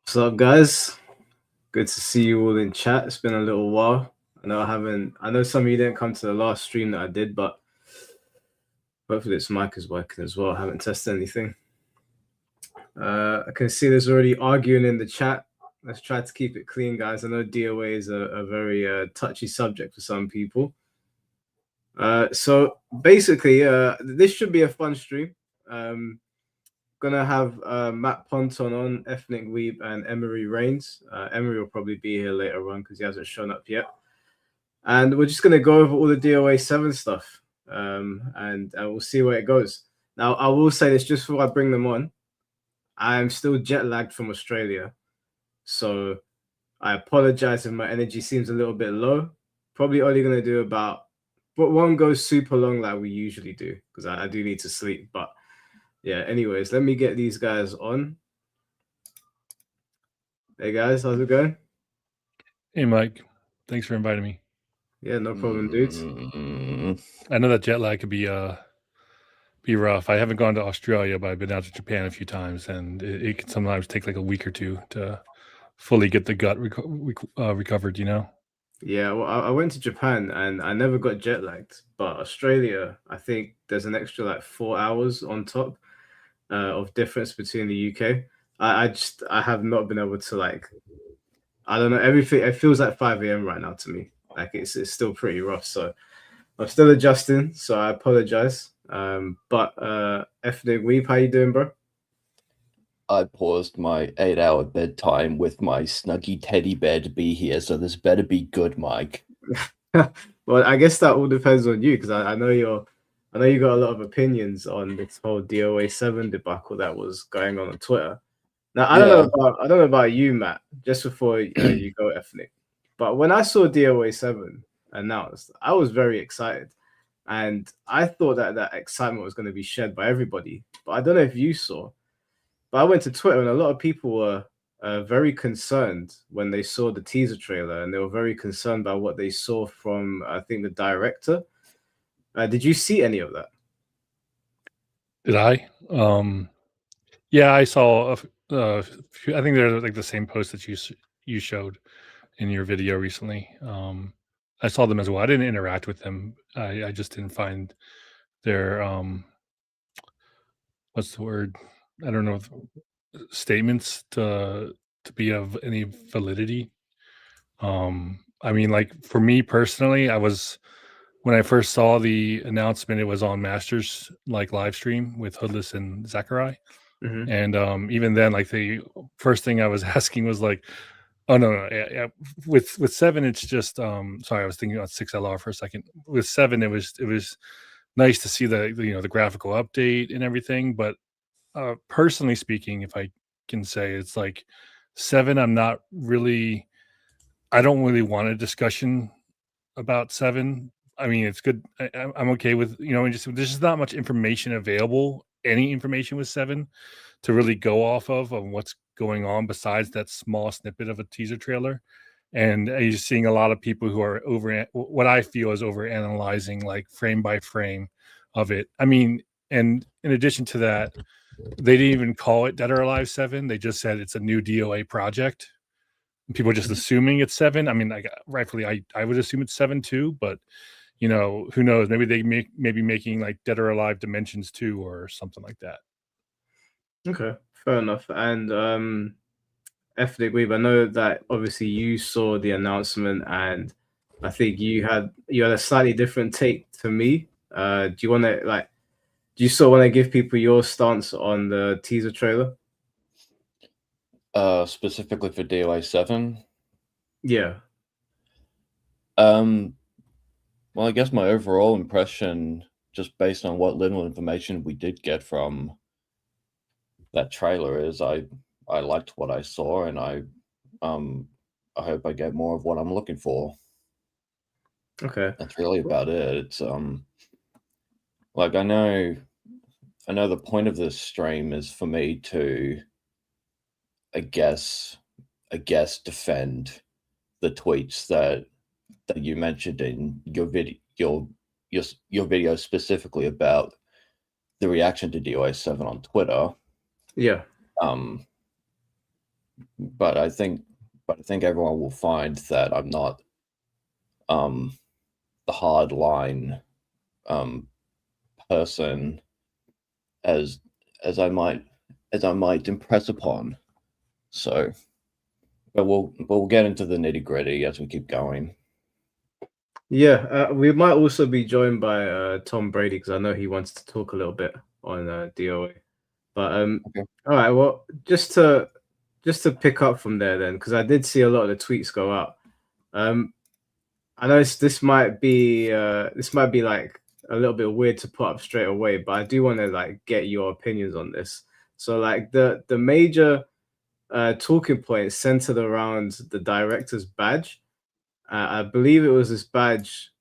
What's up, guys? Good to see you all in chat. It's been a little while. I know some of you didn't come to the last stream that I did, but hopefully this mic is working as well. I haven't tested anything. I can see there's already arguing in the chat. Let's try to keep it clean, guys. I know DOA is a very touchy subject for some people. So basically, this should be a fun stream. Gonna have Matt Ponton on, Ethnic Weeb, and Emery Reigns. Emery will probably be here later on because he hasn't shown up yet. And we're just gonna go over all the DOA7 stuff, and we'll see where it goes. Now, I will say this just before I bring them on. I'm still jet lagged from Australia, so I apologize if my energy seems a little bit low. Probably only gonna do about, but one goes super long like we usually do because I do need to sleep, but. Yeah, anyways, let me get these guys on. Hey, guys, how's it going? Hey, Mike. Thanks for inviting me. Yeah, no problem, dudes. I know that jet lag could be rough. I haven't gone to Australia, but I've been out to Japan a few times, and it can sometimes take like a week or two to fully get the gut recovered, you know? Yeah, well, I went to Japan, and I never got jet lagged. But Australia, I think there's an extra like 4 hours on top of difference between the UK. I have not been able to, like, I don't know, everything. It feels like 5 a.m. right now to me. Like it's still pretty rough. So I'm still adjusting. So I apologize. But Ethnic Weep, how you doing, bro? I paused my 8-hour bedtime with my snuggy teddy bear to be here, so this better be good, Mike. Well, I guess that all depends on you because I know you got a lot of opinions on this whole DOA7 debacle that was going on Twitter. Now I don't know about you, Matt. Just before you go, Ethnic, but when I saw DOA7 announced, I was very excited, and I thought that excitement was going to be shared by everybody. But I don't know if you saw. But I went to Twitter and a lot of people were very concerned when they saw the teaser trailer, and they were very concerned by what they saw from, I think, the director. Did you see any of that? Did I? Yeah, I saw. I think they're like the same post that you showed in your video recently. I saw them as well. I didn't interact with them. I just didn't find their what's the word? I don't know, statements to be of any validity. I mean, like for me personally, when I first saw the announcement, it was on Masters like live stream with Hoodless and Zachary. Mm-hmm. And even then, like the first thing I was asking was like, oh no, yeah. With 7, it's just sorry, I was thinking about 6LR for a second. With 7, it was nice to see the graphical update and everything, but personally speaking, if I can say, it's like 7, I don't really want a discussion about 7. I mean, it's good. I'm okay with, there's just not much information available, any information with 7 to really go off of what's going on besides that small snippet of a teaser trailer. And you're seeing a lot of people who are what I feel is over analyzing like frame by frame of it. I mean, and in addition to that, they didn't even call it Dead or Alive 7. They just said it's a new DOA project. People are just assuming it's 7. I mean, like rightfully, I would assume it's 7 too, but who knows? Maybe they maybe making like Dead or Alive Dimensions 2 or something like that. Okay, fair enough. And Ethnic Weeb, I know that obviously you saw the announcement, and I think you had a slightly different take to me. Do you want to do you still want to give people your stance on the teaser trailer? Specifically for DOA7? Yeah. Well, I guess my overall impression, just based on what little information we did get from that trailer, is I liked what I saw, and I hope I get more of what I'm looking for. Okay. That's really about it. It's like I know the point of this stream is for me to, I guess defend the tweets that you mentioned in your video specifically about the reaction to DOA7 on Twitter. Yeah. but I think everyone will find that I'm not the hard line person as I might impress upon. So, but we'll get into the nitty gritty as we keep going. Yeah, we might also be joined by Tom Brady, because I know he wants to talk a little bit on DOA. But Okay. all right, well, just to pick up from there then, because I did see a lot of the tweets go out. I know this might be like a little bit weird to put up straight away, but I do want to like get your opinions on this. So like the major talking points centered around the director's badge. I believe it was this badge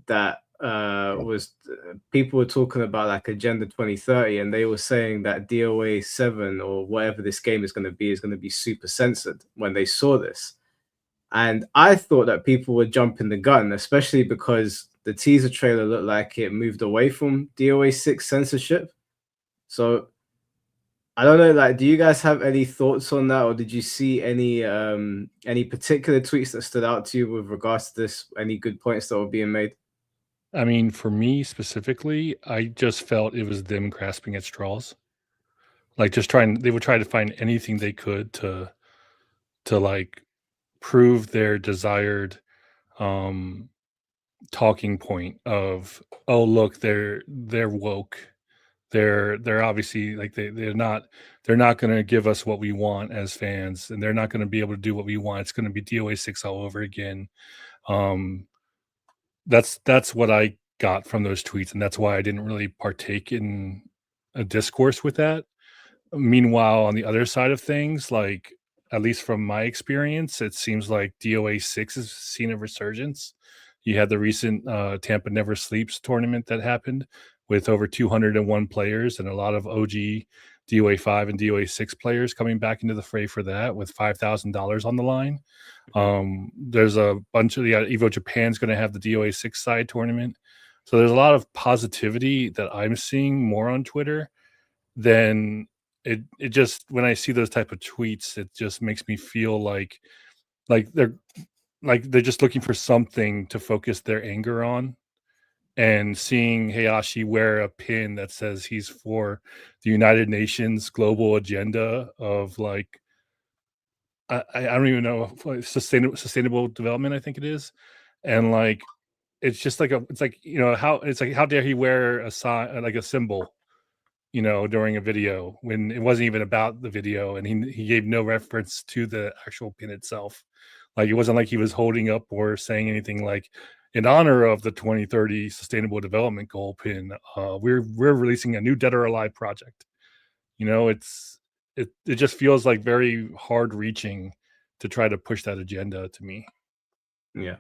that was people were talking about like Agenda 2030, and they were saying that DOA7 or whatever this game is going to be super censored when they saw this. And I thought that people were jumping the gun, especially because the teaser trailer looked like it moved away from DOA6 censorship. So I don't know, like, do you guys have any thoughts on that, or did you see any particular tweets that stood out to you with regards to this? Any good points that were being made? I mean, for me specifically, I just felt it was them grasping at straws. Like they would try to find anything they could to like prove their desired talking point of, oh look, they're woke. They're obviously like they're not going to give us what we want as fans, and they're not going to be able to do what we want. It's going to be DOA6 all over again. That's what I got from those tweets, and that's why I didn't really partake in a discourse with that. Meanwhile, on the other side of things, like at least from my experience, it seems like DOA6 has seen a resurgence. You had the recent Tampa Never Sleeps tournament that happened with over 201 players and a lot of OG DOA5 and DOA6 players coming back into the fray for that with $5,000 on the line. There's a bunch of Evo Japan's going to have the DOA6 side tournament. So there's a lot of positivity that I'm seeing more on Twitter than it just, when I see those type of tweets, it just makes me feel like they're just looking for something to focus their anger on. And seeing Hayashi wear a pin that says he's for the United Nations global agenda of like, I don't even know, sustainable development, I think it is. And like, it's just like how dare he wear a sign, like a symbol, during a video when it wasn't even about the video, and he gave no reference to the actual pin itself. Like, it wasn't like he was holding up or saying anything like, in honor of the 2030 Sustainable Development Goal pin, we're releasing a new Dead or Alive project. It just feels like very hard reaching to try to push that agenda to me. Yeah.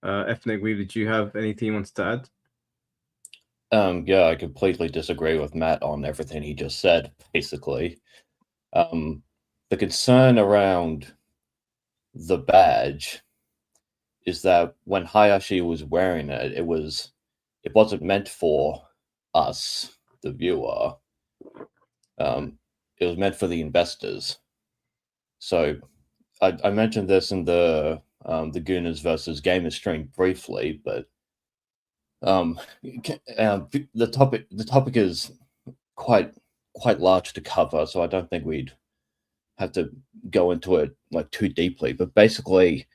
Ethnic Weeb, did you have anything you wanted to add? Yeah, I completely disagree with Matt on everything he just said, basically. The concern around the badge is that when Hayashi was wearing it, it wasn't meant for us, the viewer. It was meant for the investors. So I mentioned this in the Gooners versus Gamers stream briefly, but the topic is quite large to cover, so I don't think we'd have to go into it like too deeply. But basically,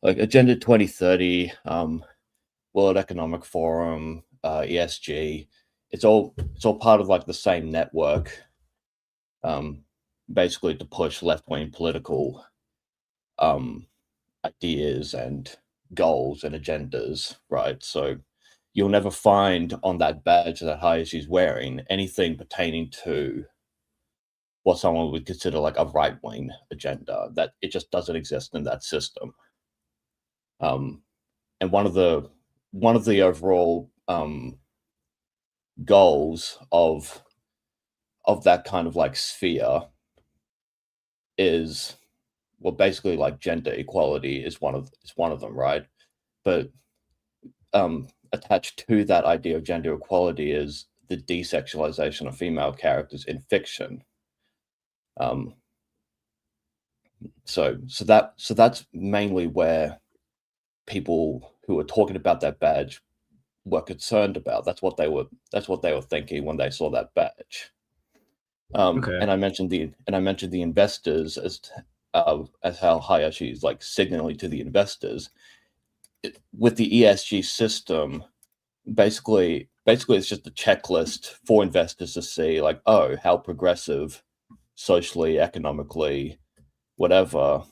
like Agenda 2030, World Economic Forum, ESG, it's all part of like the same network, basically to push left-wing political ideas and goals and agendas, right? So you'll never find on that badge that Hayashi's wearing anything pertaining to what someone would consider like a right-wing agenda. That it just doesn't exist in that system. And one of the overall goals of that kind of like sphere is, well, basically like gender equality is one of them, right? But attached to that idea of gender equality is the desexualization of female characters in fiction. So that's mainly where people who were talking about that badge were concerned about. That's what they were thinking when they saw that badge. Okay. And I mentioned the investors as how Hayashi is like signaling to the investors. With the ESG system, basically it's just a checklist for investors to see, like, oh, how progressive, socially, economically, whatever,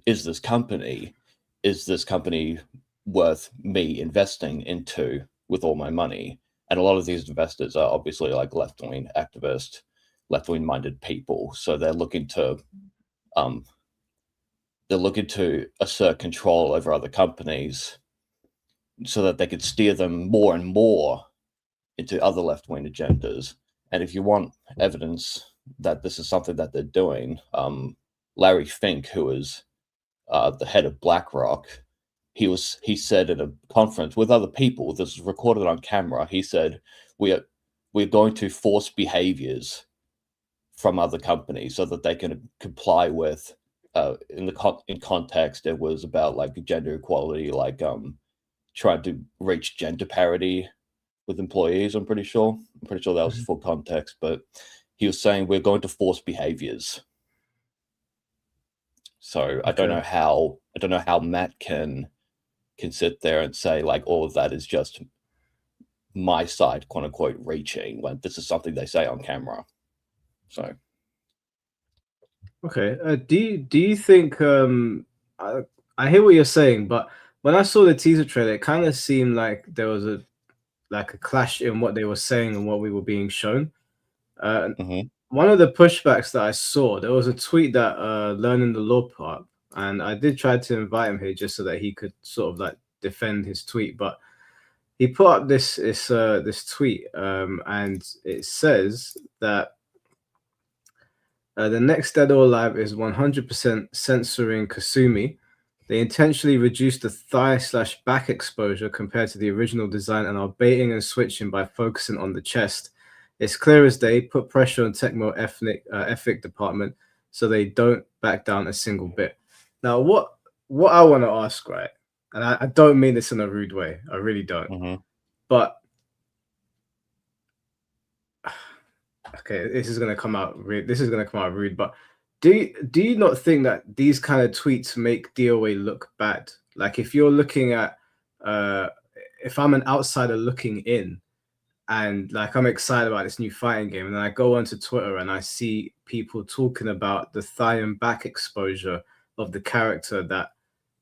is this company? Is this company worth me investing into with all my money? And a lot of these investors are obviously like left-wing activists, left-wing minded people. So they're looking to assert control over other companies so that they could steer them more and more into other left-wing agendas. And if you want evidence that this is something that they're doing, Larry Fink, who is the head of BlackRock, he said at a conference with other people, this is recorded on camera, he said, we're going to force behaviors from other companies so that they can comply with, in context, it was about like gender equality, like trying to reach gender parity with employees. I'm pretty sure that was full context, but he was saying we're going to force behaviors. So I don't know how Matt can sit there and say like all of that is just my side, quote unquote, reaching, when this is something they say on camera. So Okay. Do you think I hear what you're saying, but when I saw the teaser trailer, it kind of seemed like there was a clash in what they were saying and what we were being shown. One of the pushbacks that I saw, there was a tweet that Learning the Law put up, and I did try to invite him here just so that he could sort of like defend his tweet, but he put up this tweet, and it says that the next Dead or Alive is 100% censoring Kasumi. They intentionally reduced the thigh/back exposure compared to the original design and are baiting and switching by focusing on the chest. It's clear as day, put pressure on Tecmo ethic department so they don't back down a single bit. Now, what I want to ask, right, and I don't mean this in a rude way, I really don't, but okay, this is gonna come out rude, but do you not think that these kind of tweets make DOA look bad? Like if you're looking at if I'm an outsider looking in and like I'm excited about this new fighting game, and then I go onto Twitter and I see people talking about the thigh and back exposure of the character that,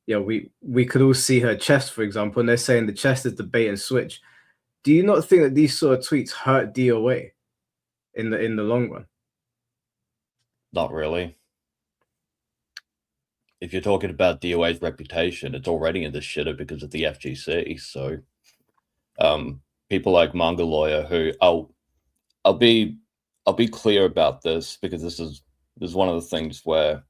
you know, we could all see her chest, for example, and they're saying the chest is the bait and switch. Do you not think that these sort of tweets hurt DOA in the long run? Not really. If you're talking about DOA's reputation, it's already in the shitter because of the FGC. So people like Manga Lawyer, who I'll be clear about this, because this is one of the things where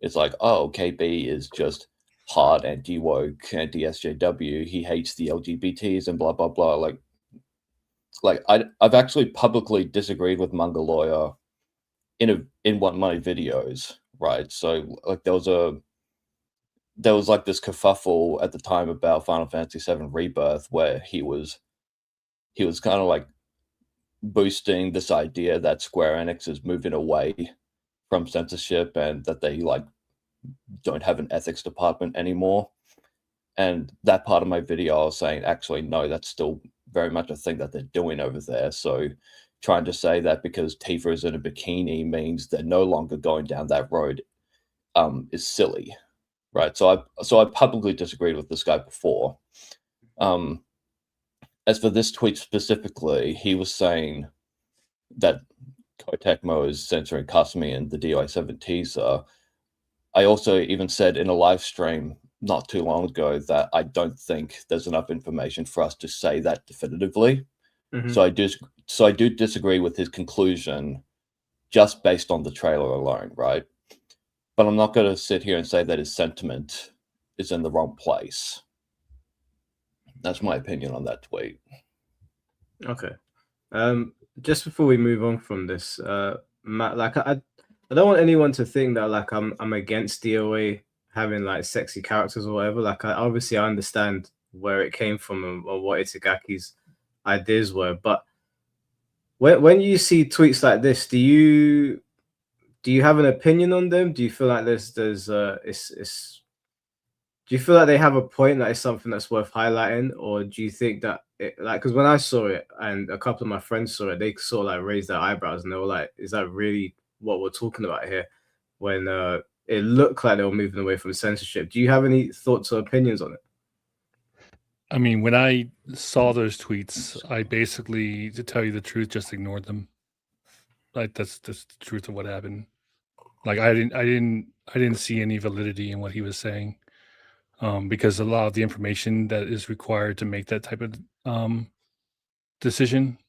it's like, oh, KB is just hard anti-woke, anti-SJW, he hates the LGBTs and blah blah blah. Like I've actually publicly disagreed with Manga Lawyer in one of my videos, right? So like there was like this kerfuffle at the time about Final Fantasy VII Rebirth, where he was kind of like boosting this idea that Square Enix is moving away from censorship and that they like don't have an ethics department anymore. And that part of my video, I was saying, actually, no, that's still very much a thing that they're doing over there. So trying to say that because Tifa is in a bikini means they're no longer going down that road is silly, right? So I publicly disagreed with this guy before. As for this tweet specifically, he was saying that Koei is censoring Kasumi and the DOA7 teaser. I also even said in a live stream not too long ago that I don't think there's enough information for us to say that definitively. So I do disagree with his conclusion just based on the trailer alone, right? But I'm not going to sit here and say that his sentiment is in the wrong place. That's my opinion on that tweet. Okay. Just before we move on from this, Matt, like I don't want anyone to think that like I'm against DOA having like sexy characters or whatever. Like I understand where it came from and what Itagaki's ideas were, but when you see tweets like this, do you have an opinion on them? Do you feel like there's it's do you feel like they have a point that is something that's worth highlighting, or do you think that like, because when I saw it and a couple of my friends saw it, they sort of like raised their eyebrows and they were like, "Is that really what we're talking about here?" When it looked like they were moving away from censorship. Do you have any thoughts or opinions on it? I mean, when I saw those tweets, I basically, to tell you the truth, just ignored them. Like that's the truth of what happened. Like I didn't see any validity in what he was saying, because a lot of the information that is required to make that type of decision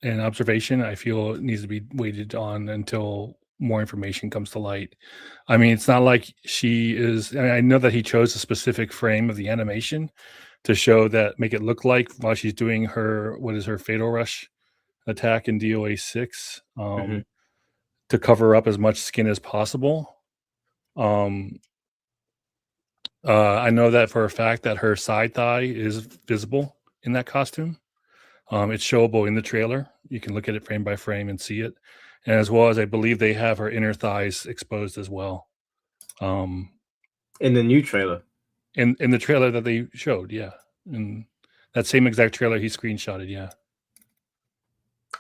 and observation, I feel it needs to be waited on until more information comes to light. I mean, it's not like she is. I know that he chose a specific frame of the animation to show that, make it look like while she's doing her, what is her fatal rush attack in DOA 6, to cover up as much skin as possible. I know that for a fact that her side thigh is visible in that costume. It's showable in the trailer. You can look at it frame by frame and see it. And as well as, I believe they have her inner thighs exposed as well. In the new trailer? In the trailer that they showed, yeah. In that same exact trailer he screenshotted, yeah.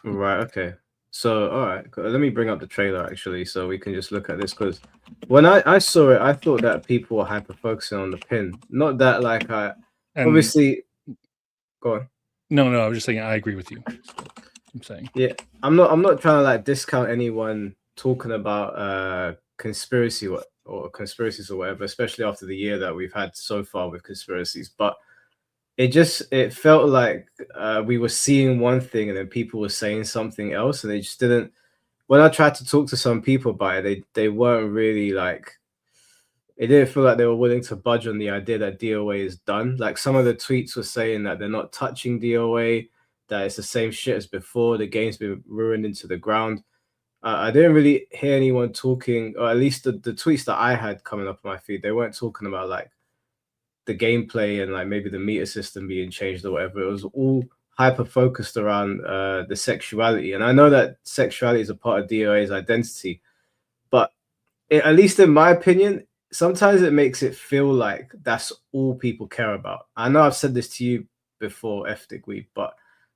Right, okay. So, all right, let me bring up the trailer actually, so we can just look at this, because when I saw it, I thought that people were hyper focusing on the pin. Not that like obviously. Go on. No, I was just saying I agree with you. I'm saying. Yeah, I'm not trying to like discount anyone talking about conspiracy or conspiracies or whatever, especially after the year that we've had so far with conspiracies. But it felt like we were seeing one thing and then people were saying something else, and they just didn't. When I tried to talk to some people about it, they weren't really like. It didn't feel like they were willing to budge on the idea that DOA is done. Like some of the tweets were saying that they're not touching DOA, that it's the same shit as before. The game's been ruined into the ground. I didn't really hear anyone talking, or at least the tweets that I had coming up on my feed, they weren't talking about like the gameplay and like maybe the meter system being changed or whatever. It was all hyper focused around the sexuality. And I know that sexuality is a part of DOA's identity, but at least in my opinion, sometimes it makes it feel like that's all people care about. I know I've said this to you before, Etnic Weeb, but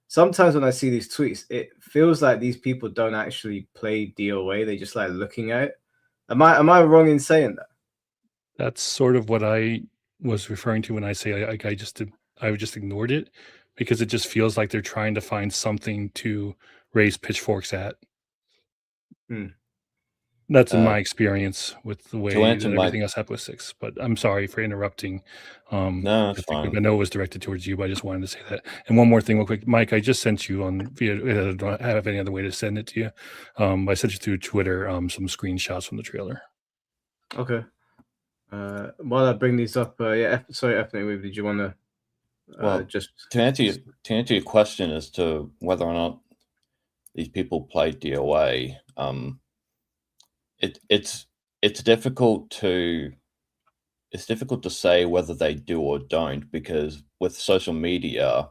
sometimes when I see these tweets, it feels like these people don't actually play DOA. They just like looking at it. Am I wrong in saying that? That's sort of what I was referring to when I say I just ignored it, because it just feels like they're trying to find something to raise pitchforks at. That's in my experience with the way that everything else happened with 6. But I'm sorry for interrupting. No, it's fine. I know it was directed towards you, but I just wanted to say that. And one more thing real quick, Mike, I just sent you on via, I don't have any other way to send it to you. I sent you through Twitter some screenshots from the trailer. Okay. While I bring these up, yeah, sorry, Etnic Weeb, did you want to just to answer your question as to whether or not these people play DOA, it's difficult to say whether they do or don't, because with social media,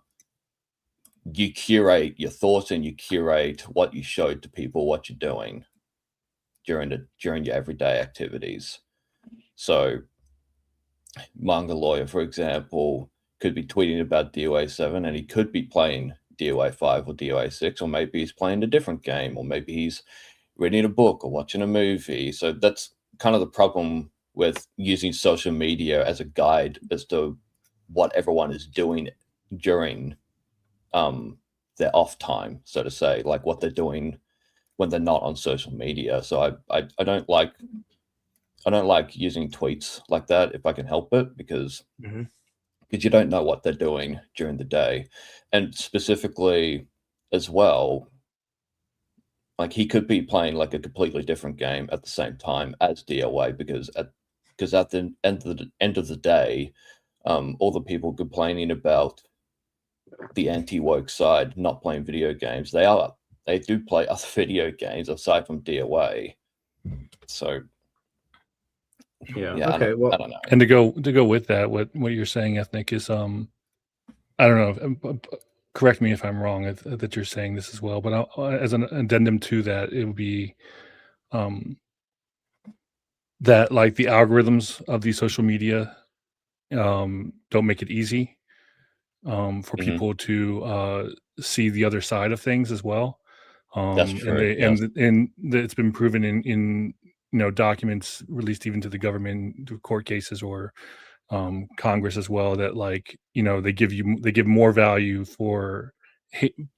you curate your thoughts and you curate what you show to people, what you're doing during your everyday activities. So, Manga Lawyer, for example, could be tweeting about DOA7 and he could be playing DOA5 or DOA6, or maybe he's playing a different game, or maybe he's reading a book or watching a movie. So that's kind of the problem with using social media as a guide as to what everyone is doing during their off time, so to say, like what they're doing when they're not on social media. So I don't like using tweets like that if I can help it, because you don't know what they're doing during the day. And specifically as well, like he could be playing like a completely different game at the same time as DOA, because at the end of the day, all the people complaining about the anti-woke side not playing video games, they do play other video games aside from DOA. So Yeah. yeah, Okay. I don't know. And to go with that, what you're saying, Ethnic, is I don't know. Correct me if I'm wrong that you're saying this as well, but as an addendum to that, it would be that like the algorithms of these social media don't make it easy for people to see the other side of things as well. That's true. And it's been proven in documents released even to the government, to court cases or Congress as well, that like they give more value for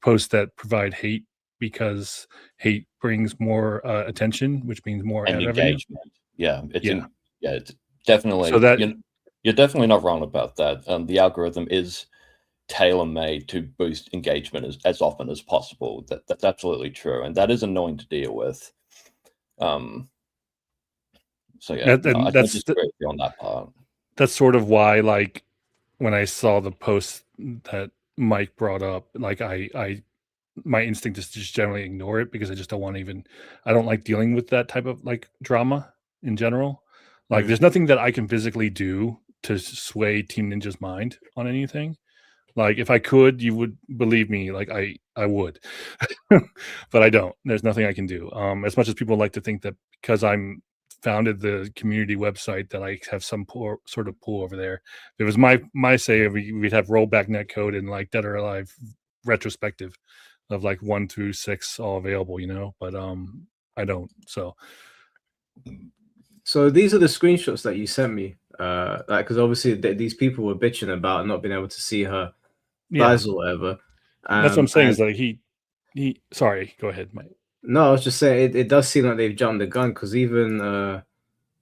posts that provide hate, because hate brings more attention, which means more And ad revenue. engagement. Yeah, Yeah. it's definitely. So that you're definitely not wrong about that. The algorithm is tailor-made to boost engagement as often as possible. That's absolutely true, and that is annoying to deal with. So yeah, I don't disagree with you on that part. That's sort of why, like, when I saw the post that Mike brought up, like I my instinct is to just generally ignore it, because I just don't want to I don't like dealing with that type of like drama in general. Like there's nothing that I can physically do to sway Team Ninja's mind on anything. Like if I could, you would believe me, like I would. But I don't. There's nothing I can do. As much as people like to think that because I'm founded the community website that I have some sort of pull over there. If it was my say, we'd have rollback netcode and like Dead or Alive retrospective of like 1 through 6 all available, but I don't. So these are the screenshots that you sent me, like, because obviously these people were bitching about not being able to see her thighs or whatever. That's what I'm saying, is like he sorry, go ahead, Mike. No, I was just saying it does seem like they've jumped the gun, because even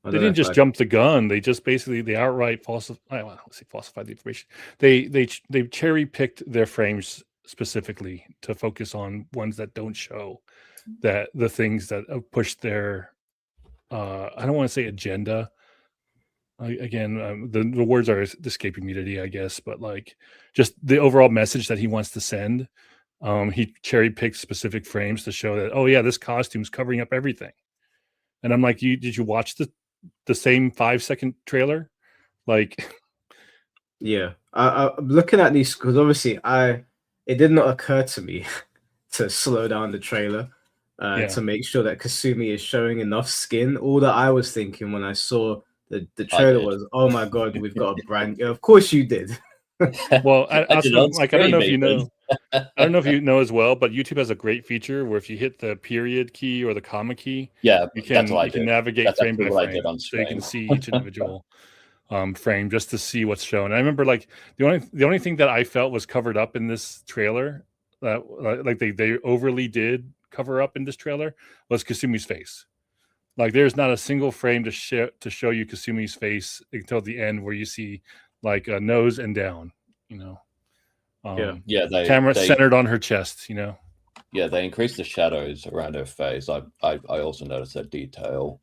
they didn't just jump the gun. They just basically outright falsified the information. They cherry picked their frames specifically to focus on ones that don't show that the things that have pushed their I don't want to say agenda. Again, the words are escaping me today, I guess, but like just the overall message that he wants to send. He cherry picked specific frames to show that, oh yeah, this costume's covering up everything. And I'm like, did you watch the same 5-second trailer? Like, yeah, I'm looking at these because obviously it did not occur to me to slow down the trailer to make sure that Kasumi is showing enough skin. All that I was thinking when I saw the trailer was, oh my god, we've got a brand. Of course you did. Well, I don't know if you know. I don't know if you know as well, but YouTube has a great feature where if you hit the period key or the comma key, you can navigate frame by frame, so you can see each individual frame just to see what's shown. And I remember like the only thing that I felt was covered up in this trailer, that like they overly did cover up in this trailer, was Kasumi's face. Like there's not a single frame to show you Kasumi's face until the end, where you see like a nose and down, camera centered on her chest, Yeah, they increased the shadows around her face. I also noticed that detail.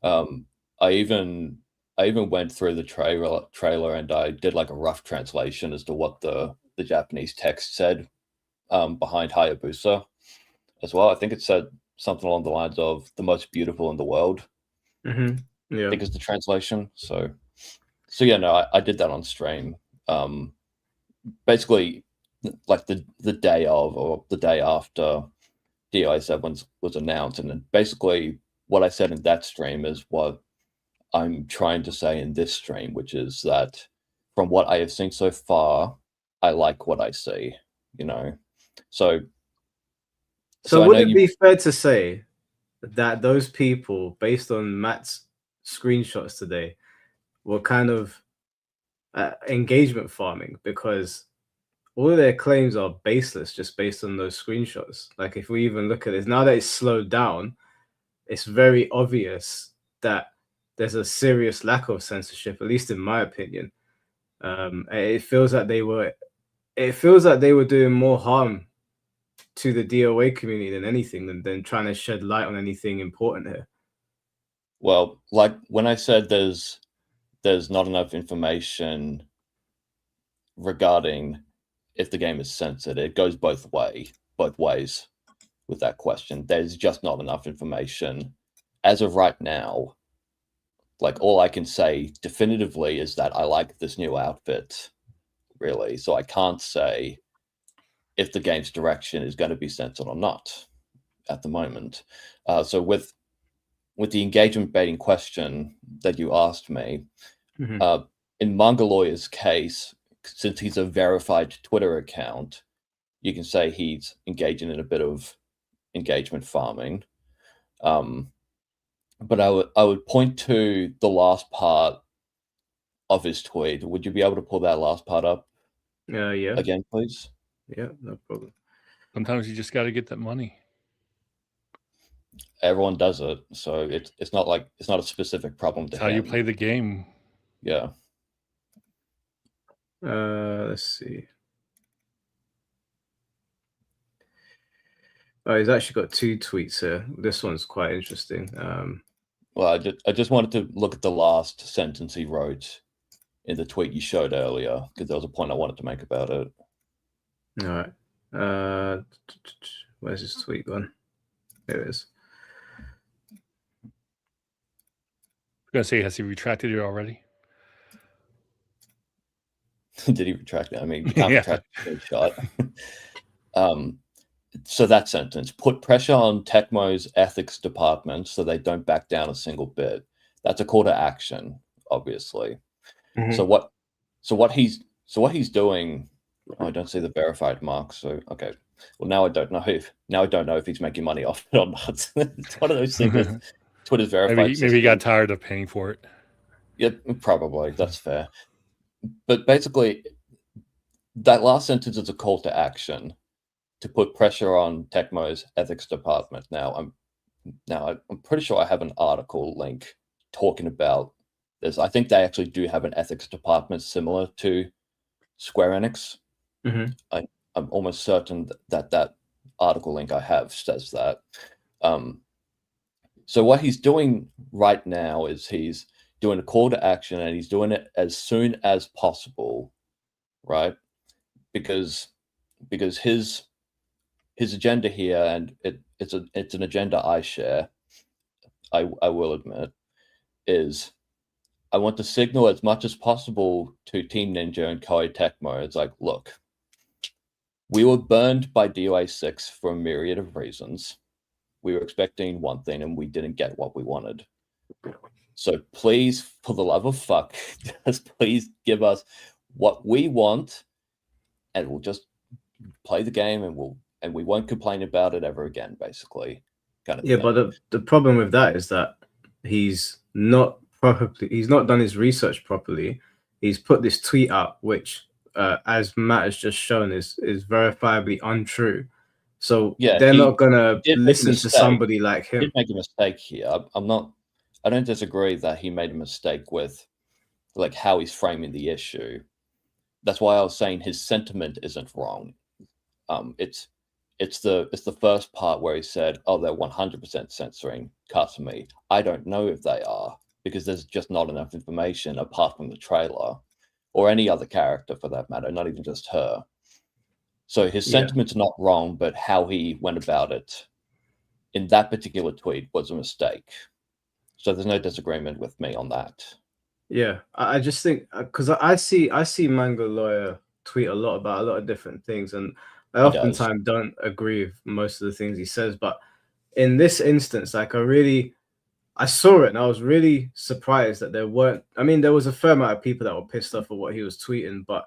I even went through the trailer and I did like a rough translation as to what the Japanese text said behind Hayabusa as well. I think it said something along the lines of the most beautiful in the world. Yeah, I think it's the translation. So yeah, no, I did that on stream. Basically, like the day of or the day after DOA7 was announced, and then basically what I said in that stream is what I'm trying to say in this stream, which is that from what I have seen so far, I like what I see. So would it be fair to say that those people, based on Matt's screenshots today, were kind of engagement farming, because all of their claims are baseless just based on those screenshots? Like if we even look at this, now that it's slowed down, it's very obvious that there's a serious lack of censorship, at least in my opinion. It feels like they were doing more harm to the DOA community than anything, than trying to shed light on anything important here. Well, like when I said there's not enough information regarding if the game is censored, it goes both ways with that question. There's just not enough information as of right now, like all I can say definitively is that I like this new outfit, really. So I can't say if the game's direction is going to be censored or not at the moment. So with the engagement baiting question that you asked me, in Mongoloid's case, since he's a verified Twitter account, you can say he's engaging in a bit of engagement farming. But I would point to the last part of his tweet. Would you be able to pull that last part up? Yeah. Again, please. Yeah, no problem. Sometimes you just got to get that money. Everyone does it, so it's not like it's not a specific problem to That's how you play the game. Yeah. Let's see. Oh, he's actually got 2 tweets here. This one's quite interesting. Well, I just wanted to look at the last sentence he wrote in the tweet you showed earlier, because there was a point I wanted to make about it. All right. Where's his tweet gone? There it is. I'm gonna say, has he retracted it already? Did he retract it? I mean, you can't retract a screenshot. So that sentence, put pressure on Tecmo's ethics department so they don't back down a single bit. That's a call to action, obviously. So what he's doing, I don't see the verified mark. So okay, well now I don't know if he's making money off it or not. It's one of those things with Twitter's verified. Maybe he got tired of paying for it. Yeah, probably. That's fair. But basically, that last sentence is a call to action to put pressure on Tecmo's ethics department. Now I'm pretty sure I have an article link talking about this. I think they actually do have an ethics department similar to Square Enix. I'm almost certain that article link I have says that. So what he's doing right now is he's doing a call to action, and he's doing it as soon as possible, right? Because his agenda here, and it's an agenda I share, I will admit, is I want to signal as much as possible to Team Ninja and Koei Tecmo. It's like, look, we were burned by DOA 6 for a myriad of reasons. We were expecting one thing and we didn't get what we wanted. So please, for the love of fuck, just please give us what we want, and we'll just play the game, and we won't complain about it ever again, basically. Kind of thing. But the problem with that is that he's not done his research properly. He's put this tweet out, which, as Matt has just shown, is verifiably untrue. So yeah, they're not gonna listen to somebody like him. He did make a mistake here. I don't disagree that he made a mistake with like how he's framing the issue. That's why I was saying his sentiment isn't wrong. It's the first part where he said, "Oh, they're 100% censoring Kasumi." I don't know if they are, because there's just not enough information apart from the trailer, or any other character for that matter, not even just her. So his sentiment's not wrong, but how he went about it in that particular tweet was a mistake. So there's no disagreement with me on that. Yeah, I just think, because I see Mango Lawyer tweet a lot about a lot of different things, and I oftentimes don't agree with most of the things he says. But in this instance, like I saw it and I was really surprised that there weren't. I mean, there was a fair amount of people that were pissed off at what he was tweeting, but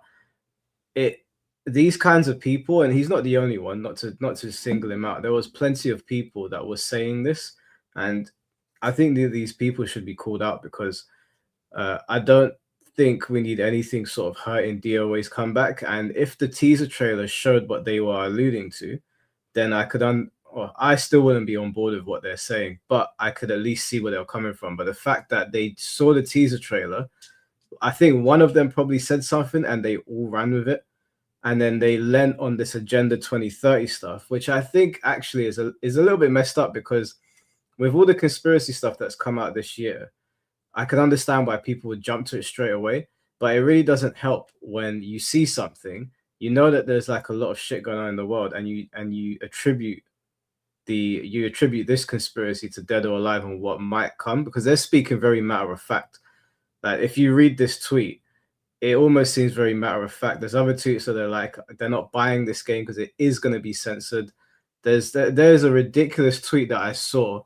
these kinds of people, and he's not the only one. Not to single him out. There was plenty of people that were saying this, and I think these people should be called out, because I don't think we need anything sort of hurting DOA's comeback. And if the teaser trailer showed what they were alluding to, then I still wouldn't be on board with what they're saying, but I could at least see where they were coming from. But the fact that they saw the teaser trailer, I think one of them probably said something and they all ran with it. And then they lent on this Agenda 2030 stuff, which I think actually is a little bit messed up, because with all the conspiracy stuff that's come out this year, I can understand why people would jump to it straight away, but it really doesn't help when you see something, you know that there's like a lot of shit going on in the world, and you attribute you attribute this conspiracy to Dead or Alive and what might come, because they're speaking very matter of fact. Like if you read this tweet, it almost seems very matter of fact. There's other tweets that they're like, they're not buying this game because it is going to be censored. There's a ridiculous tweet that I saw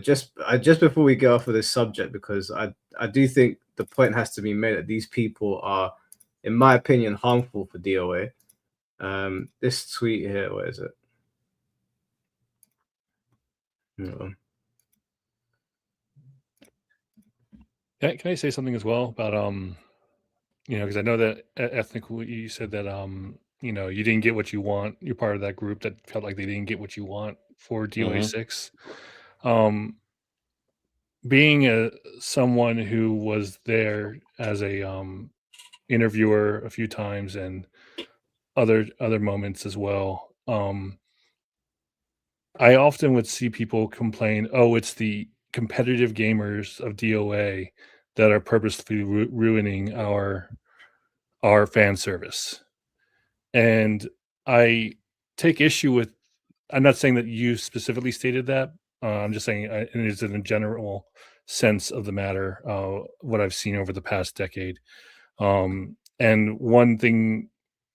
just before we get off of this subject, because I do think the point has to be made that these people are, in my opinion, harmful for DOA. This tweet here, where is it? No. Can I say something as well about because I know that Ethnic, you said that you didn't get what you want. You're part of that group that felt like they didn't get what you want for DOA6. Being someone who was there as a interviewer a few times and other moments as well, I often would see people complain, oh, it's the competitive gamers of DOA that are purposely ruining our fan service. And I take issue with, I'm not saying that you specifically stated that. I'm just saying it is in a general sense of the matter, what I've seen over the past decade. And one thing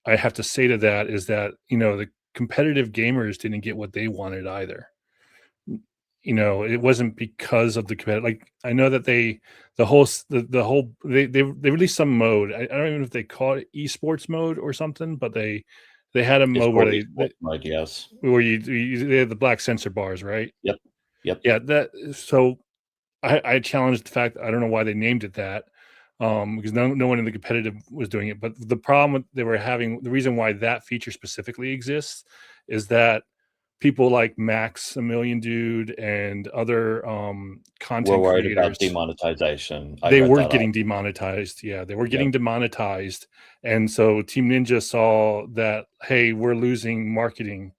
I have to say to that is that, the competitive gamers didn't get what they wanted either. It wasn't because of the competitive. Like, I know that they released some mode. I don't even know if they call it esports mode or something, but they had a mode where mode, yes, where they had the black sensor bars, right? Yep. Yeah. So I challenged the fact that I don't know why they named it that, because no one in the competitive was doing it. But the problem they were having, the reason why that feature specifically exists, is that people like Maximilian Dude and other content were worried creators about demonetization. They were getting demonetized. Yeah, they were getting demonetized. And so Team Ninja saw that, hey, we're losing marketing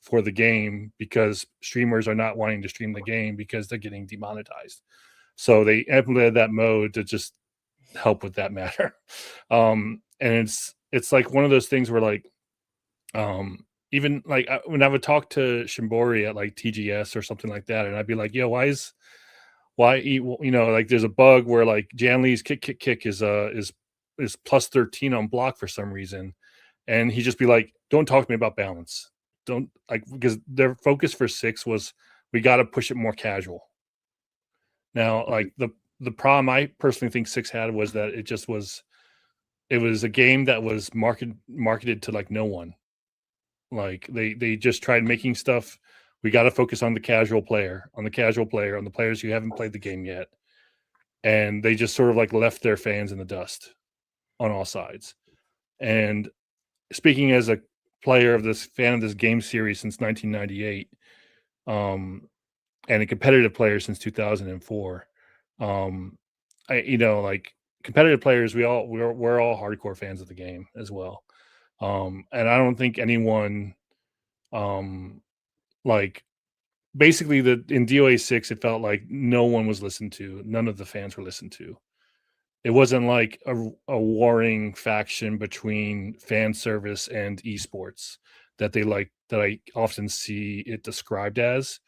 for the game because streamers are not wanting to stream the game because they're getting demonetized. So they implemented that mode to just help with that matter. And it's like one of those things where, like, even like when I would talk to Shimbori at like TGS or something like that, and I'd be like, yo, like there's a bug where like Janlee's kick is plus 13 on block for some reason. And he'd just be like, don't talk to me about balance. Don't, like, because their focus for 6 was, we got to push it more casual. Now, like the problem I personally think 6 had was that it was a game that was marketed to like no one. Like they just tried making stuff. We got to focus on the casual player, on the players who haven't played the game yet. And they just sort of like left their fans in the dust on all sides. And speaking as a fan of this game series since 1998, and a competitive player since 2004, like competitive players, we're all hardcore fans of the game as well. And I don't think anyone, like, basically in DOA 6, it felt like no one was listened to. None of the fans were listened to. It wasn't like a warring faction between fan service and esports that I often see it described as.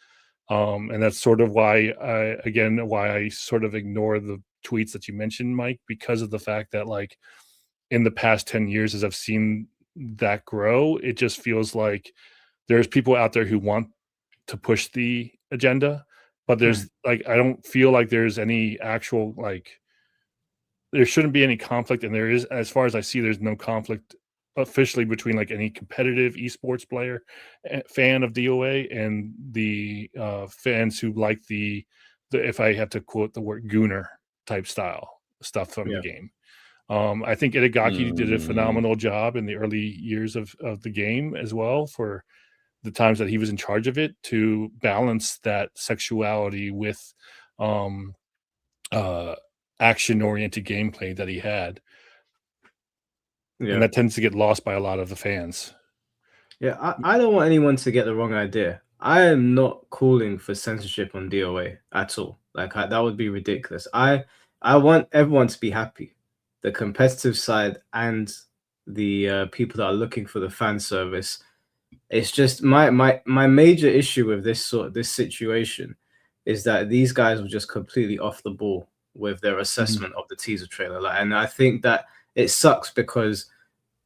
And that's sort of why I sort of ignore the tweets that you mentioned, Mike, because of the fact that, like, in the past 10 years, as I've seen that grow, it just feels like there's people out there who want to push the agenda, but there's like, I don't feel like there's any actual, like, there shouldn't be any conflict. And there is, as far as I see, there's no conflict officially between like any competitive esports player fan of DOA and the fans who like the if I have to quote the word, gooner type style stuff from the game. I think Itagaki did a phenomenal job in the early years of the game as well, for the times that he was in charge of it, to balance that sexuality with action-oriented gameplay that he had. Yeah. And that tends to get lost by a lot of the fans. Yeah, I don't want anyone to get the wrong idea. I am not calling for censorship on DOA at all. Like, that would be ridiculous. I want everyone to be happy. The competitive side and the people that are looking for the fan service. It's just my major issue with this situation is that these guys were just completely off the ball with their assessment of the teaser trailer. And I think that it sucks because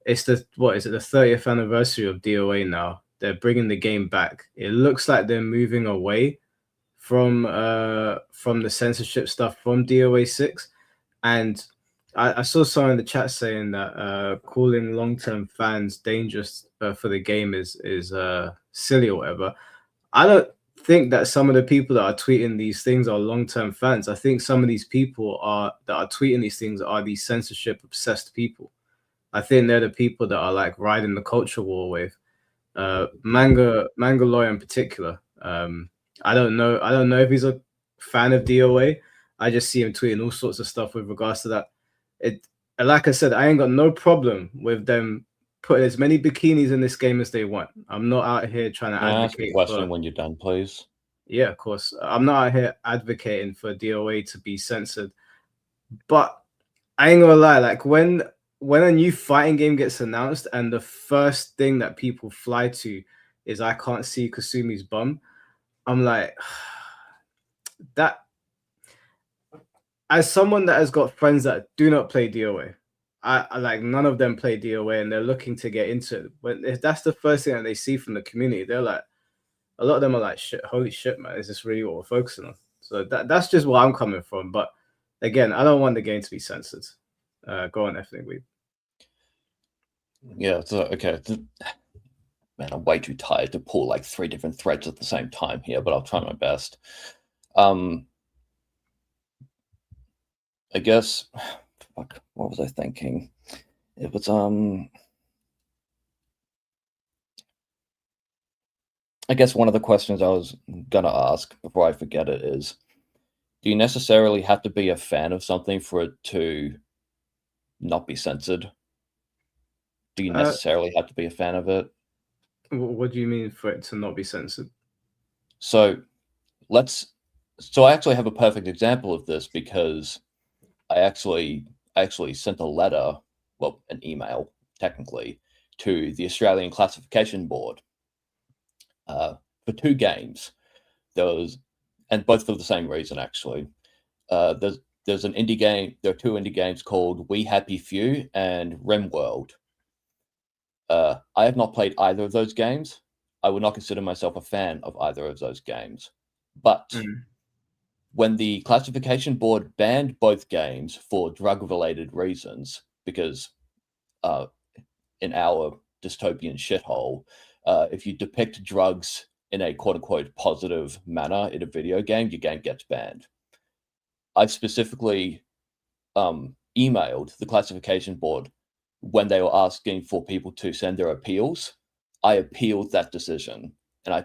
it's the 30th anniversary of DOA now. They're bringing the game back. It looks like they're moving away from the censorship stuff from DOA 6, and I saw someone in the chat saying that calling long-term fans dangerous for the game is silly or whatever. I don't think that some of the people that are tweeting these things are long-term fans. I think some of these people that are tweeting these things are these censorship-obsessed people. I think they're the people that are like riding the culture war wave. Manga Lawyer in particular. I don't know if he's a fan of DOA. I just see him tweeting all sorts of stuff with regards to that. Like I said, I ain't got no problem with them putting as many bikinis in this game as they want. I'm not out here trying to advocate. Ask a question when you're done, please. Yeah, of course. I'm not out here advocating for DOA to be censored, but I ain't gonna lie. Like when a new fighting game gets announced and the first thing that people fly to is I can't see Kasumi's bum, I'm like, that. As someone that has got friends that do not play DOA, I like none of them play DOA and they're looking to get into it. But if that's the first thing that they see from the community, they're like, a lot of them are like, shit, holy shit, man, is this really what we're focusing on? So that's just where I'm coming from. But again, I don't want the game to be censored. Go on, Ethnic Weeb. Yeah, so okay. Man, I'm way too tired to pull like 3 different threads at the same time here, but I'll try my best. I guess, fuck, what was I thinking? It was, I guess one of the questions I was going to ask before I forget it is, do you necessarily have to be a fan of something for it to not be censored? Do you necessarily have to be a fan of it? What do you mean for it to not be censored? So I actually have a perfect example of this because I actually sent a letter, well, an email, technically, to the Australian Classification Board for 2 games. And both for the same reason, actually. There's an indie game. There are 2 indie games called We Happy Few and RimWorld. I have not played either of those games. I would not consider myself a fan of either of those games. But when the classification board banned both games for drug-related reasons, because in our dystopian shithole, if you depict drugs in a quote-unquote positive manner in a video game, your game gets banned. I specifically emailed the classification board when they were asking for people to send their appeals. I appealed that decision, and I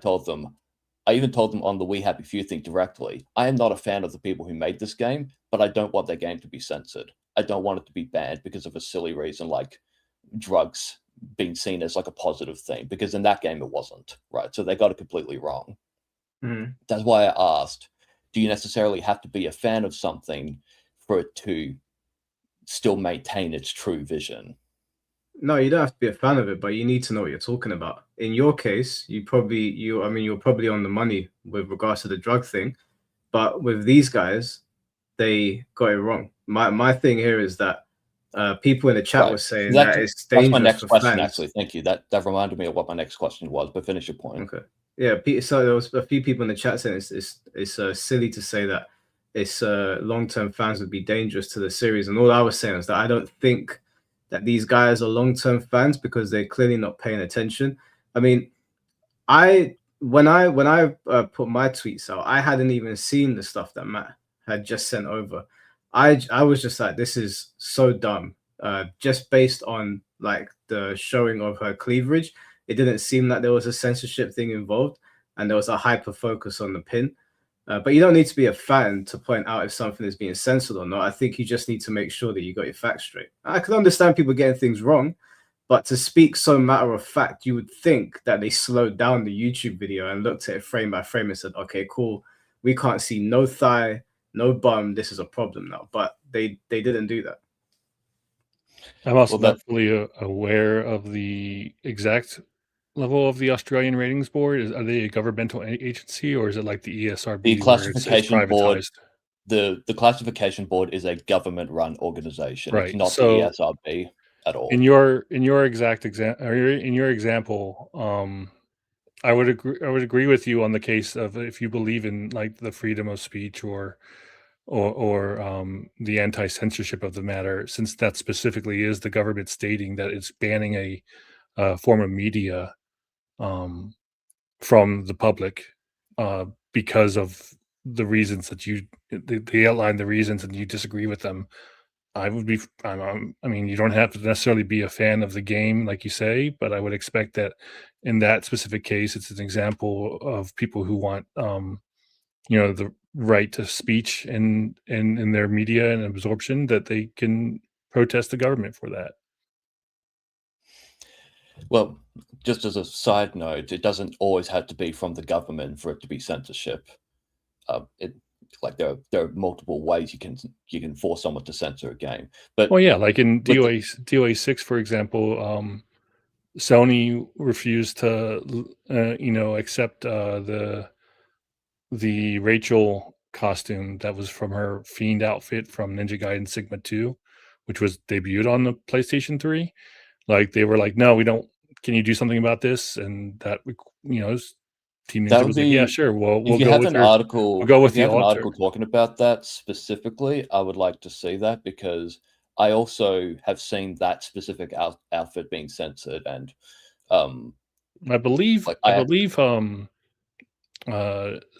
even told them on the We Happy Few thing directly, I am not a fan of the people who made this game, but I don't want their game to be censored. I don't want it to be banned because of a silly reason like drugs being seen as like a positive thing, because in that game it wasn't, right? So they got it completely wrong. That's why I asked, do you necessarily have to be a fan of something for it to still maintain its true vision? No, you don't have to be a fan of it, but you need to know what you're talking about. In your case, you're probably on the money with regards to the drug thing, but with these guys, they got it wrong. My thing here is that people in the chat were saying that it's dangerous. That's my next question, fans. Actually. Thank you. That reminded me of what my next question was, but finish your point. Okay. Yeah, so there was a few people in the chat saying it's silly to say that it's long-term fans would be dangerous to the series, and all I was saying is that I don't think that these guys are long-term fans because they're clearly not paying attention. I mean, when I put my tweets out, I hadn't even seen the stuff that Matt had just sent over. I was just like, this is so dumb. Just based on like the showing of her cleavage, it didn't seem like there was a censorship thing involved, and there was a hyper focus on the pin. But you don't need to be a fan to point out if something is being censored or not. I think you just need to make sure that you got your facts straight. I can understand people getting things wrong, but to speak so matter of fact, you would think that they slowed down the YouTube video and looked at it frame by frame and said, okay, cool, we can't see no thigh, no bum, this is a problem now. But they didn't do that. I'm also not fully aware of the exact level of the Australian ratings board? Are they a governmental agency, or is it like the ESRB The where it's classification board, privatized? the classification board is a government-run organization. It's Right. not So the ESRB at all. in your example, I would agree with you on the case of if you believe in like the freedom of speech or the anti-censorship of the matter, since that specifically is the government stating that it's banning a form of media from the public because of the reasons that they outline the reasons and you disagree with them. I would be, I mean, you don't have to necessarily be a fan of the game, like you say, but I would expect that in that specific case, it's an example of people who want, the right to speech and in their media and absorption, that they can protest the government for that. Well, just as a side note, it doesn't always have to be from the government for it to be censorship. There are multiple ways you can force someone to censor a game. But well, yeah, like in DOA 6, for example, Sony refused to accept the Rachel costume that was from her Fiend outfit from Ninja Gaiden Sigma 2, which was debuted on the PlayStation 3. Like they were like, no, we don't. Can you do something about this? And that Team Ninja was like, yeah, sure. Well, we'll go with your article. We'll go with if you the have an altar. article talking about that specifically, I would like to see that, because I also have seen that specific outfit being censored, and I believe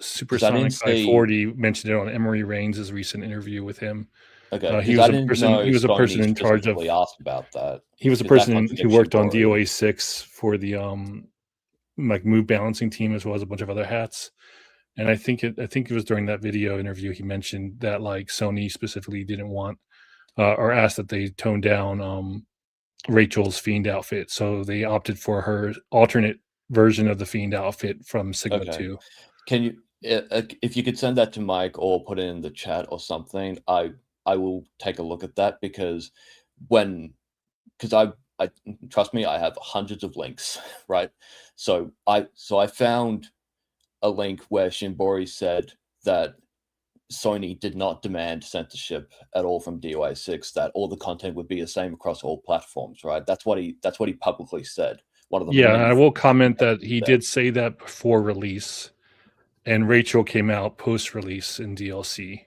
Supersonic 540 mentioned it on Emery Reigns' recent interview with him. Okay, he was a person in charge of. Asked about that. He was a person who worked on DOA 6 for the mood balancing team, as well as a bunch of other hats. And I think it was during that video interview he mentioned that like Sony specifically didn't want or asked that they tone down Rachel's Fiend outfit, so they opted for her alternate version of the Fiend outfit from Sigma 2. Can you, if you could send that to Mike or put it in the chat or something, I will take a look at that, because I trust me, I have hundreds of links, right? So I found a link where Shimbori said that Sony did not demand censorship at all from DOA 6, that all the content would be the same across all platforms, right? That's what he publicly said. One of the I will comment that he did say that before release, and Rachel came out post-release in DLC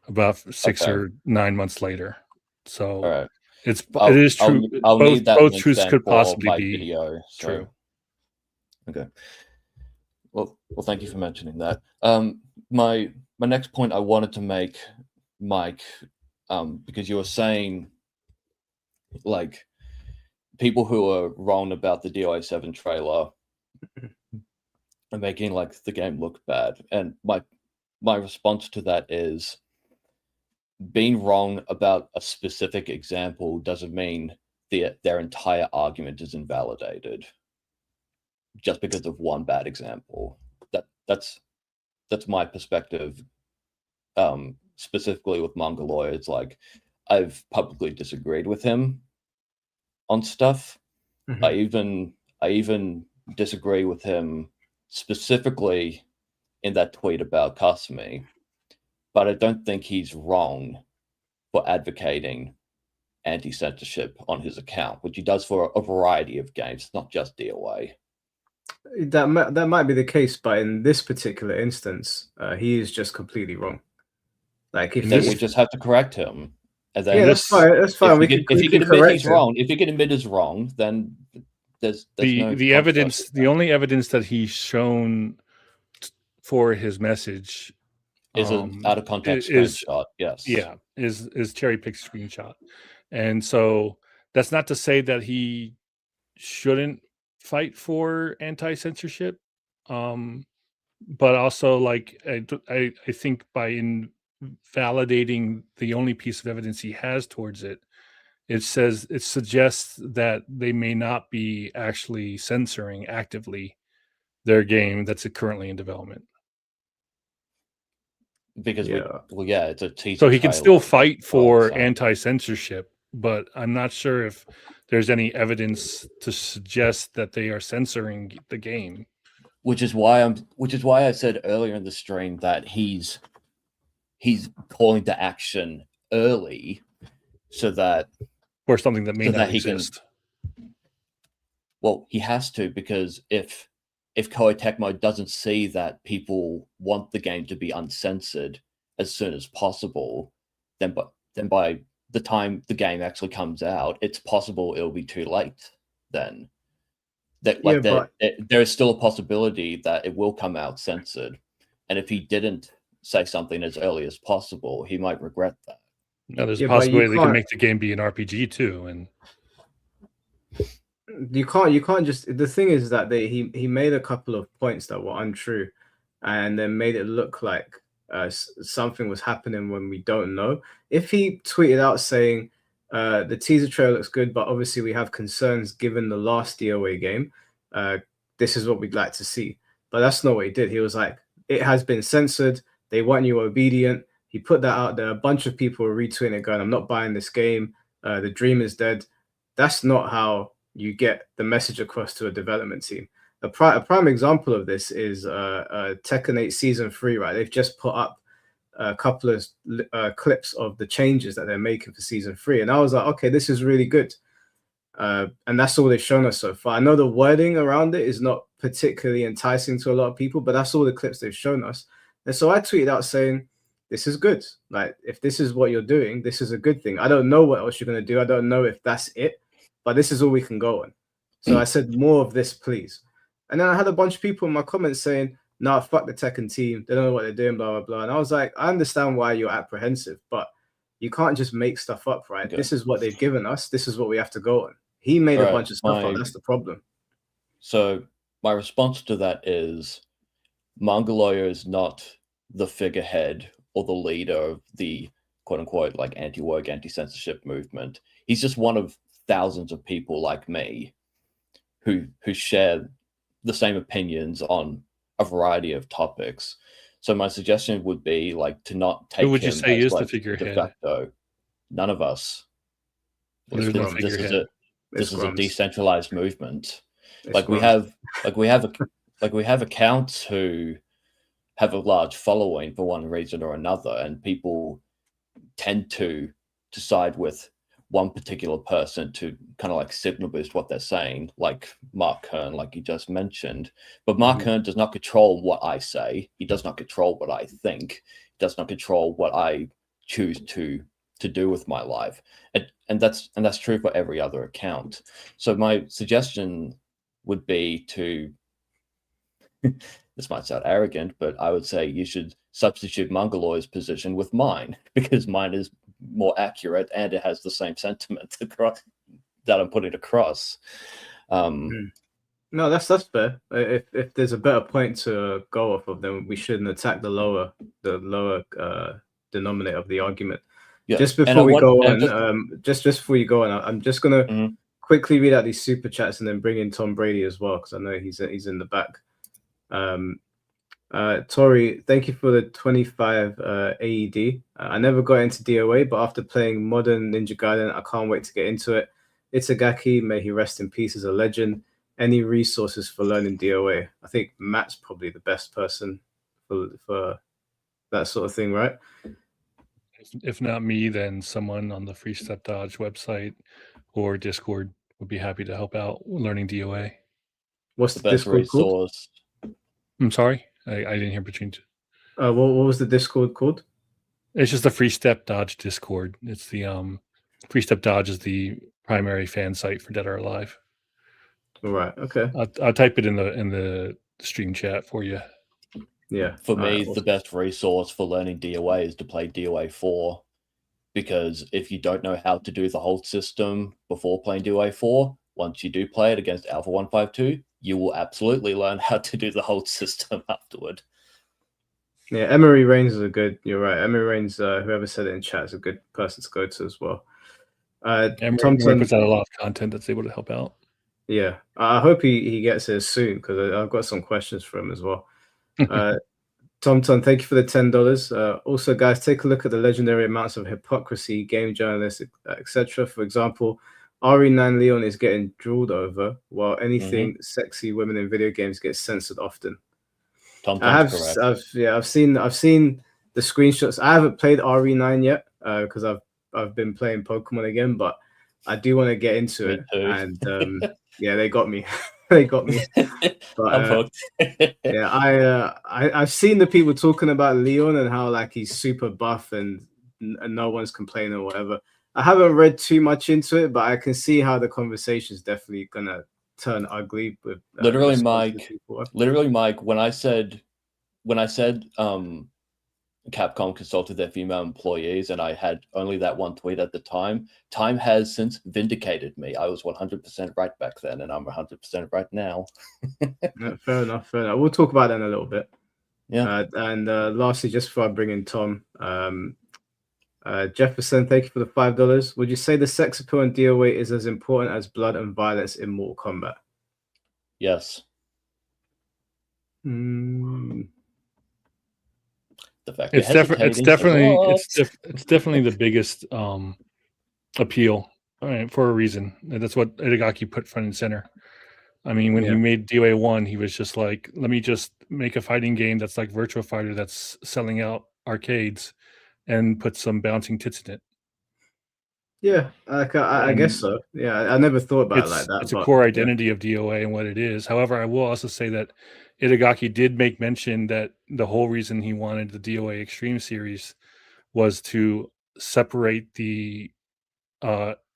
about 6 or 9 months later. So all right. It is true. Both truths could possibly be video, so. True. Okay. Well, thank you for mentioning that. My next point I wanted to make, Mike, because you were saying like people who are wrong about the DOA7 trailer are making like the game look bad, and my response to that is, being wrong about a specific example doesn't mean their entire argument is invalidated just because of one bad example. That's my perspective. Specifically with Mongoloid, it's like I've publicly disagreed with him on stuff. Mm-hmm. I even disagree with him specifically in that tweet about Kasumi, but I don't think he's wrong for advocating anti-censorship on his account, which he does for a variety of games, not just DOA. That might be the case, but in this particular instance, he is just completely wrong. Like, if we just have to correct him. And then that's fine. That's fine. If you can admit he's wrong, if you can admit he's wrong, then there's the evidence. The only evidence that he's shown for his message is an out of context screenshot. Yes. Yeah, is cherry picked screenshot, and so that's not to say that he shouldn't fight for anti-censorship, but also like I think by invalidating the only piece of evidence he has towards it, it suggests that they may not be actually censoring actively their game that's currently in development. Because it's a teaser. So he can still fight for anti-censorship, but I'm not sure if there's any evidence to suggest that they are censoring the game. Which is why I said earlier in the stream that he's calling to action early, so that Or something that may so not that he exist. Well, he has to, because if Koei Tecmo doesn't see that people want the game to be uncensored as soon as possible, then by the time the game actually comes out, it's possible it'll be too late. Then there is still a possibility that it will come out censored, and if he didn't say something as early as possible, he might regret that. Now, there's a possibility they can make the game be an RPG too, and you can't just. The thing is that he made a couple of points that were untrue, and then made it look like something was happening when we don't know. If he tweeted out saying the teaser trailer looks good, but obviously we have concerns given the last DOA game, this is what we'd like to see. But that's not what he did. He was like, it has been censored, they want you obedient. He put that out there. A bunch of people were retweeting it going, I'm not buying this game, the dream is dead. That's not how you get the message across to a development team. A prime example of this is Tekken 8 Season 3, right? They've just put up a couple of clips of the changes that they're making for Season 3. And I was like, okay, this is really good. And that's all they've shown us so far. I know the wording around it is not particularly enticing to a lot of people, but that's all the clips they've shown us. And so I tweeted out saying, this is good. Like, if this is what you're doing, this is a good thing. I don't know what else you're going to do. I don't know if that's it, but this is all we can go on. So I said, more of this, please. And then I had a bunch of people in my comments saying, nah, fuck the Tekken team. They don't know what they're doing, blah, blah, blah. And I was like, I understand why you're apprehensive, but you can't just make stuff up, right? Okay. This is what they've given us. This is what we have to go on. He made a bunch of stuff up. That's the problem. So my response to that is, Mangaloya is not the figurehead or the leader of the quote-unquote like anti-woke, anti-censorship movement. He's just one of thousands of people like me who share the same opinions on a variety of topics. So my suggestion would be like to not take. Who would you say is like the figurehead? De facto. None of us. Well, there's no figurehead. This is a decentralized movement. We have accounts who have a large following for one reason or another, and people tend to side with one particular person to kind of like signal boost what they're saying, like Mark Kern, like you just mentioned. But Mark Kern does not control what I say. He does not control what I think. He does not control what I choose to do with my life. And that's true for every other account. So my suggestion would be to, this might sound arrogant, but I would say you should substitute Mangaloy's position with mine, because mine is more accurate and it has the same sentiment that I'm putting across. No, that's fair. If there's a better point to go off of, then we shouldn't attack the lower denominator of the argument. Yeah. Just before we go on, just before you go on, I'm just gonna quickly read out these super chats and then bring in Tom Brady as well, because I know he's in the back. Tori, thank you for the 25 AED. I never got into DOA, but after playing modern Ninja Gaiden, I can't wait to get into it. Itagaki, may he rest in peace, is a legend. Any resources for learning DOA? I think Matt's probably the best person for that sort of thing, right? If not me, then someone on the Free Step Dodge website or Discord would be happy to help out learning DOA. What's the Discord resource called? I'm sorry, I didn't hear between two. What was the Discord called? It's just the Free Step Dodge Discord. It's the Free Step Dodge is the primary fan site for Dead or Alive. All right. Okay. I'll type it in the stream chat for you. Yeah. For me, the best resource for learning DOA is to play DOA 4, because if you don't know how to do the hold system before playing DOA 4, once you do play it against Alpha 152, you will absolutely learn how to do the hold system afterward. Yeah, Emery Reigns is you're right. Emery Reigns, whoever said it in chat, is a good person to go to as well. Emery puts out a lot of content that's able to help out. Yeah, I hope he gets here soon, because I've got some questions for him as well. Tom, thank you for the $10. Also, guys, take a look at the legendary amounts of hypocrisy, game journalists, etc. For example, RE9 Leon is getting drooled over, while anything sexy women in video games gets censored often. Tom's correct. I've seen the screenshots. I haven't played RE9 yet because I've been playing Pokemon again, but I do want to get into it. Too. And yeah, they got me. They got me. But I'm hooked. yeah, I've seen the people talking about Leon and how like he's super buff and no one's complaining or whatever. I haven't read too much into it, but I can see how the conversation is definitely gonna turn ugly with literally, Mike. Literally, Mike. When I said Capcom consulted their female employees, and I had only that one tweet at the time. Time has since vindicated me. I was 100% right back then, and I'm 100% right now. Yeah, fair enough. We'll talk about that in a little bit. Yeah. And lastly, just before I bring in Tom, Jefferson, thank you for the $5. Would you say the sex appeal in DOA is as important as blood and violence in Mortal Kombat? Yes. The fact it's definitely the biggest appeal, for a reason. And that's what Itagaki put front and center. I mean, when he made DOA 1, he was just like, let me just make a fighting game that's like Virtua Fighter that's selling out arcades and put some bouncing tits in it. Yeah, I guess so. Yeah, I never thought about it like that. It's a core identity of DOA and what it is. However, I will also say that Itagaki did make mention that the whole reason he wanted the DOA Extreme series was to separate the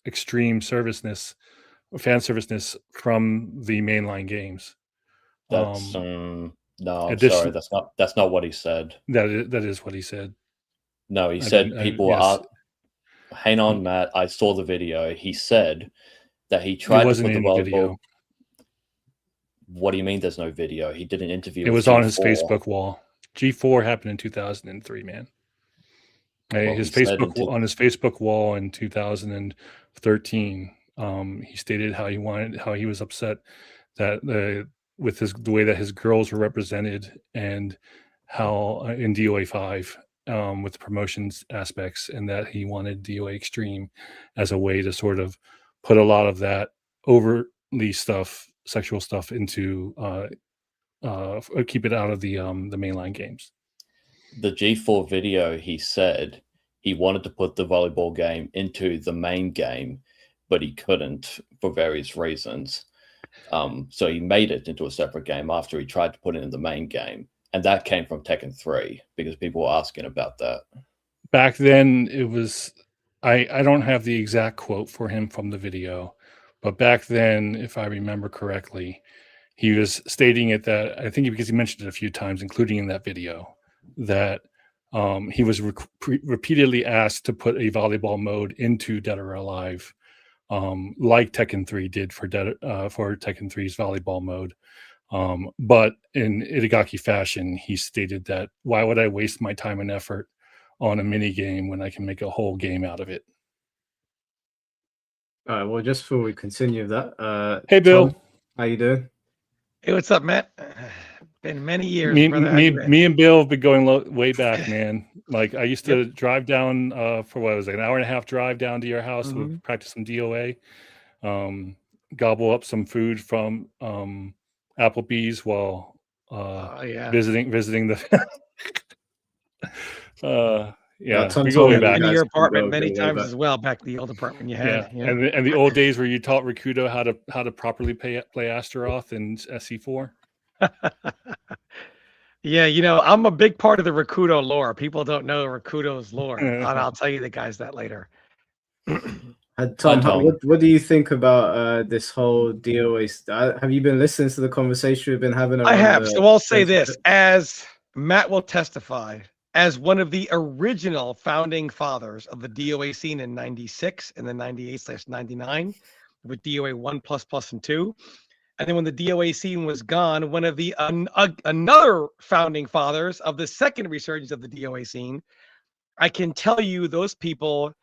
extreme fan serviceness from the mainline games. That's no, sorry, that's not what he said. That is what he said. No, he said people are. Hang on, Matt. I saw the video. He said that he tried to put the volleyball. Video. What do you mean? There's no video? He did an interview. It was on his Facebook wall. G4 happened in 2003, man. On his Facebook wall in 2013, he stated how he was upset that with the way that his girls were represented, and how in DOA 5 with the promotions aspects, and that he wanted DOA Extreme as a way to sort of put a lot of that overly sexual stuff into keep it out of the mainline games. The G4 video, he said he wanted to put the volleyball game into the main game, but he couldn't for various reasons. So he made it into a separate game after he tried to put it in the main game. And that came from Tekken 3 because people were asking about that. Back then, it was, I don't have the exact quote for him from the video, but back then, if I remember correctly, he was stating it that, I think because he mentioned it a few times, including in that video, that he was repeatedly asked to put a volleyball mode into Dead or Alive, like Tekken 3 did for Tekken 3's volleyball mode. But in Itagaki fashion, he stated that, why would I waste my time and effort on a mini game when I can make a whole game out of it? All right, well, just before we continue that, hey, Bill. Tom, how you doing? Hey, what's up, Matt? Been many years. Me and Bill have been going way back, man. Like, I used to drive down for what was it, an hour and a half drive down to your house to practice some DOA, gobble up some food from Applebee's while visiting the we go way back. In your apartment many times as well, back to the old apartment you had. Yeah. And the old days where you taught Rakudo how to properly play Astaroth and SC4. Yeah, I'm a big part of the Rakudo lore. People don't know Rakudo's lore, and I'll tell you the guys that later. Tom, what do you think about this whole DOA? Have you been listening to the conversation we've been having? I have. So I'll say this, as Matt will testify, as one of the original founding fathers of the DOA scene in 96 and then 98/99 with DOA 1++ and 2. And then when the DOA scene was gone, one of the another founding fathers of the second resurgence of the DOA scene, I can tell you those people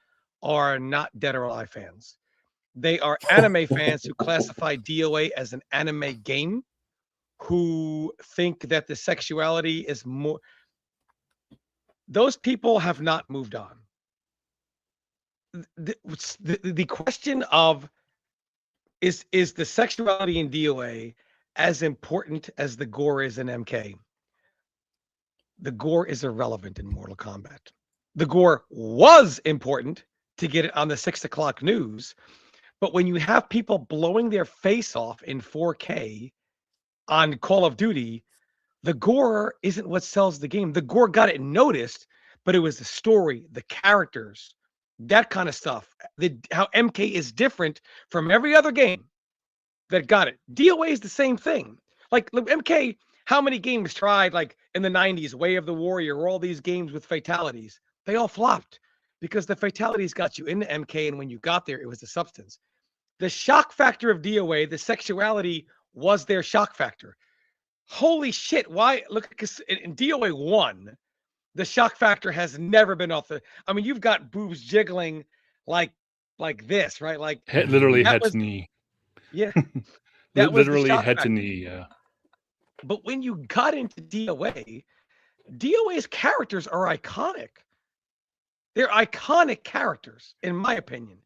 are not Dead or Alive fans. They are anime fans who classify DOA as an anime game, who think that the sexuality is more. Those people have not moved on. The question of Is the sexuality in DOA as important as the gore is in MK? The gore is irrelevant in Mortal Kombat. The gore was important to get it on the 6 o'clock news, but when you have people blowing their face off in 4K on Call of Duty, the gore isn't what sells the game. The gore got it noticed, but it was the story, the characters, that kind of stuff. How MK is different from every other game that got it. DOA is the same thing. Like MK, how many games tried, like in the 90s, Way of the Warrior, all these games with fatalities? They all flopped because the fatalities got you into MK, and when you got there, it was the substance. The shock factor of DOA, the sexuality, was their shock factor. Holy shit, why? Look, in DOA 1, the shock factor has never been off the... I mean, you've got boobs jiggling like this, right? Like literally head to knee. Yeah. That was literally head factor. to knee, yeah. But when you got into DOA's characters are iconic. They're iconic characters, in my opinion.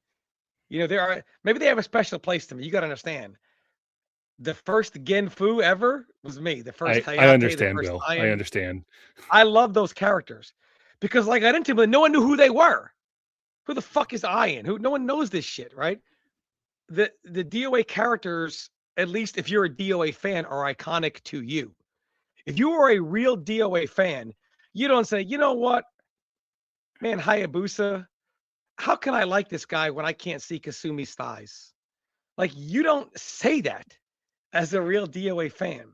You know, maybe they have a special place to me. You got to understand. The first Genfu ever was me. The first I understand, Bill. I understand. I love those characters because, like, I didn't, but no one knew who they were. Who the fuck is Ian? No one knows this shit, right? The DOA characters, at least if you're a DOA fan, are iconic to you. If you are a real DOA fan, you don't say, you know what, man, Hayabusa, how can I like this guy when I can't see Kasumi's thighs? Like, you don't say that as a real DOA fan.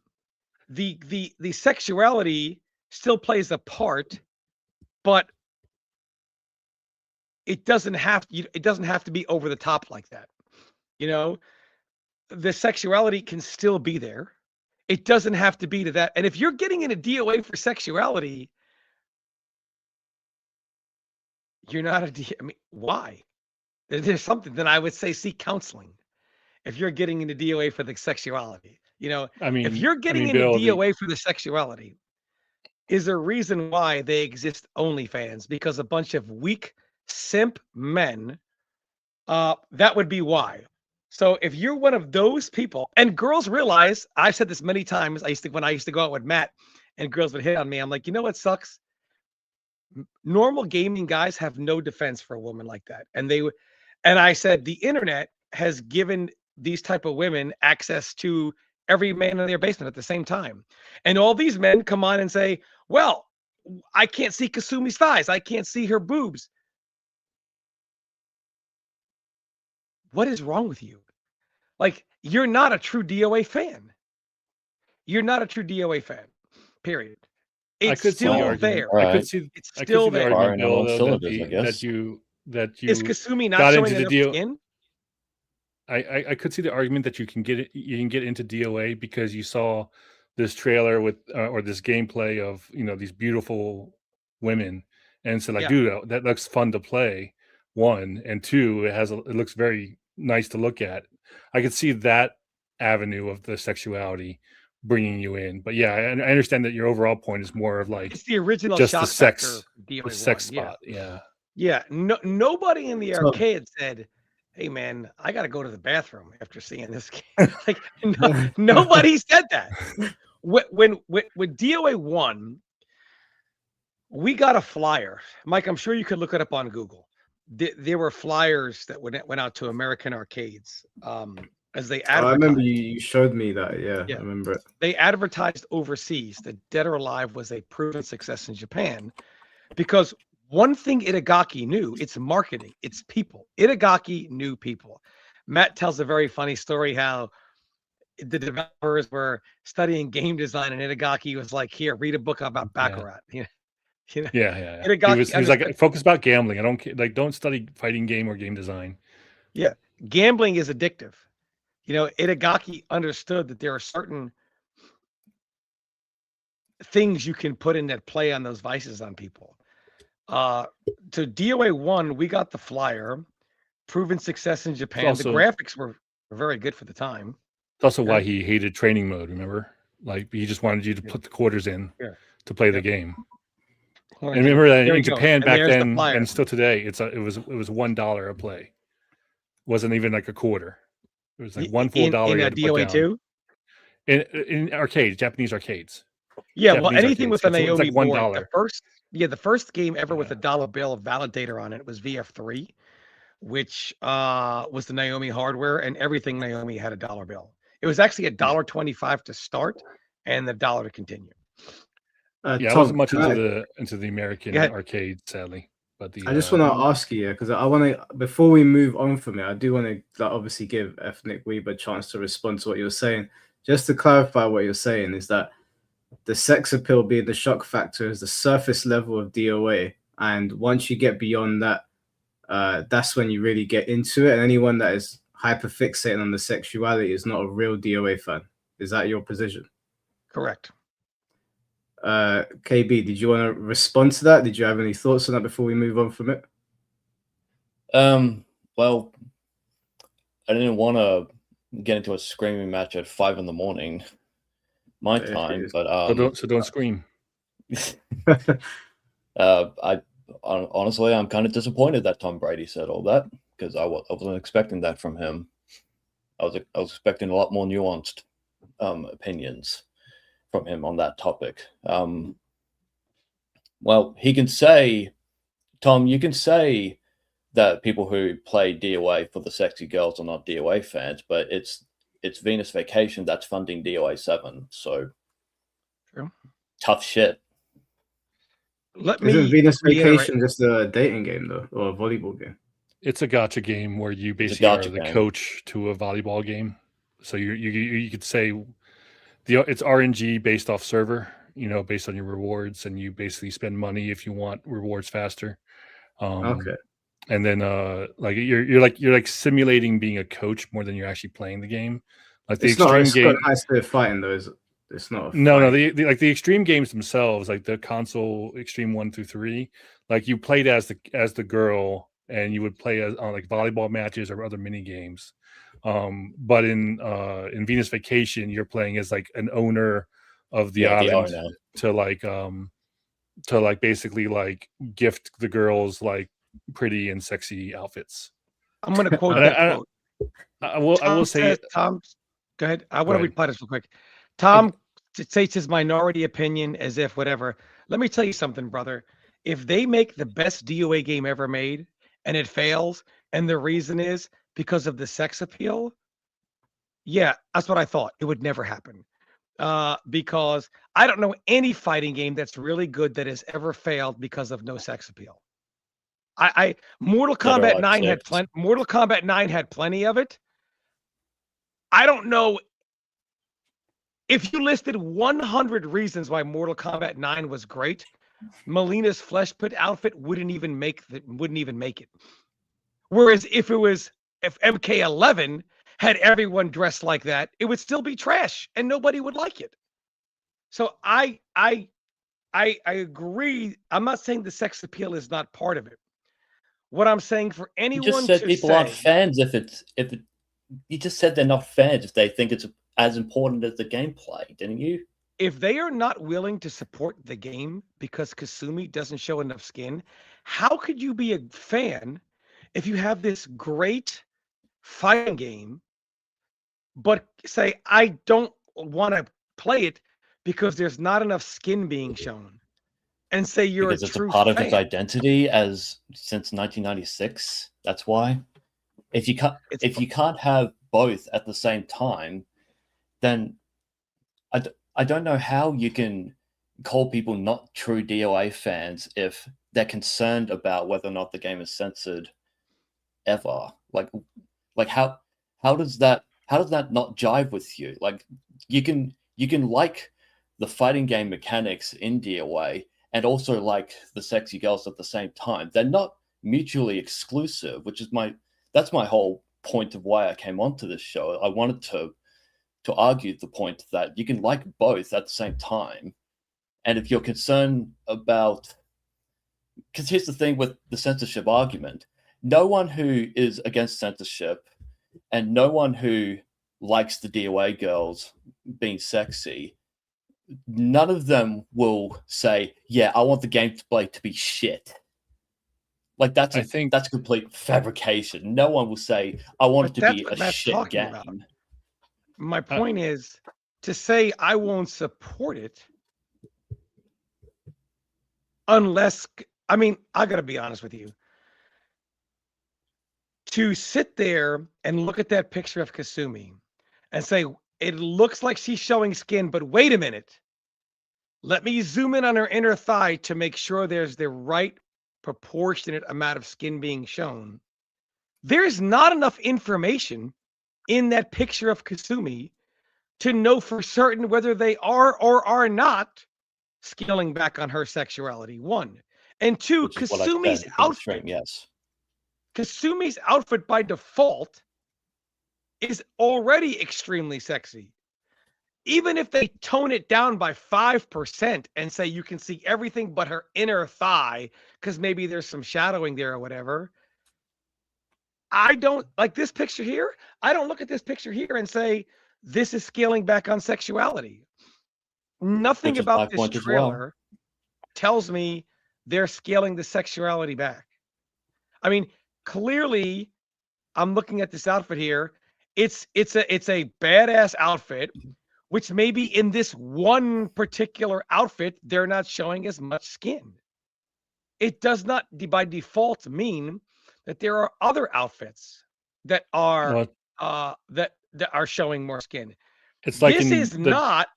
The sexuality still plays a part, but it doesn't have to be over the top like that. You know, the sexuality can still be there. It doesn't have to be to that. And if you're getting into DOA for sexuality, you're not I mean, why? There's something. Then I would say seek counseling. If you're getting into DOA for the sexuality, you know, I mean, if you're getting into DOA for the sexuality, is there a reason why they exist OnlyFans? Because a bunch of weak simp men, that would be why. So if you're one of those people, and girls realize, I've said this many times, when I used to go out with Matt and girls would hit on me, I'm like, you know what sucks? Normal gaming guys have no defense for a woman like that. And I said, the internet has given these type of women access to every man in their basement at the same time. And all these men come on and say, well, I can't see Kasumi's thighs. I can't see her boobs. What is wrong with you? Like, you're not a true DOA fan. You're not a true DOA fan, period. It's still there. I could see the argument, Bill, that you is Kasumi not showing enough skin? I could see the argument that you can get into DOA because you saw this trailer with or this gameplay of, you know, these beautiful women, and so like, dude, that looks fun to play. 1 and 2, it looks very nice to look at. I could see that avenue of the sexuality bringing you in, but yeah, I understand that your overall point is more of like it's the original just shock the sex, factor, the sex spot. Yeah. Nobody in the arcade said, "Hey man, I got to go to the bathroom after seeing this game." Like, nobody said that. When DOA 1, we got a flyer. Mike, I'm sure you could look it up on Google. There were flyers that went out to American arcades as they advertised. I remember you showed me that. Yeah, I remember it. They advertised overseas that Dead or Alive was a proven success in Japan because one thing Itagaki knew, it's marketing, it's people. Itagaki knew people. Matt tells a very funny story how the developers were studying game design and Itagaki was like, here, read a book about Baccarat. Yeah. He was like, focus about gambling. Don't study fighting game or game design. Yeah, gambling is addictive. You know, Itagaki understood that there are certain things you can put in that play on those vices on people. To DOA 1, we got the flyer, proven success in Japan. The graphics were very good for the time. It's also why he hated training mode. Remember, like he just wanted you to put the quarters in to play the game. And remember that in Japan back then, and still today, it was $1 a play. It wasn't even like a quarter. It was like $1 full dollar in you a had to put DOA down. two. In arcades, Japanese arcades. Yeah, Japanese well, anything arcades. with a It's Naomi like board. $1. The first game ever with Yeah. a $1 bill validator on it was VF3, which was the Naomi hardware, and everything Naomi had a $1 bill. It was actually $1.25 to start, and the $1 to continue. Yeah, I Tom, wasn't much into the American arcade, sadly. But I just want to ask you, because I want to, before we move on from it, I do want to obviously give Ethnic Weeb a chance to respond to what you're saying. Just to clarify what you're saying is that the sex appeal being the shock factor is the surface level of DOA. And once you get beyond that, that's when you really get into it. And anyone that is hyperfixating on the sexuality is not a real DOA fan. Is that your position? Correct. KB, did you want to respond to that? Did you have any thoughts on that before we move on from it? Well, I didn't want to get into a screaming match at 5 a.m. my time, but don't scream. Honestly, I'm kind of disappointed that Tom Brady said all that, because I wasn't expecting that from him. I was expecting a lot more nuanced opinions from him on that topic. Well, he can say, Tom, you can say that people who play DOA for the sexy girls are not DOA fans, but it's Venus Vacation that's funding DOA7. So True. Tough shit. Isn't Venus Vacation just a dating game though, or a volleyball game? It's a gacha game where you basically are the coach to a volleyball game. So you could say it's RNG based off server, based on your rewards, and you basically spend money if you want rewards faster. Okay. And then like you're simulating being a coach more than you're actually playing the game. Like the extreme game, high speed fighting though. It's not. No. The extreme games themselves, like the console Extreme 1 through 3, like you played as the girl, and you would play on like volleyball matches or other mini games. But in Venus Vacation, you're playing as like an owner of the island to basically like gift the girls like pretty and sexy outfits. I'm going to quote that quote. I will say, Tom, go ahead. I want to reply this real quick. Tom states his minority opinion as if whatever. Let me tell you something, brother. If they make the best DOA game ever made and it fails, and the reason is because of the sex appeal, yeah, that's what I thought. It would never happen. Because I don't know any fighting game that's really good that has ever failed because of no sex appeal. Mortal Kombat 9 had plenty. Mortal Kombat 9 had plenty of it. I don't know if you listed 100 reasons why Mortal Kombat 9 was great. Melina's flesh pit outfit wouldn't even make it. Whereas if MK11 had everyone dressed like that, it would still be trash and nobody would like it. So I agree. I'm not saying the sex appeal is not part of it. What I'm saying for anyone you just said people aren't fans you just said they're not fans if they think it's as important as the gameplay, didn't you? If they are not willing to support the game because Kasumi doesn't show enough skin, how could you be a fan if you have this great fighting game, but say, I don't want to play it because there's not enough skin being shown, and say you're because it's a part of its identity since 1996. That's why. If you can't have both at the same time, then I don't know how you can call people not true DOA fans if they're concerned about whether or not the game is censored ever. Like how does that not jive with you? Like you can like the fighting game mechanics in DOA and also like the sexy girls at the same time. They're not mutually exclusive, which is that's my whole point of why I came onto this show. I wanted to argue the point that you can like both at the same time. And if you're concerned about, because here's the thing with the censorship argument, no one who is against censorship and no one who likes the DOA girls being sexy, none of them will say, yeah, I want the gameplay to be shit. Like that's I think that's complete fabrication. No one will say, I want But it to that's be what a Matt's shit talking game. about. My point is to say I won't support it unless, I mean, I got to be honest with you. To sit there and look at that picture of Kasumi and say, it looks like she's showing skin, but wait a minute. Let me zoom in on her inner thigh to make sure there's the right proportionate amount of skin being shown. There's not enough information in that picture of Kasumi to know for certain whether they are or are not scaling back on her sexuality, one. And two, Which is what I Kasumi's said in the stream, outfit. yes. Kasumi's outfit by default is already extremely sexy. Even if they tone it down by 5% and say you can see everything but her inner thigh, because maybe there's some shadowing there or whatever. I don't like this picture here. I don't look at this picture here and say, this is scaling back on sexuality. Nothing Which is my about this point as well. trailer tells me they're scaling the sexuality back. I mean, clearly, I'm looking at this outfit here. It's a badass outfit, which maybe in this one particular outfit, they're not showing as much skin. It does not by default mean that there are other outfits that are that are showing more skin. It's like this in is the, not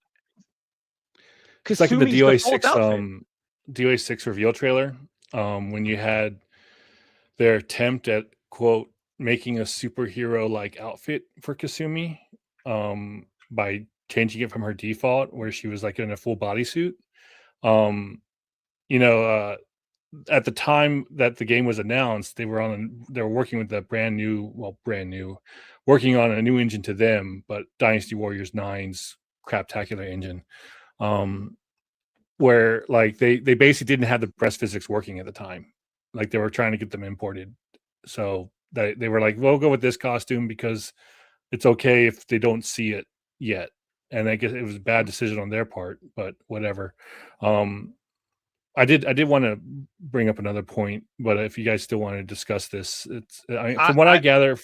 it's like in the Kasumi's DOA6 default outfit. DOA6 reveal trailer, when you had their attempt at quote making a superhero like outfit for Kasumi, by changing it from her default where she was like in a full bodysuit. At the time that the game was announced, they were working with a brand new, working on a new engine to them, but Dynasty Warriors 9's craptacular engine, where like they basically didn't have the breast physics working at the time. Like they were trying to get them imported. So they were like, we'll go with this costume because it's okay if they don't see it yet. And I guess it was a bad decision on their part, but whatever. I did want to bring up another point, but if you guys still want to discuss this, it's from what I gather,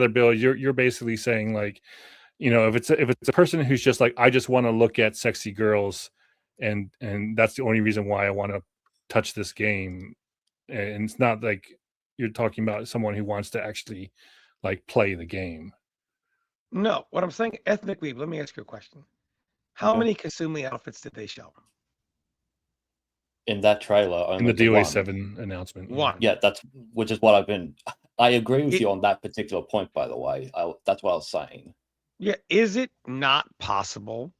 Bill, you're basically saying like, if it's a person who's just like, I just want to look at sexy girls, and that's the only reason why I want to touch this game, and it's not like you're talking about someone who wants to actually like play the game. No, what I'm saying, Ethnic Weeb, let me ask you a question. How many Kasumi outfits did they show? In that trailer, only in the DOA7 announcement. One. Yeah, which is what I agree with you on that particular point, by the way. That's what I was saying. Yeah, is it not possible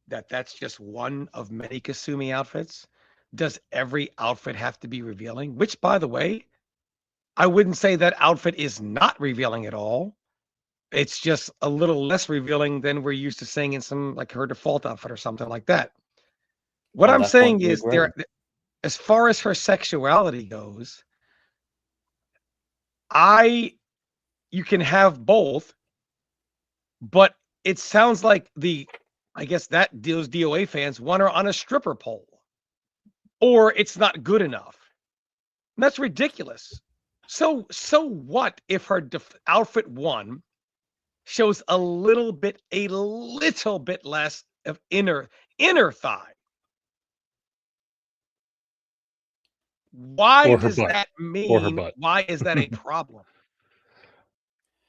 that that's just one of many Kasumi outfits? Does every outfit have to be revealing? Which, by the way, I wouldn't say that outfit is not revealing at all. It's just a little less revealing than we're used to seeing in some, like her default outfit or something like that. What I'm saying is there, as far as her sexuality goes, you can have both, but it sounds like I guess that those DOA fans want her on a stripper pole, or it's not good enough. And that's ridiculous. So what if her outfit one shows a little bit less of inner thigh? Why does that mean? Why is that a problem?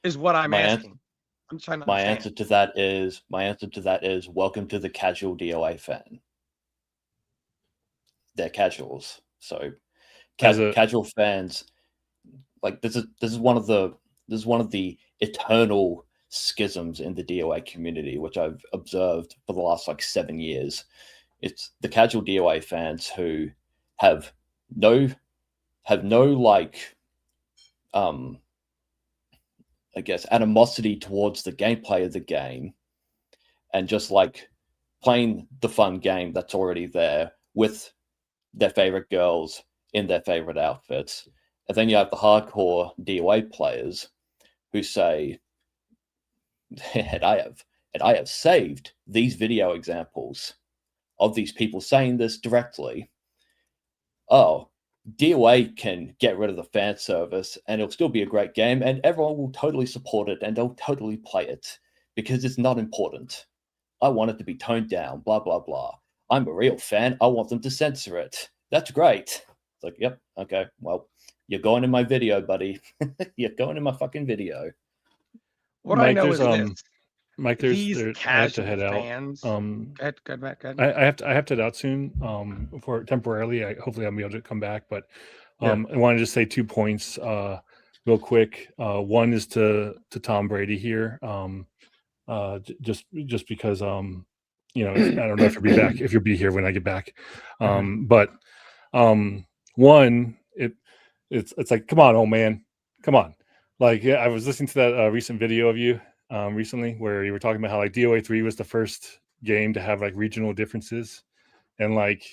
Is what I'm asking. I'm trying to understand. My answer to that is welcome to the casual DOA fan. They're casuals, so casual fans. Like this is one of the eternal schisms in the DOA community, which I've observed for the last like 7 years. It's the casual DOA fans who have no like I guess animosity towards the gameplay of the game, and just like playing the fun game that's already there with their favorite girls in their favorite outfits. And then you have the hardcore DOA players who say, and I have saved these video examples of these people saying this directly. Oh, DOA can get rid of the fan service and it'll still be a great game and everyone will totally support it and they'll totally play it because it's not important. I want it to be toned down, blah, blah, blah. I'm a real fan. I want them to censor it. That's great. It's like, yep, okay, well, you're going in my video, buddy. You're going in my fucking video. What Mike, I know is there's, this. Mike, These I have to casual head out. fans. Go ahead, Matt. Go ahead. I have to head out soon. For temporarily, hopefully I'll be able to come back. But I wanted to say 2 points, real quick. One is to Tom Brady here. Just because you know, I don't know if you'll be back, if you'll be here when I get back. But one, it's like, come on, old man, come on. Like, yeah, I was listening to that recent video of you recently where you were talking about how like DOA 3 was the first game to have like regional differences, and like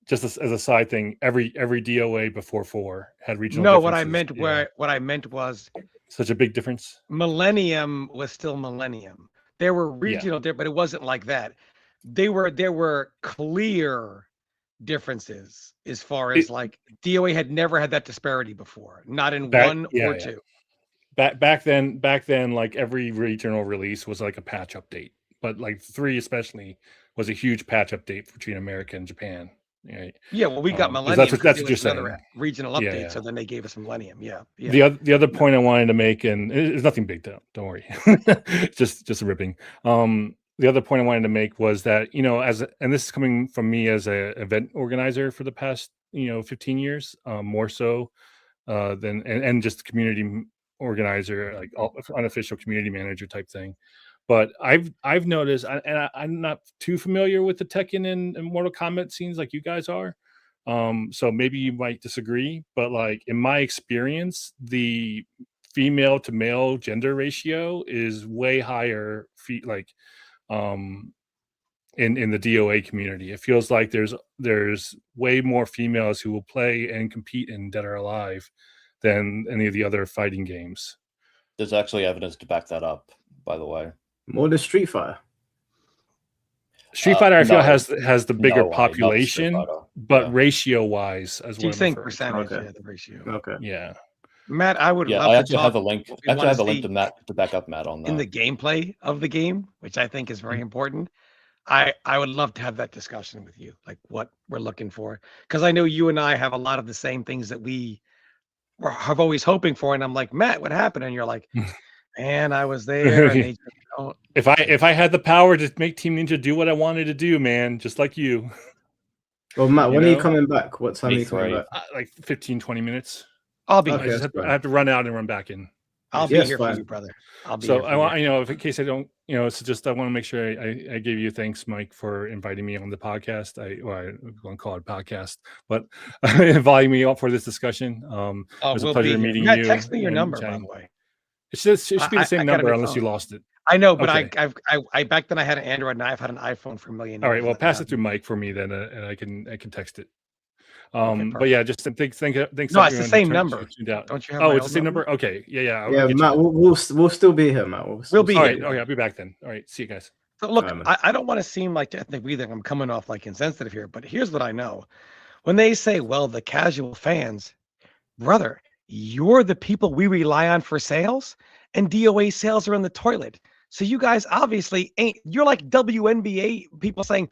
just as a side thing, every DOA before 4 had regional. No, differences. what I meant was such a big difference. Millennium was still Millennium. There were regional, but it wasn't like that. There were clear differences as far as like DOA had never had that disparity before, not in 1 or 2. Back then, like every regional release was like a patch update, but like 3 especially was a huge patch update between America and Japan. Right? Yeah, well, we got Millennium. That's what you're saying. Regional update, so then they gave us Millennium. Yeah. The other point I wanted to make, and it's nothing big, don't worry, just ripping. The other point I wanted to make was that, you know, and this is coming from me as an event organizer for the past 15 years, more so than and just community organizer, like unofficial community manager type thing. But I've noticed, and I'm not too familiar with the Tekken and Mortal Kombat scenes like you guys are, so maybe you might disagree, but like in my experience, the female to male gender ratio is way higher. In the DOA community, it feels like there's way more females who will play and compete in Dead or Alive than any of the other fighting games. There's actually evidence to back that up, by the way. More than Street Fighter. Street Fighter, I feel has the bigger population, but ratio wise, as well. You think percentage? Yeah, the ratio. Okay. Yeah. Matt, I would love I to actually have a link. I actually have a link to Matt to back up Matt on that. In the gameplay of the game, which I think is very important. I would love to have that discussion with you, like what we're looking for, because I know you and I have a lot of the same things that we have always hoping for, and I'm like, Matt, what happened? And you're like, man, I was there. And they just don't. If I had the power to make Team Ninja do what I wanted to do, man, just like you. Well, Matt, when are you coming back? What time are you coming back? Like 15, 20 minutes. I'll be. I have to run out and run back in. I'll be here for you, brother. I'll be. So I want, if in case I don't, it's just I want to make sure I give you thanks, Mike, for inviting me on the podcast. I won't call it a podcast, but inviting me up for this discussion. It was a pleasure meeting you. Text me your number, by the way. It should be the same number unless you lost it. I know, but I back then I had an Android, and I've had an iPhone for a million years. All right, well, pass it through Mike for me then, and I can text it. But yeah, just thanks. No, it's the same number. Don't you have? It's the same number. Okay, yeah. Yeah, Matt, we'll still be here, Matt. We'll be here. All right. Okay, I'll be back then. All right, see you guys. So look, I don't want to seem like Ethnic Weeb. I'm coming off like insensitive here, but here's what I know: when they say, "Well, the casual fans," brother, you're the people we rely on for sales, and DOA sales are in the toilet. So you guys obviously ain't. You're like WNBA people saying,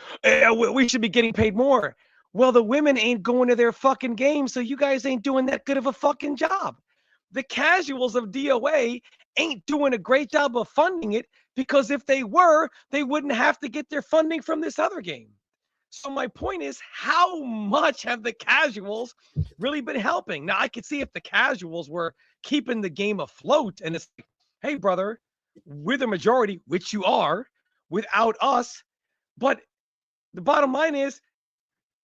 we should be getting paid more. Well, the women ain't going to their fucking games, so you guys ain't doing that good of a fucking job. The casuals of DOA ain't doing a great job of funding it, because if they were, they wouldn't have to get their funding from this other game. So my point is, how much have the casuals really been helping? Now, I could see if the casuals were keeping the game afloat, and it's like, hey, brother, we're the majority, which you are, without us. But the bottom line is,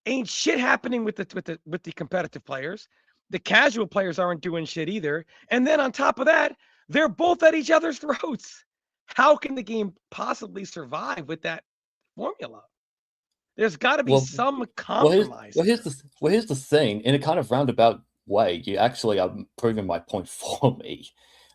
ain't shit happening with the competitive players. The casual players aren't doing shit either. And then on top of that, they're both at each other's throats. How can the game possibly survive with that formula? There's got to be some compromise. Here's the thing. In a kind of roundabout way, you actually are proving my point for me.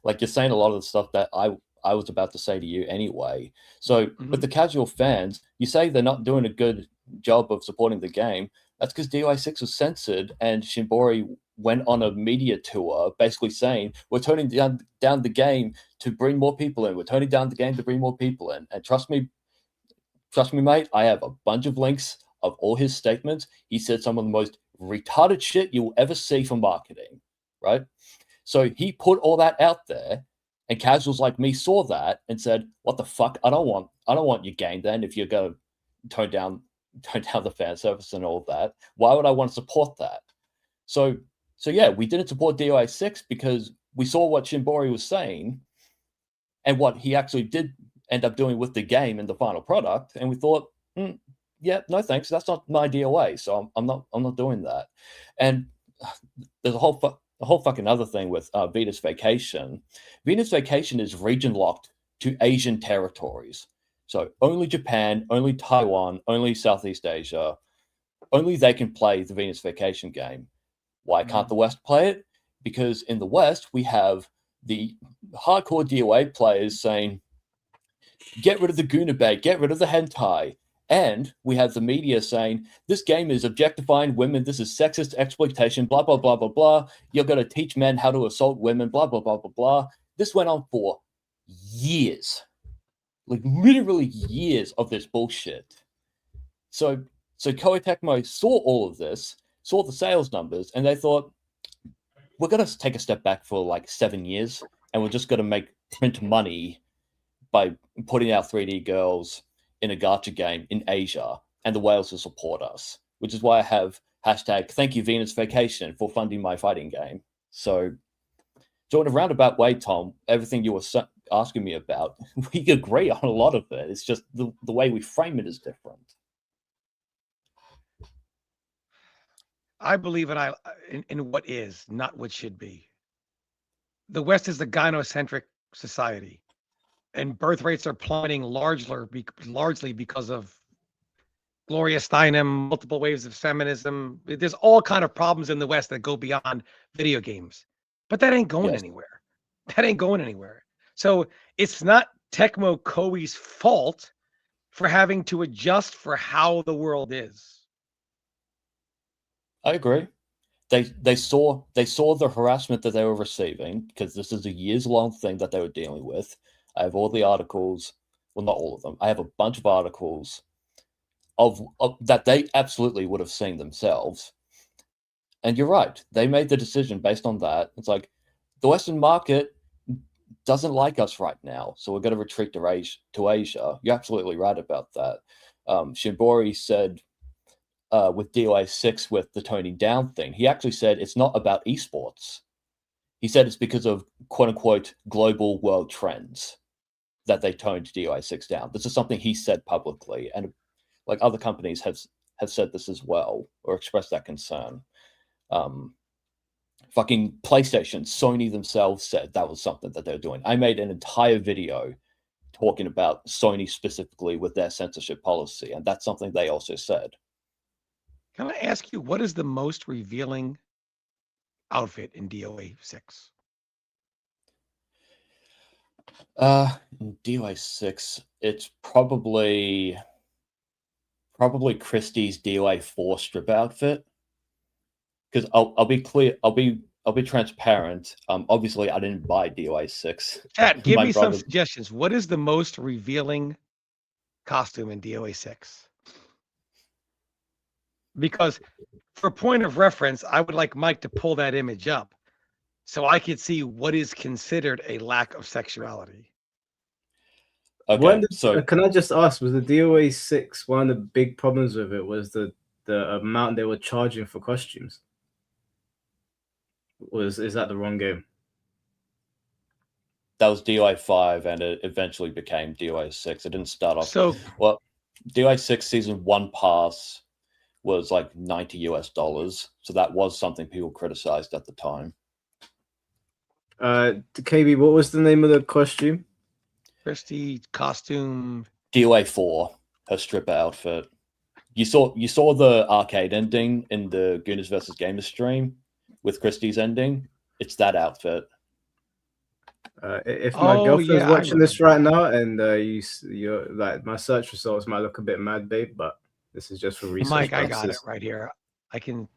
Like, you're saying a lot of the stuff that I was about to say to you anyway. So, but the casual fans, you say they're not doing a good job of supporting the game, That's because DOA6 was censored, and Shimbori went on a media tour basically saying, we're turning down the game to bring more people in. We're turning down the game to bring more people in. And trust me, mate, I have a bunch of links of all his statements. He said some of the most retarded shit you'll ever see for marketing, right? So he put all that out there, and casuals like me saw that and said, what the fuck? I don't want your game then if you're going to tone down the fan service and all that. Why would I want to support that? So yeah, we didn't support DOA6 because we saw what Shimbori was saying and what he actually did end up doing with the game and the final product, and we thought, yeah, no thanks, that's not my DOA, so I'm not doing that. And there's a whole fucking other thing with Venus Vacation. Venus Vacation is region locked to Asian territories. So only Japan, only Taiwan, only Southeast Asia, only they can play the Venus Vacation game. Why can't the West play it? Because in the West, we have the hardcore DOA players saying, get rid of the Gunabei, get rid of the hentai. And we have the media saying, this game is objectifying women, this is sexist exploitation, blah, blah, blah, blah, blah. You're going to teach men how to assault women, blah, blah, blah, blah, blah. This went on for years. Like literally years of this bullshit. So Koei Tecmo saw all of this, saw the sales numbers, and they thought, we're going to take a step back for like 7 years, and we're just going to print money by putting our 3D girls in a gacha game in Asia, and the whales will support us, which is why I have hashtag thank you Venus Vacation for funding my fighting game. So in a roundabout way, Tom, everything you were asking me about, we agree on a lot of it. It's just the way we frame it is different. I believe in what is, not what should be. The West is a gynocentric society, and birth rates are plummeting largely because of Gloria Steinem, multiple waves of feminism. There's all kind of problems in the West that go beyond video games, but that ain't going anywhere. That ain't going anywhere. So it's not Tecmo Koei's fault for having to adjust for how the world is. I agree. They saw the harassment that they were receiving, because this is a years-long thing that they were dealing with. I have all the articles, well, not all of them. I have a bunch of articles of that they absolutely would have seen themselves. And you're right. They made the decision based on that. It's like, the Western market doesn't like us right now, so we're going to retreat to Asia. You're absolutely right about that. Shimbori said with DOA6, with the toning down thing, he actually said it's not about esports. He said it's because of quote-unquote global world trends that they toned DOA6 down. This is something he said publicly, and like other companies have said this as well, or expressed that concern. Fucking PlayStation, Sony themselves said that was something that they're doing. I made an entire video talking about Sony specifically with their censorship policy, and that's something they also said. Can I ask you, what is the most revealing outfit in DOA6? In DOA6, it's probably Christie's DOA4 strip outfit. Because I'll be clear, I'll be transparent. Obviously, I didn't buy DOA6. Chat, give me some suggestions. What is the most revealing costume in DOA6? Because for point of reference, I would like Mike to pull that image up so I could see what is considered a lack of sexuality. Okay, so can I just ask, was the DOA6, one of the big problems with it was the amount they were charging for costumes? Is that the wrong game? That was DOA5, and it eventually became DOA6. It didn't start off. So, well, DOA6 Season 1 pass was like $90 US. So that was something people criticized at the time. KB, what was the name of the costume? Christie costume. DOA4, her stripper outfit. You saw the arcade ending in the Gooners vs. Gamers stream with Christie's ending. It's that outfit. If my girlfriend's watching this right now, and you're like, my search results might look a bit mad, babe, but this is just for research Mike, purposes. I got it right here. I can.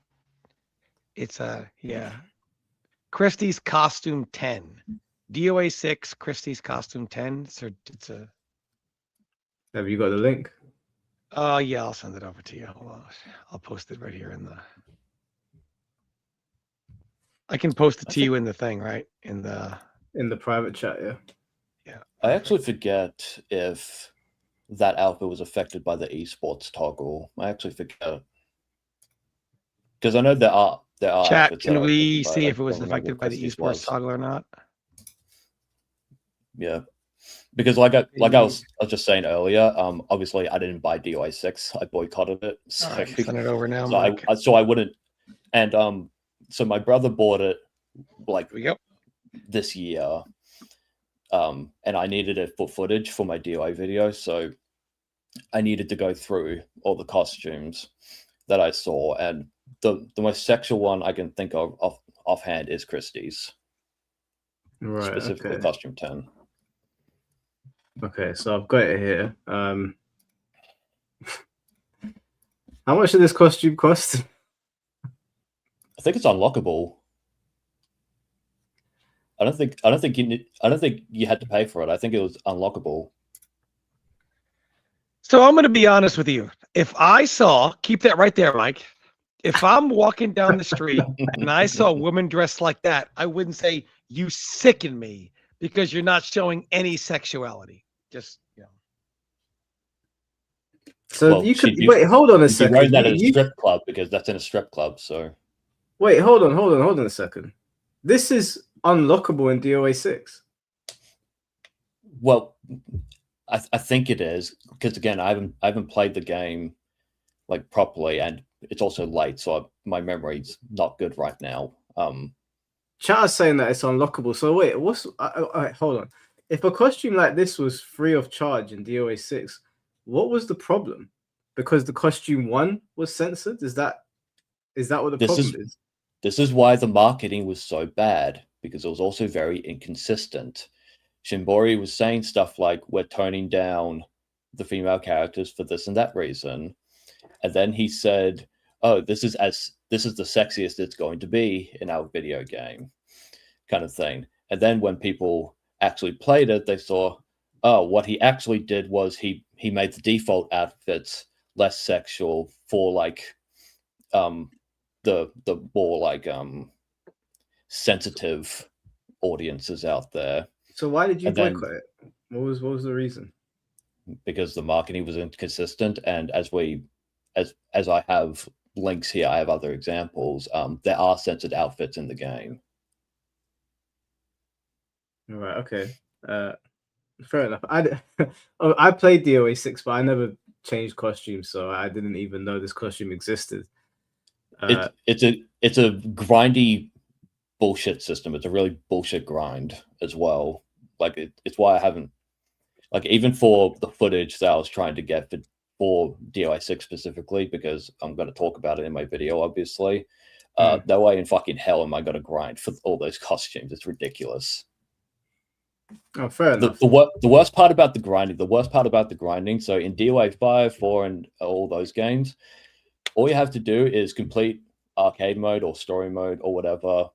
It's Christie's Costume 10. DOA 6, Christie's Costume 10. So it's a. Have you got the link? Oh yeah, I'll send it over to you. Hold on. I'll post it right here in the. I can post it to you in the thing, right? In the private chat, yeah. Yeah. I actually forget if that outfit was affected by the esports toggle. I actually forget. Because I know there are Chat, can we see if it was affected by the esports toggle or not? Yeah. Because like I was just saying earlier, obviously I didn't buy DOA 6. I boycotted it. So, right, send it over now. So I wouldn't, and so my brother bought it like this year. And I needed it for footage for my DOA video, so I needed to go through all the costumes that I saw, and the most sexual one I can think of offhand is Christie's, right? Specifically, costume 10. Okay, so I've got it here. How much did this costume cost? I think it's unlockable. I don't think you had to pay for it. I think it was unlockable. So I'm going to be honest with you. If I saw, keep that right there, Mike. If I'm walking down the street and I saw a woman dressed like that, I wouldn't say you sicken me because you're not showing any sexuality. Just, you know. So well, you could wait. Hold on a second. You wrote that at a strip club because that's in a strip club. So wait, hold on a second. This is unlockable in DOA 6. Well, I think it is because again, I haven't played the game like properly, and it's also late, so my memory's not good right now. Chat is saying that it's unlockable. So wait, hold on. If a costume like this was free of charge in DOA 6, what was the problem? Because the costume 1 was censored? Is that what the problem is? This is why the marketing was so bad, because it was also very inconsistent. Shimbori was saying stuff like, we're toning down the female characters for this and that reason. And then he said, oh, this is the sexiest it's going to be in our video game, kind of thing. And then when people actually played it, they saw, oh, what he actually did was he made the default outfits less sexual for like the more like sensitive audiences out there. So why did you boycott it? What was the reason? Because the marketing was inconsistent, and as I have links here, I have other examples. There are censored outfits in the game. All right. Okay. Fair enough. I played DOA 6, but I never changed costumes, so I didn't even know this costume existed. It's a grindy bullshit system. It's a really bullshit grind as well. Like it's why I haven't, like, even for the footage that I was trying to get for DOA 6 specifically, because I'm going to talk about it in my video, obviously. No way in fucking hell am I going to grind for all those costumes. It's ridiculous. Oh, fair enough. The worst part about the grinding, so in DOA 5, 4, and all those games, all you have to do is complete arcade mode or story mode or whatever.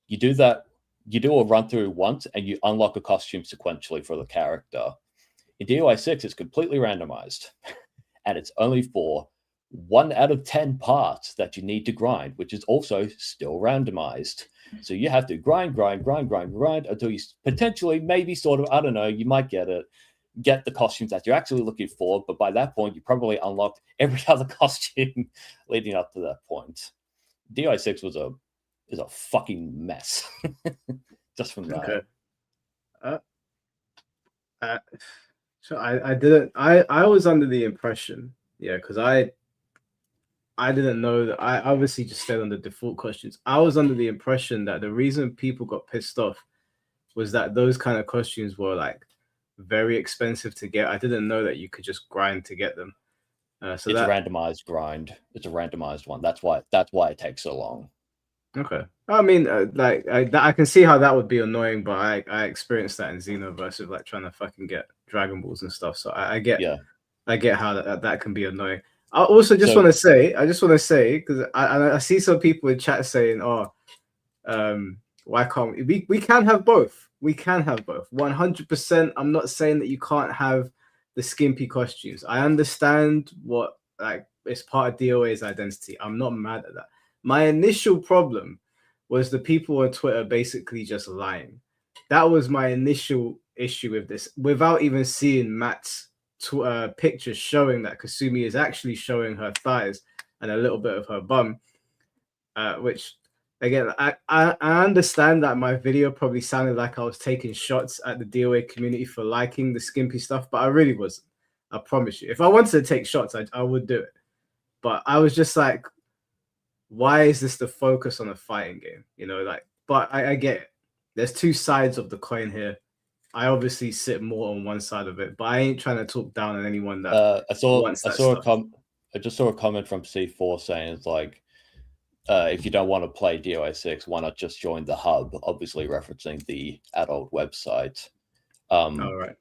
You do that, you do a run through once and you unlock a costume sequentially for the character. In DOA 6, it's completely randomized. And it's only for 1 out of 10 parts that you need to grind, which is also still randomized. So you have to grind until you potentially, maybe sort of, I don't know, you might get the costumes that you're actually looking for. But by that point, you probably unlocked every other costume leading up to that point. DOA 6 is a fucking mess. Just from that. Okay. So I was under the impression, because I didn't know that. I obviously just stayed on the default costumes. I was under the impression that the reason people got pissed off was that those kind of costumes were like very expensive to get. I didn't know that you could just grind to get them. It's a randomized grind. It's a randomized one. That's why it takes so long. Okay. I mean, I can see how that would be annoying, but I experienced that in Xenoverse of like trying to fucking get Dragon Balls and stuff. So I get how that can be annoying. I also just So- want to say, because I see some people in chat saying, "Oh, why can't we? We can have both. We can have both. 100%. I'm not saying that you can't have the skimpy costumes. I understand what it's part of DOA's identity. I'm not mad at that. My initial problem was the people on Twitter basically just lying. That was my initial issue with this, without even seeing Matt's pictures showing that Kasumi is actually showing her thighs and a little bit of her bum, which again, I understand that my video probably sounded like I was taking shots at the DOA community for liking the skimpy stuff, but I really wasn't. I promise you. If I wanted to take shots, I would do it. But I was just like, why is this the focus on a fighting game? You know, like, but I get it. There's two sides of the coin here. I obviously sit more on one side of it, but I ain't trying to talk down on anyone that I just saw a comment from C4 saying it's like, if you don't want to play DOA6, why not just join the hub? Obviously referencing the adult website. all right.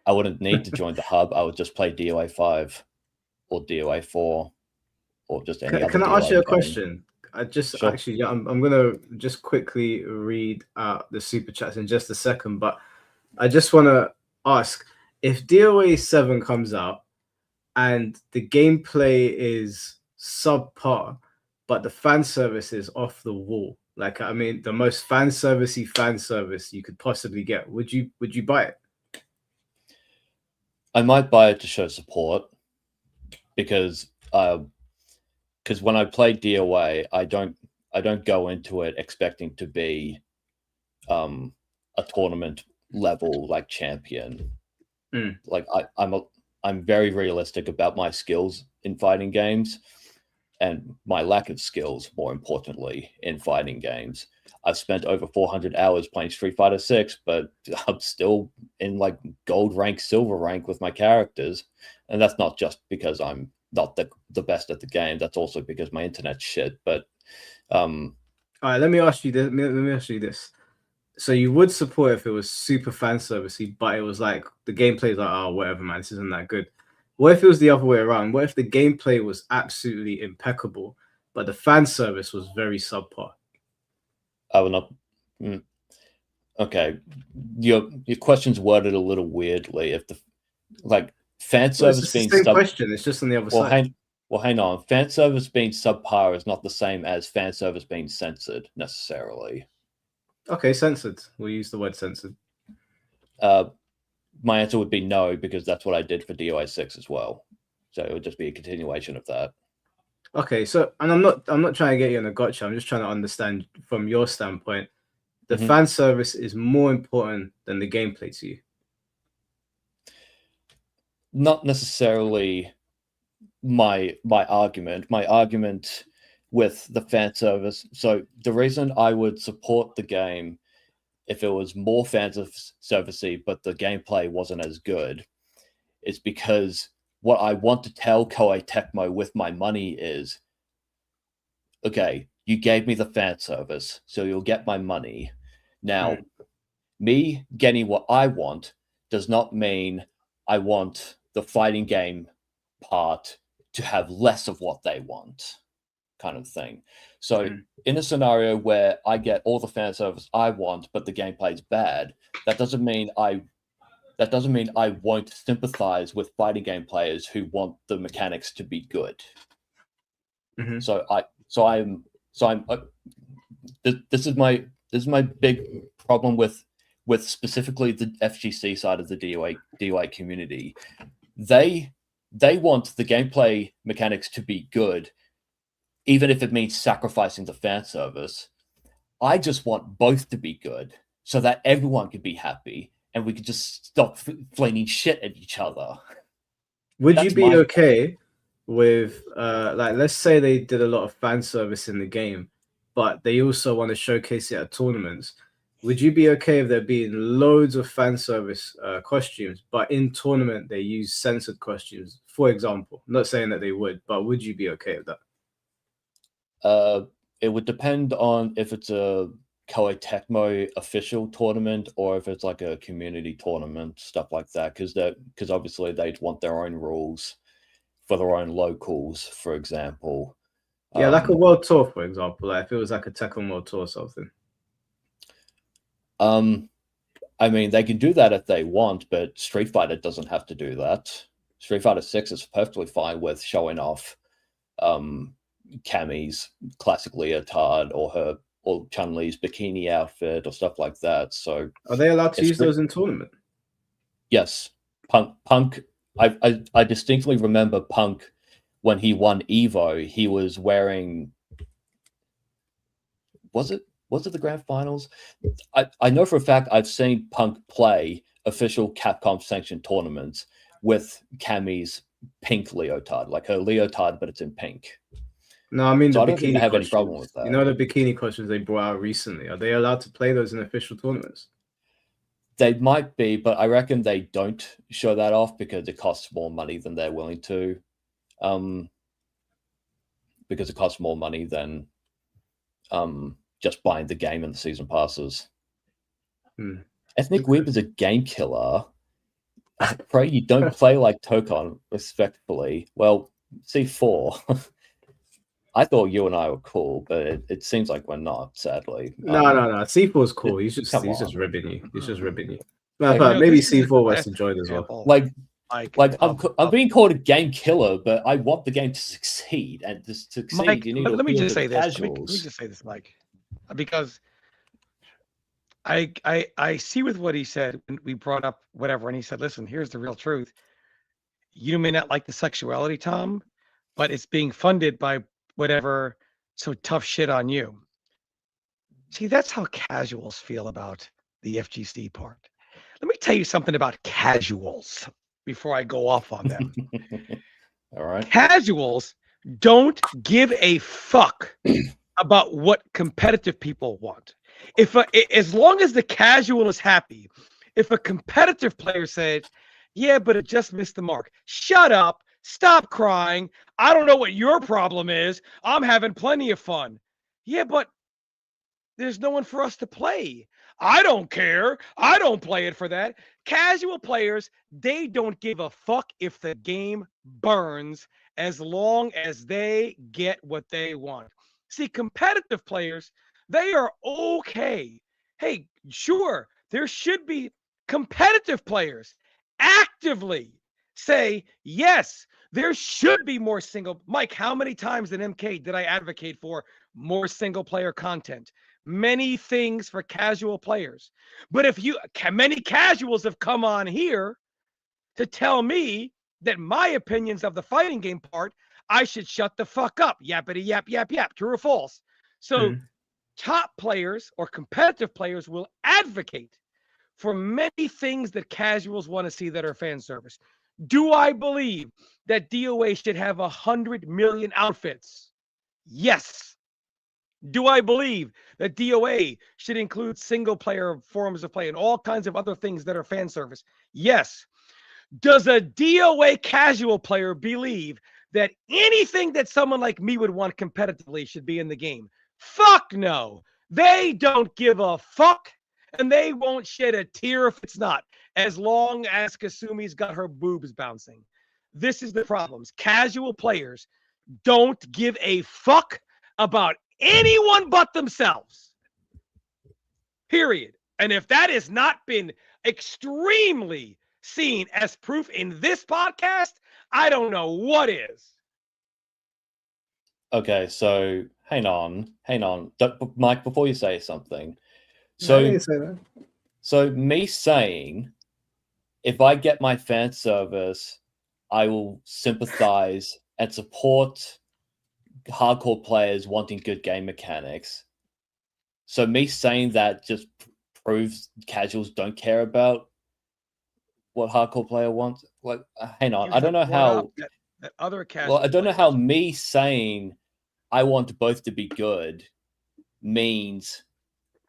I wouldn't need to join the hub. I would just play DOA5 or DOA4 or just any other. Can I ask you a game. question? Actually, yeah, I'm gonna just quickly read out the super chats in just a second, but I just want to ask, if DOA7 comes out and the gameplay is subpar, but the fan service is off the wall, like, I mean, the most fan service you could possibly get, would you buy it? I might buy it to show support because when I play DOA, I don't go into it expecting to be a tournament level like champion. Like I'm very realistic about my skills in fighting games and my lack of skills, more importantly, in fighting games. I've spent over 400 hours playing Street Fighter 6, but I'm still in like gold rank, silver rank with my characters. And that's not just because I'm not the best at the game. That's also because my internet's shit. But all right, let me ask you this. So you would support if it was super fan servicey, but it was like the gameplay is like, oh, whatever, man, this isn't that good. What if it was the other way around? What if the gameplay was absolutely impeccable, but the fan service was very subpar? I would not. Okay, your question's worded a little weirdly. If the fan service being the same question, it's just on the other side. Hang on. Fan service being subpar is not the same as fan service being censored necessarily. Okay, censored. We'll use the word censored. My answer would be no, because that's what I did for DOA6 as well. So it would just be a continuation of that. Okay, so, and I'm not trying to get you in a gotcha. I'm just trying to understand from your standpoint, the fan service is more important than the gameplay to you. Not necessarily my argument. My argument with the fan service. So the reason I would support the game if it was more fan servicey, but the gameplay wasn't as good, is because what I want to tell Koei Tecmo with my money is, okay, you gave me the fan service, so you'll get my money. Now, me getting what I want does not mean I want the fighting game part to have less of what they want, kind of thing. So in a scenario where I get all the fan service I want, but the gameplay is bad, that doesn't mean I won't sympathize with fighting game players who want the mechanics to be good. This is my big problem with specifically the FGC side of the DOA community. They want the gameplay mechanics to be good, even if it means sacrificing the fan service. I just want both to be good so that everyone can be happy and we could just stop flinging shit at each other. Would you be okay with, let's say they did a lot of fan service in the game, but they also want to showcase it at tournaments? Would you be okay if there being loads of fan service costumes, but in tournament they use censored costumes, for example? I'm not saying that they would, but would you be okay with that? It would depend on if it's a Koei Tecmo official tournament or if it's like a community tournament, stuff like that, because obviously they'd want their own rules for their own locals, for example. Yeah, like a world tour, for example. Like if it was like a Tekken world tour or something. I mean, they can do that if they want, but Street Fighter doesn't have to do that. Street Fighter 6 is perfectly fine with showing off Cammy's classic leotard or Chun-Li's bikini outfit or stuff like that. So are they allowed to use those in tournament? Yes. Punk I distinctly remember Punk when he won Evo, he was wearing, was it the grand finals? I know for a fact I've seen Punk play official Capcom sanctioned tournaments with Cammy's pink leotard, like her leotard, but it's in pink. No, I mean, so the I don't think bikini I have any costumes. problem with that. You know, the bikini costumes they brought out recently, are they allowed to play those in official tournaments? They might be, but I reckon they don't show that off because it costs more money than they're willing to. Because it costs more money than just buying the game and the season passes. Ethnic Weeb is a game killer. I pray you don't play like Tokon, respectfully. Well, C4. I thought you and I were cool, but it seems like we're not, sadly. No. C4's cool. He's just ribbing you. He's just ribbing you. No, Like, maybe C4 was enjoyed as well. I'm being called a game killer, but I want the game to succeed, and to succeed, Mike, you need to let me just say this. Casuals. Let me just say this, Mike, because I see with what he said when we brought up whatever, and he said, "Listen, here's the real truth. You may not like the sexuality, Tom, but it's being funded by whatever. So tough shit on you." See, that's how casuals feel about the FGC part. Let me tell you something about casuals before I go off on them. All right. Casuals don't give a fuck about what competitive people want. As long as the casual is happy, if a competitive player says, "Yeah, but it just missed the mark," shut up, stop crying. I don't know what your problem is. I'm having plenty of fun. Yeah, but there's no one for us to play. I don't care. I don't play it for that. Casual players, they don't give a fuck if the game burns as long as they get what they want. See, competitive players, they are okay. Hey, sure, there should be competitive players actively say, yes, there should be more single. Mike, how many times in MK did I advocate for more single player content? Many things for casual players. But if many casuals have come on here to tell me that my opinions of the fighting game part, I should shut the fuck up. Yappity yap, yap, yap. True or false? So top players or competitive players will advocate for many things that casuals want to see that are fan service. Do I believe that DOA should have 100 million outfits? Yes. Do I believe that DOA should include single player forms of play and all kinds of other things that are fan service? Yes. Does a DOA casual player believe that anything that someone like me would want competitively should be in the game? Fuck no. They don't give a fuck, and they won't shed a tear if it's not, as long as Kasumi's got her boobs bouncing. This is the problems. Casual players don't give a fuck about anyone but themselves. Period. And if that has not been extremely seen as proof in this podcast, I don't know what is. Okay, so hang on. Mike, before you say something. So me saying, if I get my fan service, I will sympathize and support hardcore players wanting good game mechanics. So me saying that just proves casuals don't care about what hardcore player wants. Like, hang on, I don't know how that other casual. Well, I don't know how me saying I want both to be good means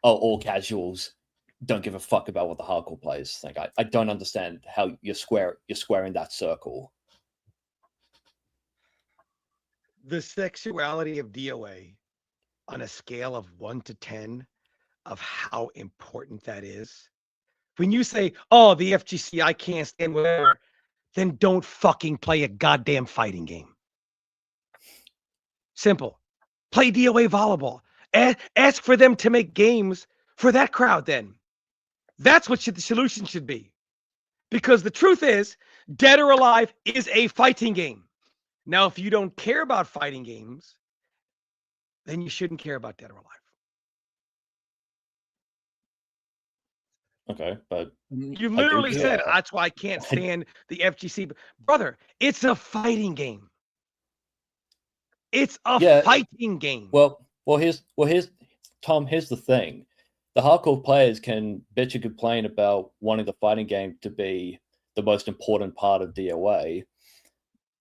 all casuals don't give a fuck about what the hardcore players think. I don't understand how you're squaring that circle. The sexuality of DOA on a scale of 1 to 10 of how important that is. When you say, "Oh, the FGC, I can't stand whatever," then don't fucking play a goddamn fighting game. Simple. Play DOA volleyball. Ask for them to make games for that crowd then. That's what the solution should be. Because the truth is, Dead or Alive is a fighting game. Now, if you don't care about fighting games, then you shouldn't care about Dead or Alive. Okay, but you literally said that's why I can't stand the FGC. Brother, it's a fighting game. It's a fighting game. Well, here's Tom. Here's the thing: the hardcore players can bitch and complain about wanting the fighting game to be the most important part of DOA,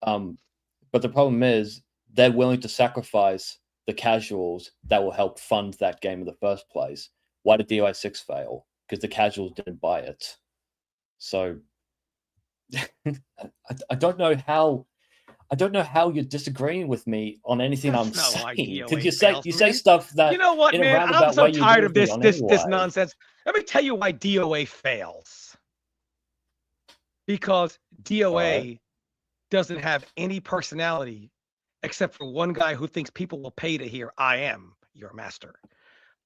but the problem is they're willing to sacrifice the casuals that will help fund that game in the first place. Why did DOA 6 fail? Because the casuals didn't buy it. So I don't know how you're disagreeing with me on anything I'm saying. Because you say stuff that, you know what, man, I'm so tired of this nonsense. Let me tell you why DOA fails. Because DOA doesn't have any personality except for one guy who thinks people will pay to hear "I am your master."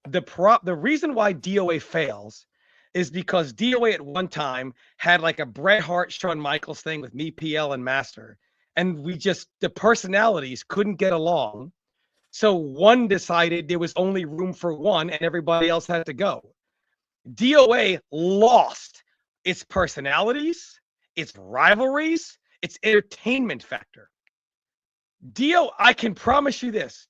The reason why DOA fails is because DOA at one time had like a Bret Hart, Shawn Michaels thing with me, PL, and Master. And the personalities couldn't get along. So one decided there was only room for one and everybody else had to go. DOA lost its personalities, its rivalries, its entertainment factor. I can promise you this.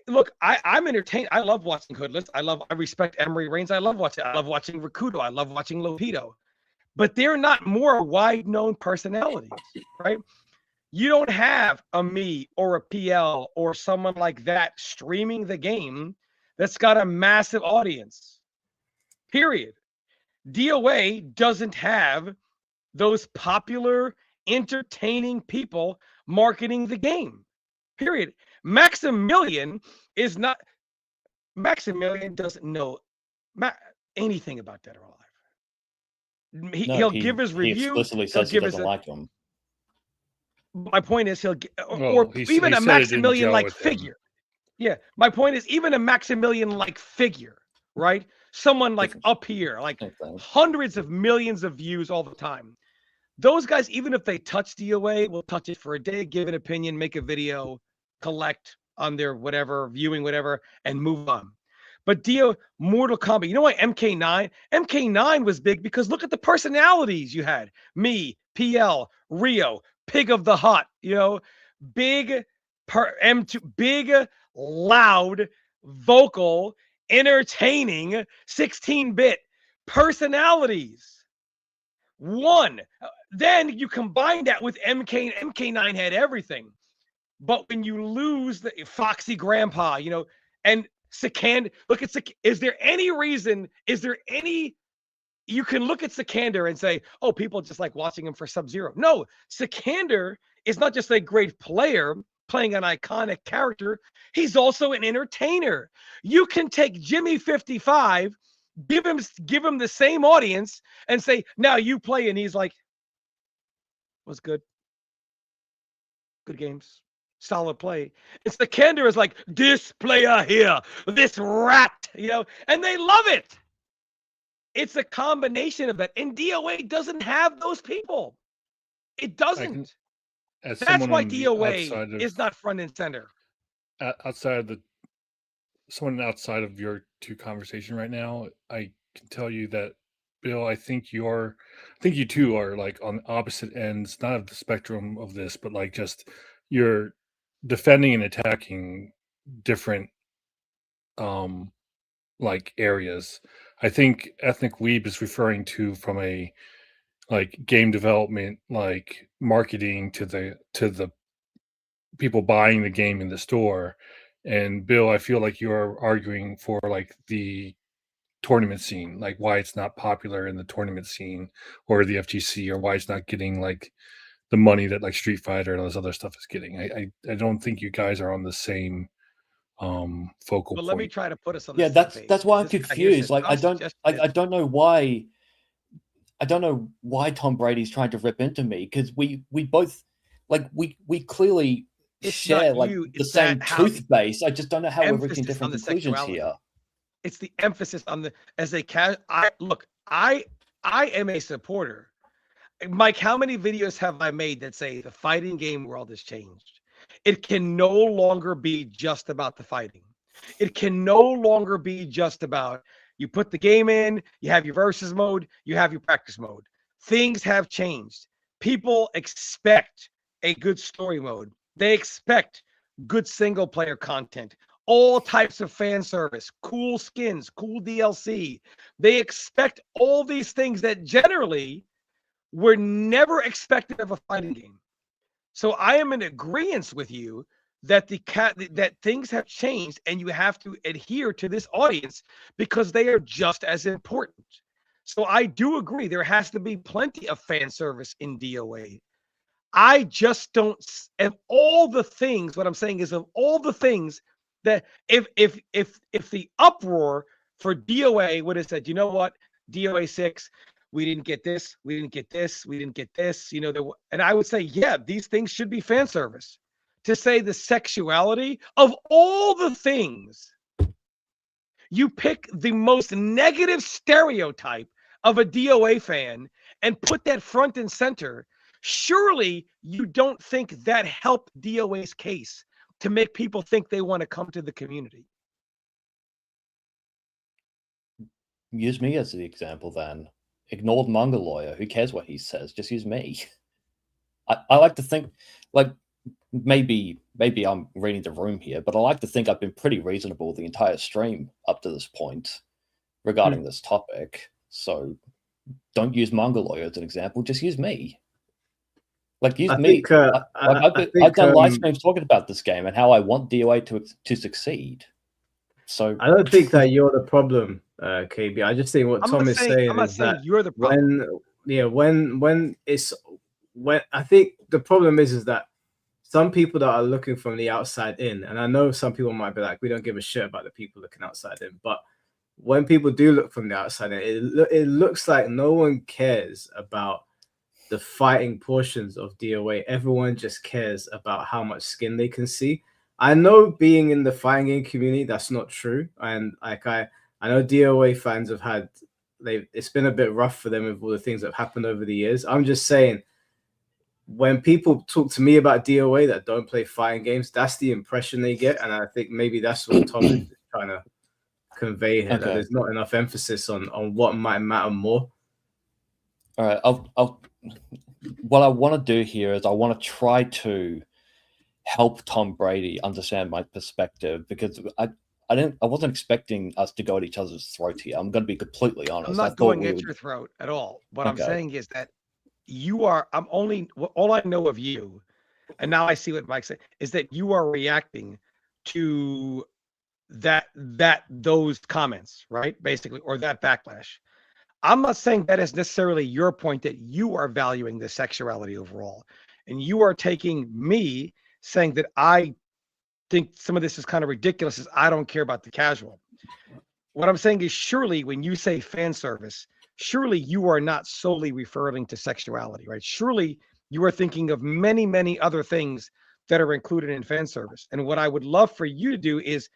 Look, I'm entertained. I love watching Hoodless. I respect Emery Reigns. I love watching Rakudo. I love watching Lopido. But they're not more wide-known personalities, right? You don't have a me or a PL or someone like that streaming the game that's got a massive audience. Period. DOA doesn't have those popular, entertaining people marketing the game. Period. Maximilian doesn't know anything about Dead or Alive. He'll give his review. He explicitly says he doesn't like them. My point is even a Maximilian-like figure. Yeah, my point is even a Maximilian-like figure, right? Someone like up here, like hundreds of millions of views all the time. Those guys, even if they touch DOA, will touch it for a day, give an opinion, make a video, collect on their whatever, viewing whatever, and move on. But Mortal Kombat, you know why MK9 was big? Because look at the personalities you had. Me, PL, Rio, Pig of the Hut, big, big, loud, vocal, entertaining, 16-bit personalities. Then you combine that with MK, and MK9 had everything. But when you lose the Foxy Grandpa, and Sikander, look at is there any you can look at Sikander and say, oh, people just like watching him for Sub-Zero. No, Sikander is not just a great player playing an iconic character. He's also an entertainer. You can take Jimmy 55, give him the same audience and say, now you play. And he's like, was good. Good games. Solid play. It's the Sikander is like, this player here, this rat, and they love it. It's a combination of that. And DOA doesn't have those people. It doesn't. That's why DOA is not front and center. Someone outside of your two conversation right now, I can tell you that, Bill, I think you two are like on opposite ends, not of the spectrum of this, but like just you're defending and attacking different like areas. I think Ethnic Weeb is referring to from a like game development, like marketing to the people buying the game in the store. And Bill, I feel like you're arguing for like the tournament scene, like why it's not popular in the tournament scene or the FGC, or why it's not getting like the money that like Street Fighter and all this other stuff is getting. I don't think you guys are on the same focal point. Let me try to put us on the that's why I'm confused. Like I don't know why I don't know why Tom Brady's trying to rip into me, because we both like we clearly share like the same truth base. I just don't know how we're reaching different conclusions here. It's the emphasis on the I am a supporter. Mike, how many videos have I made that say the fighting game world has changed? It can no longer be just about the fighting. It can no longer be just about you put the game in, you have your versus mode, you have your practice mode. Things have changed. People expect a good story mode. They expect good single player content, all types of fan service, cool skins, cool DLC. They expect all these things that generally were never expected of a fighting game. So I am in agreement with you that that things have changed, and you have to adhere to this audience because they are just as important. So I do agree there has to be plenty of fan service in DOA. I just don't. Of all the things, what I'm saying is, of all the things that if the uproar for DOA would have said, you know what, DOA 6, we didn't get this, we didn't get this, we didn't get this, and I would say, yeah, these things should be fan service. To say the sexuality of all the things, you pick the most negative stereotype of a DOA fan and put that front and center. Surely you don't think that helped DOA's case to make people think they want to come to the community. Use me as the example then. Ignore the manga lawyer. Who cares what he says? Just use me. I like to think, like, maybe I'm reading the room here, but I like to think I've been pretty reasonable the entire stream up to this point regarding this topic. So don't use manga lawyer as an example. Just use me. Like, use me. I've done live streams talking about this game and how I want DOA to succeed. So I don't think that you're the problem, KB. I just think what Tom is saying is that you're the problem. when I think the problem is that some people that are looking from the outside in, and I know some people might be like, we don't give a shit about the people looking outside in, but when people do look from the outside in, it looks like no one cares about the fighting portions of DOA. Everyone just cares about how much skin they can see. I know being in the fighting game community, that's not true. And like I know DOA fans have had, it's been a bit rough for them with all the things that have happened over the years. I'm just saying, when people talk to me about DOA that don't play fighting games, that's the impression they get. And I think maybe that's what Tom is trying to convey here, that there's not enough emphasis on what might matter more. All right, what I want to do here is I want to try to help Tom Brady understand my perspective, because I wasn't expecting us to go at each other's throats here. I'm going to be completely honest. I'm not going at your throat at all. What I'm saying is that all I know of you, and now I see what Mike said, is that you are reacting to those comments, right? Basically, or that backlash. I'm not saying that is necessarily your point, that you are valuing the sexuality overall. And you are taking me saying that I think some of this is kind of ridiculous, as I don't care about the casual. What I'm saying is, surely when you say fan service, surely you are not solely referring to sexuality, right? Surely you are thinking of many, many other things that are included in fan service. And what I would love for you to do is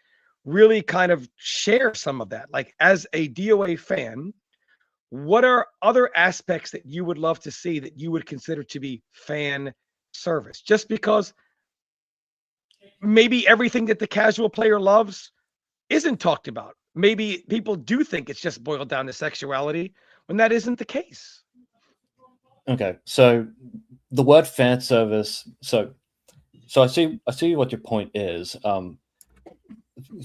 really kind of share some of that. Like, as a DOA fan, what are other aspects that you would love to see that you would consider to be fan service? Just because maybe everything that the casual player loves isn't talked about. Maybe people do think it's just boiled down to sexuality when that isn't the case. Okay, so the word fan service. So I see what your point is.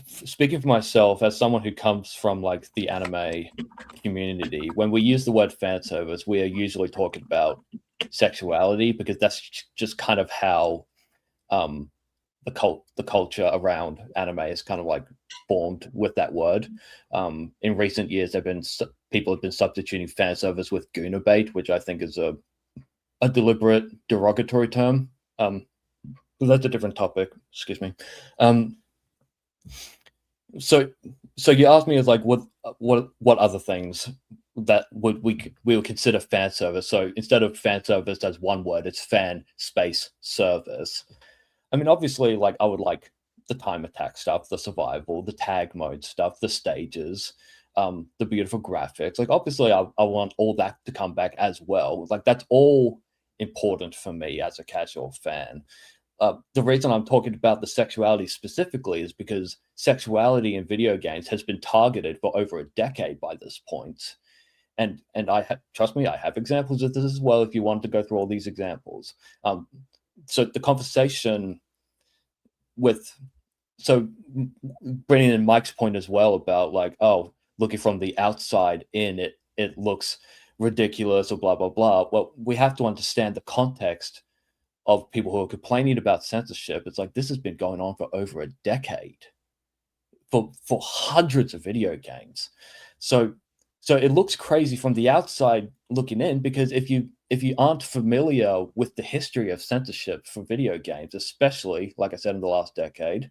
Speaking for myself, as someone who comes from like the anime community, when we use the word fan service, we are usually talking about sexuality, because that's just kind of how the culture around anime is kind of like formed with that word. In recent years, people have been substituting fan service with gooner bait, which I think is a deliberate derogatory term. But that's a different topic. Excuse me. So you asked me, is like, what what other things that we would consider fan service. So instead of fan service as one word, it's fan space service. I mean, obviously, like I would like the time attack stuff, the survival, the tag mode stuff, the stages, the beautiful graphics. Like obviously, I want all that to come back as well. Like that's all important for me as a casual fan. The reason I'm talking about the sexuality specifically is because sexuality in video games has been targeted for over a decade by this point. And trust me, I have examples of this as well if you want to go through all these examples. So the conversation bringing in Mike's point as well about like, oh, looking from the outside in, it looks ridiculous or blah, blah, blah. Well, we have to understand the context of people who are complaining about censorship. It's like this has been going on for over a decade for hundreds of video games. So it looks crazy from the outside looking in, because if you aren't familiar with the history of censorship for video games, especially like I said in the last decade,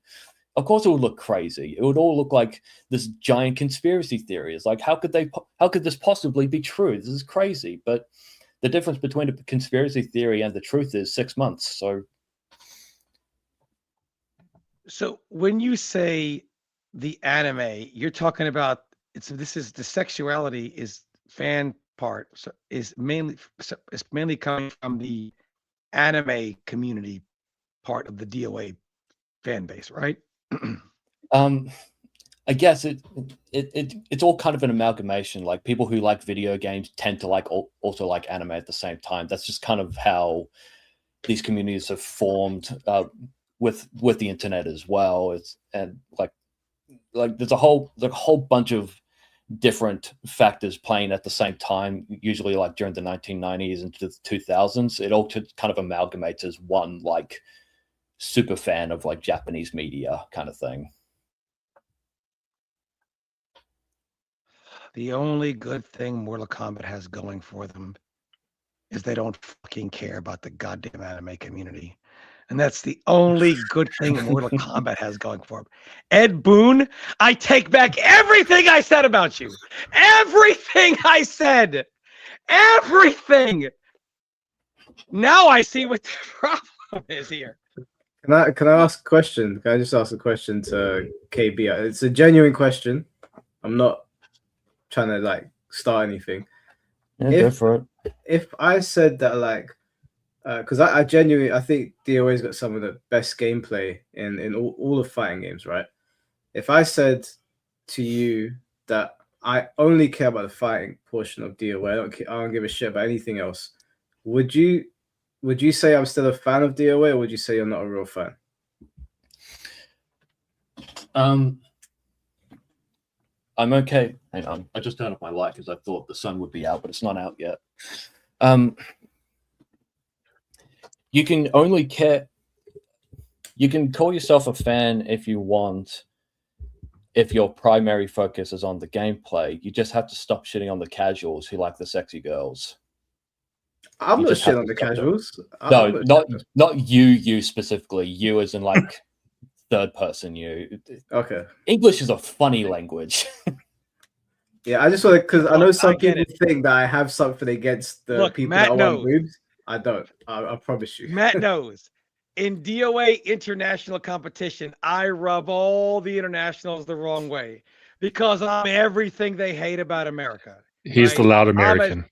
of course it would look crazy. It would all look like this giant conspiracy theory. It's like how could this possibly be true? This is crazy. But the difference between a conspiracy theory and the truth is 6 months. So when you say the anime, you're talking about this is the sexuality is fan part, so is mainly coming from the anime community part of the DOA fan base, right? I guess it's all kind of an amalgamation. Like people who like video games tend to also like anime at the same time. That's just kind of how these communities have formed with the internet as well. Like there's a whole bunch of different factors playing at the same time. Usually, like during the 1990s into the 2000s, it all kind of amalgamates as one like super fan of like Japanese media kind of thing. The only good thing Mortal Kombat has going for them is they don't fucking care about the goddamn anime community. And that's the only good thing Mortal Kombat has going for him. Ed Boon, I take back everything I said about you. Everything I said. Everything. Now I see what the problem is here. Can I ask a question? Can I just ask a question to KB? It's a genuine question. I'm not trying to like start anything. Yeah, go for it. If I said that like, because I genuinely think DOA's got some of the best gameplay in all of fighting games, right? If I said to you that I only care about the fighting portion of DOA, I don't give a shit about anything else, would you say I'm still a fan of DOA, or would you say you're not a real fan? I'm okay. Hang on. I just turned off my light because I thought the sun would be out, but it's not out yet. You can only care. You can call yourself a fan if you want, if your primary focus is on the gameplay. You just have to stop shitting on the casuals who like the sexy girls. I'm not shitting on the casuals. No, not you specifically. You as in like third person you. Okay. English is a funny language. Yeah, I just want to, because I know some people think that I have something against the people that want boobs. I don't. I promise you. Matt knows. In DOA international competition, I rub all the internationals the wrong way because I'm everything they hate about America. He's the loud American.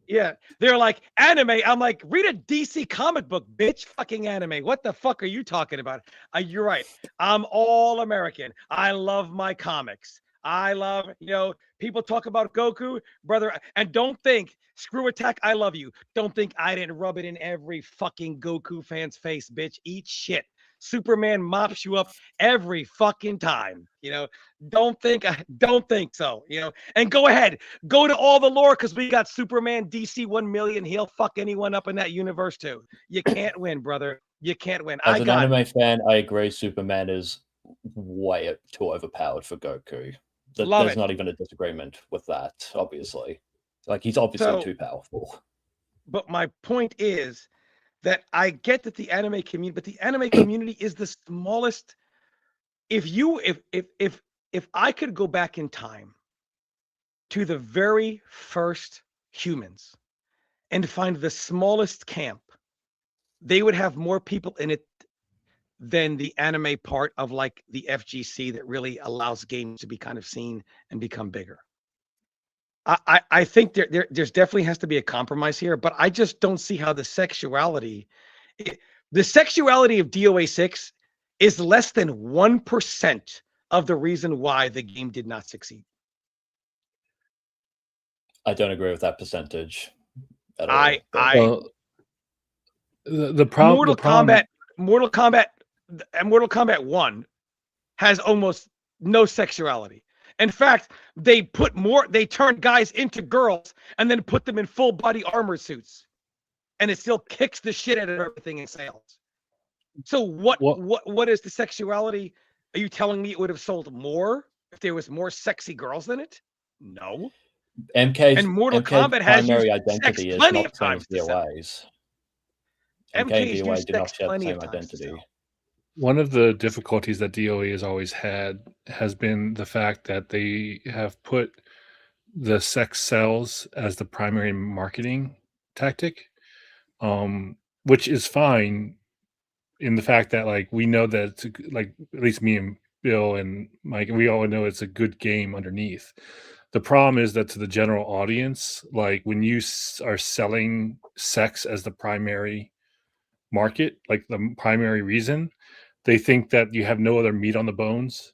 Yeah, they're like anime. I'm like, read a DC comic book, bitch. Fucking anime. What the fuck are you talking about? You're right. I'm all American. I love my comics. I love, people talk about Goku, brother, and don't think, screw Attack, I love you. Don't think I didn't rub it in every fucking Goku fan's face, bitch. Eat shit. Superman mops you up every fucking time. Don't think so. And go ahead, go to all the lore because we got Superman DC 1 million. He'll fuck anyone up in that universe too. You can't win, brother. You can't win. As an anime fan, I agree. Superman is way too overpowered for Goku. There's not even a disagreement with that. Obviously, like he's obviously too powerful. But my point is that I get that the anime community, but the anime community is the smallest. If I could go back in time to the very first humans and find the smallest camp, they would have more people in it than the anime part of like the FGC that really allows games to be kind of seen and become bigger. I think there's definitely has to be a compromise here, but I just don't see how the sexuality of DOA 6 is less than 1% of the reason why the game did not succeed. I don't agree with that percentage at all. Well, the problem. Mortal Kombat 1 has almost no sexuality. In fact, they turned guys into girls and then put them in full body armor suits, and it still kicks the shit out of everything in sales. So what is the sexuality? Are you telling me it would have sold more if there was more sexy girls in it? No. MK's Kombat has primary used sex identity is plenty not of the same times as to sell. DOA's. MK's MK and DOA used do not sex share the plenty same of times to identity. sell. One of the difficulties that DOA has always had has been the fact that they have put the sex sells as the primary marketing tactic, which is fine in the fact that like we know that it's like at least me and Bill and Mike, and we all know it's a good game underneath. The problem is that to the general audience, like when you are selling sex as the primary market, like the primary reason, they think that you have no other meat on the bones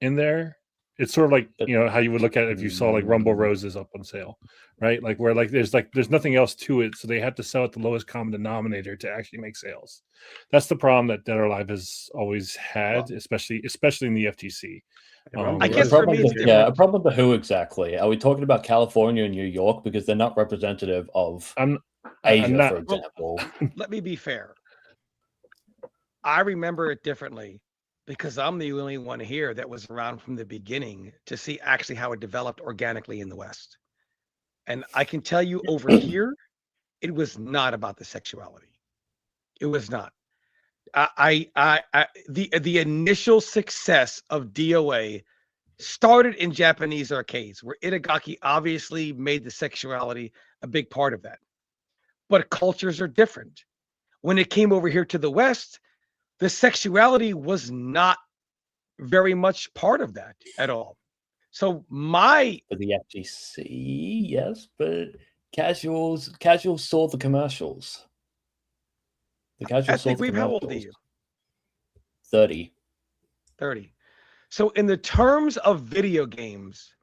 in there. It's sort of like, you know, how you would look at it if you saw like Rumble Roses up on sale, right? Like where there's nothing else to it, so they have to sell at the lowest common denominator to actually make sales. That's the problem that Dead or Alive has always had, especially in the FGC. I guess for me, it's different. A problem with who exactly? Are we talking about California and New York because they're not representative of Asia, for example? Let me be fair. I remember it differently because I'm the only one here that was around from the beginning to see actually how it developed organically in the West. And I can tell you over here, it was not about the sexuality. It was not. The initial success of DOA started in Japanese arcades, where Itagaki obviously made the sexuality a big part of that. But cultures are different. When it came over here to the West, the sexuality was not very much part of that at all. So for the FGC, yes, but casuals saw the commercials. The casuals saw the commercials. How old are you? 30. So in the terms of video games,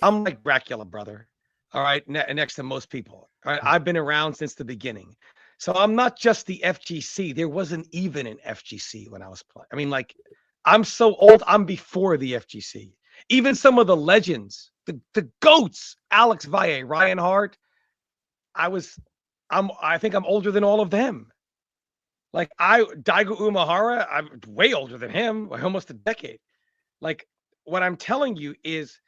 I'm like Dracula, brother. All right, next to most people. All right, I've been around since the beginning. So I'm not just the FGC. There wasn't even an FGC when I was playing. I mean, like, I'm so old, I'm before the FGC. Even some of the legends, the GOATs, Alex Valle, Ryan Hart, I think I'm older than all of them. Like Daigo Umehara, I'm way older than him, almost a decade. Like, what I'm telling you is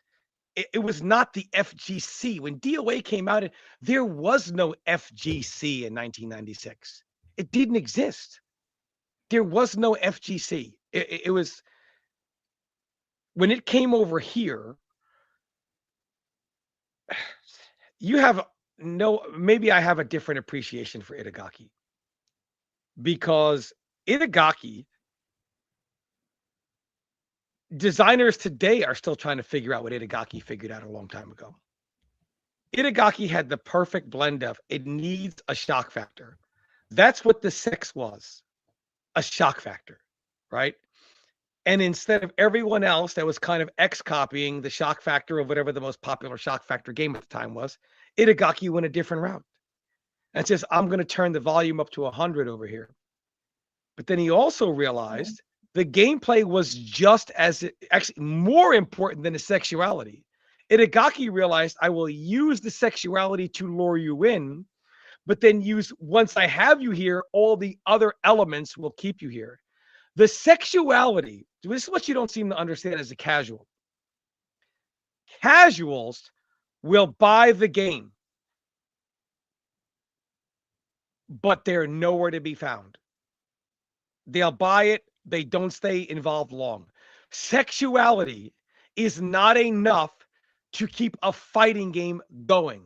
it was not the FGC. When DOA came out, there was no FGC in 1996. It didn't exist. There was no FGC. It was when it came over here. Maybe I have a different appreciation for Itagaki, because Itagaki, designers today are still trying to figure out what Itagaki figured out a long time ago. Itagaki had the perfect blend of it needs a shock factor. That's what the sex was, a shock factor, right? And instead of everyone else that was kind of X-copying the shock factor of whatever the most popular shock factor game at the time was, Itagaki went a different route. And says, I'm going to turn the volume up to 100 over here. But then he also realized the gameplay was just as actually more important than the sexuality. Itagaki realized, I will use the sexuality to lure you in, but then once I have you here, all the other elements will keep you here. The sexuality, this is what you don't seem to understand as a casual. Casuals will buy the game, but they're nowhere to be found. They'll buy it. They don't stay involved long. Sexuality is not enough to keep a fighting game going.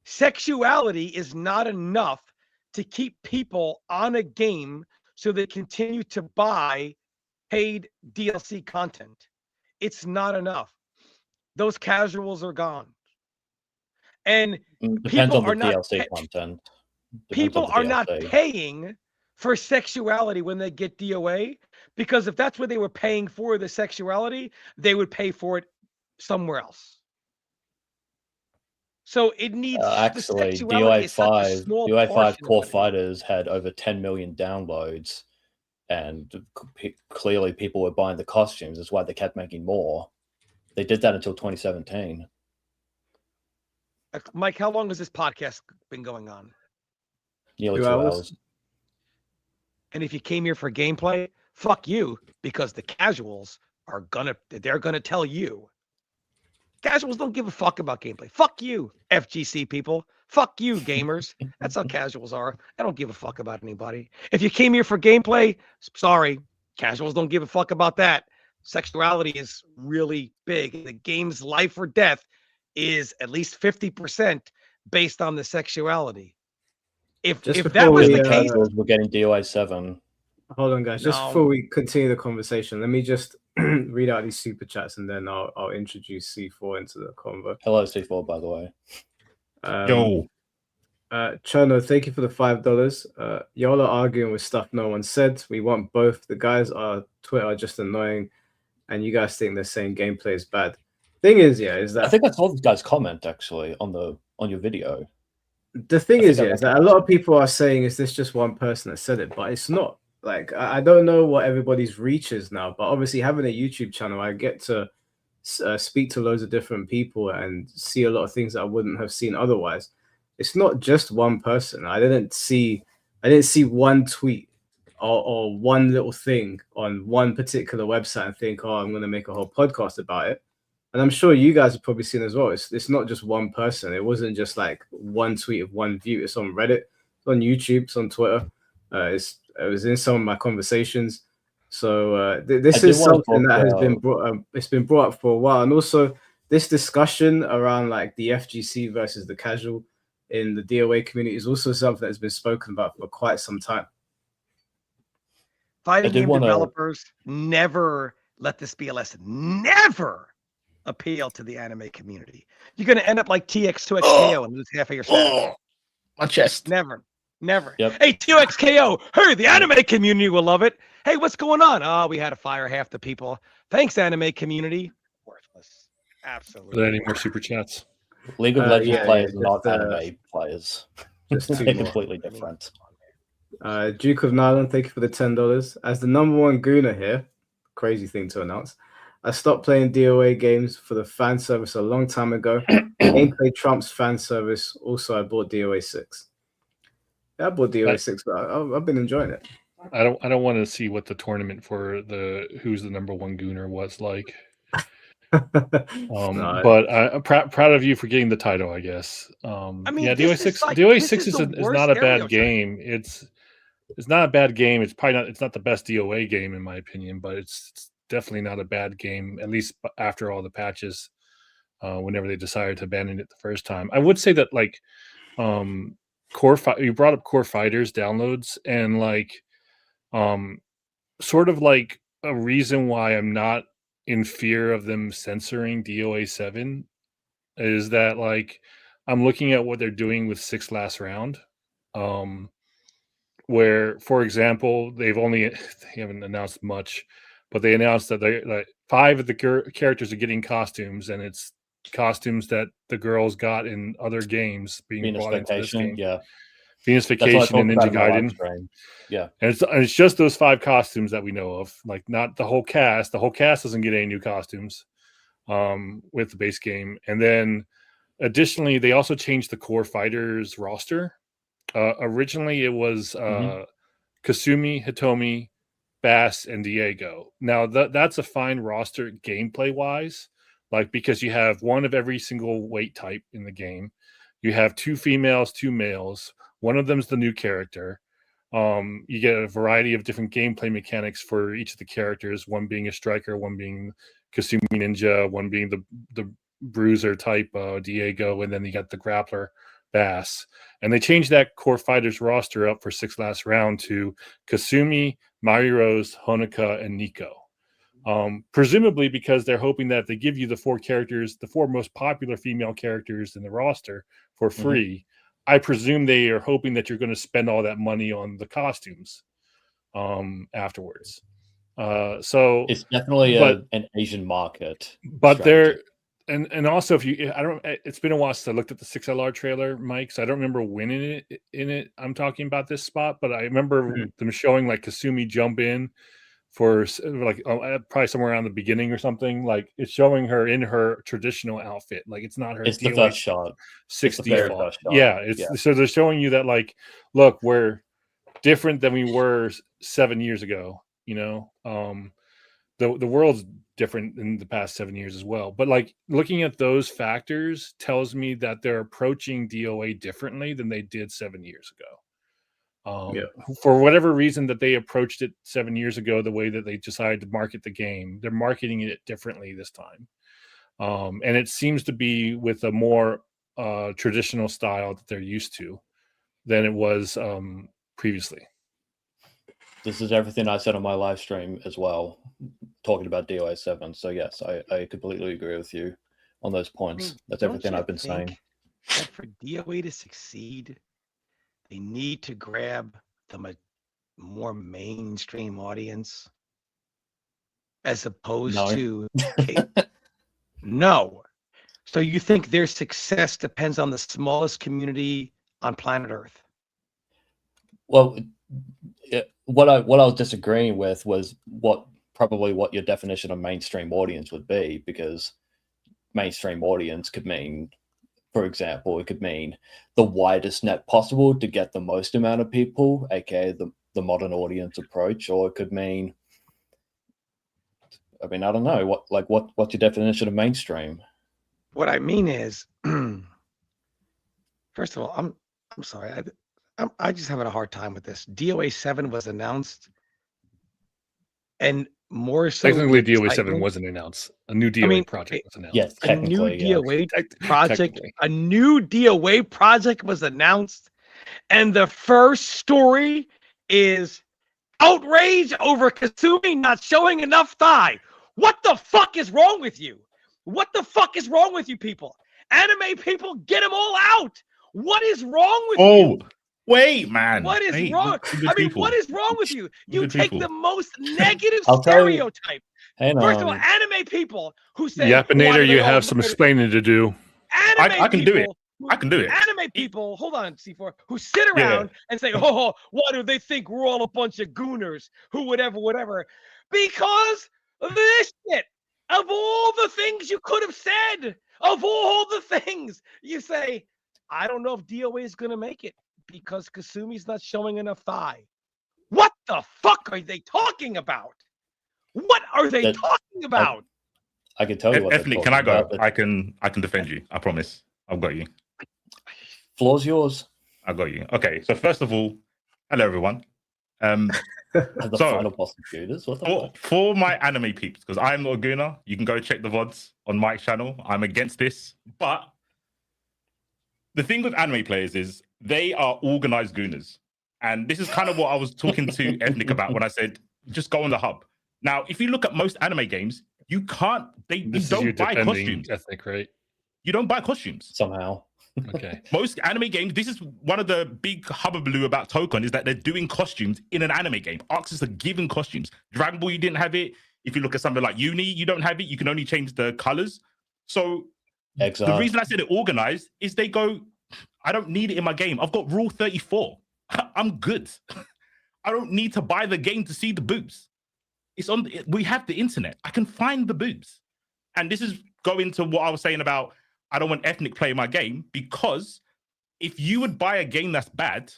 Sexuality is not enough to keep people on a game so they continue to buy paid DLC content. It's not enough. Those casuals are gone. And Depends people on the are not DLC content. Depends people on the are not DLC. paying for sexuality when they get DOA, because if that's what they were paying for, the sexuality, they would pay for it somewhere else. So it needs the Actually, sexuality is such a DOA5 small DOA5 portion of Core what it is. Fighters had over 10 million downloads, and clearly people were buying the costumes. That's why they kept making more. They did that until 2017. Mike, how long has this podcast been going on? Nearly 2 2 hours. hours. And if you came here for gameplay, fuck you, because the casuals they're gonna tell you. Casuals don't give a fuck about gameplay. Fuck you, FGC people. Fuck you, gamers. That's how casuals are. I don't give a fuck about anybody. If you came here for gameplay, sorry, casuals don't give a fuck about that. Sexuality is really big. The game's life or death is at least 50% based on the sexuality. If Just that before was we, the case, Casuals were getting DOA7. Hold on, guys. Just No. before we continue the conversation, let me just read out these super chats, and then I'll introduce C4 into the convo. Hello, C4, by the way. Yo. Chono, thank you for the $5. Y'all are arguing with stuff no one said. We want both. The guys are Twitter are just annoying, and you guys think they're saying gameplay is bad. Thing is, is that I think I saw this guy's comment actually on your video. the thing I is, think I is that a lot of people are saying, is this just one person that said it? But it's not. Like, I don't know what everybody's reach is now, but obviously having a YouTube channel, I get to speak to loads of different people and see a lot of things that I wouldn't have seen otherwise. It's not just one person. I didn't see one tweet or one little thing on one particular website and think, oh, I'm going to make a whole podcast about it. And I'm sure you guys have probably seen as well. It's not just one person. It wasn't just like one tweet of one view. It's on Reddit, it's on YouTube, it's on Twitter. It was in some of my conversations. So this is something that has been it's been brought up for a while. And also this discussion around like the FGC versus the casual in the DOA community is also something that's been spoken about for quite some time. Fighting game developers never let this be a lesson. Never appeal to the anime community. You're going to end up like TX2XKO and lose half of your staff. My chest. Never. Yep. Hey, TXKO. Hey, the anime community will love it. Hey, what's going on? Oh, we had to fire half the people. Thanks, anime community. Worthless. Absolutely. Are there any more super chats? League of Legends players, not just, anime players. Just two They're more. completely different. Duke of Nyland, thank you for the $10. As the #1 gooner here, crazy thing to announce, I stopped playing DOA games for the fan service a long time ago. Gameplay trumps fan service. Also, I bought DOA 6. Yeah, I bought DOA 6, but I've been enjoying it. I don't want to see what the tournament for who's the #1 gooner was like. But I'm proud of you for getting the title, I guess. I mean, yeah, this DOA 6 is is not a bad game. It's not a bad game. It's probably not the best DOA game in my opinion, but it's definitely not a bad game, at least after all the patches, whenever they decided to abandon it the first time. I would say that like you brought up Core Fighters downloads, and like sort of like a reason why I'm not in fear of them censoring DOA7 is that like I'm looking at what they're doing with 6 Last Round, where, for example, they haven't announced much, but they announced that like 5 of the characters are getting costumes, and it's costumes that the girls got in other games being brought into this game. Yeah. Venus Vacation and Ninja Gaiden. Yeah. And it's just those 5 costumes that we know of, like not the whole cast. The whole cast doesn't get any new costumes with the base game. And then additionally, they also changed the Core Fighters roster. Originally, it was Kasumi, Hitomi, Bass, and Diego. Now, that's a fine roster gameplay-wise, like because you have one of every single weight type in the game. You have 2 females, 2 males. One of them's the new character. You get a variety of different gameplay mechanics for each of the characters, one being a striker, one being Kasumi Ninja, one being the bruiser type Diego, and then you got the grappler Bass. And they changed that core fighters roster up for 6 last round to Kasumi, Mari Rose, Honoka, and Nico. Presumably because they're hoping that if they give you the 4 characters, the 4 most popular female characters in the roster for free, I presume they are hoping that you're going to spend all that money on the costumes afterwards. So it's definitely an Asian market. But strategy. and also if you, I don't, it's been a while since I looked at the 6LR trailer, Mike, so I don't remember when in it I'm talking about this spot, but I remember them showing like Kasumi jump in for like probably somewhere around the beginning or something. Like it's showing her in her traditional outfit, like it's not her. It's the first shot. 6 It's the very default. first shot. Yeah, so they're showing you that like, look, we're different than we were 7 years ago. You know, the world's different in the past 7 years as well. But like looking at those factors tells me that they're approaching DOA differently than they did 7 years ago. For whatever reason that they approached it 7 years ago, the way that they decided to market the game, they're marketing it differently this time. And it seems to be with a more traditional style that they're used to than it was previously. This is everything I said on my live stream as well, talking about DOA7. So yes, I completely agree with you on those points. That's everything I've been saying. That for DOA to succeed, they need to grab the more mainstream audience as opposed to no. So you think their success depends on the smallest community on planet Earth? Well, what I was disagreeing with was what your definition of mainstream audience would be, because mainstream audience could mean, for example, it could mean the widest net possible to get the most amount of people, aka the modern audience approach, or it could mean, I mean, I don't know, what's your definition of mainstream? What I mean is, first of all, I'm sorry, I just having a hard time with this. DOA7 was announced, and more so, technically DOA7 wasn't announced. A new DOA project was announced. Yes, a new DOA project. A new DOA project was announced, and the first story is outrage over Kasumi not showing enough thigh. What the fuck is wrong with you? What the fuck is wrong with you people? Anime people, get them all out. What is wrong with you? Wait, man. What is wrong? I mean, what is wrong with you? You take the most negative stereotype. First of all, anime people who say, Yapinator, you have some explaining to do. I can do it. I can do it. Anime people, hold on, C4, who sit around and say, oh, why do they think we're all a bunch of gooners? Who, whatever. Because of this shit. Of all the things you could have said, of all the things, you say, I don't know if DOA is going to make it because Kasumi's not showing enough thigh. What the fuck are they talking about? What are they talking about? I can tell you what Ethnic, can I go? About, I can defend you. I promise. I've got you. Floor's yours. I got you. Okay, so first of all, hello everyone. For my anime peeps, because I'm not a gooner, you can go check the VODs on Mike's channel. I'm against this, but the thing with anime players is they are organized gooners, and this is kind of what I was talking to Ethnic about when I said just go on the hub. Now, if you look at most anime games, you can't. You don't buy costumes. Ethnic, right? You don't buy costumes somehow. Okay. Most anime games, this is one of the big hubbubaloo about Tokon, is that they're doing costumes in an anime game. Arcs are giving costumes. Dragon Ball, you didn't have it. If you look at something like Uni, you don't have it. You can only change the colors. So the reason I said it organized is they go, I don't need it in my game. I've got Rule 34. I'm good. I don't need to buy the game to see the boobs. We have the internet. I can find the boobs. And this is going to what I was saying about I don't want ethnic play my game, because if you would buy a game that's bad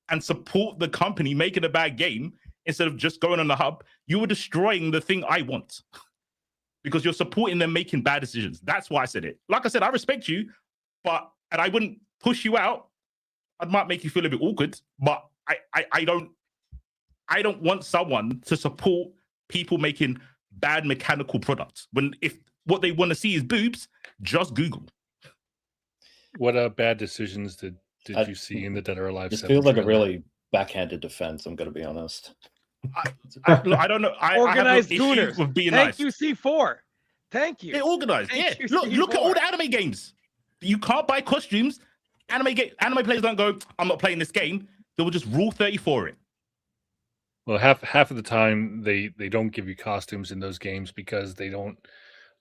and support the company making a bad game instead of just going on the hub, you are destroying the thing I want because you're supporting them making bad decisions. That's why I said it. Like I said, I respect you, and I wouldn't push you out. I might make you feel a bit awkward, but I don't want someone to support people making bad mechanical products. When if what they want to see is boobs, just Google. What bad decisions did you see in the Dead or Alive? It 7 feels like a trailer? really backhanded defense. I'm going to be honest. Look, I don't know. Organized I have issues gooners. with being Thank nice. you, C4. Thank you. They're organized. Thank Yeah. you, Look at all C4. the anime games. You can't buy costumes. Anime players don't go, I'm not playing this game. They will just rule 34 it. Well, half of the time they don't give you costumes in those games because they don't.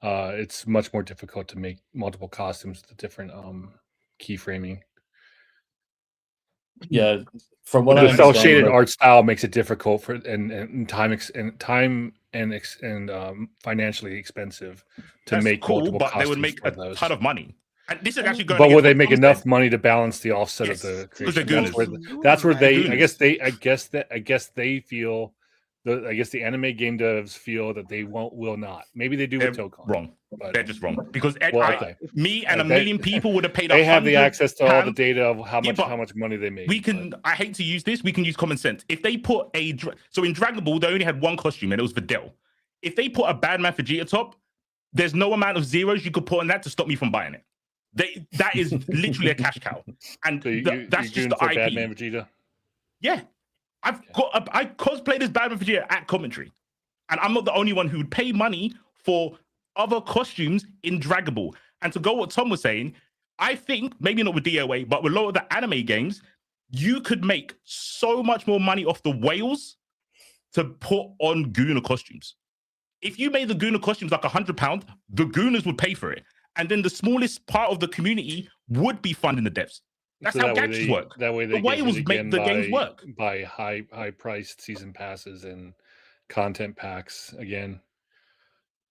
It's much more difficult to make multiple costumes with different keyframing. Yeah, from what I The cell understand, shaded like, art style makes it difficult for and financially expensive to That's make cool, multiple but costumes they would make for a those. ton of money. And this is actually going. But will against they what make Tom enough said. money to balance the offset Yes, of the because they're creation? gooners. That's where they. Gooners. I guess they feel. I guess the anime game devs feel that they will not. Maybe they do with They're Tokon. wrong. But They're just wrong because okay. me and a They- million people would have paid. They have the access to all the £100. data of how Yeah, much but money they make. We can. but- I hate to use this. We can use common sense. If they put so in Dragon Ball, they only had one costume, and it was Videl. If they put a bad man Vegeta top, there's no amount of zeros you could put on that to stop me from buying it. That is literally a cash cow, and So that's just the for IP. Batman Vegeta. Yeah, I cosplayed as Batman Vegeta at commentary, and I'm not the only one who would pay money for other costumes in Dragon Ball. And to go what Tom was saying, I think maybe not with DOA, but with a lot of the anime games, you could make so much more money off the whales to put on Gooner costumes. If you made the Gooner costumes like £100, the Gooners would pay for it, and then the smallest part of the community would be funding the devs. That's how games work. That way, The whales make the games work. by high priced season passes and content packs again.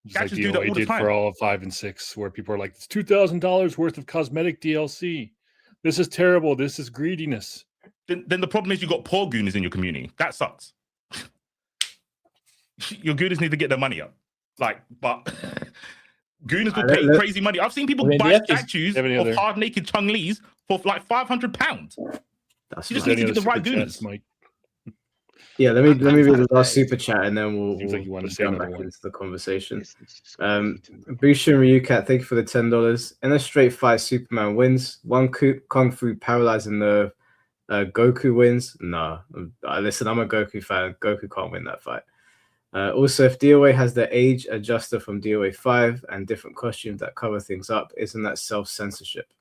Just like Gaches do that DOA all the did time. for all of 5 and 6, where people are like, "It's $2,000 worth of cosmetic DLC. This is terrible. This is greediness." Then the problem is you got poor Gooners in your community. That sucks. Your Gooners need to get their money up. But Gooners will pay crazy money. I've seen people buy statues of hard naked Chung Lees for like £500. You just need to get the right Gooners. Mike. Yeah, let me read the last super chat and then we'll Seems like you want to say jump another back one. into the conversation. Bushin Ryukat, thank you for the $10. In a straight fight, Superman wins. One Kung Fu paralyzing the Goku wins. No, listen, I'm a Goku fan. Goku can't win that fight. Also, if DOA has the age adjuster from DOA 5 and different costumes that cover things up, isn't that self-censorship?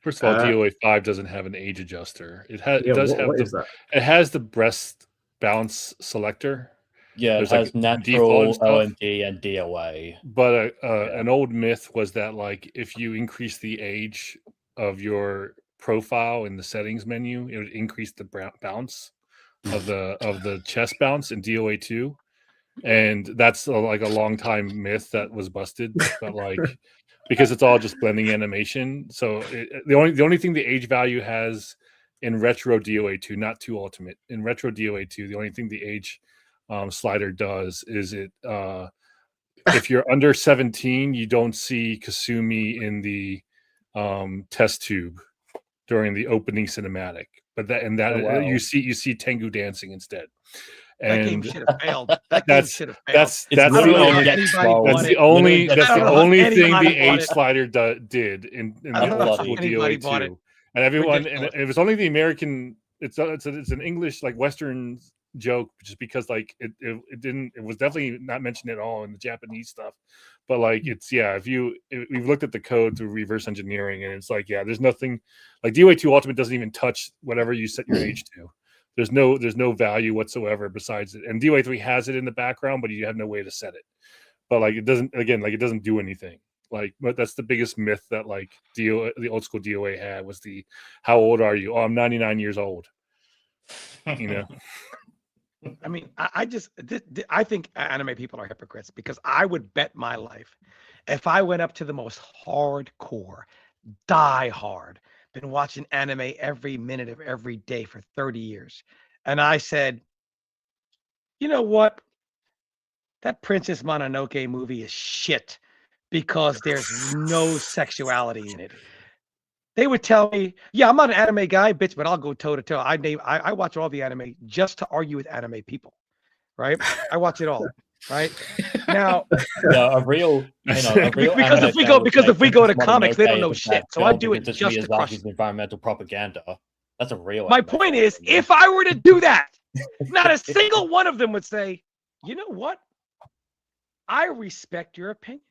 First of all, DOA 5 doesn't have an age adjuster. It has. Yeah, It does what have is that? It has the breast balance selector. Yeah, There's it has like natural, default stuff. OMD, and DOA. But an old myth was that like if you increase the age of your profile in the settings menu, it would increase the bounce of the chest bounce in DOA 2, and that's like a long time myth that was busted. But like because it's all just blending animation, so the only thing the age value has in retro DOA 2, not 2 Ultimate, in retro DOA 2, the only thing the age slider does is it if you're under 17, you don't see Kasumi in the test tube during the opening cinematic, but you see Tengu dancing instead. That game And should have failed. That game should have failed. that's It's the literally only get only That's the only thing anybody the bought age it. slider did in I the don't old know school if anybody DOA bought it. 2, and everyone, and Ridiculous. it was only the American. It's an English like Western joke, just because like it was definitely not mentioned at all in the Japanese stuff. But like we've looked at the code through reverse engineering, and it's like there's nothing like DOA 2 Ultimate doesn't even touch whatever you set your age to. There's no value whatsoever besides it. And DOA 3 has it in the background, but you have no way to set it. But like it doesn't do anything. Like, but that's the biggest myth that like the old school DOA had was the how old are you? Oh, I'm 99 years old. You know. I mean, I think anime people are hypocrites, because I would bet my life if I went up to the most hardcore, die hard, been watching anime every minute of every day for 30 years, and I said, you know what? That Princess Mononoke movie is shit because there's no sexuality in it. They would tell me, yeah, I'm not an anime guy, bitch, but I'll go toe to toe. I watch all the anime just to argue with anime people, right? I watch it all. right? Now, Yeah, a real, because if we go to comics, they don't know shit. So I do it just to crush it. Environmental propaganda. That's a real. My point is, if I were to do that, not a single one of them would say, you know what? I respect your opinion.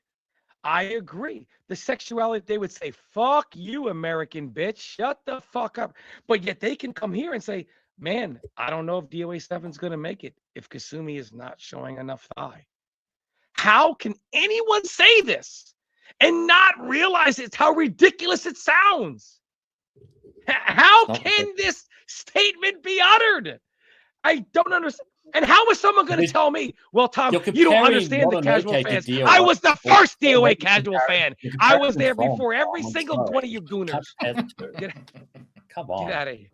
I agree. The sexuality, they would say, fuck you, American bitch. Shut the fuck up. But yet they can come here and say, man, I don't know if DOA7 is going to make it if Kasumi is not showing enough thigh. How can anyone say this and not realize it's how ridiculous it sounds? How can this statement be uttered? I don't understand. And how is someone going to tell me, well, Tom, you don't understand the casual fans. I was the first DOA casual fan. I was there before every single one of you gooners. Come on. Get out of here.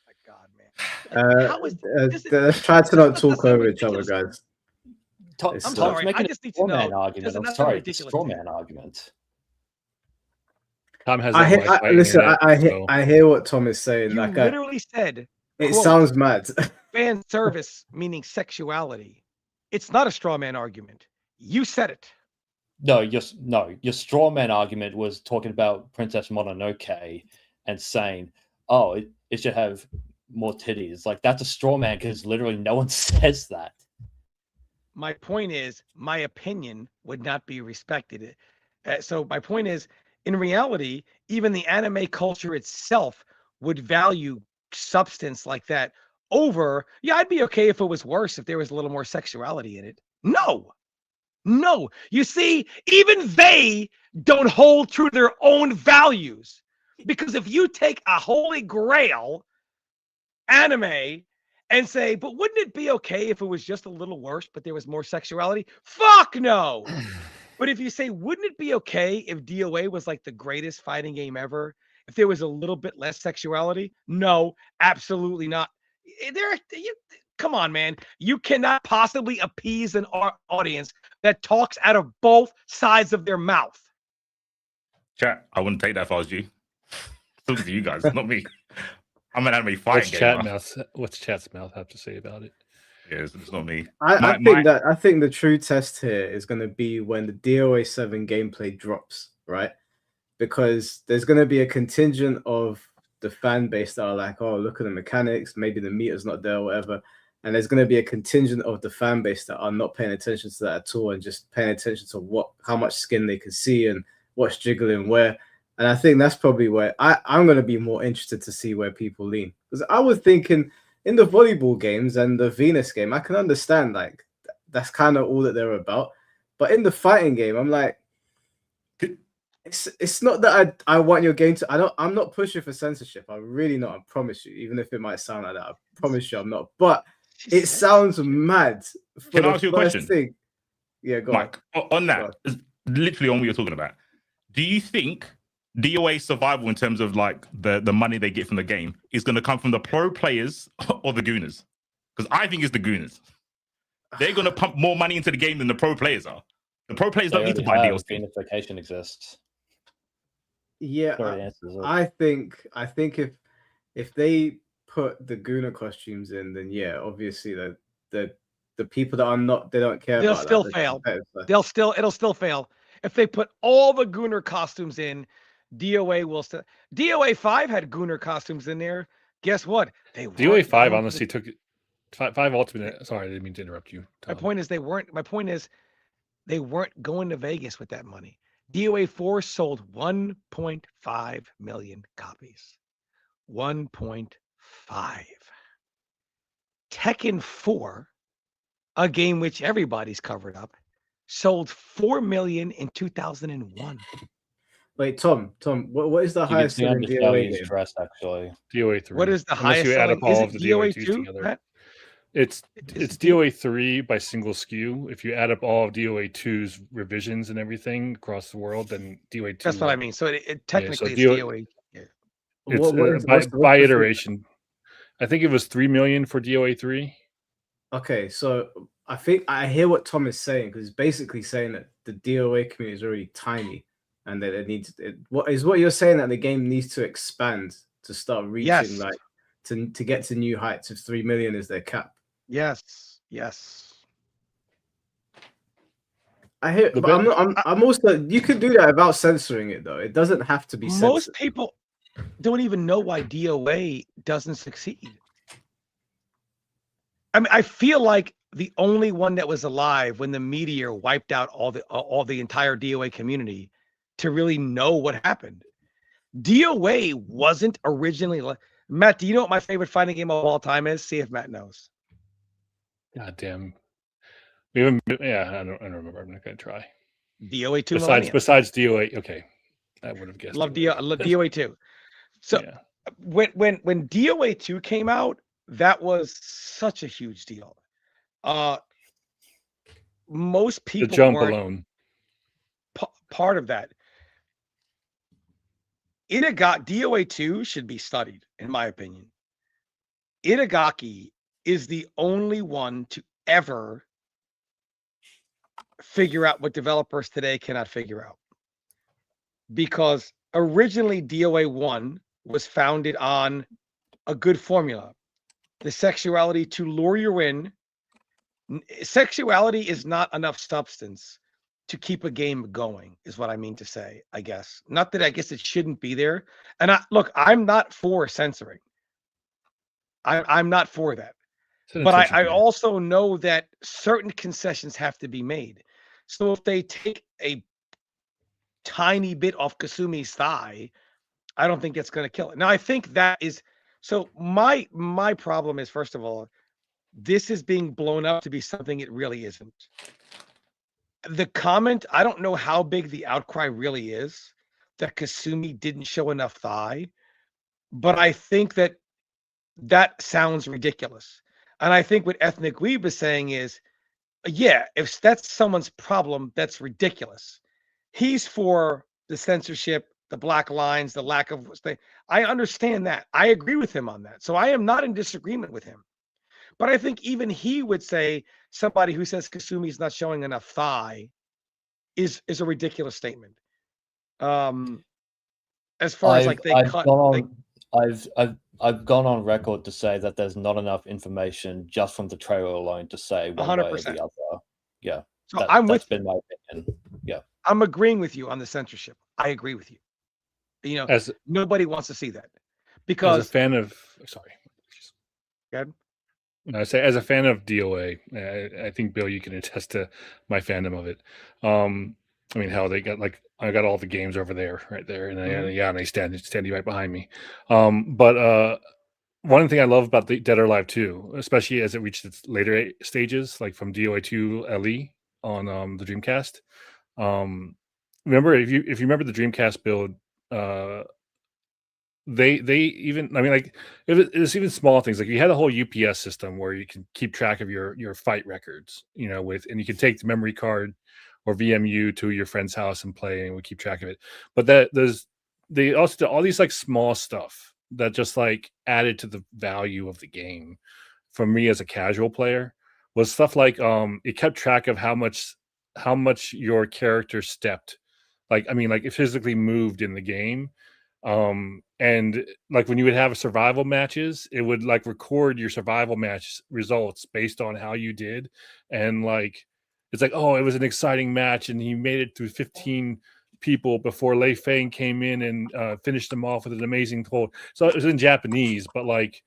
My God, man. How is let's try to not talk over each other, guys. I'm sorry. I just need to know. I'm sorry. It's a straw man argument. Tom has. I hear what Tom is saying. You like literally said. It sounds mad. Fan service meaning sexuality. It's not a straw man argument. You said it. No, your straw man argument was talking about Princess Mononoke and saying, oh, it should have more titties. Like, that's a straw man because literally no one says that. My point is, my opinion would not be respected. So my point is, in reality, even the anime culture itself would value substance like that over, yeah, I'd be okay if it was worse, if there was a little more sexuality in it. No. You see, even they don't hold true to their own values. Because if you take a holy grail anime and say, but wouldn't it be okay if it was just a little worse, but there was more sexuality? Fuck no. But if you say, wouldn't it be okay if DOA was like the greatest fighting game ever, if there was a little bit less sexuality? No, absolutely not. Come on, man. You cannot possibly appease an audience that talks out of both sides of their mouth. Chat, I wouldn't take that if I was you. Talking to you guys, not me. I'm an anime fighting gamer. What's chat's mouth have to say about it? Yeah, it's not me. I think the true test here is going to be when the DOA7 gameplay drops, right? Because there's going to be a contingent of the fan base that are like, oh, look at the mechanics, maybe the meter's not there or whatever. And there's going to be a contingent of the fan base that are not paying attention to that at all and just paying attention to how much skin they can see and what's jiggling where. And I think that's probably where I'm going to be more interested to see where people lean. Because I was thinking in the volleyball games and the Venus game, I can understand like that's kind of all that they're about. But in the fighting game, I'm like, it's not that I want your game to. I'm not pushing for censorship. I'm really not. I promise you. Even if it might sound like that, I promise you I'm not. But it sounds mad. Can I ask you a question? Thing. Yeah, go Mike, on that, literally on what you're talking about. Do you think DOA survival in terms of like the money they get from the game is going to come from the pro players or the gooners? Because I think it's the gooners. They're going to pump more money into the game than the pro players are. The pro players don't need to buy deals. Gamification exists. Yeah, I think if they put the Gooner costumes in, then yeah, obviously the people that are not, they don't care. They'll about still that. fail. It'll still fail. If they put all the Gooner costumes in, DOA will still. DOA 5 had Gooner costumes in there. Guess what? DOA 5 honestly took 5 Ultimate. Sorry, I didn't mean to interrupt you, Tom. My point is they weren't going to Vegas with that money. DOA 4 sold 1.5 million copies. 1.5. Tekken 4, a game which everybody's covered up, sold 4 million in 2001. Wait, Tom, what is the highest selling DOA game? Actually, DOA 3. What is the highest selling? Is it DOA 2? It's DOA 3 by single SKU. If you add up all of DOA 2's revisions and everything across the world, then DOA 2. That's what I mean. So it technically is DOA. Yeah. It's by iteration. I think it was 3 million for DOA 3. Okay, so I think I hear what Tom is saying, because he's basically saying that the DOA community is already tiny, and that it needs. What you're saying, that the game needs to expand to start reaching to get to new heights. If 3 million is their cap. Yes. I hear, The but I'm also. You could do that without censoring it, though. It doesn't have to be censored. Most people don't even know why DOA doesn't succeed. I mean, I feel like the only one that was alive when the meteor wiped out all the entire DOA community to really know what happened. DOA wasn't originally. Matt, do you know what my favorite fighting game of all time is? See if Matt knows. God damn. We haven't. Yeah, I don't remember. I'm not gonna try. DOA 2 Millennium. Besides DOA, okay, I would have guessed. Love DOA 2. So yeah. when DOA 2 came out, that was such a huge deal. Most people the jump weren't alone. Part of that. DOA 2 should be studied, in my opinion. Itagaki is the only one to ever figure out what developers today cannot figure out. Because originally DOA 1 was founded on a good formula. The sexuality to lure you in. Sexuality is not enough substance to keep a game going, is what I mean to say, I guess. Not that I guess it shouldn't be there. And I'm not for censoring. I'm not for that. But I also know that certain concessions have to be made. So if they take a tiny bit off Kasumi's thigh, I don't think it's going to kill it. Now, I think that is... So my problem is, first of all, this is being blown up to be something it really isn't. The comment, I don't know how big the outcry really is that Kasumi didn't show enough thigh, but I think that sounds ridiculous. And I think what Ethnic Weeb is saying is, yeah, if that's someone's problem, that's ridiculous. He's for the censorship, the black lines, the lack of... I understand that. I agree with him on that. So I am not in disagreement with him. But I think even he would say somebody who says Kasumi's not showing enough thigh is a ridiculous statement. As far as like I've gone on record to say that there's not enough information just from the trailer alone to say one 100%. Way or the other. Yeah. So that's been my opinion. Yeah. I'm agreeing with you on the censorship. I agree with you. You know, nobody wants to see that. Because as a fan of go ahead. I say, as a fan of DOA, I think, Bill, you can attest to my fandom of it. I mean, hell, they got I got all the games over there, right there, and and they standing right behind me. But one thing I love about the Dead or Alive 2, especially as it reached its later stages, like from DOA 2 LE on the Dreamcast. Remember, if you remember the Dreamcast build, they even, I mean, like it was even small things, like you had a whole UPS system where you can keep track of your fight records, you know, and you can take the memory card or VMU to your friend's house and play, and we keep track of it. But they also did all these like small stuff that just like added to the value of the game for me as a casual player. Was stuff like it kept track of how much your character stepped, like, I mean, like it physically moved in the game. And like when you would have survival matches, it would like record your survival match results based on how you did. And like it's like, oh, it was an exciting match and he made it through 15 people before Lei Fang came in and finished them off with an amazing quote. So it was in Japanese, but like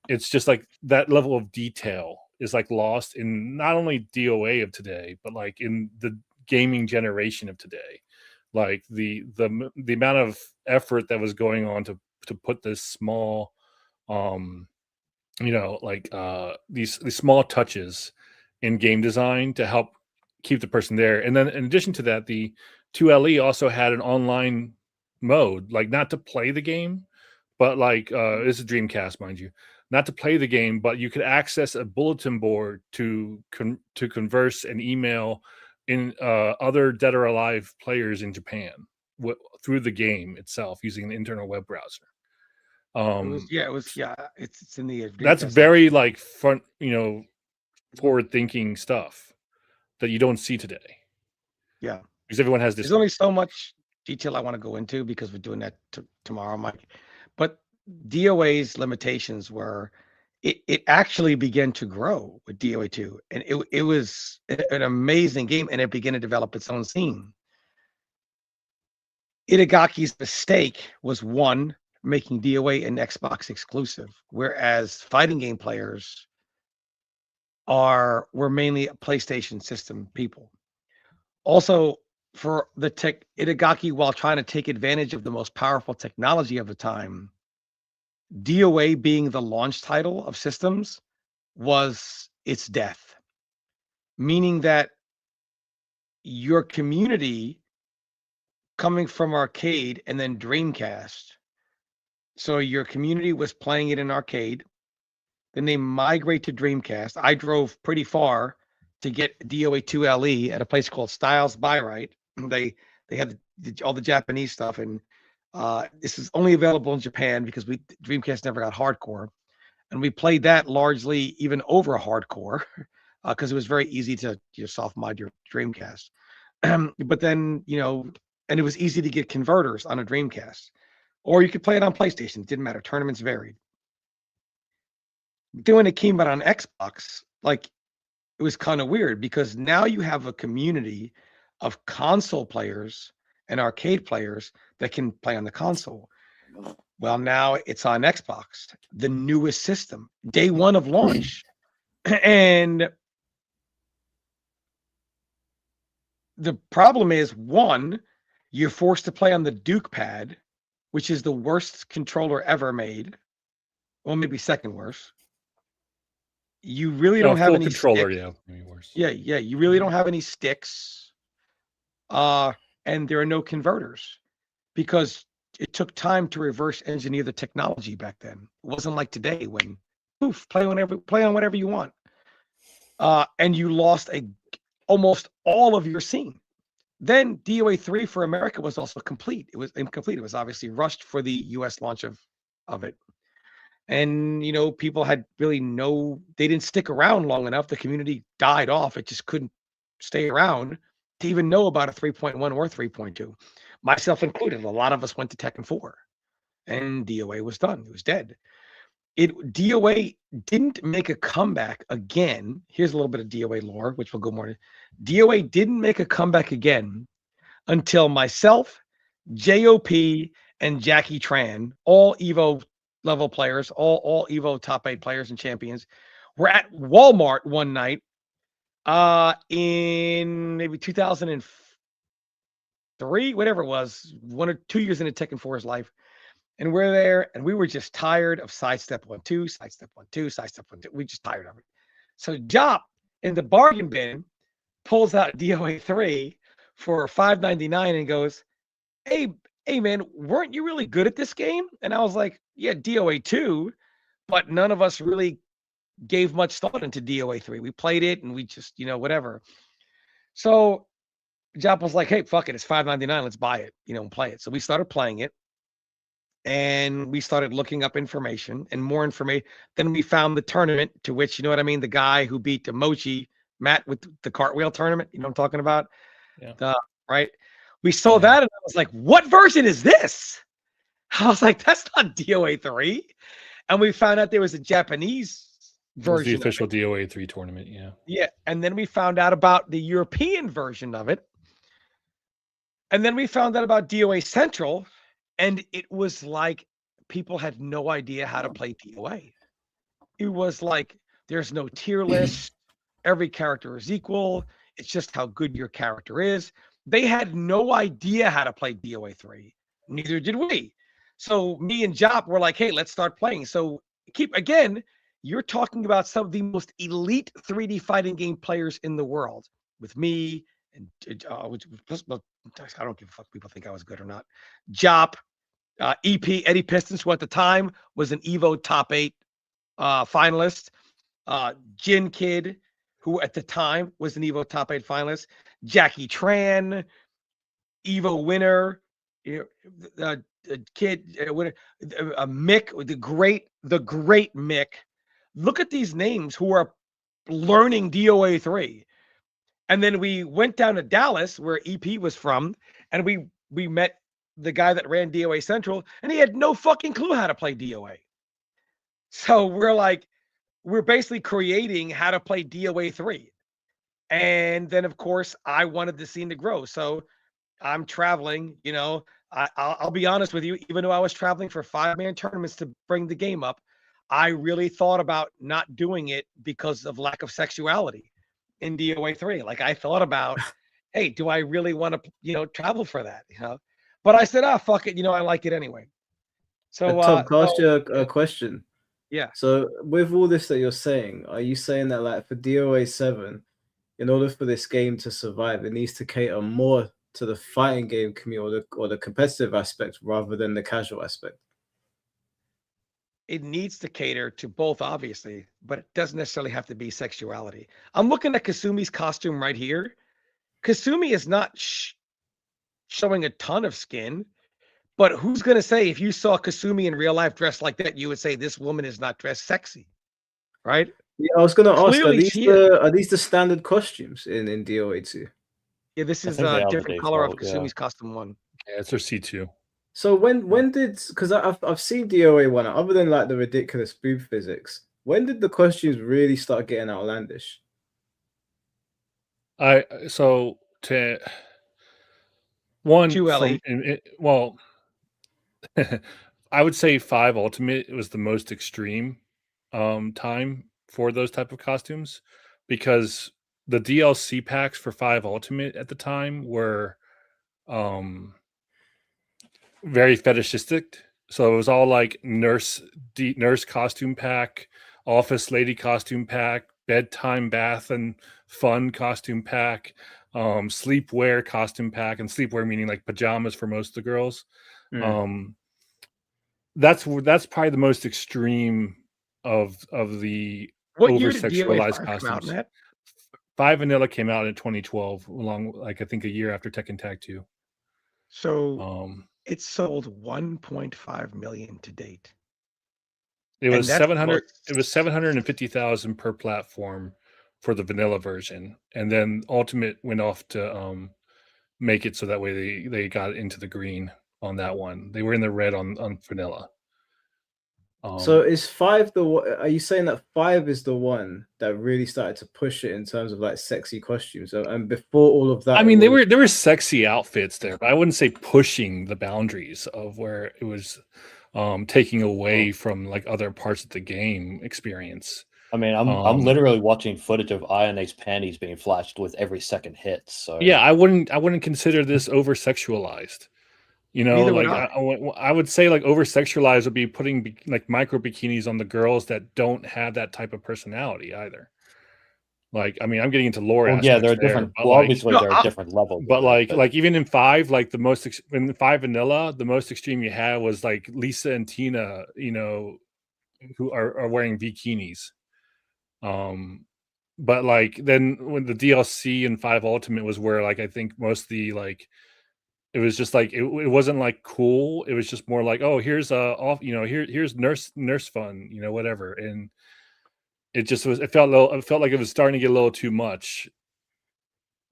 it's just like that level of detail is like lost in not only DOA of today, but like in the gaming generation of today. Like the amount of effort that was going on to put this small, you know, like these small touches in game design to help keep the person there. And then in addition to that, the 2LE also had an online mode, like not to play the game, but like this is Dreamcast, mind you, not to play the game, but you could access a bulletin board to converse and email in other Dead or Alive players in Japan through the game itself using an internal web browser. It's in the that's very like front, you know, forward thinking stuff that you don't see today. Yeah, because everyone has this. There's only so much detail I want to go into because we're doing that tomorrow, Mike. But DOA's limitations were it actually began to grow with DOA2, and it was an amazing game, and it began to develop its own scene. Itagaki's mistake was, one, making DOA an Xbox exclusive, whereas fighting game players were mainly PlayStation system people. Also, for the Itagaki, while trying to take advantage of the most powerful technology of the time, DOA being the launch title of systems was its death, meaning that your community coming from arcade and then Dreamcast. So your community was playing it in arcade. Then they migrate to Dreamcast. I drove pretty far to get DOA2 LE at a place called Styles Buy Right. They had all the Japanese stuff, and this is only available in Japan because Dreamcast never got hardcore, and we played that largely even over hardcore because it was very easy to soft mod your Dreamcast. But then and it was easy to get converters on a Dreamcast, or you could play it on PlayStation. It didn't matter. Tournaments varied. Then when it came out on Xbox, like, it was kind of weird because now you have a community of console players and arcade players that can play on the console. Well, now it's on Xbox, the newest system, day one of launch. And the problem is, one, you're forced to play on the Duke pad, which is the worst controller ever made. Well, maybe second worst. You really don't have any controller, sticks. maybe worse. Yeah. You really don't have any sticks. And there are no converters because it took time to reverse engineer the technology back then. It wasn't like today when poof, play on whatever you want. And you lost almost all of your scene. Then DOA 3 for America was also complete. It was incomplete. It was obviously rushed for the US launch of it. And, people had really they didn't stick around long enough. The community died off. It just couldn't stay around to even know about a 3.1 or 3.2, myself included. A lot of us went to Tekken 4 and DOA was done. It was dead. DOA didn't make a comeback again. Here's a little bit of DOA lore, which we'll go more into. DOA didn't make a comeback again until myself, JOP, and Jackie Tran, all Evo level players, all Evo top 8 players and champions, were at Walmart one night in maybe 2003, whatever it was, 1 or 2 years into Tekken 4's life. And we're there, and we were just tired of sidestep 1-2, sidestep 1-2, sidestep 1-2. We just tired of it. So Jop in the bargain bin pulls out DOA 3 for $5.99 and goes, hey man, weren't you really good at this game? And I was like, yeah, DOA 2, but none of us really gave much thought into DOA 3. We played it and we just, whatever. So Jop was like, hey, fuck it, it's $5.99, let's buy it, and play it. So we started playing it. And we started looking up information and more information. Then we found the tournament to which, the guy who beat Mochi, Matt, with the cartwheel tournament, what I'm talking about? Yeah. Right? We saw that and I was like, what version is this? I was like, that's not DOA 3. And we found out there was a Japanese version. The official DOA 3 tournament, yeah. Yeah. And then we found out about the European version of it. And then we found out about DOA Central. And it was like people had no idea how to play DOA. It was like there's no tier list. Every character is equal. It's just how good your character is. They had no idea how to play DOA 3. Neither did we. So me and Jop were like, hey, let's start playing. So you're talking about some of the most elite 3D fighting game players in the world with me. And I don't give a fuck if people think I was good or not. Jop, EP, Eddie Pistons, who at the time was an Evo top 8 finalist. Jin Kid, who at the time was an Evo top 8 finalist. Jackie Tran, Evo winner. Kid winner. Mick, the great Mick. Look at these names who are learning DOA 3. And then we went down to Dallas, where EP was from, and we met the guy that ran DOA Central, and he had no fucking clue how to play DOA. So we're like, we're basically creating how to play DOA 3. And then, of course, I wanted the scene to grow. So I'm traveling, you know, I'll be honest with you, even though I was traveling for 5-man tournaments to bring the game up, I really thought about not doing it because of lack of sexuality in DOA 3. Like I thought about, hey, do I really want to, you know, travel for that? You know, but I said, fuck it, you know, I like it anyway. So Tom, can I ask you a question? Yeah. So with all this that you're saying, are you saying that like for DOA7, in order for this game to survive, it needs to cater more to the fighting game community or the competitive aspect rather than the casual aspect? It needs to cater to both, obviously, but it doesn't necessarily have to be sexuality. I'm looking at Kasumi's costume right here. Kasumi is not showing a ton of skin, but who's going to say if you saw Kasumi in real life dressed like that, you would say this woman is not dressed sexy, right? Yeah, I was going to ask, Clearly are these the standard costumes in DOA2? Yeah, this I is think they a are the different color of default, yeah. Kasumi's costume 1. Yeah, it's their C2. So when did, because I've seen DOA1, other than like the ridiculous boob physics, when did the costumes really start getting outlandish? So to one To from well, I would say 5 Ultimate was the most extreme time for those type of costumes, because the DLC packs for 5 Ultimate at the time were very fetishistic. So it was all like nurse costume pack, office lady costume pack, bedtime bath and fun costume pack, sleepwear costume pack, and sleepwear meaning like pajamas for most of the girls. That's probably the most extreme of the what over year did DOA sexualized 5 come out, costumes. Matt? 5 Vanilla came out in 2012, along like I think a year after Tekken Tag 2. So it sold 1.5 million to date. It was 700. It was 750,000 per platform for the vanilla version, and then Ultimate went off to make it so that way they got into the green on that one. They were in the red on vanilla. So is 5 are you saying that 5 is the one that really started to push it in terms of like sexy costumes? And before all of that, I mean, there were sexy outfits there, but I wouldn't say pushing the boundaries of where it was taking away from like other parts of the game experience. I mean, I'm literally watching footage of Iona's panties being flashed with every second hit. So yeah, I wouldn't consider this over sexualized. You know, Neither like would I would say like over sexualized would be putting like micro bikinis on the girls that don't have that type of personality either. Like, I mean, I'm getting into lore. Well, yeah, there are different. Well, obviously, there are different levels. But like even in 5, like in 5 Vanilla, the most extreme you had was like Lisa and Tina, you know, who are wearing bikinis. But like then when the DLC in 5 Ultimate was where like I think mostly like it was just like it wasn't like cool. It was just more like, oh, here's here's nurse fun, you know, whatever. And it just was. It felt like it was starting to get a little too much.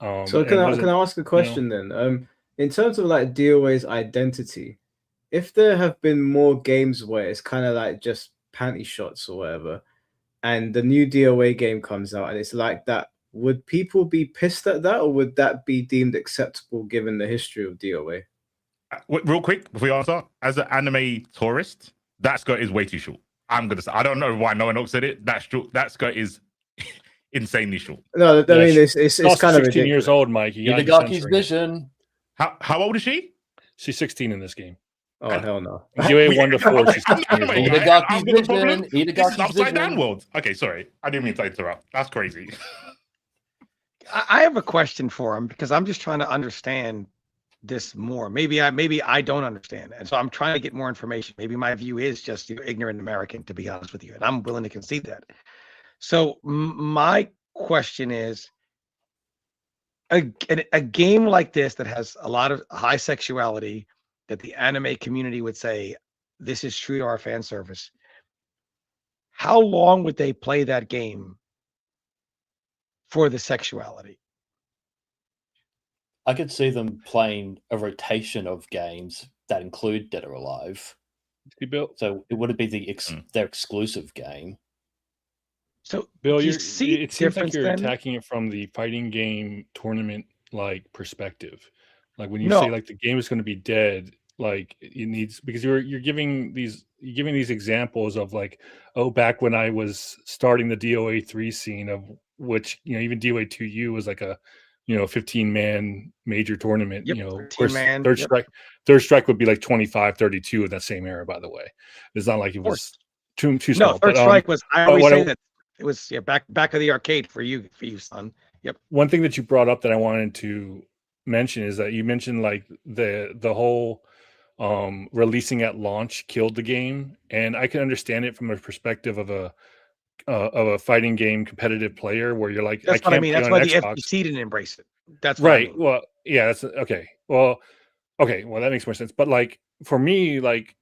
So can I ask a question then? In terms of like DOA's identity, if there have been more games where it's kind of like just panty shots or whatever, and the new DOA game comes out and it's like that, would people be pissed at that, or would that be deemed acceptable given the history of DOA? Real quick before you answer, as an anime tourist, that skirt is way too short. I'm gonna say I don't know why no one else said it. That skirt is insanely short. No, I mean it's kind of 16 years old, Mike. Itagaki's vision. How old is she? She's 16 in this game. Oh hell no! DOA 1 to 4. She's 16 years old. Itagaki's vision. This is upside down world. Okay, sorry, I didn't mean to interrupt. That's crazy. I have a question for him because I'm just trying to understand this more. Maybe I don't understand, and so I'm trying to get more information. Maybe my view is just ignorant American, to be honest with you, and I'm willing to concede that. So my question is, a game like this that has a lot of high sexuality, that the anime community would say this is true to our fan service. How long would they play that game for the sexuality? I could see them playing a rotation of games that include Dead or Alive. So it would be their exclusive game. So, Bill, do you it see seems like difference you're then? attacking it from the fighting game tournament like perspective. Like when you No. say like the game is going to be dead, like it needs, because you're giving these examples of like, oh, back when I was starting the DOA 3 scene, of which, you know, even DOA 2U was like a, you know, 15-man major tournament. Yep. You know, of 15 course, man. third Yep. strike would be like 25-32 in that same era, by the way. It's not like it Of course. was too No, small. Third But Strike was. I but always what say I- that it was back of the arcade for you, son. Yep. one thing that you brought up that I wanted to mention is that you mentioned like the whole releasing at launch killed the game, and I can understand it from a perspective of a fighting game competitive player, where you're like, That's I what I can't mean. play That's on why the Xbox. FGC didn't embrace it. That's what I Right. mean. Well, yeah, that's okay. Well, that makes more sense. But like for me, like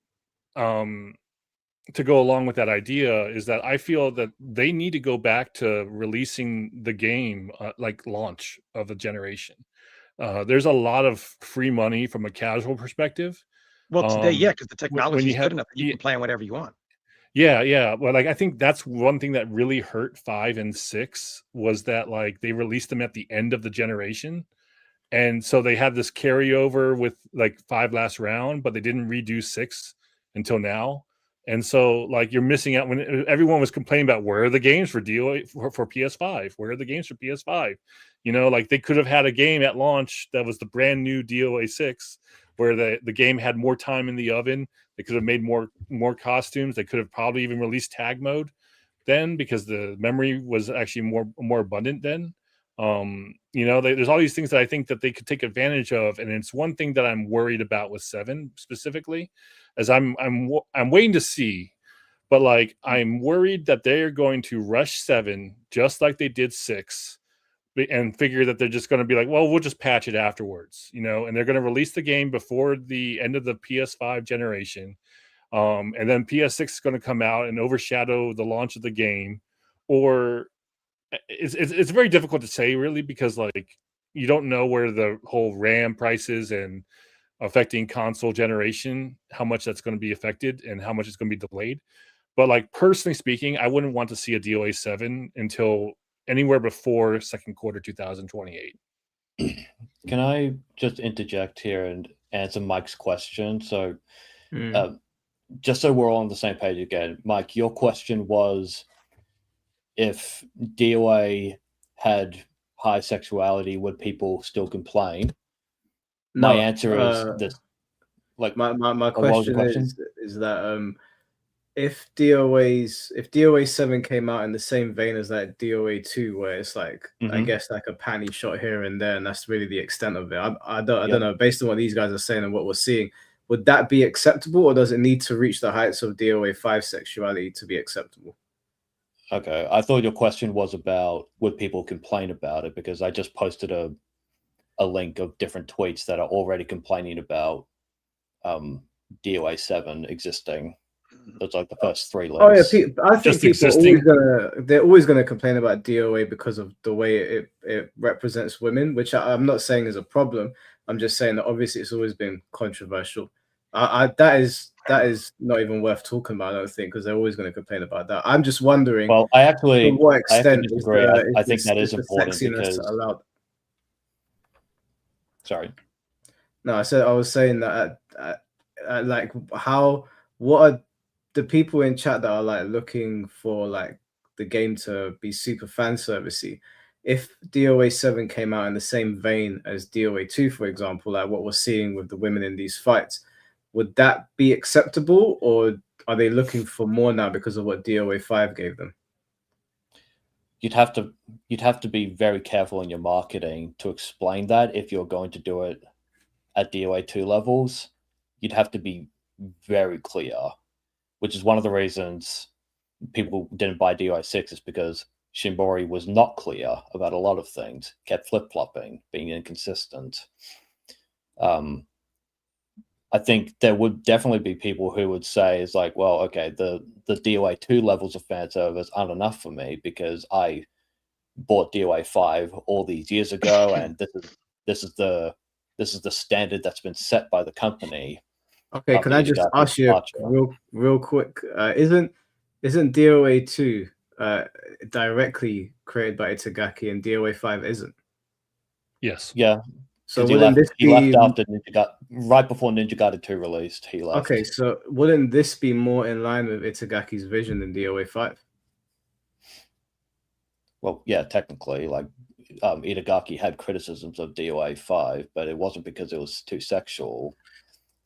to go along with that idea is that I feel that they need to go back to releasing the game like launch of the generation. There's a lot of free money from a casual perspective. Well, today, yeah, because the when technology you is have good enough that you can play on whatever you want. yeah, well, like I think that's one thing that really hurt 5 and 6 was that like they released them at the end of the generation, and so they had this carryover with like 5 last round, but they didn't redo 6 until now. And so like you're missing out when everyone was complaining about where are the games for DOA for PS5, where are the games for PS5. You know, like they could have had a game at launch that was the brand new DOA 6 where the game had more time in the oven. They could have made more costumes. They could have probably even released tag mode then, because the memory was actually more abundant then. You know, there's all these things that I think that they could take advantage of, and it's one thing that I'm worried about with 7 specifically, as I'm waiting to see, but like I'm worried that they're going to rush 7 just like they did 6, and figure that they're just going to be like, well, we'll just patch it afterwards, you know, and they're going to release the game before the end of the PS5 generation. And then PS6 is going to come out and overshadow the launch of the game, or it's very difficult to say really, because like you don't know where the whole RAM prices and affecting console generation, how much that's going to be affected and how much it's going to be delayed. But like personally speaking, I wouldn't want to see a DOA 7 until anywhere before second quarter 2028. Can I just interject here and answer Mike's question? So just so we're all on the same page again, Mike, your question was if DOA had high sexuality, would people still complain? No, my answer is this. Like my question is that if DOA 7 came out in the same vein as that DOA 2, where it's like I guess like a panty shot here and there, and that's really the extent of it. I don't know. Based on what these guys are saying and what we're seeing, would that be acceptable, or does it need to reach the heights of DOA 5 sexuality to be acceptable? Okay, I thought your question was about would people complain about it, because I just posted a link of different tweets that are already complaining about DOA 7 existing. That's like the first 3 links. Oh yeah, I think people they're always going to complain about DOA because of the way it represents women, which I'm not saying is a problem. I'm just saying that obviously it's always been controversial. That is not even worth talking about, I don't think, because they're always going to complain about that. I'm just wondering. Well, I actually, to what extent disagree. I think that is important because. Allowed? Sorry. No, I was saying that like what are the people in chat that are like looking for like the game to be super fan servicey? If DOA 7 came out in the same vein as DOA 2, for example, like what we're seeing with the women in these fights, would that be acceptable, or are they looking for more now because of what DOA 5 gave them? You'd have to be very careful in your marketing to explain that if you're going to do it at DOA 2 levels. You'd have to be very clear, which is one of the reasons people didn't buy DOA 6, is because Shimbori was not clear about a lot of things, kept flip-flopping, being inconsistent. I think there would definitely be people who would say, is like, well, okay, the DOA 2 levels of fan service aren't enough for me because I bought DOA 5 all these years ago, and this is the standard that's been set by the company. Okay, can I just ask you real quick? Isn't DOA 2 directly created by Itagaki and DOA5 isn't. Yes. Yeah. So 'Cause wouldn't this he be left after right before Ninja Gaiden 2 released. He left. okay? So wouldn't this be more in line with Itagaki's vision than DOA5? Well, yeah, technically, like Itagaki had criticisms of DOA5, but it wasn't because it was too sexual.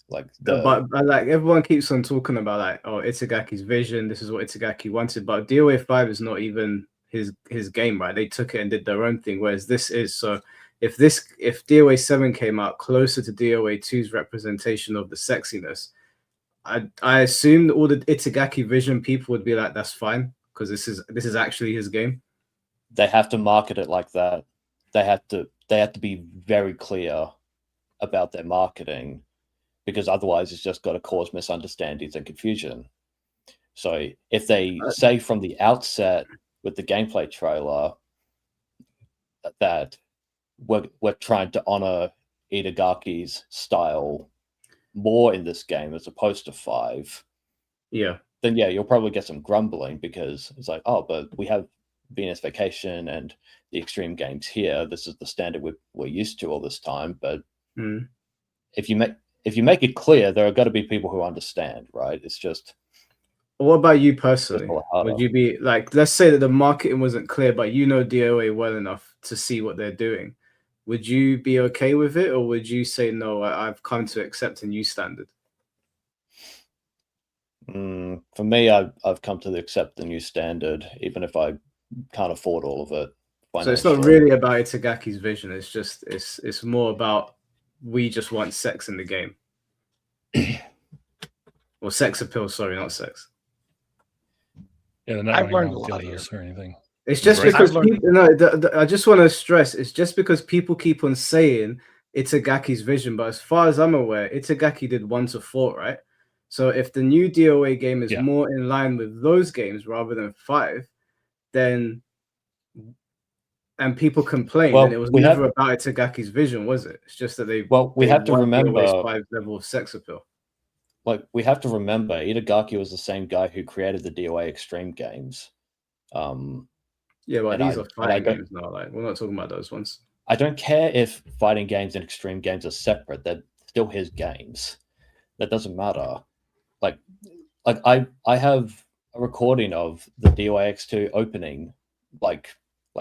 Like, but like everyone keeps on talking about like, oh, Itagaki's vision. This is what Itagaki wanted, but DOA5 is not even his game, right? They took it and did their own thing. Whereas this is so. If DOA7 came out closer to DOA2's representation of the sexiness, I assume all the Itagaki vision people would be like, that's fine because this is actually his game. They have to market it like that. They have to be very clear about their marketing, because otherwise it's just got to cause misunderstandings and confusion. So if they say from the outset with the gameplay trailer that we're trying to honor Itagaki's style more in this game as opposed to 5, then yeah, you'll probably get some grumbling, because it's like, oh, but we have Venus Vacation and the extreme games here. This is the standard we're used to all this time. But if you make it clear, there are got to be people who understand, right? It's just. What about you personally? Would you be like, let's say that the marketing wasn't clear, but you know DOA well enough to see what they're doing. Would you be okay with it, or would you say no? I've come to accept a new standard. For me, I've come to accept the new standard, even if I can't afford all of it. So it's not really about Itagaki's vision. It's just it's more about we just want sex in the game, or sex appeal. Sorry, not sex. Yeah, they're not I've learned a running lot around here. or anything. It's just because I just want to stress, it's just because people keep on saying Itagaki's vision, but as far as I'm aware, Itagaki did 1 to 4, right? So if the new DOA game is more in line with those games rather than 5, then and people complain, and it was never about Itagaki's vision, was it? It's just that we have to remember DOA's 5 level of sex appeal. Like, we have to remember, Itagaki was the same guy who created the DOA Extreme games. Yeah, but these are fighting games now. Like, we're not talking about those ones. I don't care if fighting games and extreme games are separate. They're still his games. That doesn't matter. Like I have a recording of the DOA X2 opening, like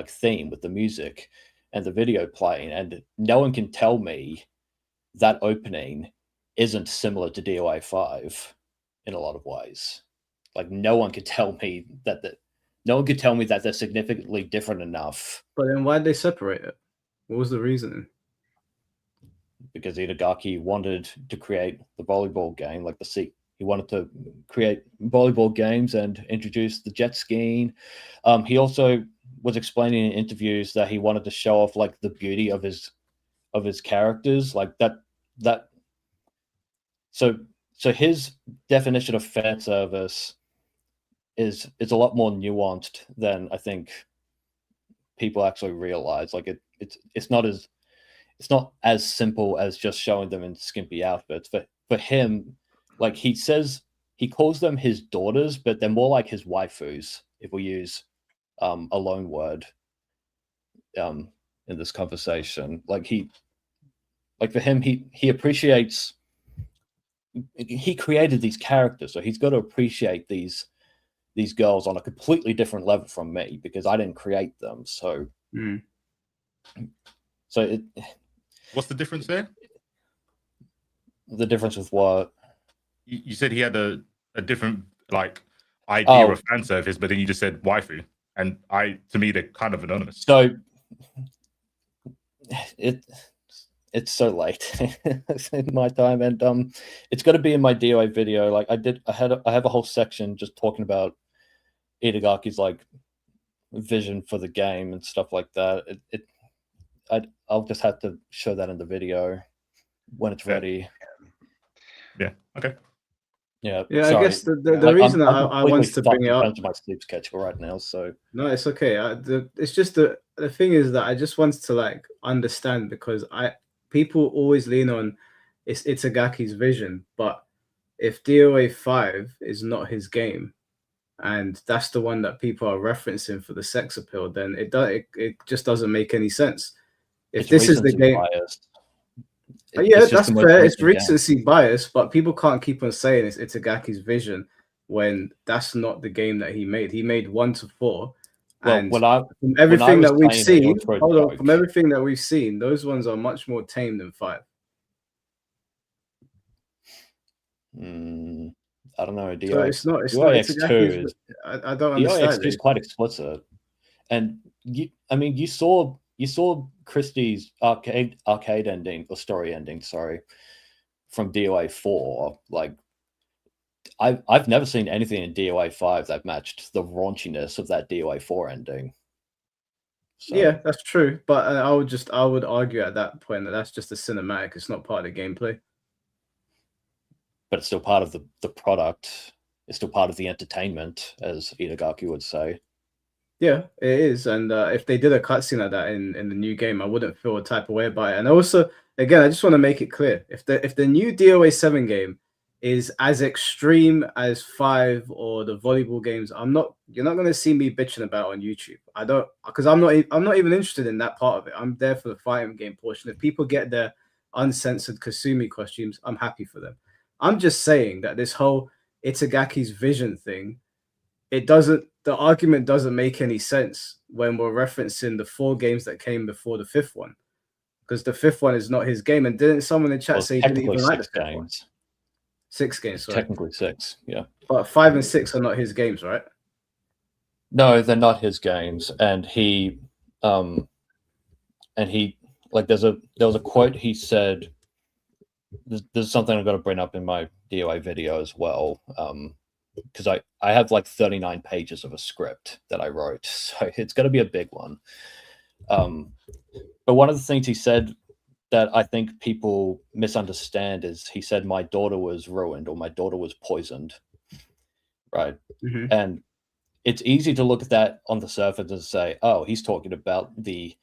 theme with the music and the video playing, and no one can tell me that opening isn't similar to DOA 5 in a lot of ways. Like, no one could tell me that they're significantly different enough. But then why'd they separate it? What was the reason? Because Itagaki wanted to create the volleyball game, like he wanted to create volleyball games and introduce the jet skiing. He also was explaining in interviews that he wanted to show off like the beauty of his characters, like that. So his definition of fan service is a lot more nuanced than I think people actually realize. Like it's not as simple as just showing them in skimpy outfits. For him, like he calls them his daughters, but they're more like his waifus, if we use a loan word in this conversation. For him, he appreciates. He created these characters, so he's got to appreciate these girls on a completely different level from me, because I didn't create them. So, what's the difference there? The difference with what? You said he had a different idea of fan service, but then you just said waifu, and to me they're kind of anonymous. So it's so late in my time, and it's got to be in my DOA video. Like I have a whole section just talking about Itagaki's like vision for the game and stuff like that. I'll just have to show that in the video when it's ready. Yeah. Okay. Yeah. Sorry. I guess the reason I wanted to bring it up to my sleep schedule right now. So no, it's okay. It's just the thing is that I just wanted to understand, because people always lean on it's Itagaki's vision, but if DOA 5 is not his game, and that's the one that people are referencing for the sex appeal, then it just doesn't make any sense. If It's this is the recency game, bias. yeah, It's just that's the most fair. It's recent game. recency bias, but people can't keep on saying it's Itagaki's vision when that's not the game that he made. He made 1 to 4. Well, And from everything that we've seen, from everything that we've seen, those ones are much more tame than 5. I don't know. So it's not DOAX2 is. I don't understand. DOAX2 is quite explicit, and you saw Christie's arcade ending or story ending, sorry, from DOA4. Like, I've never seen anything in DOA5 that matched the raunchiness of that DOA4 ending. So, yeah, that's true. But I would argue at that point that that's just a cinematic. It's not part of the gameplay. But it's still part of the product. It's still part of the entertainment, as Itagaki would say. Yeah, it is. And if they did a cutscene like that in the new game, I wouldn't feel a type of way about it. And also, again, I just want to make it clear: if the new DOA7 game is as extreme as 5 or the volleyball games, you're not going to see me bitching about it on YouTube. I don't, because I'm not even interested in that part of it. I'm there for the fighting game portion. If people get their uncensored Kasumi costumes, I'm happy for them. I'm just saying that this whole Itagaki's vision thing, the argument doesn't make any sense when we're referencing the 4 games that came before the 5th one, because the 5th one is not his game. And didn't someone in the chat say he didn't even like the 5th one? 6 games, sorry. Technically 6, yeah. But 5 and 6 are not his games, right? No, they're not his games. And he like there was a quote he said. There's something I'm going to bring up in my DOA video as well, because I have like 39 pages of a script that I wrote, so it's going to be a big one. But one of the things he said that I think people misunderstand is he said my daughter was ruined or my daughter was poisoned, right? Mm-hmm. And it's easy to look at that on the surface and say, oh, he's talking about the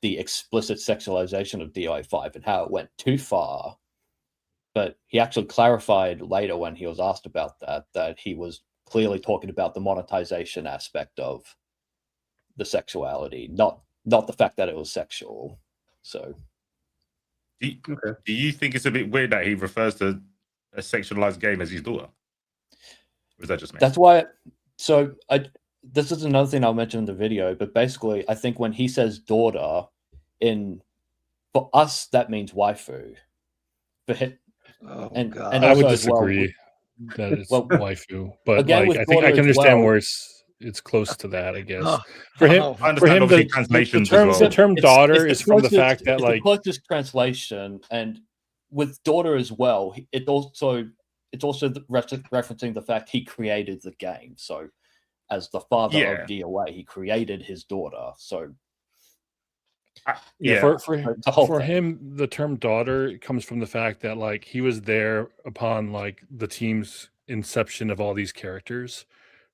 explicit sexualization of DOA5 and how it went too far. But he actually clarified later when he was asked about that he was clearly talking about the monetization aspect of the sexuality, not the fact that it was sexual. So, do you think it's a bit weird that he refers to a sexualized game as his daughter? Or is that just me? That's why. So this is another thing I'll mention in the video. But basically, I think when he says daughter, for us that means waifu. For him. And I would disagree that it's waifu, but again, like I think I can understand where it's close to that. I guess for him, the term daughter is from the fact that like the closest translation, and with daughter as well, it's also referencing the fact he created the game. So as the father of DOA, he created his daughter. So. For him, the term daughter comes from the fact that like he was there upon like the team's inception of all these characters.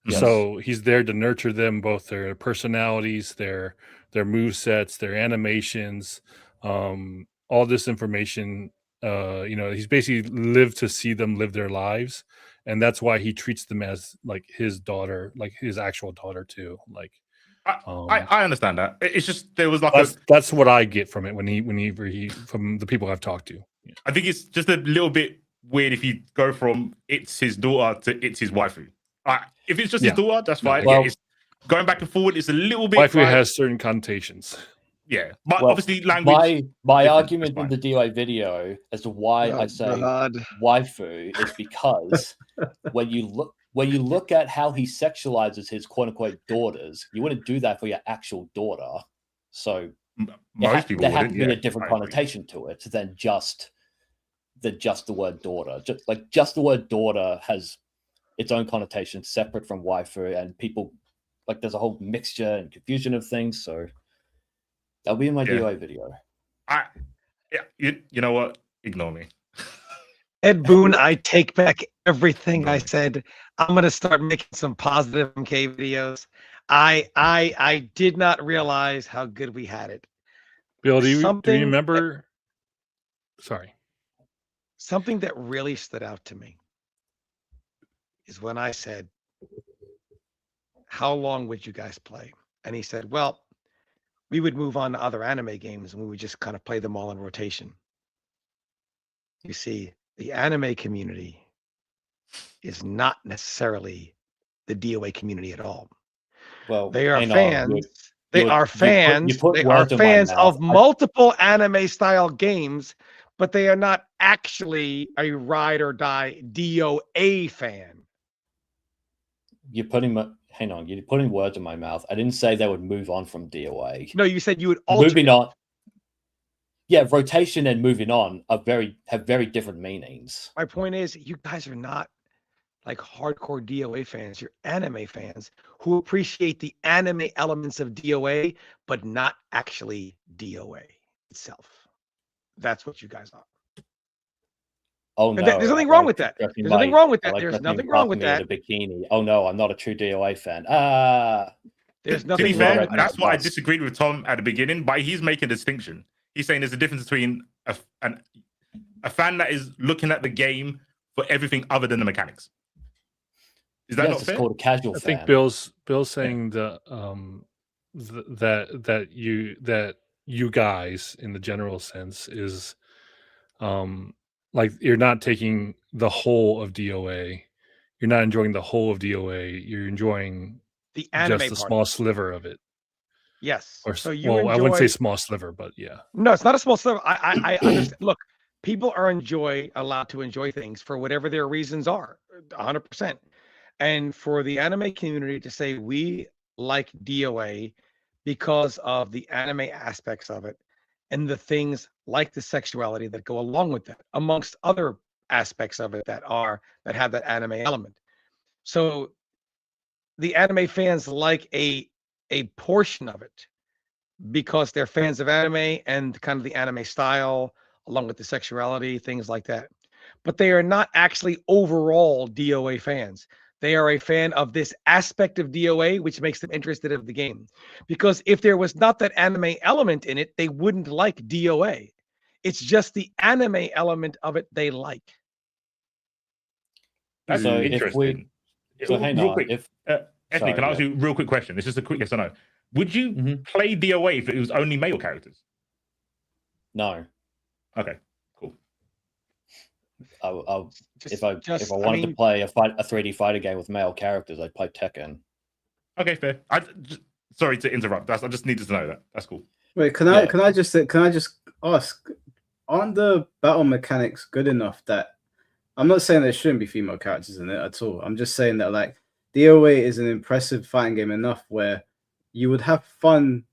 Yes. So he's there to nurture them, both their personalities, their move sets, their animations, all this information. He's basically lived to see them live their lives, and that's why he treats them as like his daughter, like his actual daughter too. Like. I understand that. It's just there was like that's what I get from it when he from the people I've talked to. Yeah. I think it's just a little bit weird if you go from it's his daughter to it's his waifu. If it's just his daughter, that's fine. Well, it's going back and forward. It's a little bit. Waifu has certain connotations. Yeah, but obviously language. My argument in the DOA video as to why I say waifu is because when you look at how he sexualizes his quote-unquote daughters, you wouldn't do that for your actual daughter. So there has to be a different connotation to it than just the word daughter. Just the word daughter has its own connotation separate from waifu, and people like there's a whole mixture and confusion of things. So that'll be in my DOA video. You know what? Ignore me. Ed Boon, I take back everything I said. I'm gonna start making some positive MK videos. I did not realize how good we had it. Bill, do you remember? Sorry. Something that really stood out to me is when I said how long would you guys play? And he said, well, we would move on to other anime games and we would just kind of play them all in rotation. You see, the anime community is not necessarily the DOA community at all. Well, They are hang on, fans. They are you fans. put They are words in my fans mouth. of multiple anime style games, but they are not actually a ride or die DOA fan. You're putting words in my mouth. I didn't say they would move on from DOA. No, you said you would alter. Moving on. Yeah, rotation and moving on have very different meanings. My point is, you guys are not like hardcore DOA fans. You're anime fans who appreciate the anime elements of DOA, but not actually DOA itself. That's what you guys are. Oh no, there's nothing wrong with that. There's nothing wrong with that. There's nothing wrong with that. A bikini. Oh no, I'm not a true DOA fan. There's To nothing be wrong fair, with that. that's why I disagreed with Tom at the beginning, but he's making a distinction. He's saying there's a difference between a fan that is looking at the game for everything other than the mechanics. Is that not fair? It's called a casual fan. I think Bill's saying that that you guys in the general sense is like you're not taking the whole of DOA. You're not enjoying the whole of DOA. You're enjoying the anime just a part. small sliver of it. Yes. Or so you I wouldn't say small sliver, but yeah. No, it's not a small sliver. I understand. Look, people are allowed to enjoy things for whatever their reasons are, 100%. And for the anime community to say we like DOA because of the anime aspects of it and the things like the sexuality that go along with that, amongst other aspects of it that have that anime element. So the anime fans like a portion of it because they're fans of anime and kind of the anime style, along with the sexuality, things like that. But they are not actually overall DOA fans. They are a fan of this aspect of DOA, which makes them interested in the game. Because if there was not that anime element in it, they wouldn't like DOA. It's just the anime element of it they like. That's So interesting. hang on. Quick, Ethnic, can I ask you a real quick question? It's just a quick yes or no. Would you play DOA if it was only male characters? No. Okay, cool. If I wanted to play a 3D fighter game with male characters, I'd play Tekken. Okay, fair. Sorry to interrupt. I just needed to know that. That's cool. Wait, can I just ask? Aren't the battle mechanics good enough that I'm not saying there shouldn't be female characters in it at all. I'm just saying that like DOA is an impressive fighting game enough where you would have fun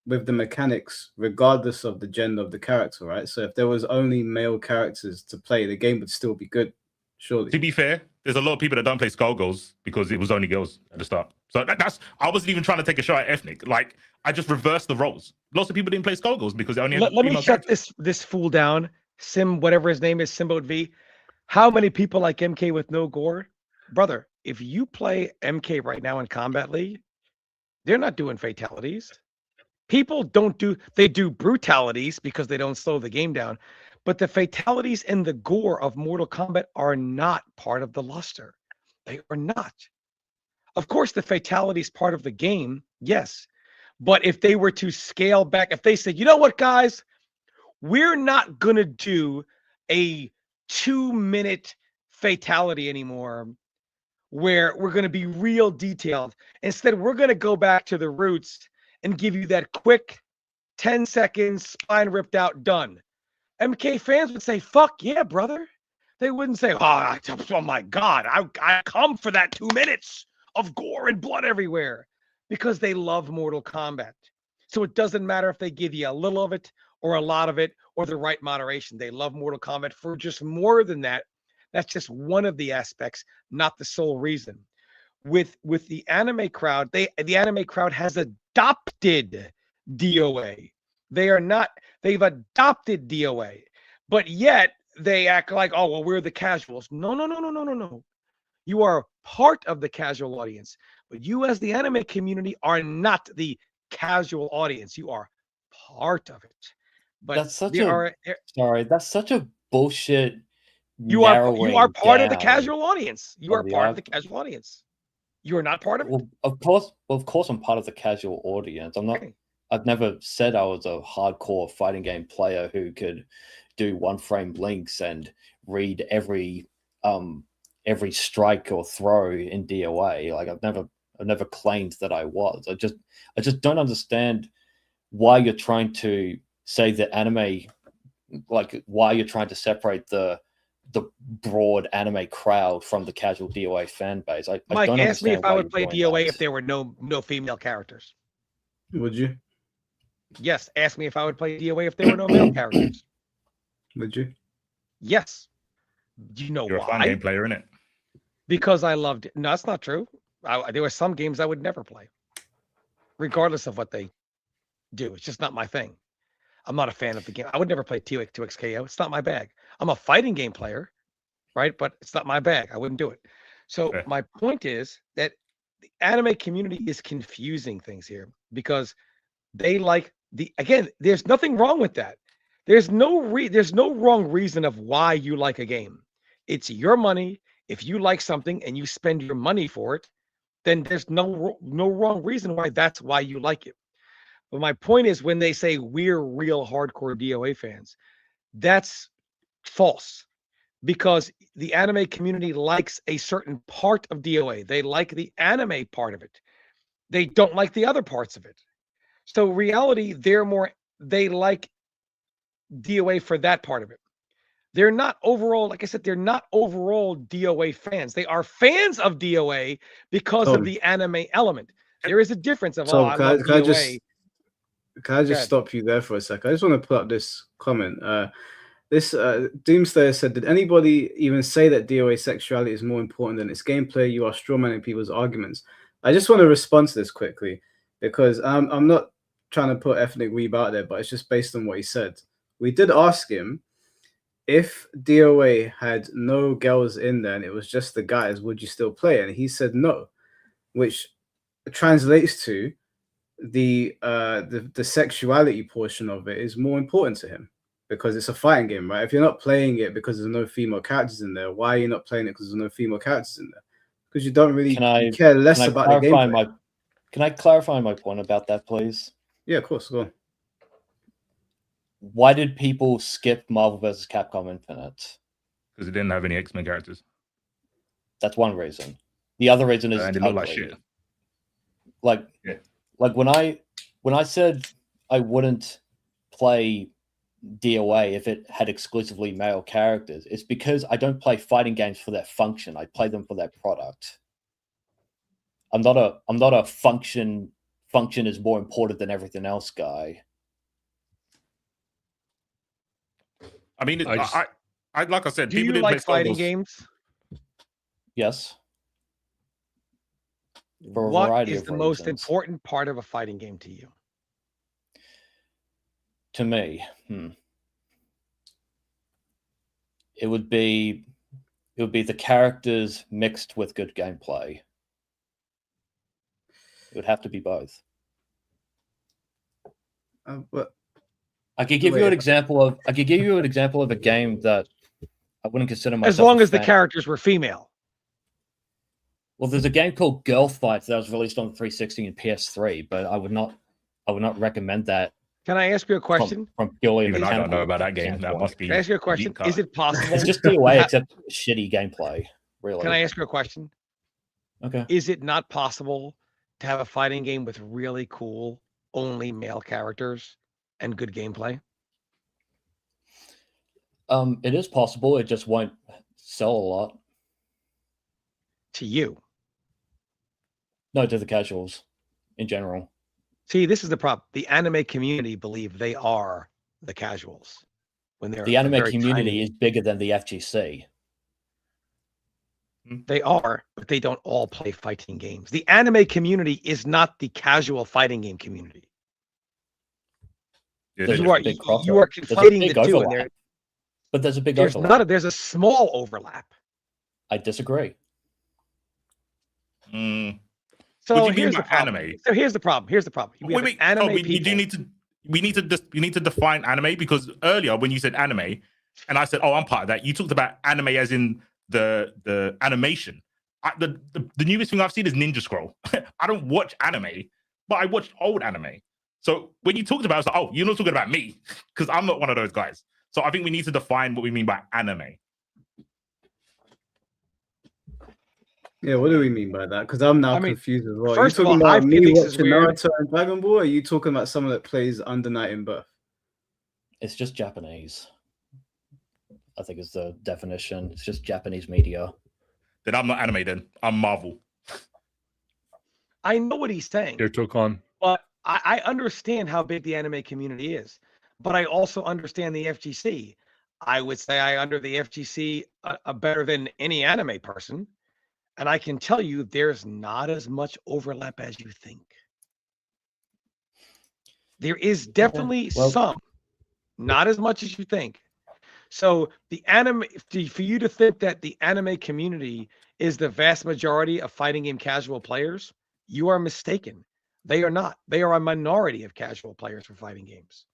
with the mechanics regardless of the gender of the character, right? So if there was only male characters to play, the game would still be good, surely. To be fair, there's a lot of people that don't play Skullgirls because it was only girls at the start. So I wasn't even trying to take a shot at Ethnic. Like, I just reversed the roles. Lots of people didn't play Skullgirls because they only had Let me shut this fool down. Whatever his name is, Simboat V. How many people like MK with no gore? Brother, if you play MK right now in Combat League, they're not doing fatalities. People they do brutalities because they don't slow the game down. But the fatalities and the gore of Mortal Kombat are not part of the luster. They are not. Of course, the fatality is part of the game, yes. But if they were to scale back, if they said, you know what, guys, we're not going to do a 2-minute fatality anymore where we're going to be real detailed. Instead, we're going to go back to the roots and give you that quick 10 seconds, spine ripped out, done. MK fans would say, fuck yeah, brother. They wouldn't say, oh my God, I come for that 2 minutes of gore and blood everywhere, because they love Mortal Kombat. So it doesn't matter if they give you a little of it or a lot of it or the right moderation. They love Mortal Kombat for just more than that. That's just one of the aspects, not the sole reason. With the anime crowd, the anime crowd has adopted DOA. They've adopted DOA, but yet they act like, oh, well, we're the casuals. No. You are part of the casual audience, but you as the anime community are not the casual audience. You are part of it. But that's such a bullshit. You are part of the casual audience. You are part of the casual audience. You are not part of it? Well, of course, I'm part of the casual audience. I'm not. Okay. I've never said I was a hardcore fighting game player who could do one-frame links and read every strike or throw in DOA. Like I've never claimed that I was. I just don't understand why you're trying to say that anime, like why you're trying to separate the broad anime crowd from the casual DOA fan base. Mike, don't ask me if understand I why would play you're doing DOA that. if there were no female characters. Would you? Yes, ask me if I would play DOA if there were no male characters. Would you? Yes. Do you know You're a fun why? game player, innit? Because I loved it. No, that's not true. There were some games I would never play, regardless of what they do. It's just not my thing. I'm not a fan of the game. I would never play 2X2XKO. It's not my bag. I'm a fighting game player, right? But it's not my bag. I wouldn't do it. So Okay. my point is that the anime community is confusing things here because they like again, there's nothing wrong with that. There's no wrong reason of why you like a game. It's your money. If you like something and you spend your money for it, then there's no wrong reason why that's why you like it. But my point is when they say we're real hardcore DOA fans, that's false because the anime community likes a certain part of DOA. They like the anime part of it. They don't like the other parts of it. So reality, they like DOA for that part of it. They're not overall, like I said, they're not overall DOA fans. They are fans of DOA because of the anime element. There is a difference of, I love DOA. Can I just stop you there for a second? I just want to put up this comment. This Doomslayer said, did anybody even say that DOA sexuality is more important than its gameplay? You are strawmanning people's arguments. I just want to respond to this quickly because I'm not trying to put Ethnic Weeb out there, but it's just based on what he said. We did ask him if DOA had no girls in there and it was just the guys, would you still play? And he said no, which translates to the sexuality portion of it is more important to him because it's a fighting game, right? If you're not playing it because there's no female characters in there, why are you not playing it because there's no female characters in there? Because you don't really care less about the gameplay. Can I clarify my point about that, please? Yeah, of course. Go on. Why did people skip Marvel vs. Capcom Infinite? Because it didn't have any X-Men characters. That's one reason. The other reason is and it looked like shit. Like when I said I wouldn't play DOA if it had exclusively male characters, it's because I don't play fighting games for their function. I play them for their product. I'm not a function is more important than everything else guy. I mean, I like I said, do you like fighting games? Yes. What is the most important part of a fighting game to you? To me, it would be the characters mixed with good gameplay. It would have to be both. I could give you an example of a game that I wouldn't consider myself. As long as the characters were female. Well, there's a game called Girl Fights that was released on 360 and PS3, but I would not recommend that. Can I ask you a question? From purely Even I don't know about that game. That must be. Can I ask you a question? Is it possible? It's just DOA except shitty gameplay. Really. Can I ask you a question? Okay. Is it not possible to have a fighting game with really cool only male characters and good gameplay? It is possible. It just won't sell a lot. To you? No, to the casuals in general. See, this is the problem. The anime community believe they are the casuals. When they're the anime community is bigger than the FGC. They are, but they don't all play fighting games. The anime community is not the casual fighting game community. You are conflating the two. But there's a big overlap. There's a small overlap. I disagree. So here's the problem. Anime? So here's the problem. Wait. Anime we need to define anime, because earlier when you said anime, and I said, "Oh, I'm part of that," you talked about anime as in the animation. The newest thing I've seen is Ninja Scroll. I don't watch anime, but I watched old anime. So when you talked about it, I was like, oh, you're not talking about me, because I'm not one of those guys. So I think we need to define what we mean by anime. Yeah, what do we mean by that? Because I'm now confused as well. Are you first of talking all, I about think me this is watching weird. Naruto and Dragon Ball? Or are you talking about someone that plays under night in birth? It's just Japanese. I think is the definition. It's just Japanese media. Then I'm not anime. Then I'm Marvel. I know what he's saying, Here, Tokon. but I understand how big the anime community is. But I also understand the FGC. I would say I under the FGC better than any anime person. And I can tell you there's not as much overlap as you think. There is definitely some, not as much as you think. So the anime, for you to think that the anime community is the vast majority of fighting game casual players, you are mistaken. They are not. They are a minority of casual players for fighting games.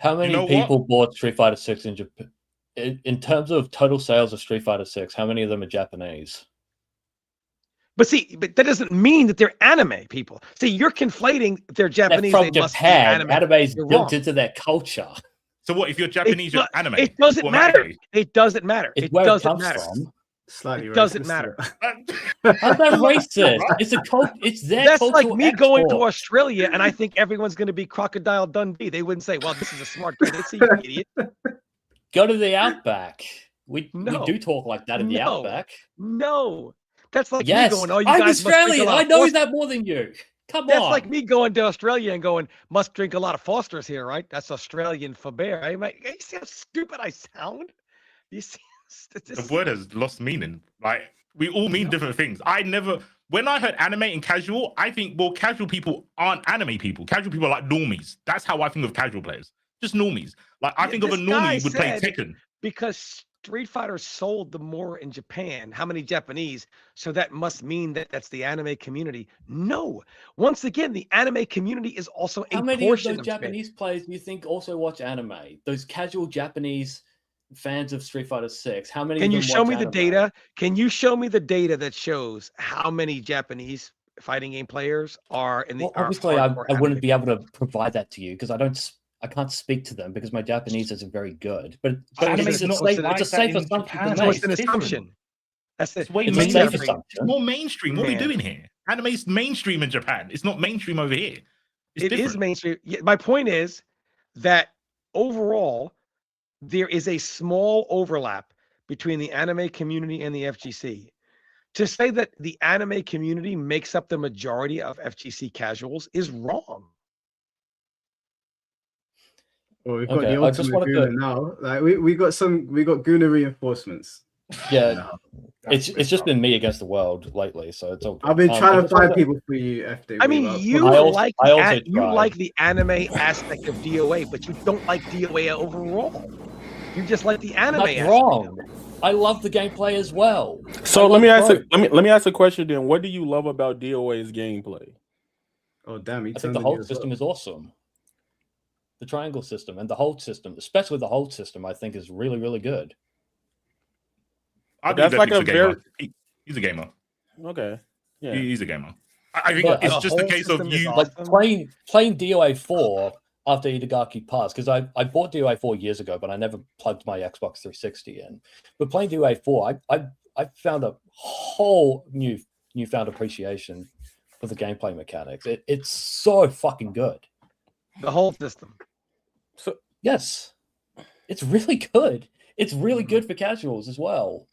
How many people bought Street Fighter 6 in Japan? In terms of total sales of Street Fighter 6, how many of them are Japanese? But see, but that doesn't mean that they're anime people. See, you're conflating they're Japanese. They're from Japan. Anime is built into their culture. So what if you're Japanese? You're anime. It doesn't matter. It doesn't matter. It's it where doesn't it comes matter. from. Slightly it doesn't racist, matter. How's that racist? It's a cult. It's their. That's like me export. going to Australia and I think everyone's going to be Crocodile Dundee. They wouldn't say, "Well, this is a smart guy." They'd say, "You idiot." Go to the Outback. We do talk like that in the Outback. No, that's like me yes, going, "Oh, you I'm guys Australian. must drink a lot I of know Foster." that more than you. Come That's on. like me going to Australia and going, "Must drink a lot of Fosters here, right?" That's Australian for bear. You see how stupid I sound? You see, the word has lost meaning. Like we all mean different things. When I heard anime and casual, I think, well, casual people aren't anime people. Casual people are like normies. That's how I think of casual players. Just normies. Like I think of a normie would play Tekken. Because Street Fighter sold the more in Japan. How many Japanese? So that must mean that that's the anime community. No. Once again, the anime community is also a portion of How many of those Japanese players do you think also watch anime? Those casual Japanese fans of Street Fighter 6. How many? Can you show me the data? Can you show me the data that shows how many Japanese fighting game players are in the? Well, obviously, I wouldn't be able to provide that to you because I can't speak to them because my Japanese isn't very good. But it's a safe assumption. No, it's an assumption. That's it. It's a safe assumption. It's more mainstream. What are we doing here? Anime is mainstream in Japan. It's not mainstream over here. It is mainstream. My point is that overall, there is a small overlap between the anime community and the FGC. To say that the anime community makes up the majority of FGC casuals is wrong. Well, we've got the ultimate Guna now. Like we got Guna reinforcements. Yeah, it's just been me against the world lately, so it's all good. I've been trying to find people for you, FD. I mean, you like the anime aspect of DOA, but you don't like DOA overall. You just like the anime aspect. Wrong. I love the gameplay as well. So let me ask a question then. What do you love about DOA's gameplay? Oh damn! I think the hold system is awesome. The triangle system and the hold system, especially the hold system, I think is really, really good. That's like he's a gamer. Okay. Yeah. He's a gamer. I think it's just a case of you like playing DOA 4 after Itagaki passed, because I bought DOA 4 years ago, but I never plugged my Xbox 360 in. But playing DOA 4, I found a whole newfound appreciation for the gameplay mechanics. It's so fucking good. The whole system. So yes, it's really good. It's really good for casuals as well.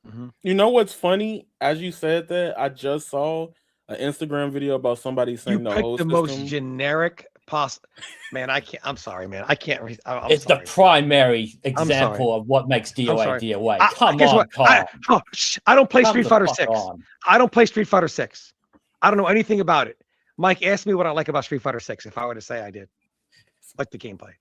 Mm-hmm. You know what's funny? As you said that, I just saw an Instagram video about somebody saying the whole system. Most generic possible. Man, I can't. I'm sorry, man. I can't. It's the primary example of what makes DOA DOA. Come on, Carl. I don't play Street Fighter 6. I don't play Street Fighter 6. I don't know anything about it. Mike, ask me what I like about Street Fighter 6 if I were to say I did. Like the gameplay.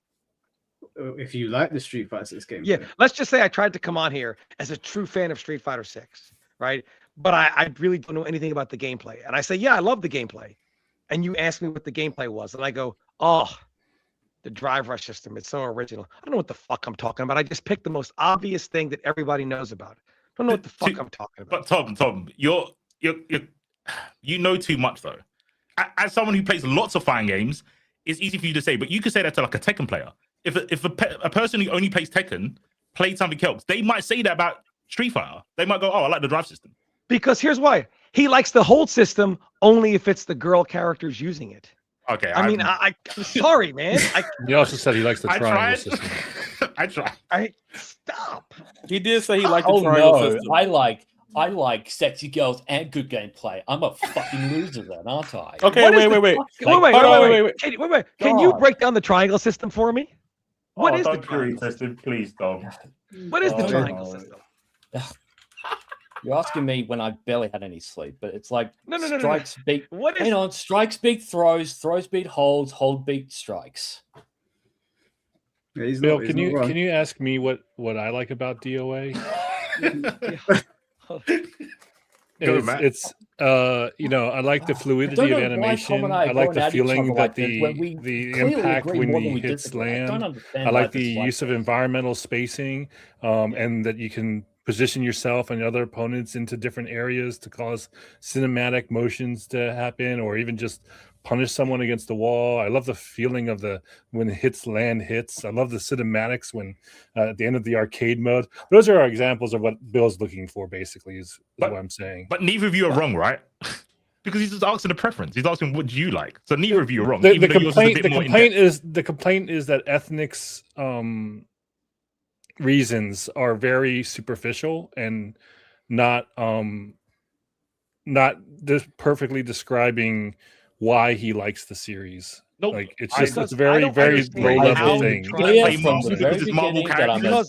If you like the Street Fighter 6 gameplay. Yeah, let's just say I tried to come on here as a true fan of Street Fighter 6, right? But I really don't know anything about the gameplay. And I say, yeah, I love the gameplay. And you ask me what the gameplay was. And I go, oh, the drive rush system. It's so original. I don't know what the fuck I'm talking about. I just picked the most obvious thing that everybody knows about. don't know what the fuck I'm talking about. But Tom, you know too much though. As someone who plays lots of fighting games, it's easy for you to say, but you could say that to like a Tekken player. If a person who only plays Tekken played something else, they might say that about Street Fighter. They might go, "Oh, I like the drive system." Because here's why: he likes the hold system only if it's the girl characters using it. Okay, I'm sorry, man. He also said he likes the I triangle tried. system. I tried. Stop. He did say he liked the Oh triangle no, system. I like sexy girls and good gameplay. I'm a fucking loser then, aren't I? Okay, wait. Wait. Can you break down the triangle system for me? What is the triangle system? Please, Tom. What is the triangle system? You're asking me when I barely had any sleep, but it's like No. strikes beat. What is? Hang on, strikes beat throws, throws beat holds, hold beat strikes. Yeah, Bill, can you ask me what I like about DOA? It's I like the fluidity of animation. I like the feeling that the impact when he hits land. I like the use of environmental spacing, and that you can position yourself and other opponents into different areas to cause cinematic motions to happen, or even just punish someone against the wall. I love the feeling of when land hits. I love the cinematics when at the end of the arcade mode. Those are examples of what Bill's looking for, basically, is what I'm saying. But neither of you are wrong, right? Because he's just asking a preference. He's asking what do you like. So neither of you are wrong. The complaint is that Ethnic's reasons are very superficial and not perfectly describing why he likes the series. Nope. Like it's very low level thing. Because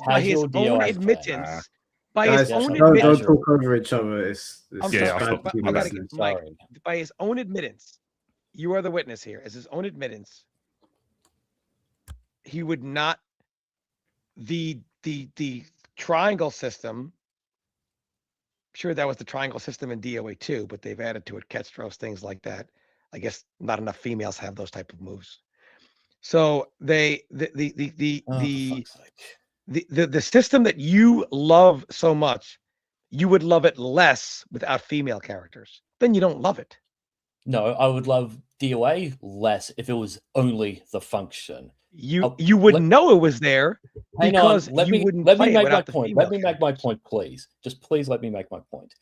by his own admittance, by his own don't admittance, talk over each other. By his own admittance, you are the witness here. As his own admittance, he would not the triangle system. Sure, that was the triangle system in DOA 2, but they've added to it catch throws, things like that. I guess not enough females have those type of moves. So the system that you love so much, you would love it less without female characters. Then you don't love it. No, I would love DOA less if it was only the function. You wouldn't know it was there because let me make my point. Let me make my point, please. Just please let me make my point.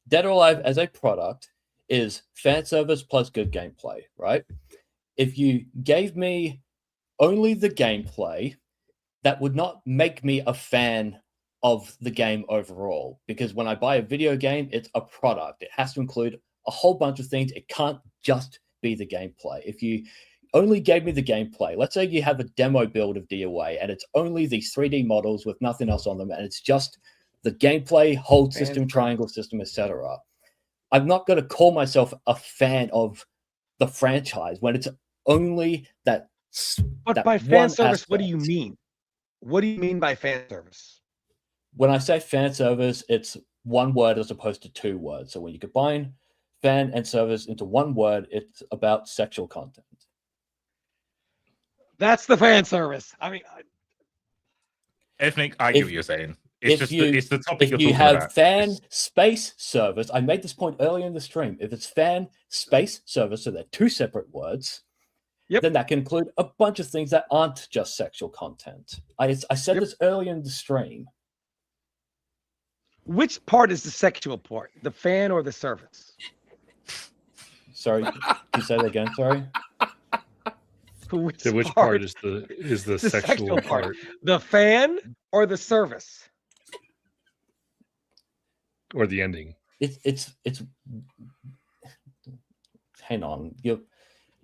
Dead or Alive as a product is fan service plus good gameplay, right? If you gave me only the gameplay, that would not make me a fan of the game overall. Because when I buy a video game, it's a product. It has to include a whole bunch of things. It can't just be the gameplay. If you only gave me the gameplay, let's say you have a demo build of DOA and it's only these 3D models with nothing else on them, and it's just the gameplay, hold system, triangle system, etc. I'm not going to call myself a fan of the franchise when it's only that. But by fan service, what do you mean? What do you mean by fan service? When I say fan service, it's one word as opposed to two words. So when you combine fan and service into one word, it's about sexual content. That's the fan service. I mean, Ethnic, I get what you're saying. It's the topic you're talking about. If you have fan space service, I made this point earlier in the stream. If it's fan space service, so they're two separate words, then that can include a bunch of things that aren't just sexual content. I said this earlier in the stream. Which part is the sexual part? The fan or the service? Sorry, can you say that again? Sorry. Which part is the sexual part? The fan or the service? Or the ending? It's hang on.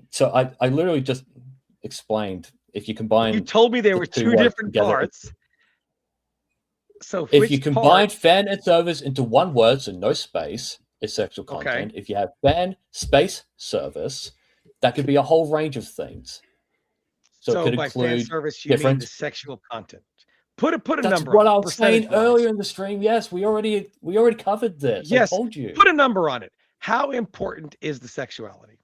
So I literally just explained if you combine. You told me there were two different parts. So if you combine fan and service into one word, so no space, is sexual content. If you have fan space service, that could be a whole range of things. So it could by include fan service, you mean the sexual content. Put a That's number. What I was saying earlier in the stream. Yes, we already covered this. Yes, I told you. Put a number on it. How important is the sexuality,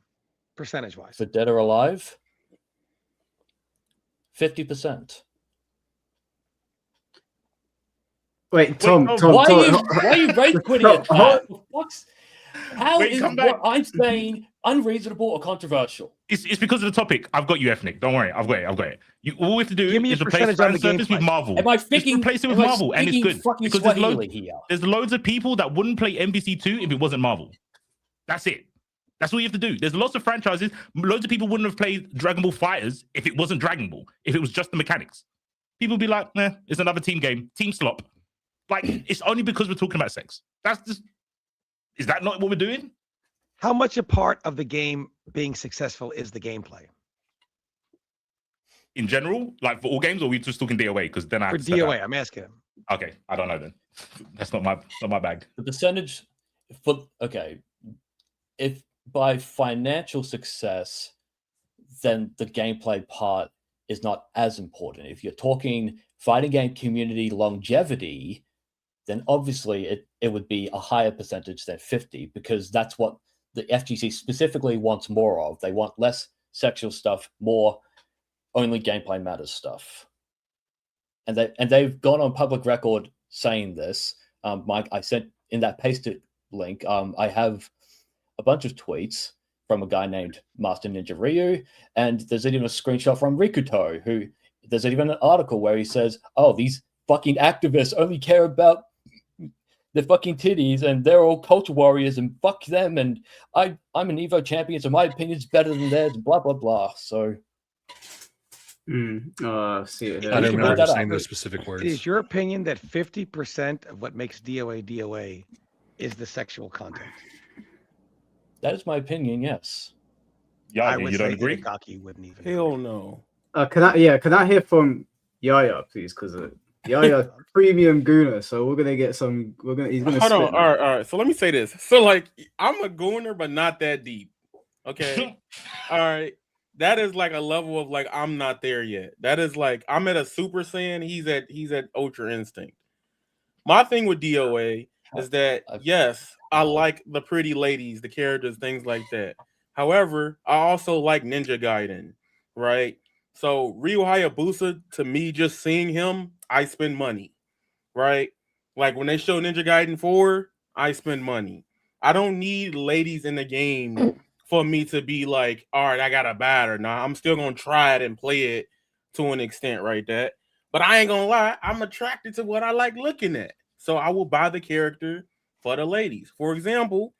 percentage-wise? For Dead or Alive, 50%. Wait, Tom. Why are you rage quitting it, Pat? How Wait, is come what back. I'm saying unreasonable or controversial? It's because of the topic. I've got you, Ethnic. Don't worry. I've got it. All we have to do Give me a is replace percentage on the Fanservice with gameplay. Marvel. Am I Just speaking? replace it with am I Marvel, and it's speaking good. fucking Because Swahili here? there's loads of people that wouldn't play MVC2 if it wasn't Marvel. That's it. That's all you have to do. There's lots of franchises. Loads of people wouldn't have played Dragon Ball Fighters if it wasn't Dragon Ball. If it was just the mechanics, people would be like, it's another team game, team slop. Like, it's only because we're talking about sex. That's just. Is that not what we're doing? How much a part of the game being successful is the gameplay? In general, like for all games, or are we just talking DOA? Because then I have For to step DOA, out. I'm asking him. Okay, I don't know then. That's not my bag. The percentage if by financial success, then the gameplay part is not as important. If you're talking fighting game community longevity, then obviously it would be a higher percentage than 50, because that's what the FGC specifically wants more of. They want less sexual stuff, more only gameplay matters stuff. And they've gone on public record saying this. Mike, I sent in that pasted link. I have a bunch of tweets from a guy named Master Ninja Ryu, and there's even a screenshot from Rikuto, who there's even an article where he says, "Oh, these fucking activists only care about the fucking titties, and they're all culture warriors, and fuck them, and I'm an Evo champion, so my opinion's better than theirs, blah blah blah." So see it here. I don't can remember put that saying up. those specific words. It is your opinion that 50% of what makes DOA is the sexual content? that is my opinion, yes. Yeah, I would you don't say agree? Itagaki wouldn't even. Hell no. Can I hear from Yaya, please? Because Yaya premium gooner, so we're gonna get some. He's gonna. Hold on. spit now. All right. So let me say this. So like, I'm a gooner, but not that deep. Okay. All right. That is like a level of like I'm not there yet. That is like I'm at a Super Saiyan. He's at Ultra Instinct. My thing with DOA is that yes, I like the pretty ladies, the characters, things like that. However, I also like Ninja Gaiden, right? So Ryu Hayabusa, to me, just seeing him, I spend money, right? Like when they show Ninja Gaiden 4, I spend money. I don't need ladies in the game for me to be like, all right, I gotta buy it or not. I'm still gonna try it and play it to an extent, right? But I ain't gonna lie, I'm attracted to what I like looking at. So I will buy the character for the ladies. For example,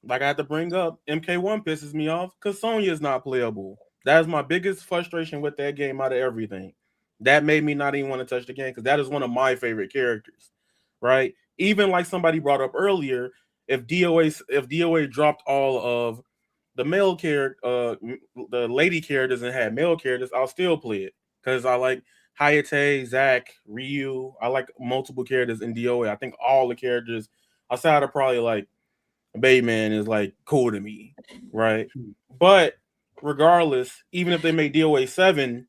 like I had to bring up, MK1 pisses me off because Sonya is not playable. That is my biggest frustration with that game out of everything. That made me not even want to touch the game because that is one of my favorite characters, right? Even like somebody brought up earlier, if DOA dropped all of the male character, the lady characters and had male characters, I'll still play it because I like Hayate, Zack, Ryu. I like multiple characters in DOA. I think all the characters outside of probably like Bayman is like cool to me, right? But regardless, even if they make DOA7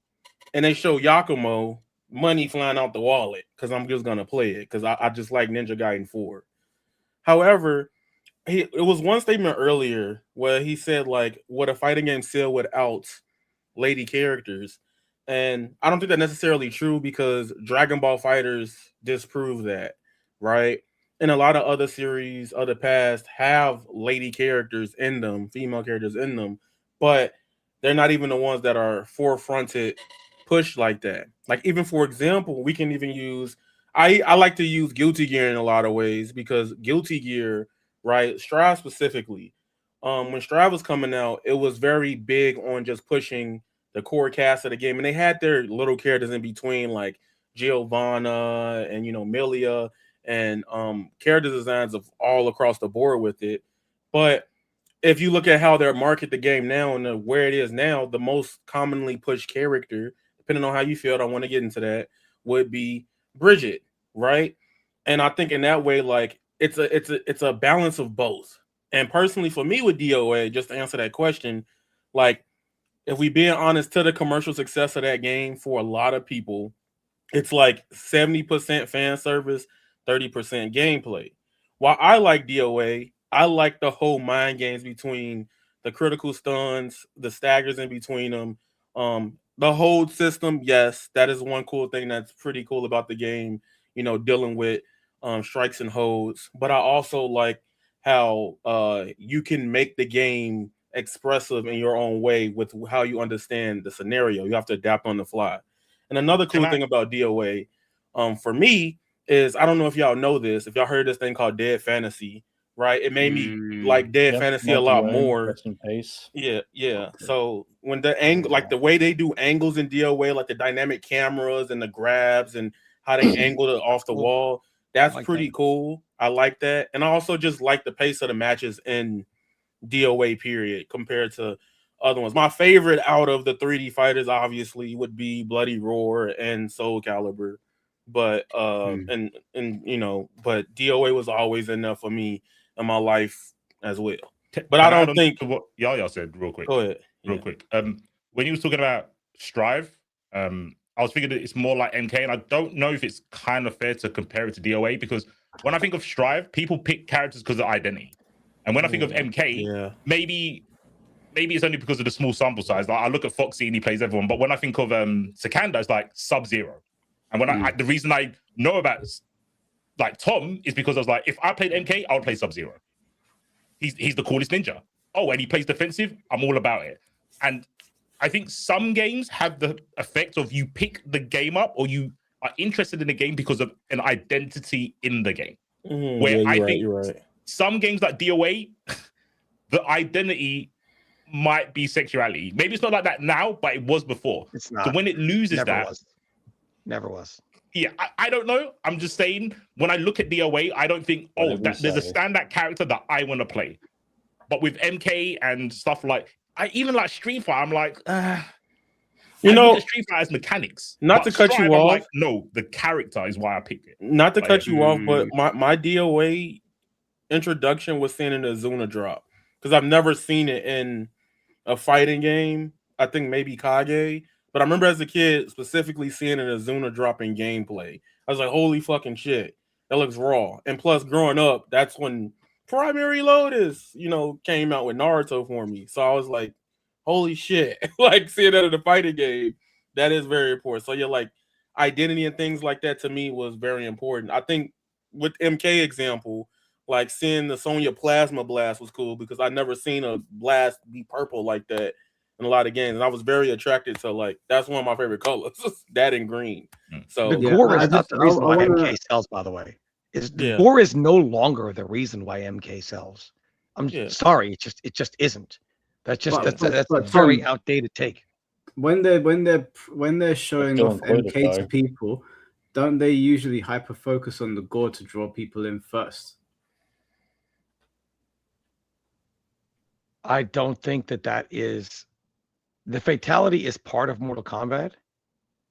and they show Yakumo, money flying out the wallet because I'm just gonna play it because I just like Ninja Gaiden 4. However, it was one statement earlier where he said like, "Would a fighting game sell without lady characters?" And I don't think that's necessarily true because Dragon Ball Fighters disprove that, right? And a lot of other series of the past have lady characters in them, female characters in them, but they're not even the ones that are forefronted pushed like that. Like even for example, we can even use I like to use Guilty Gear in a lot of ways because Guilty Gear, right, Strive specifically, when Strive was coming out, it was very big on just pushing the core cast of the game, and they had their little characters in between, like Giovanna and Milia, and character designs of all across the board with it. But if you look at how they market the game now and where it is now, the most commonly pushed character, depending on how you feel, I want to get into that, would be Bridget, right? And I think in that way, like it's a balance of both. And personally, for me with DOA, just to answer that question, like if we being honest, to the commercial success of that game for a lot of people, it's like 70% fan service, 30% gameplay. While I like DOA, I like the whole mind games between the critical stuns, the staggers in between them, the hold system. Yes, that is one cool thing that's pretty cool about the game. dealing with strikes and holds. But I also like how you can make the game expressive in your own way with how you understand the scenario. You have to adapt on the fly. And another cool thing about DOA, for me, is I don't know if y'all know this, if y'all heard this thing called Dead Fantasy, right? It made me like Dead Fantasy a lot more. Rest in peace. Yeah. Okay. So when the angle, like the way they do angles in DOA, like the dynamic cameras and the grabs and how they angled it off the wall, that's pretty cool. I like that. And I also just like the pace of the matches in DOA period compared to other ones. My favorite out of the 3D fighters obviously would be Bloody Roar and Soul Calibur, but and but DOA was always enough for me in my life as well. But I don't think what y'all said real quick. Go ahead. Real quick. When you was talking about Strive, I was thinking that it's more like MK, and I don't know if it's kind of fair to compare it to DOA, because when I think of Strive, people pick characters because of identity. And when I think of MK, maybe it's only because of the small sample size. Like I look at Foxy and he plays everyone, but when I think of Sakanda, it's like Sub-Zero. And when the reason I know about like Tom is because I was like, if I played MK, I would play Sub-Zero. He's the coolest ninja. Oh, and he plays defensive. I'm all about it. And I think some games have the effect of you pick the game up or you are interested in the game because of an identity in the game. You're right. Some games like DOA, the identity might be sexuality. Maybe it's not like that now, but it was before. It's not. So when it loses Never was. Yeah, I don't know. I'm just saying, when I look at DOA, I don't think, there's a standout character that I want to play. But with MK and stuff like, even like Street Fighter, I'm like, Street Fighter has mechanics. Not to cut you off. Like, no, the character is why I picked it. Not to cut you off, but my DOA introduction was seeing an Azuna drop, because I've never seen it in a fighting game. I think maybe Kage. But I remember as a kid specifically seeing an Azuna drop in gameplay. I was like, holy fucking shit. That looks raw. And plus, growing up, that's when Primary Lotus, came out with Naruto for me. So I was like, holy shit. Like, seeing that in a fighting game, that is very important. So, like, identity and things like that to me was very important. I think with MK example, like, seeing the Sonya Plasma Blast was cool because I never seen a blast be purple like that in a lot of games, and I was very attracted to, like, that's one of my favorite colors, that and green. So the gore is not the reason why MK sells, by the way. Gore is no longer the reason why MK sells. I'm sorry, it just isn't. That's a very outdated take. When they're showing off MK to people, don't they usually hyper focus on the gore to draw people in first? I don't think that is. The fatality is part of Mortal Kombat,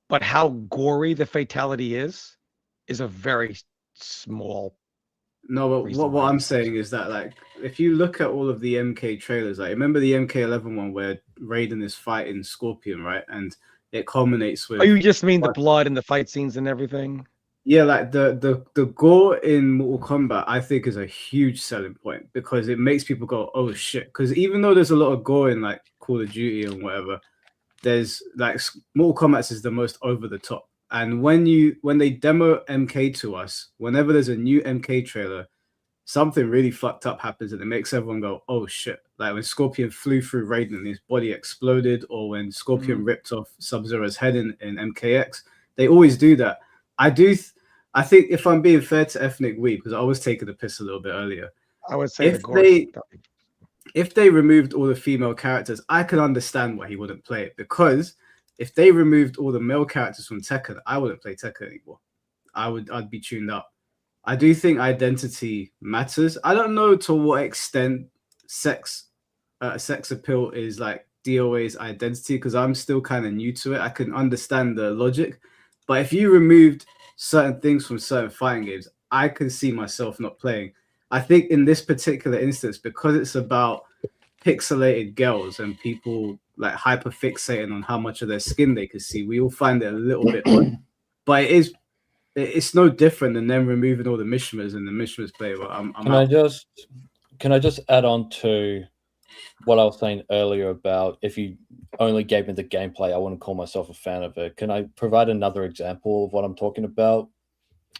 but how gory the fatality is a very small. No, but what I'm saying is that, like, if you look at all of the MK trailers, like, remember the MK11 one where Raiden is fighting Scorpion, right? And it culminates with. Oh, you just mean the blood and the fight scenes and everything? Yeah, like the gore in Mortal Kombat, I think, is a huge selling point because it makes people go, "Oh shit!" Because even though there's a lot of gore in like Call of Duty and whatever, there's like Mortal Kombat is the most over the top. And when they demo MK to us, whenever there's a new MK trailer, something really fucked up happens and it makes everyone go, "Oh shit!" Like when Scorpion flew through Raiden and his body exploded, or when Scorpion ripped off Sub-Zero's head in MKX. They always do that. I think if I'm being fair to Ethnic Weeb, because I was taking the piss a little bit earlier, I would say if they removed all the female characters, I could understand why he wouldn't play it. Because if they removed all the male characters from Tekken, I wouldn't play Tekken anymore. I'd be tuned out. I do think identity matters. I don't know to what extent sex appeal is like DOA's identity, because I'm still kind of new to it. I can understand the logic, but if you removed certain things from certain fighting games, I can see myself not playing. I think in this particular instance, because it's about pixelated girls and people like hyper fixating on how much of their skin they can see, we all find it a little bit odd. But it's no different than them removing all the Mishimas and the Mishimas play. Well, Can I just add on to what I was saying earlier about if you only gave me the gameplay, I wouldn't call myself a fan of it. Can I provide another example of what I'm talking about?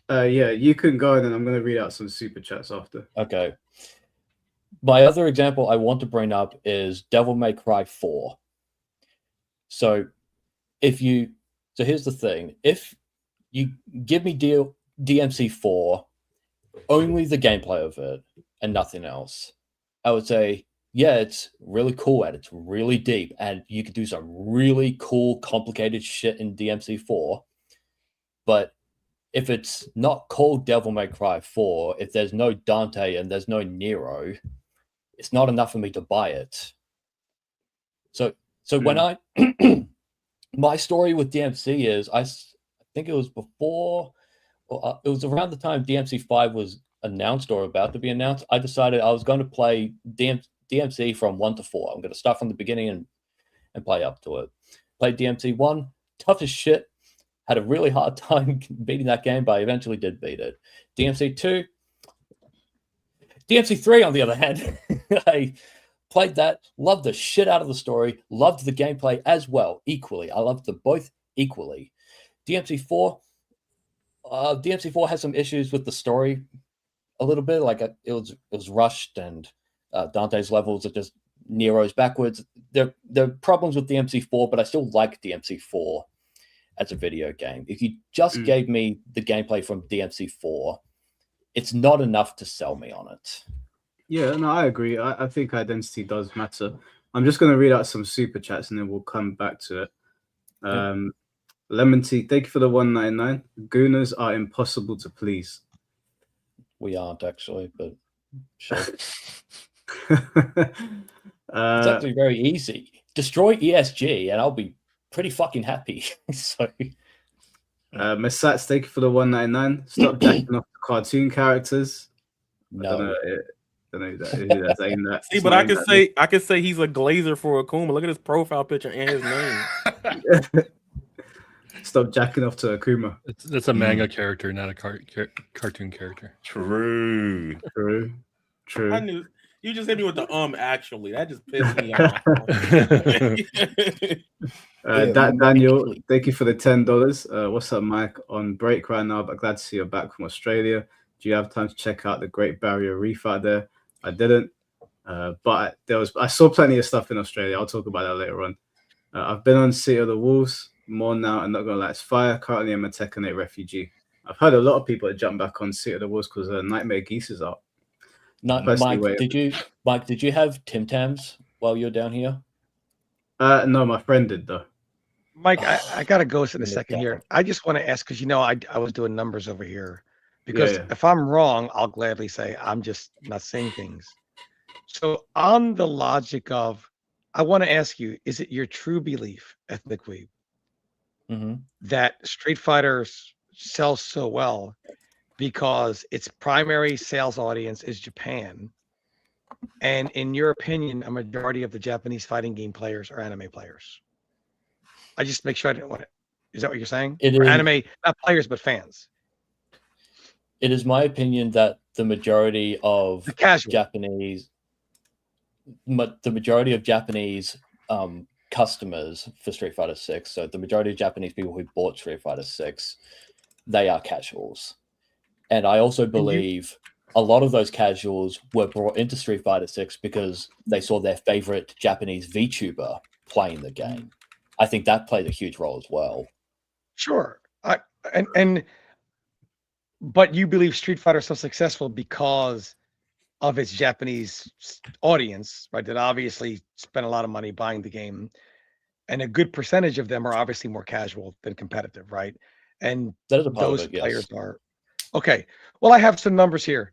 Yeah, you can go, and then I'm going to read out some super chats after. Okay. My other example I want to bring up is Devil May Cry 4. So here's the thing. If you give me DMC4, only the gameplay of it and nothing else, I would say, yeah, it's really cool and it's really deep and you could do some really cool, complicated shit in DMC4. But if it's not called Devil May Cry 4, if there's no Dante and there's no Nero, it's not enough for me to buy it. So when I my story with DMC is I think it was before, it was around the time DMC5 was announced or about to be announced. I decided I was going to play DMC from 1 to 4. I'm going to start from the beginning and play up to it. Played DMC 1, tough as shit. Had a really hard time beating that game, but I eventually did beat it. DMC 2, DMC 3, on the other hand, I played that, loved the shit out of the story, loved the gameplay as well, equally. I loved them both equally. DMC 4 has some issues with the story a little bit. Like it was rushed, and Dante's levels are just Nero's backwards. There are problems with DMC4, but I still like DMC4 as a video game. If you just gave me the gameplay from DMC4, it's not enough to sell me on it. Yeah, no, I agree. I think identity does matter. I'm just going to read out some super chats and then we'll come back to it. Lemon Tea, thank you for the 199. Gooners are impossible to please. We aren't actually, but sure. It's actually very easy. Destroy ESG and I'll be pretty fucking happy. So Masats, thank you for the 199. Stop jacking off the cartoon characters. No. I don't know who that's aimed at. See, but I can say he's a glazer for Akuma. Look at his profile picture and his name. Stop jacking off to Akuma. That's a manga character, not a cartoon character. True. I knew you just hit me with the actually. That just pissed me off. Daniel, thank you for the $10. What's up, Mike? On break right now, but glad to see you're back from Australia. Do you have time to check out the Great Barrier Reef out there? I didn't, but I saw plenty of stuff in Australia. I'll talk about that later on. I've been on City of the Wolves more now, and not gonna lie, it's fire. Currently, I'm a Tekken 8 refugee. I've heard a lot of people that jump back on City of the Wolves because Nightmare Geese is out. Mike, did you have Tim Tams while you're down here? No, my friend did though. Mike, I gotta go in a second here. I just want to ask because I was doing numbers over here. Because if I'm wrong, I'll gladly say I'm just not saying things. So on the logic of, I want to ask you, is it your true belief, Ethnic Weeb, that Street Fighter sells so well because its primary sales audience is Japan? And in your opinion, a majority of the Japanese fighting game players are anime players? I just make sure I didn't want it. Is that what you're saying? Or anime, not players, but fans? It is my opinion that the majority of Japanese customers for Street Fighter 6, so the majority of Japanese people who bought Street Fighter 6, they are casuals. And I also believe a lot of those casuals were brought into Street Fighter 6 because they saw their favorite Japanese VTuber playing the game. I think that played a huge role as well. Sure. But you believe Street Fighter is so successful because of its Japanese audience, right? That obviously spent a lot of money buying the game. And a good percentage of them are obviously more casual than competitive, right? And that is a part those of it, players are. Okay. Well, I have some numbers here.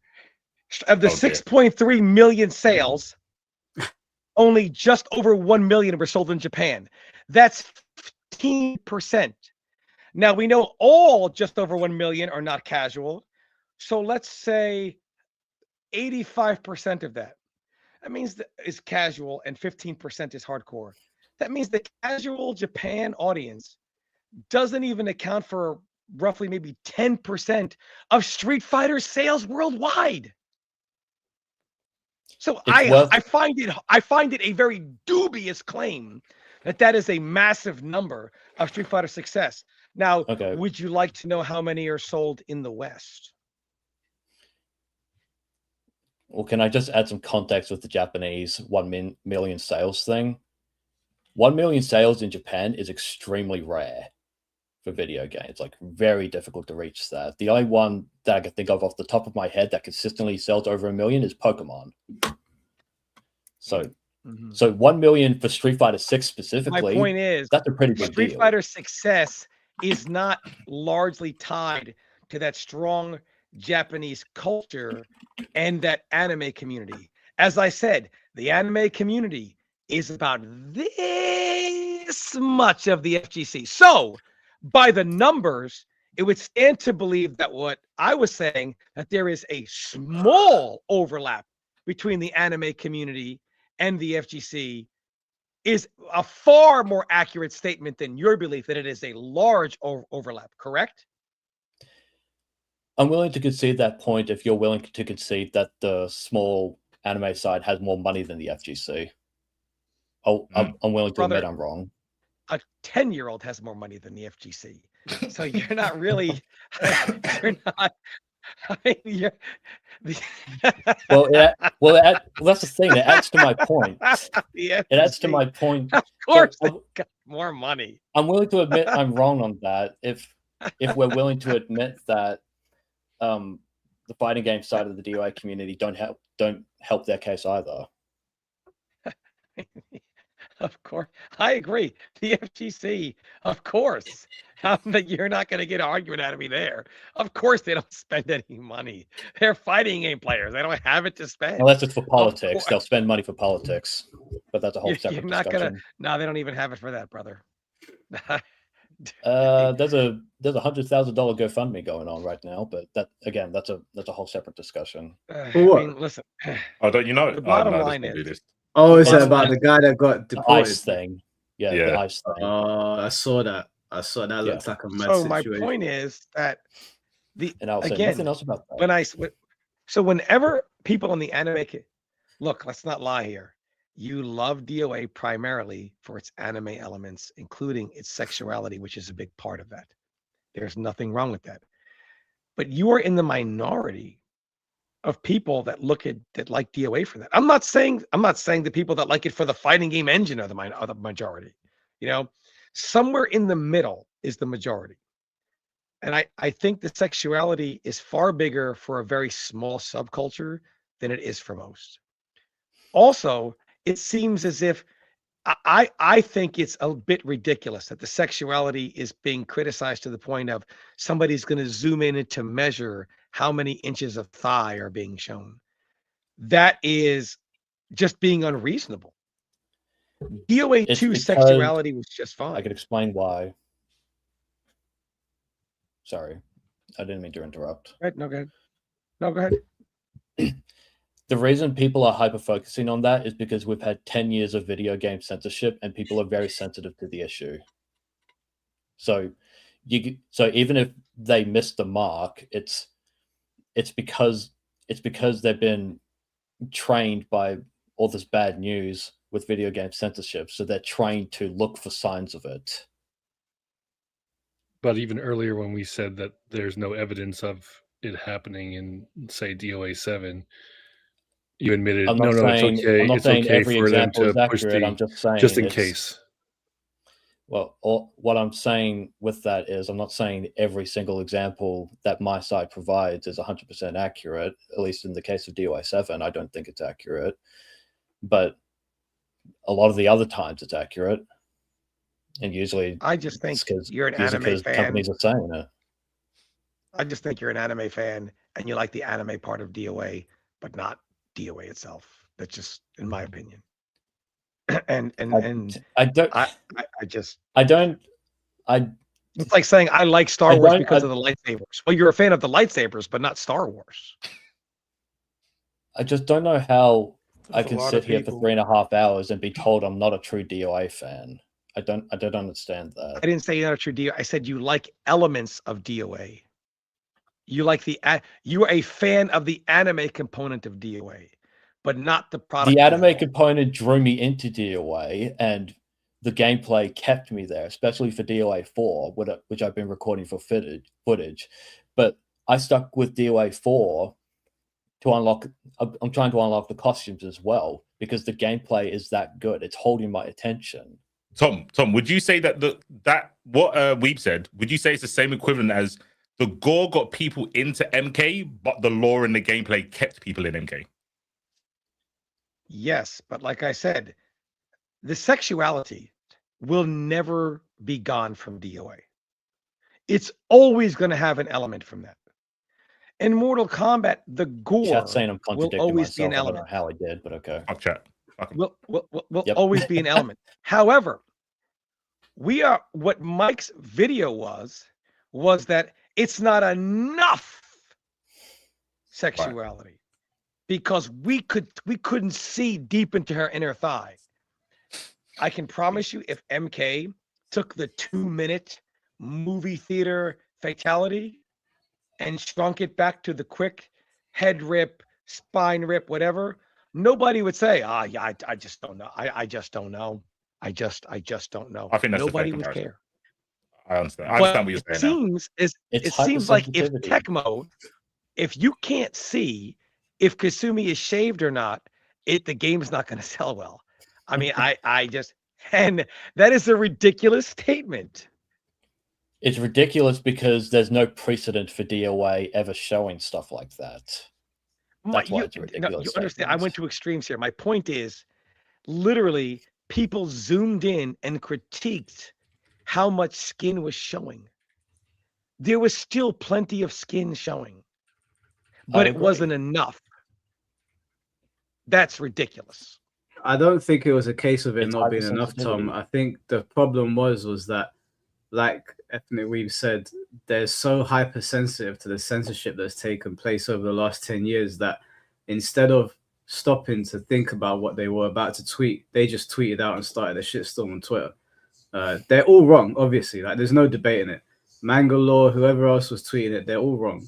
Of the 6.3 million sales, only just over 1 million were sold in Japan. That's 15%. Now, we know all just over 1 million are not casual. So let's say 85% of that. That means that is casual and 15% is hardcore. That means the casual Japan audience doesn't even account for roughly maybe 10% of Street Fighter sales worldwide. So I find it a very dubious claim that is a massive number of Street Fighter success. Now, Okay. would you like to know how many are sold in the West? Well, can I just add some context with the Japanese 1 million sales thing? 1 million sales in Japan is extremely rare for video games, like very difficult to reach that. The only one that I can think of off the top of my head that consistently sells over 1 million is Pokemon. So, so 1 million for Street Fighter 6 specifically. My point is, that's a pretty big Street deal. Fighter's success is not largely tied to that strong Japanese culture and that anime community. As I said, the anime community is about this much of the FGC. So, by the numbers, it would stand to believe that what I was saying, that there is a small overlap between the anime community and the FGC, is a far more accurate statement than your belief that it is a large overlap, correct? I'm willing to concede that point if you're willing to concede that the small anime side has more money than the FGC. I'm willing to admit I'm wrong. A 10-year-old has more money than the FGC. So you're not really, you're not, I mean, you're, well, that's the thing. It adds to my point. It adds to my point. Of course, they got more money. I'm willing to admit I'm wrong on that. If we're willing to admit that the fighting game side of the DOA community don't help their case either. Of course, I agree. The FGC, of course. That you're not going to get an argument out of me there. Of course, they don't spend any money. They're fighting game players. They don't have it to spend. Well, that's just for politics. They'll spend money for politics, but that's a whole separate You're not discussion. Gonna. No, they don't even have it for that, brother. There's a $100,000 GoFundMe going on right now, but that again, that's a whole separate discussion. I mean, listen. Oh, don't you know? The bottom line is. Oh, is it about the guy that got The deported? ICE thing. Yeah, Yeah. the ICE thing. Oh, I saw that. That looks like a mad So situation. my point is that And I'll say again, nothing else about that. whenever people in the anime, look, let's not lie here. You love DOA primarily for its anime elements, including its sexuality, which is a big part of that. There's nothing wrong with that. But you are in the minority of people that like DOA for that. I'm not saying the people that like it for the fighting game engine are the majority. You know, somewhere in the middle is the majority. And I think the sexuality is far bigger for a very small subculture than it is for most. Also, it seems as if I think it's a bit ridiculous that the sexuality is being criticized to the point of somebody's going to zoom in to measure how many inches of thigh are being shown. That is just being unreasonable. DOA2 sexuality was just fine. I could explain why. Sorry, I didn't mean to interrupt. Right, no, go ahead. No, go ahead. The reason people are hyper-focusing on that is because we've had 10 years of video game censorship and people are very sensitive to the issue. So even if they miss the mark, it's because they've been trained by all this bad news with video game censorship. So they're trained to look for signs of it. But even earlier when we said that there's no evidence of it happening in, say, DOA7, you admitted, I'm not saying, it's okay. I'm not It's saying okay every for them example to is push accurate. I'm just saying, just in case. Well, what I'm saying with that is I'm not saying every single example that my side provides is 100% accurate, at least in the case of DOA7. I don't think it's accurate. But a lot of the other times it's accurate. And usually I just think you're an anime fan. Companies are saying it. I just think you're an anime fan and you like the anime part of DOA, but not DOA itself. That's just, in my opinion. And I don't. It's like saying I like Star Wars because of the lightsabers. Well, you're a fan of the lightsabers, but not Star Wars. I just don't know how I can sit here for 3.5 hours and be told I'm not a true DOA fan. I don't understand that. I didn't say you're not a true DOA. I said you like elements of DOA. You like you are a fan of the anime component of DOA, but not the product. The anime component drew me into DOA, and the gameplay kept me there, especially for DOA 4, which I've been recording for footage. But I stuck with DOA 4 to unlock. I'm trying to unlock the costumes as well because the gameplay is that good. It's holding my attention. Tom, would you say that what Weeb said? Would you say it's the same equivalent as the gore got people into MK, but the lore and the gameplay kept people in MK? Yes, but like I said, the sexuality will never be gone from DOA. It's always going to have an element from that. In Mortal Kombat, the gore Chat's saying I'm will contradicting always be myself. an I don't know element. how I did, but okay. Fuck chat. Fuck 'em. Will Yep. always be an element. However, what Mike's video was that it's not enough sexuality because we couldn't see deep into her inner thigh. I can promise you, if MK took the 2-minute movie theater fatality and shrunk it back to the quick head rip, spine rip, whatever, nobody would say, yeah, I just don't know. I just don't know. I just don't know. I think that's nobody a fair would comparison. care. I understand. I understand what you're saying now. It seems like if hypersensitivity. Tecmo, if you can't see if Kasumi is shaved or not, the game's not going to sell well. I mean, and that is a ridiculous statement. It's ridiculous because there's no precedent for DOA ever showing stuff like that. That's why it's a ridiculous you understand? I statement. went to extremes here. My point is, literally, people zoomed in and critiqued how much skin was showing. There was still plenty of skin showing, but it wasn't enough. That's ridiculous. I don't think it was a case of it It's not being enough, Tom. hypersensitivity. I think the problem was that, like Ethnic Weeb said, they're so hypersensitive to the censorship that's taken place over the last 10 years that instead of stopping to think about what they were about to tweet, they just tweeted out and started a shitstorm on Twitter. They're all wrong, obviously. Like, there's no debating it. Mangalore, whoever else was tweeting it, they're all wrong.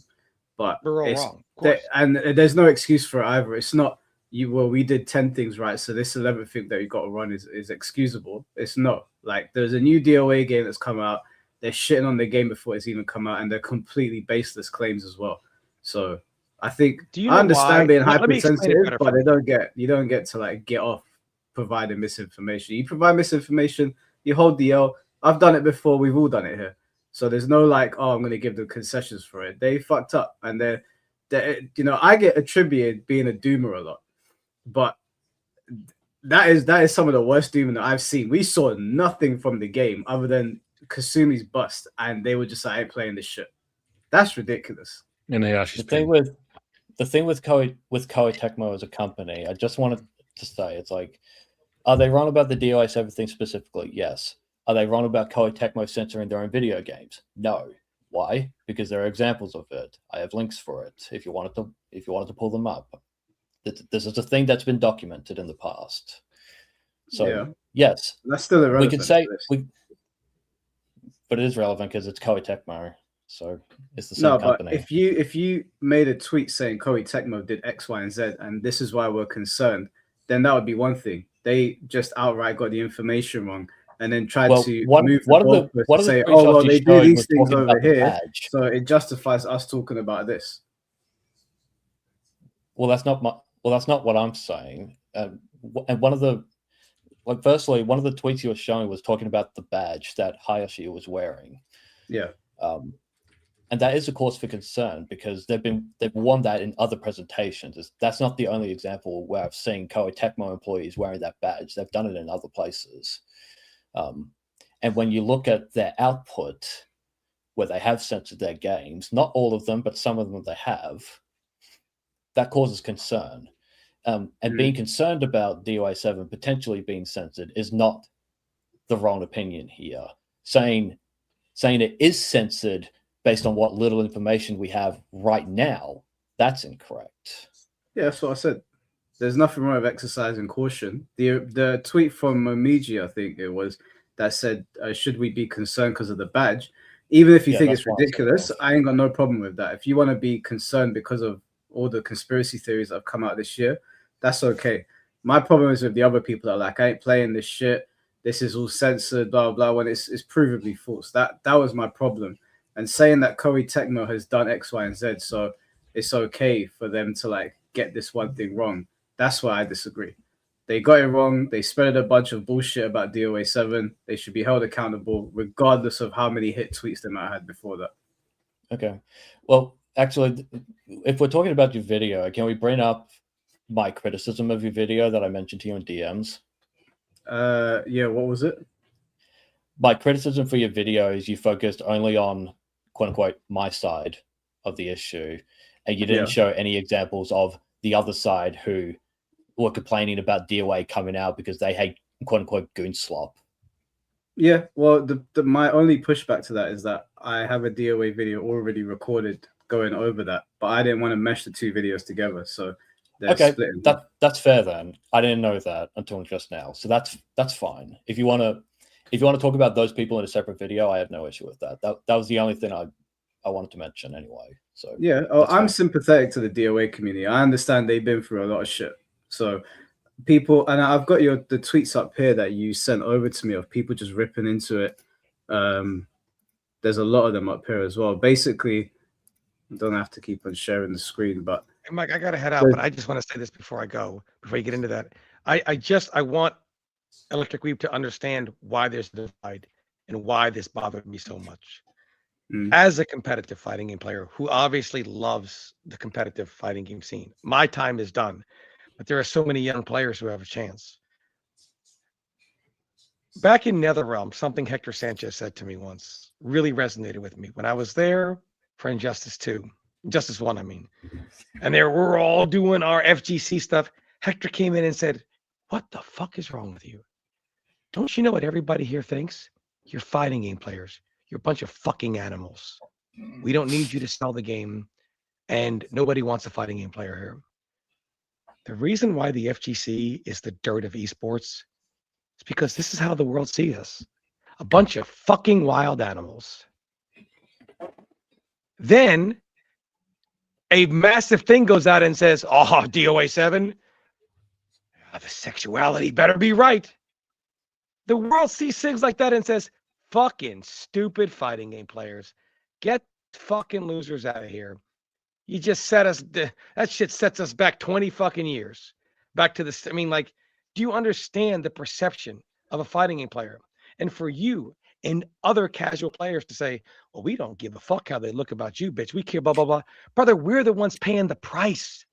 But We're all wrong, of course. and there's no excuse for it either. It's not we did 10 things right, so this 11th thing that you got to run is excusable. It's not. Like, there's a new DOA game that's come out. They're shitting on the game before it's even come out, and they're completely baseless claims as well. So I think I understand being hypersensitive, but you don't get to like get off providing misinformation. You provide misinformation, you hold the L. I've done it before. We've all done it here. So there's no like, oh, I'm going to give them concessions for it. They fucked up, and they're I get attributed being a doomer a lot, but that is some of the worst dooming that I've seen. We saw nothing from the game other than Kasumi's bust, and they were just like, I ain't playing this shit. That's ridiculous. And The thing with Koei Tecmo as a company, I just wanted to say, it's like, are they wrong about the DOA7 thing specifically? Yes. Are they wrong about Koei Tecmo censoring their own video games? No. Why? Because there are examples of it. I have links for it if you wanted to pull them up. This is a thing that's been documented in the past. So yeah. Yes, that's still irrelevant. We could say but it is relevant because it's Koei Tecmo, so it's the same company. But if you made a tweet saying Koei Tecmo did X, Y, and Z, and this is why we're concerned, then that would be one thing. They just outright got the information wrong, and then tried to move the goalpost to say, oh, well, they do these things over here, so it justifies us talking about this. Well, that's not what I'm saying. And firstly, one of the tweets you were showing was talking about the badge that Hayashi was wearing. Yeah. And that is a cause for concern because they've worn that in other presentations. That's not the only example where I've seen Koei Tecmo employees wearing that badge. They've done it in other places. And when you look at their output, where they have censored their games, not all of them, but some of them they have, that causes concern. And being concerned about DOA7 potentially being censored is not the wrong opinion here. Saying it is censored based on what little information we have right now, that's incorrect. Yeah, that's what I said. There's nothing wrong with exercising caution. The tweet from Momiji, I think it was, that said, should we be concerned because of the badge? Even if you think it's ridiculous, I ain't got no problem with that. If you want to be concerned because of all the conspiracy theories that have come out this year, that's okay. My problem is with the other people that are like, I ain't playing this shit. this is all censored, blah blah, when it's provably false. That was my problem. And saying that Koei Tecmo has done X, Y, and Z, so it's okay for them to like get this one thing wrong. That's why I disagree. They got it wrong. They spread a bunch of bullshit about DOA7. They should be held accountable, regardless of how many hit tweets they might have had before that. Okay. Well, actually, if we're talking about your video, can we bring up my criticism of your video that I mentioned to you in DMs? Yeah, what was it? My criticism for your video is you focused only on, quote unquote, my side of the issue, and you didn't show any examples of the other side who were complaining about DOA coming out because they hate, quote unquote, goon slop. Yeah, well, my only pushback to that is that I have a DOA video already recorded going over that, but I didn't want to mesh the two videos together, so they're splitting. That's fair then. I didn't know that until just now, so that's fine. If you want to talk about those people in a separate video, I have no issue with that. That was the only thing I wanted to mention anyway. So yeah, I'm sympathetic to the DOA community. I understand they've been through a lot of shit. So people, and I've got the tweets up here that you sent over to me of people just ripping into it. There's a lot of them up here as well. Basically, I don't have to keep on sharing the screen, but Mike, I gotta head out, but I just want to say this before I go, before you get into that. I want Electric Weeb to understand why there's a divide and why this bothered me so much. As a competitive fighting game player who obviously loves the competitive fighting game scene, my time is done, but there are so many young players who have a chance. Back in NetherRealm, something Hector Sanchez said to me once really resonated with me when I was there for Injustice 1, I mean. And we're all doing our FGC stuff. Hector came in and said, "What the fuck is wrong with you? Don't you know what everybody here thinks? You're fighting game players. You're a bunch of fucking animals. We don't need you to sell the game, and nobody wants a fighting game player here." The reason why the FGC is the dirt of esports is because this is how the world sees us. A bunch of fucking wild animals. Then a massive thing goes out and says, "Oh, DOA7, the sexuality better be right." The world sees things like that and says, "Fucking stupid fighting game players. Get fucking losers out of here. You just set us, that shit sets us back 20 fucking years. Back to this. I mean, like, do you understand the perception of a fighting game player?" And for you and other casual players to say, "Well, we don't give a fuck how they look about you, bitch. We care, blah, blah, blah." Brother, we're the ones paying the price.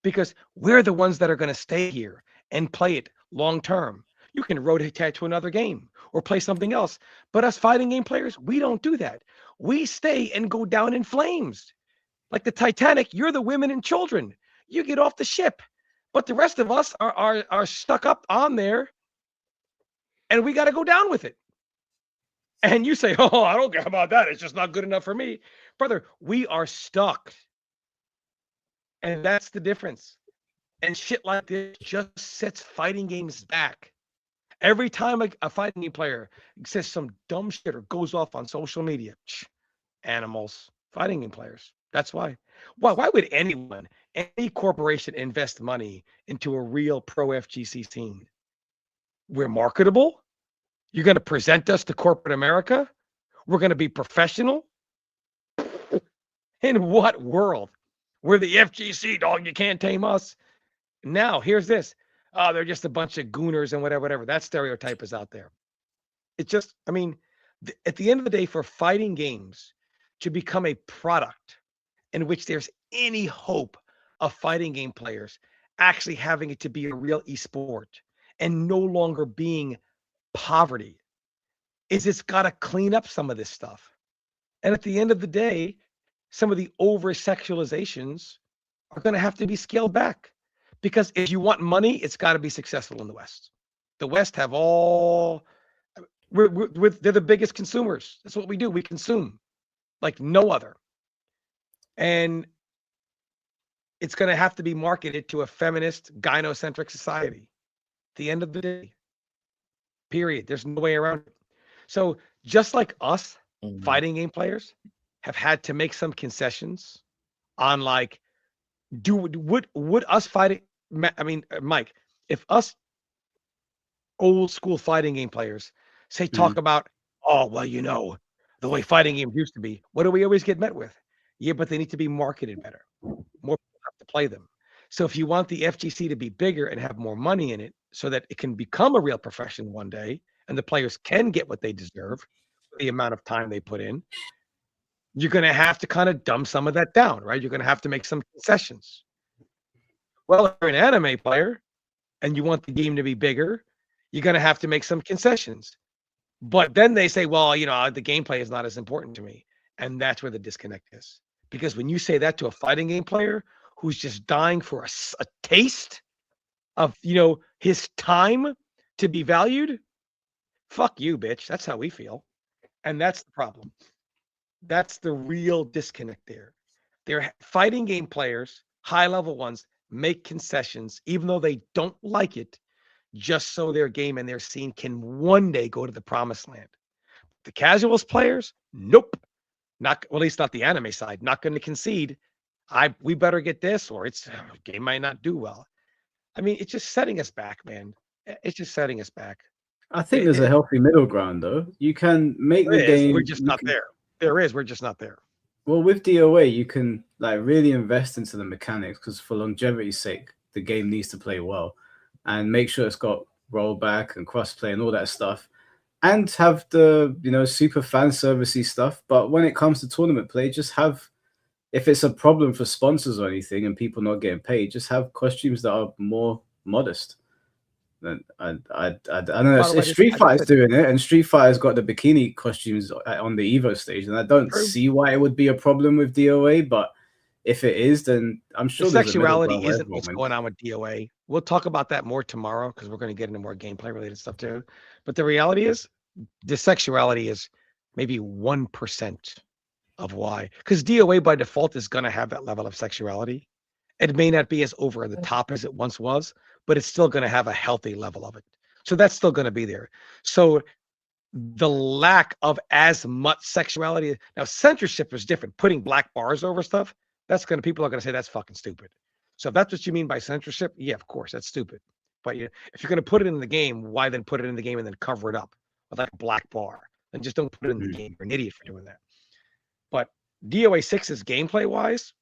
Because we're the ones that are going to stay here and play it long term. You can rotate to another game or play something else. But us fighting game players, we don't do that. We stay and go down in flames. Like the Titanic, you're the women and children. You get off the ship. But the rest of us are stuck up on there, and we got to go down with it. And you say, "Oh, I don't care about that. It's just not good enough for me." Brother, we are stuck. And that's the difference. And shit like this just sets fighting games back. Every time a fighting game player says some dumb shit or goes off on social media, animals, fighting game players. That's why. Why would anyone, any corporation invest money into a real pro FGC scene? We're marketable. You're going to present us to corporate America. We're going to be professional. In what world? We're the FGC, dog. You can't tame us. Now, here's this. Oh, they're just a bunch of gooners and whatever. That stereotype is out there. It's just, I mean, at the end of the day, for fighting games to become a product in which there's any hope of fighting game players actually having it to be a real esport and no longer being poverty, is it's got to clean up some of this stuff. And at the end of the day, some of the over-sexualizations are going to have to be scaled back. Because if you want money, it's got to be successful in the West. The West have all, they're the biggest consumers. That's what we do. We consume like no other. And it's going to have to be marketed to a feminist, gynocentric society. At the end of the day, period. There's no way around it. So just like us, fighting game players have had to make some concessions on like, would us fighting, I mean, Mike, if us old school fighting game players talk about, oh, well, you know, the way fighting games used to be. What do we always get met with? Yeah, but they need to be marketed better. More people have to play them. So if you want the FGC to be bigger and have more money in it so that it can become a real profession one day and the players can get what they deserve for the amount of time they put in, you're going to have to kind of dumb some of that down, right? You're going to have to make some concessions. Well, if you're an anime player and you want the game to be bigger, you're going to have to make some concessions. But then they say, well, you know, the gameplay is not as important to me. And that's where the disconnect is. Because when you say that to a fighting game player who's just dying for a taste of, you know, his time to be valued, fuck you, bitch. That's how we feel. And that's the problem. That's the real disconnect there. They're fighting game players, high-level ones, make concessions, even though they don't like it, just so their game and their scene can one day go to the promised land. The casuals players, nope. Not, well, at least not the anime side, not going to concede. We better get this, or it's game might not do well. I mean, it's just setting us back, man. It's just setting us back. I think there's a healthy middle ground, though. You can make the game. We're just not there. There is. We're just not there. Well, with DOA, you can like really invest into the mechanics because for longevity's sake, the game needs to play well, and make sure it's got rollback and crossplay and all that stuff, and have the, you know, super fan servicey stuff. But when it comes to tournament play, just have, if it's a problem for sponsors or anything and people not getting paid, just have costumes that are more modest. And I don't know if Street Fighter's doing it, and Street Fighter's got the bikini costumes on the Evo stage, and I don't see why it would be a problem with DOA. But if it is, then I'm sure the sexuality isn't what's going on with DOA. We'll talk about that more tomorrow because we're going to get into more gameplay related stuff too. But the reality is, the sexuality is maybe 1% of why. Because DOA by default is going to have that level of sexuality. It may not be as over the top as it once was, but it's still going to have a healthy level of it. So that's still going to be there. So the lack of as much sexuality. Now, censorship is different. Putting black bars over stuff, that's going to, people are going to say that's fucking stupid. So if that's what you mean by censorship, yeah, of course, that's stupid. But if you're going to put it in the game, why then put it in the game and then cover it up with like a black bar? Then just don't put it in the game. You're an idiot for doing that. But DOA 6's gameplay wise,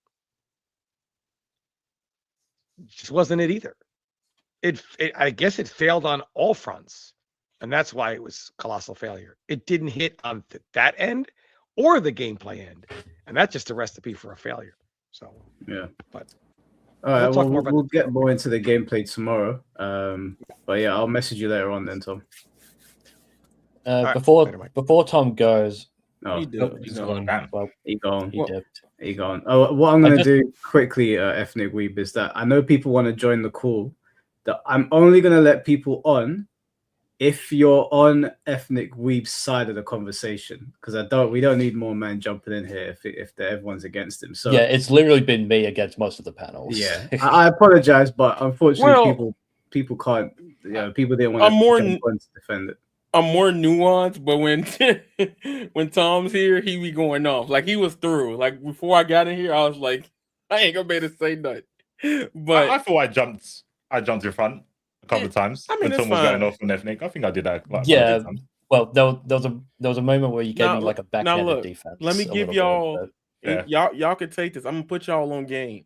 just wasn't it either. I guess it failed on all fronts, and that's why it was colossal failure. It didn't hit on that end or the gameplay end, and that's just a recipe for a failure. So yeah, but all right, we'll get more into the gameplay tomorrow. But yeah, I'll message you later on then, Tom. Before Tom goes, he dipped. He gone. Oh, what I'm going to do quickly, Ethnic Weeb, is that I know people want to join the call. That I'm only going to let people on if you're on Ethnic Weeb's side of the conversation, because we don't need more men jumping in here if everyone's against him. So yeah, it's literally been me against most of the panels. Yeah, I apologize, but unfortunately, people can't. People didn't want to defend it. I'm more nuanced, but when Tom's here, he be going off. Like he was through. Like before I got in here, I was like, I ain't gonna be able to say nothing. But I thought I jumped in front a couple of times. I mean, when Tom was going off on Ethnic. I think I did that. Well, there was a moment where you gave me like a backhanded defense. Let me give y'all. Y'all could take this. I'm gonna put y'all on game.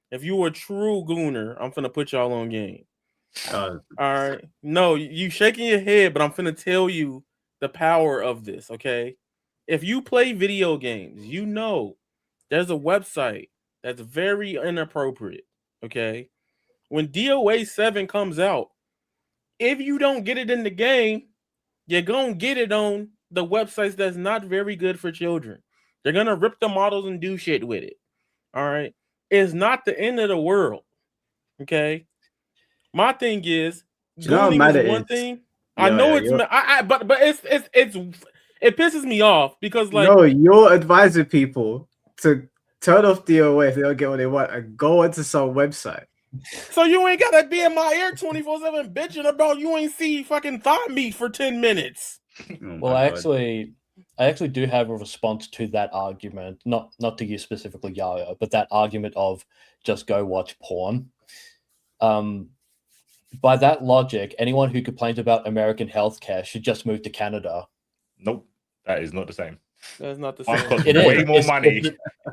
If you were a true gooner, I'm gonna put y'all on game. All right. No, you shaking your head, but I'm finna tell you the power of this, okay? If you play video games, you know there's a website that's very inappropriate, okay? When DOA7 comes out, if you don't get it in the game, you're gonna get it on the websites that's not very good for children. They're gonna rip the models and do shit with it. All right. It's not the end of the world. Okay. My thing is, one thing. I know it's, but it pisses me off because like, no, you're advising people to turn off DOA if they don't get what they want and go onto some website. So you ain't gotta be in my ear 24/7 bitching about you ain't see fucking thigh meat for 10 minutes. Well, I actually do have a response to that argument, not to you specifically, Yayo, but that argument of just go watch porn. by that logic, anyone who complains about American healthcare should just move to Canada. Nope, that is not the same. That's not the One same. costs It way is. more It's- money.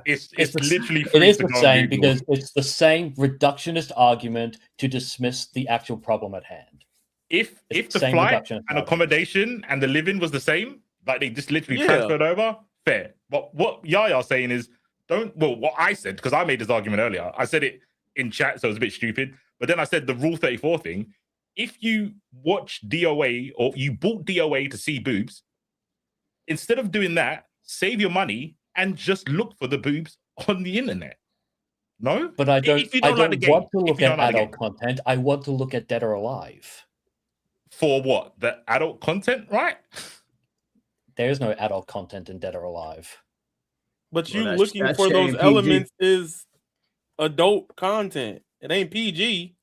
it's- It's the- literally It free is to the go on same Google. because it's the same reductionist argument to dismiss the actual problem at hand. If It's the same flight reductionist and argument. accommodation and the living was the same, like they just literally Yeah. transferred over, fair. But what Yaya's saying is, what I said, because I made this argument earlier, I said it in chat, so it was a bit stupid. But then I said the Rule 34 thing. If you watch DOA or you bought DOA to see boobs, instead of doing that, save your money and just look for the boobs on the internet. No? But I don't. If you I don't like the don't game, want to if look you at don't like the adult content. I want to look at Dead or Alive. For what? The adult content, right? There is no adult content in Dead or Alive. But you that's- looking that's for those PG. elements is adult content. It ain't PG.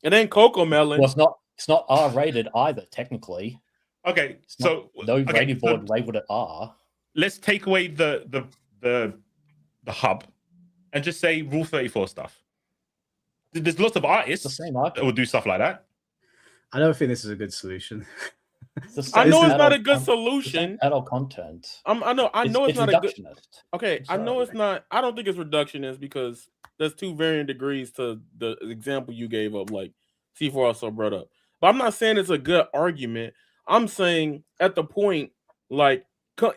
It ain't Coco Melon. Well, it's not R rated either. Technically, Okay, it's so not, no okay, rated so board labeled at R. let's take away the hub and just say Rule 34 stuff. There's lots of It's the artists same that argument. will do stuff like that. I don't think this is a good solution. It's the I same know it's not a adult good con- solution. Adult content. I know it's not a good. reductionist. Okay, I know Sorry. it's not. I don't think it's reductionist because there's two varying degrees to the example you gave of like C4 also brought up. But I'm not saying it's a good argument. I'm saying at the point, like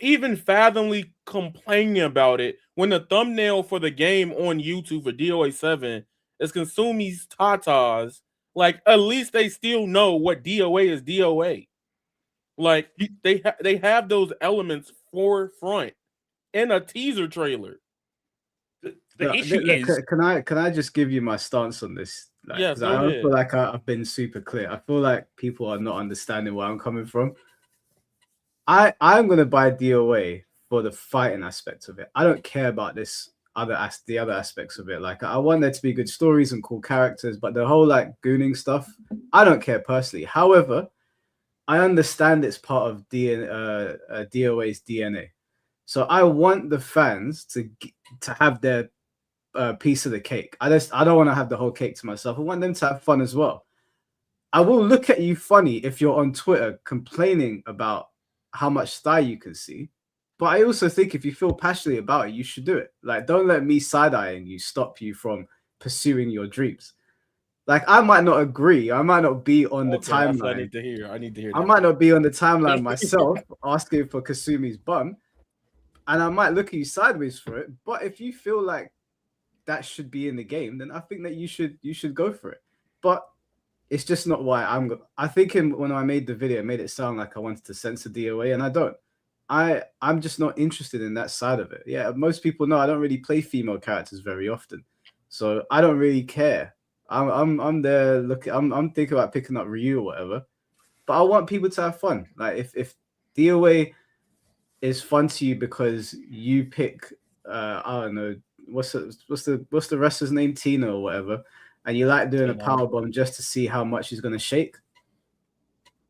even fathomly complaining about it when the thumbnail for the game on YouTube for DOA7 is Consumi's Tatas, like at least they still know what DOA is DOA. Like they have those elements forefront in a teaser trailer. The issue is, can I just give you my stance on this? Like, Yeah, 'cause go I don't ahead. feel like I've been super clear. I feel like people are not understanding where I'm coming from. I'm gonna buy DOA for the fighting aspect of it. I don't care about the other aspects of it. Like I want there to be good stories and cool characters, but the whole like gooning stuff, I don't care personally. However, I understand it's part of DOA's DNA. So I want the fans to have their piece of the cake. I don't want to have the whole cake to myself. I want them to have fun as well. I will look at you funny if you're on Twitter complaining about how much style you can see. But I also think if you feel passionate about it, you should do it. Like, don't let me side-eyeing you stop you from pursuing your dreams. Like, I might not agree. I might not be on the Okay, that's what timeline. I need to hear. I that. might not be on the timeline myself asking for Kasumi's bum. And I might look at you sideways for it. But if you feel like that should be in the game, then I think that you should go for it. But it's just not why I think when I made the video, it made it sound like I wanted to censor DOA, and I don't. I'm just not interested in that side of it. Yeah, most people know I don't really play female characters very often, so I don't really care. I'm there looking. I'm thinking about picking up Ryu or whatever, but I want people to have fun. Like if DOA is fun to you because you pick I don't know what's the wrestler's name, Tina or whatever, and you like doing a power bomb just to see how much he's gonna shake.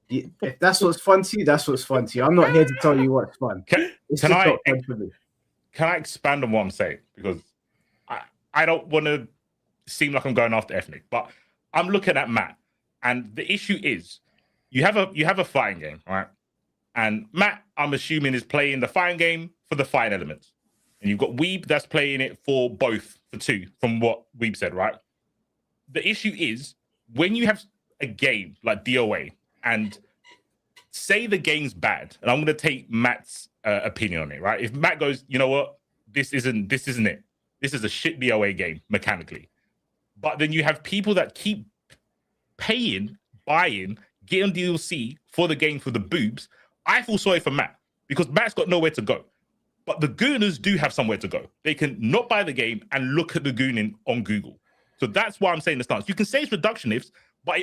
If that's what's fun to you, that's what's fun to you. I'm not here to tell you what's fun. Can I expand on what I'm saying? Because I don't want to seem like I'm going after ethnic, but I'm looking at Matt, and the issue is you have a fighting game, right? And Matt, I'm assuming, is playing the fighting game for the fighting elements, and you've got Weeb that's playing it for both, for two, from what Weeb said, right? The issue is when you have a game like DOA and say the game's bad, and I'm going to take Matt's opinion on it, right? If Matt goes, you know what, this isn't it. This is a shit DOA game mechanically. But then you have people that keep paying, buying, getting DLC for the game for the boobs. I feel sorry for Matt because Matt's got nowhere to go. But the gooners do have somewhere to go. They can not buy the game and look at the gooning on Google. So that's why I'm saying the stance. You can say it's reductionist, but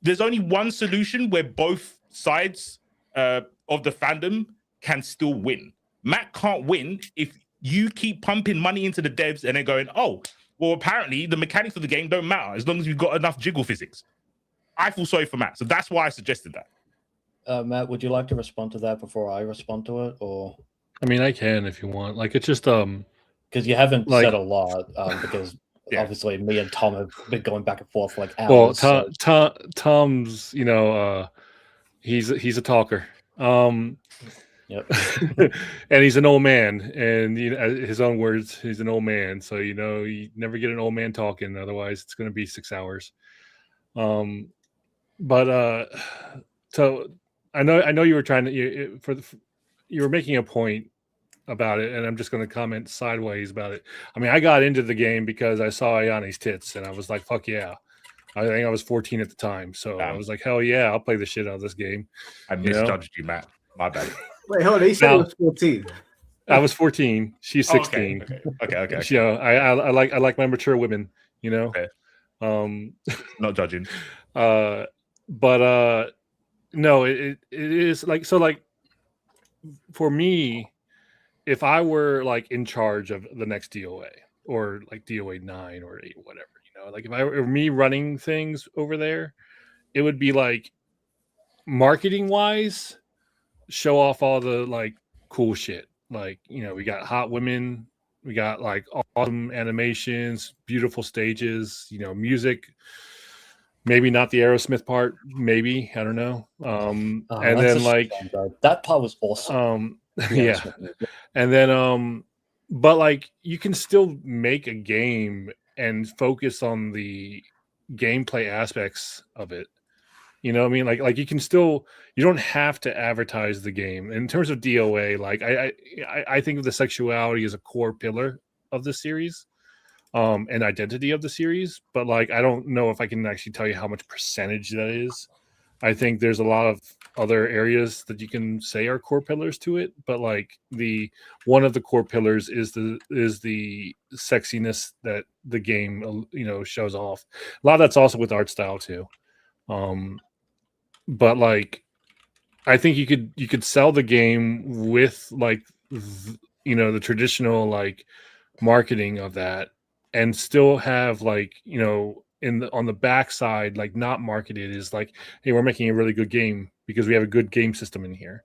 there's only one solution where both sides of the fandom can still win. Matt can't win if you keep pumping money into the devs and they're going, oh, well, apparently the mechanics of the game don't matter as long as you've got enough jiggle physics. I feel sorry for Matt. So that's why I suggested that. Matt, would you like to respond to that before I respond to it? Or I mean, I can if you want. Like, it's just because you haven't said a lot, because Yeah. obviously me and Tom have been going back and forth for like hours. Well, Tom's, he's a talker. Yep. And he's an old man, and his own words, he's an old man. So you never get an old man talking, otherwise it's going to be 6 hours. But so I know you were trying to you were making a point about it, and I'm just going to comment sideways about it. I mean, I got into the game because I saw Ayani's tits, and I was like, "Fuck yeah!" I think I was 14 at the time, so I was like, "Hell yeah, I'll play the shit out of this game." I misjudged you, Matt. My bad. Wait, hold on. He said he was 14. I was 14. She's 16. Okay. I like my mature women. Okay. Not judging. But no, it is like so. Like for me, if I were like in charge of the next DOA or like DOA 9 or 8, whatever, like if I were me running things over there, it would be like marketing wise, show off all the like cool shit. Like, we got hot women, we got like awesome animations, beautiful stages, music. Maybe not the Aerosmith part, maybe, I don't know. And then like that part was awesome. Yeah. And then but like you can still make a game and focus on the gameplay aspects of it. You know what I mean? Like you can still, you don't have to advertise the game. In terms of DOA, like I think of the sexuality as a core pillar of the series, and identity of the series, but like I don't know if I can actually tell you how much percentage that is. I think there's a lot of other areas that you can say are core pillars to it, but like one of the core pillars is the sexiness that the game shows off. A lot of that's also with art style too. But like I think you could sell the game with like the traditional like marketing of that and still have like on the backside, like not marketed is like, hey, we're making a really good game because we have a good game system in here.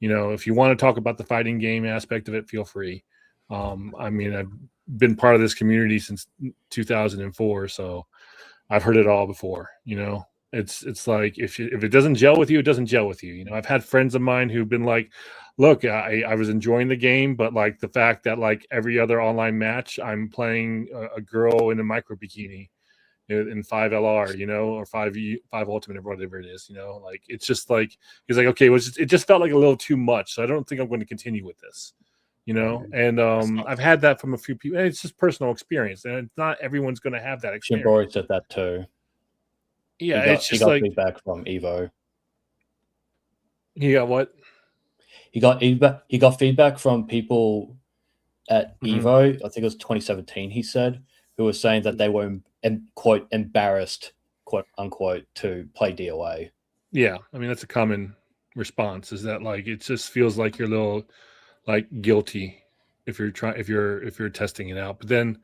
If you want to talk about the fighting game aspect of it, feel free. I mean, I've been part of this community since 2004, so I've heard it all before. It's like if it doesn't gel with you, it doesn't gel with you. I've had friends of mine who've been like, look, I was enjoying the game, but like the fact that like every other online match, I'm playing a girl in a micro bikini in 5 LR, or 5 Ultimate or whatever it is, like it's just like he's like, okay, it just felt like a little too much, so I don't think I'm going to continue with this, And I've had that from a few people. And it's just personal experience, and it's not everyone's going to have that experience. Shimbori said that too. Yeah, he got feedback from Evo. He got what? He got feedback from people at Evo. I think it was 2017. He said, who was saying that they were quote embarrassed, quote unquote, to play DOA. Yeah, I mean that's a common response. Is that like it just feels like you're a little like guilty if you're testing it out. But then,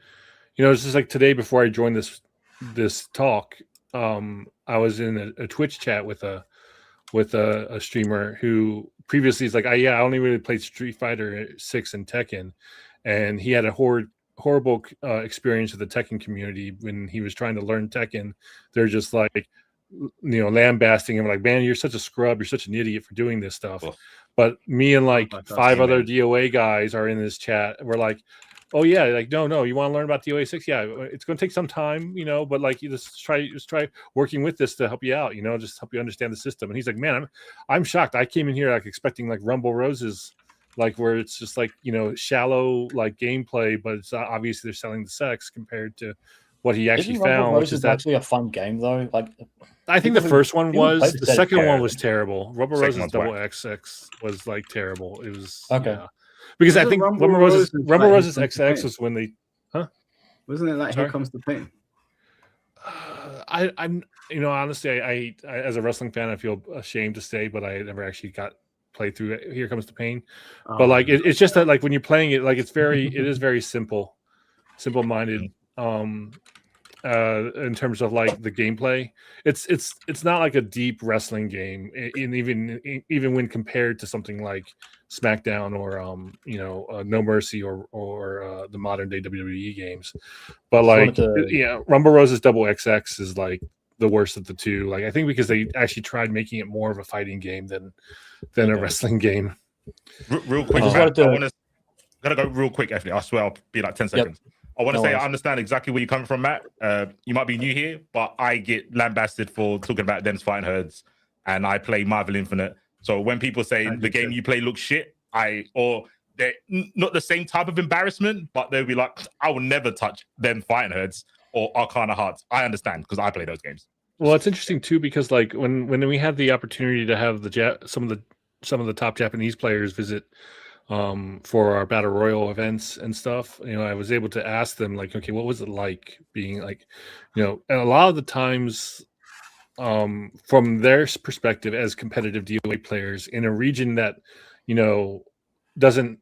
it's just like today before I joined this talk, I was in a Twitch chat with a streamer who previously is like, I only really played Street Fighter 6 and Tekken, and he had a horrible experience with the Tekken community when he was trying to learn Tekken. They're just like, lambasting him, like, man, you're such a scrub, you're such an idiot for doing this stuff. Oh. But me and like 5 other DOA guys are in this chat. We're like, oh yeah, like no, you want to learn about DOA 6? Yeah, it's going to take some time, but like you just try working with this to help you out, just help you understand the system. And he's like, man, I'm shocked. I came in here like expecting like Rumble Roses, like where it's just like shallow like gameplay, but it's obviously they're selling the sex compared to what he actually found, which is actually a fun game though. Like I think the first one was, the second one was terrible. Rumble Roses Double XX was like terrible. It was okay. Yeah. Because I think Rumble Roses XX was when they, wasn't it like Here Comes the Pain? I'm honestly, I as a wrestling fan, I feel ashamed to say, but I never actually got played through Here Comes the Pain. But like it's just that like when you're playing it, like it is very simple-minded. in terms of like the gameplay. It's not like a deep wrestling game, even when compared to something like SmackDown or No Mercy or the modern day WWE games. But like Rumble Roses Double XX is like the worst of the two. Like I think because they actually tried making it more of a fighting game than a wrestling game. Real quick, gotta go real quick, Effie. I swear I'll be like 10 seconds. I want to say I understand exactly where you're coming from, Matt. You might be new here, but I get lambasted for talking about them's fighting herds, and I play Marvel Infinite. So when people say the game you play looks shit, they're not the same type of embarrassment, but they'll be like, I will never touch them fighting herds or Arcana Hearts. I understand because I play those games. Well, it's interesting too because like when we had the opportunity to have some of the top Japanese players visit for our battle royal events and stuff, I was able to ask them like, okay, what was it like being like, and a lot of the times from their perspective as competitive DOA players in a region that doesn't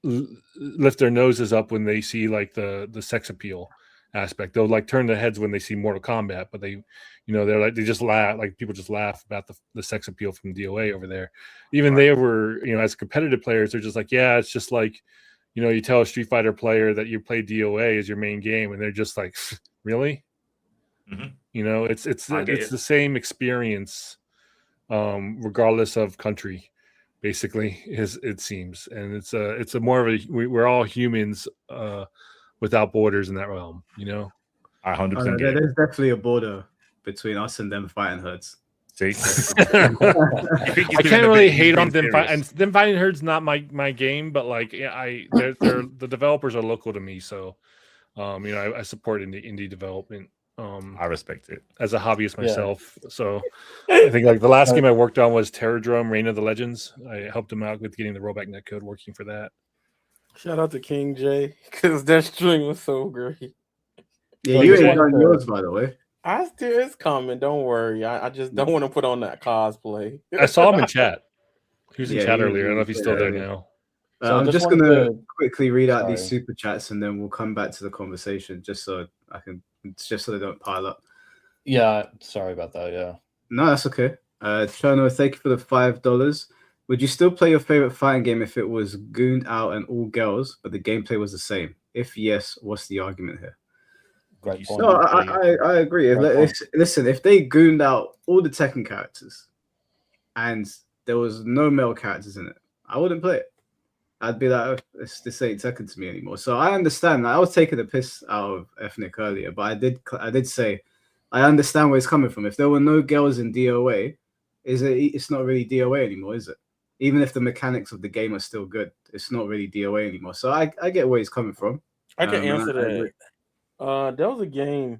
lift their noses up when they see like the sex appeal aspect. They'll like turn their heads when they see Mortal Kombat, but they they're like, they just laugh, like people just laugh about the sex appeal from DOA over there. Even they were, as competitive players, they're just like, yeah, it's just like, you tell a Street Fighter player that you play DOA as your main game, and they're just like, really? Mm-hmm. It's the same experience, regardless of country, basically, it seems. And it's a more of we're all humans without borders in that realm, I 100% get it. There's definitely a border between us and them fighting herds. See, I can't really hate on them. And them fighting herds not my game, but like they're the developers are local to me, so I support indie development. I respect it as a hobbyist myself. Yeah. So I think like the last game I worked on was Terradrome: Reign of the Legends. I helped him out with getting the rollback netcode working for that. Shout out to King J because that string was so great. Yeah, you ain't done yours, by the way. It's coming. Don't worry. I just don't want to put on that cosplay. I saw him in chat. He was in chat earlier. I don't know if he's still there now. So I'm just gonna quickly read out these super chats and then we'll come back to the conversation just so they don't pile up. Yeah, sorry about that. Yeah. No, that's okay. Cherno, thank you for the $5. Would you still play your favorite fighting game if it was gooned out and all girls, but the gameplay was the same? If yes, what's the argument here? Great point. No, I agree. Listen, if they gooned out all the Tekken characters and there was no male characters in it, I wouldn't play it. I'd be like, oh, this ain't Tekken to me anymore. So I understand. I was taking the piss out of Ethnic earlier, but I did say I understand where it's coming from. If there were no girls in DOA, it's not really DOA anymore, is it? Even if the mechanics of the game are still good, it's not really DOA anymore. So I get where he's coming from. I can answer that. There was a game.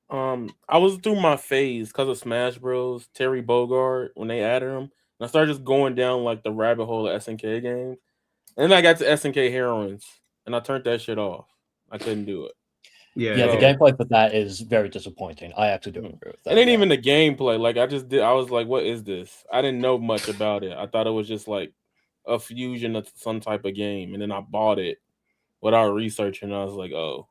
I was through my phase because of Smash Bros. Terry Bogard when they added him, and I started just going down like the rabbit hole of SNK games. And then I got to SNK Heroines, and I turned that shit off. I couldn't do it. Yeah, the gameplay for that is very disappointing. I actually do agree with that. It ain't even the gameplay. Like I was like, what is this? I didn't know much about it. I thought it was just like a fusion of some type of game, and then I bought it without researching. I was like, oh.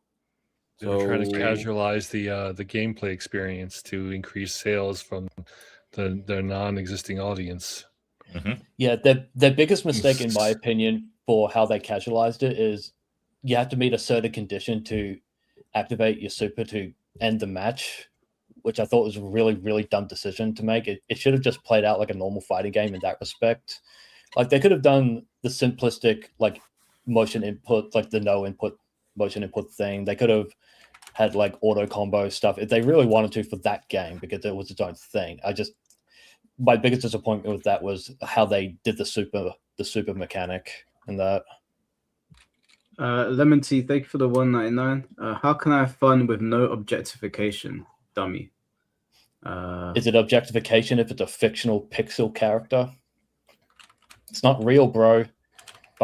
So trying to casualize the gameplay experience to increase sales from the non-existing audience. Mm-hmm. Yeah, their biggest mistake, in my opinion, for how they casualized it is you have to meet a certain condition to activate your super to end the match, which I thought was a really, really dumb decision to make. It should have just played out like a normal fighting game in that respect. Like they could have done the simplistic like motion input, like the no input motion input thing. They could have had like auto combo stuff if they really wanted to for that game because it was its own thing. My biggest disappointment with that was how they did the super mechanic and that. Lemon Tea, thank you for the $1.99. How can I have fun with no objectification, dummy? Is it objectification if it's a fictional pixel character? It's not real, bro.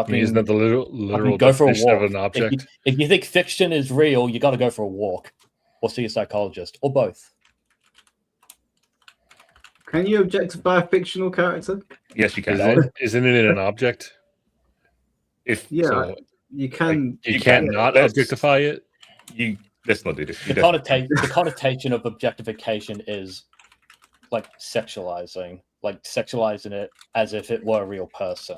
Isn't that the literal go for a definition walk of an object? If you think fiction is real, you got to go for a walk or see a psychologist or both. Can you objectify a fictional character? Yes, you can. Isn't it an object? You can. You can't not objectify it. Let's not do this. The connotation of objectification is like sexualizing it as if it were a real person.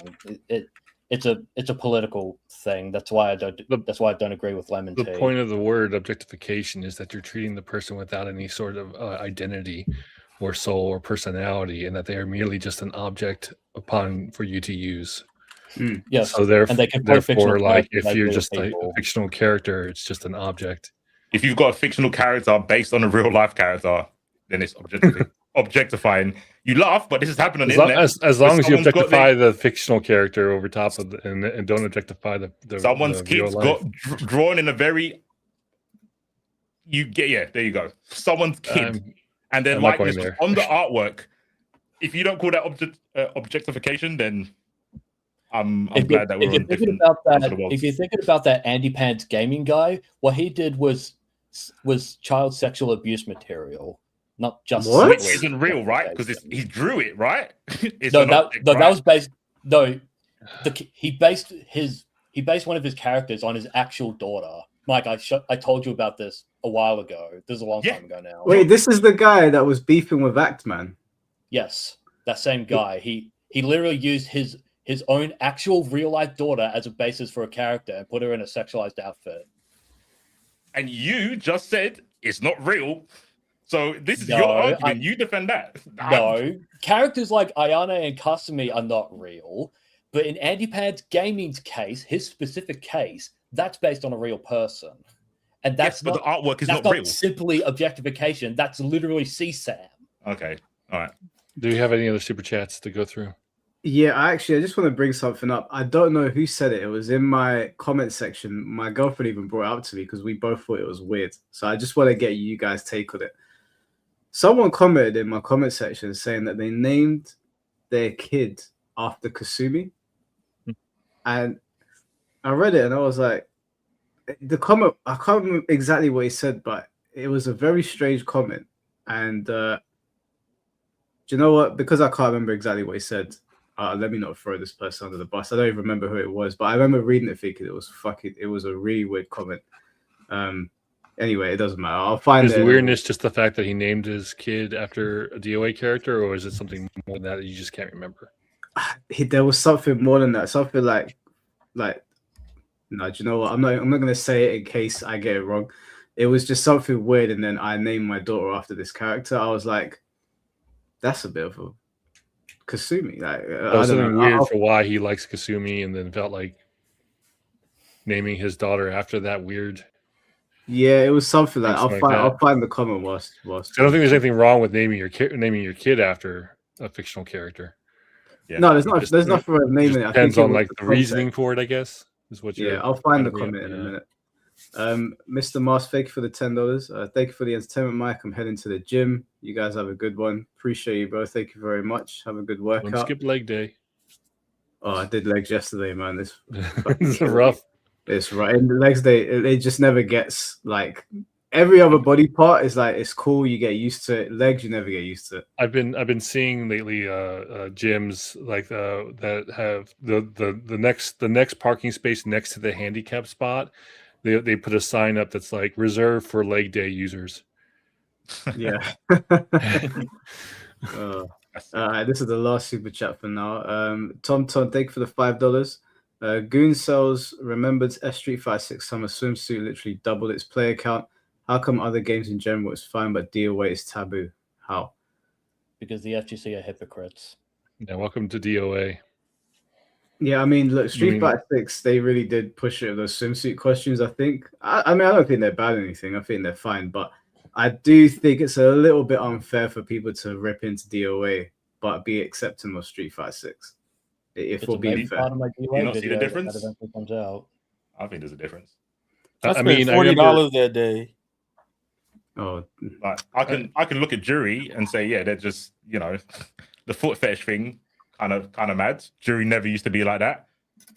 It's a political thing. That's why I don't agree with Lemon The Tea. point of the word objectification is that you're treating the person without any sort of identity or soul or personality, and that they are merely just an object for you to use. Yes, so and they can therefore, like if like you're real just a people. fictional character, it's just an object. If you've got a fictional character based on a real life character, then it's objectifying. You laugh, but this has happened on the internet. As long as you objectify the fictional character over top of and don't objectify the someone's kids got drawn in a very there you go. Someone's kid, and then like on the artwork. If you don't call that objectification, then I'm glad that we're on different. If you're thinking about that Andy Pants gaming guy, what he did was child sexual abuse material, not just what isn't real, right? Because he drew it, right? That was based. No, he based one of his characters on his actual daughter. Mike, I told you about this a while ago. This is a long time ago now. Wait, this is the guy that was beefing with Actman. Yes, that same guy. He literally used his own actual real life daughter as a basis for a character and put her in a sexualized outfit. And you just said it's not real. So this is your argument. You defend that. No. Characters like Ayane and Kasumi are not real. But in Andy Pad's gaming's case, his specific case, that's based on a real person. And that's but the artwork is not real. Simply objectification. That's literally CSAM. Okay. All right. Do you have any other super chats to go through? Yeah, I just want to bring something up. I don't know who said it. It was in my comment section. My girlfriend even brought it up to me because we both thought it was weird. So I just want to get you guys' take on it. Someone commented in my comment section saying that they named their kid after Kasumi. And I read it and I was like, the comment, I can't remember exactly what he said, but it was a very strange comment. And do you know what? Because I can't remember exactly what he said, let me not throw this person under the bus. I don't even remember who it was, but I remember reading it thinking it was a really weird comment. Anyway, it doesn't matter. I'll find it. Is the weirdness just the fact that he named his kid after a DOA character, or is it something more than that you just can't remember? There was something more than that. Something like no, do you know what? I'm not gonna say it in case I get it wrong. It was just something weird, and then I named my daughter after this character. I was like, that's a bit of a Kasumi. Like, that was something weird for why he likes Kasumi, and then felt like naming his daughter after that weird. Yeah, it was something like I'll find the comment whilst. I don't think there's anything wrong with naming your kid after a fictional character. Yeah. No, there's nothing wrong with naming it. Depends on like the reasoning for it, I guess. Is what. Yeah, I'll find the comment in a minute. Mr. Mars, thank you for the $10. Thank you for the entertainment, Mike. I'm heading to the gym. You guys have a good one. Appreciate you, bro. Thank you very much. Have a good workout. Don't skip leg day. Oh, I did legs yesterday, man. It's rough. It's right. And the legs day, it just never gets like every other body part is like it's cool. You get used to it. Legs, you never get used to it. I've been seeing lately gyms like that have the next parking space next to the handicap spot. They put a sign up that's like reserved for leg day users. Yeah. This is the last super chat for now. Tom, thank you for the $5. Goon sells remembered Street Fighter 6 Summer Swimsuit literally doubled its player count. How come other games in general is fine, but DOA is taboo? How? Because the FGC are hypocrites. Yeah, welcome to DOA. Yeah, I mean, look, Street Fighter 6, they really did push it with those swimsuit costumes, I think. I mean, I don't think they're bad or anything. I think they're fine, but I do think it's a little bit unfair for people to rip into DOA, but be accepting of Street Fighter 6. If we're being fair. You not see the difference? Comes out. I think there's a difference. I mean, $40 that day. Oh, like, I can look at Jury and say, yeah, they're just, the foot fetish thing kind of mad. Jury never used to be like that.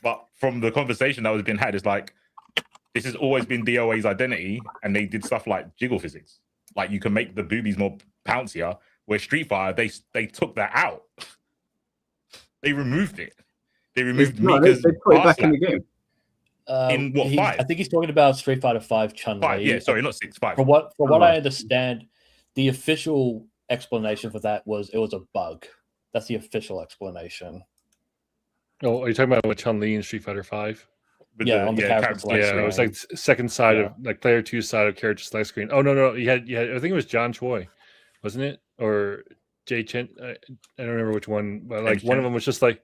But from the conversation that was being had, it's like this has always been DOA's identity, and they did stuff like jiggle physics. Like you can make the boobies more pouncier, where Street Fighter, they took that out. They removed it. They removed Mika's. They put it back in the game. In what, I 5? think he's talking about Street Fighter 5 Chun-Li. 5, yeah, sorry, not 6, 5. From what I understand, the official explanation for that was it was a bug. That's the official explanation. Oh, are you talking about with Chun-Li in Street Fighter 5? Yeah, on the character select Yeah, screen. it was like second side of like player 2 side of character select screen. Oh no, you had I think it was John Choi, wasn't it? Or Jay Chen? I don't remember which one, but like James one Chen. of them was just like,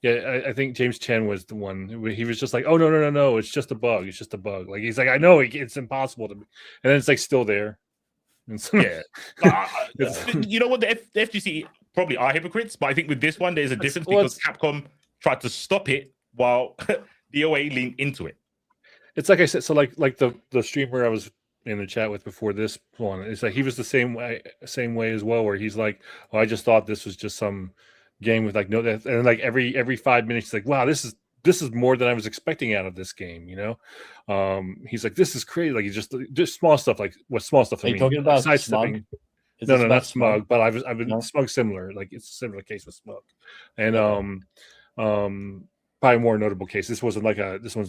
yeah, I think James Chen was the one. He was just like, oh no, it's just a bug. It's just a bug. Like he's like, I know it's impossible to, and then it's like still there. And so, Yeah, you know what? The FGC probably are hypocrites, but I think with this one there's a difference because Capcom tried to stop it while DOA leaned into it. It's like I said, so like the streamer I was in the chat with before this one, it's like he was the same way as well, where he's like, oh, I just thought this was just some game with like no, and like every 5 minutes, he's like, wow, this is more than I was expecting out of this game, you know. He's like, this is crazy, like he's just small stuff, like what small stuff. Are you talking about Smug? No, not Smug, but I've been No? Smug similar, like it's a similar case with Smug, and probably more notable case. This one's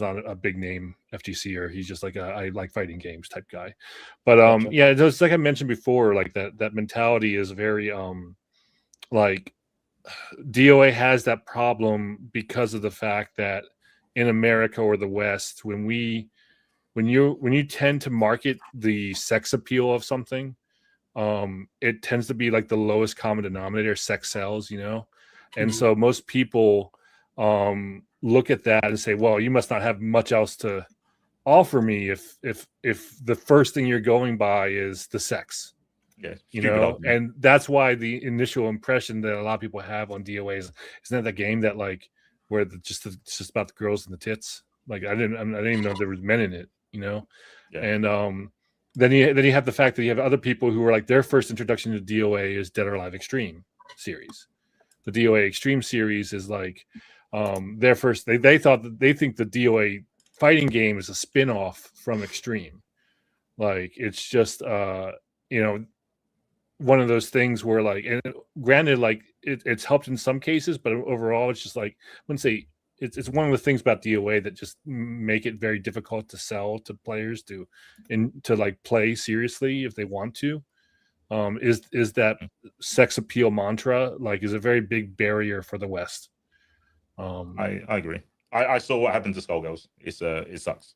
not a big name FGC, or he's just like I like fighting games type guy. But Gotcha. yeah, it's like I mentioned before, like that mentality is very like DOA has that problem because of the fact that in America or the West, when you tend to market the sex appeal of something, it tends to be like the lowest common denominator. Sex sells, you know, and so most people look at that and say, well, you must not have much else to offer me if the first thing you're going by is the sex. Yeah, you know, and that's why the initial impression that a lot of people have on DOA is, isn't that the game that like where it's just about the girls and the tits? Like I didn't even know there was men in it, you know. Yeah. And then you have the fact that you have other people who are like their first introduction to DOA is Dead or Alive Extreme series. The DOA Extreme series is like their first. They think the DOA fighting game is a spin-off from Extreme. Like it's just you know, one of those things where like, and granted, like it's helped in some cases, but overall it's just like, I wouldn't say it's one of the things about DOA that just make it very difficult to sell to players to like play seriously if they want to. Is that sex appeal mantra like is a very big barrier for the West. I agree. I saw what happened to Skullgirls. It sucks.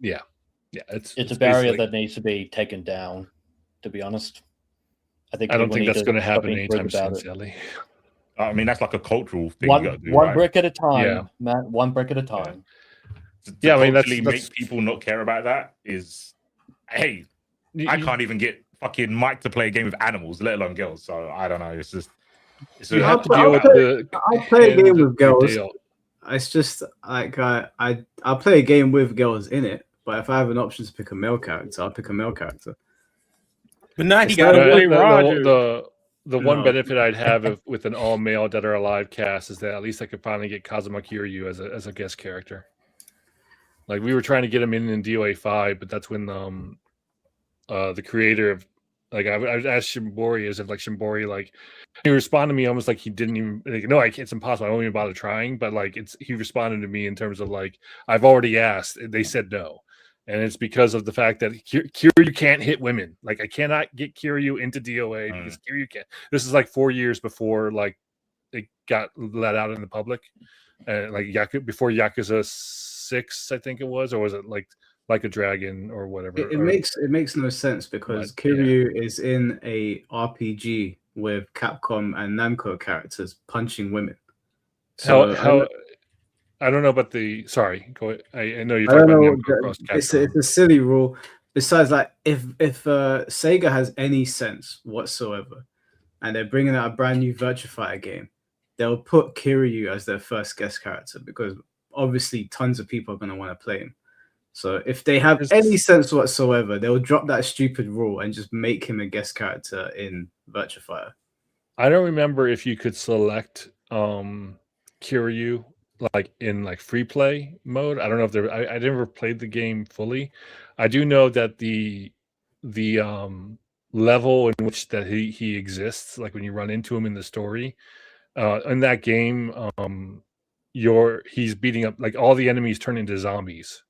Yeah, it's a barrier that needs to be taken down. To be honest, I don't think that's going to happen anytime soon, sadly. I mean, that's like a cultural thing. One brick at a time, man. One brick at a time. Yeah, I mean, that's make people not care about that is, hey, I can't even get fucking Mike to play a game with animals, let alone girls. So I don't know. It's just I'll play a game with girls. It's just like I'll play a game with girls in it, but if I have an option to pick a male character, I'll pick a male character. But now he got to play Roger. The one benefit I'd have with an all-male Dead or Alive cast is that at least I could finally get Kazuma Kiryu as a guest character. Like we were trying to get him in DOA 5, but that's when the creator of like I asked Shimbori as if like Shimbori like he responded to me almost like he didn't even like, no, it's impossible. I won't even bother trying. But like he responded to me in terms of like I've already asked. They said no. And it's because of the fact that Kiryu can't hit women. Like I cannot get Kiryu into DOA because Kiryu can't. This is like 4 years before like it got let out in the public, like before Yakuza 6, I think it was, or was it like a dragon or whatever? It makes no sense because Kiryu is in a RPG with Capcom and Namco characters punching women. So I don't know about the. Sorry, go ahead. I know you're talking about Namco. It's a silly rule. Besides, like if Sega has any sense whatsoever, and they're bringing out a brand new Virtua Fighter game, they'll put Kiryu as their first guest character because obviously tons of people are going to want to play him. So if they have any sense whatsoever, they'll drop that stupid rule and just make him a guest character in Virtua Fighter. I don't remember if you could select Kiryu like in like free play mode. I don't know if there. I never played the game fully. I do know that the level in which that he exists, like when you run into him in the story, in that game, he's beating up, like, all the enemies turn into zombies.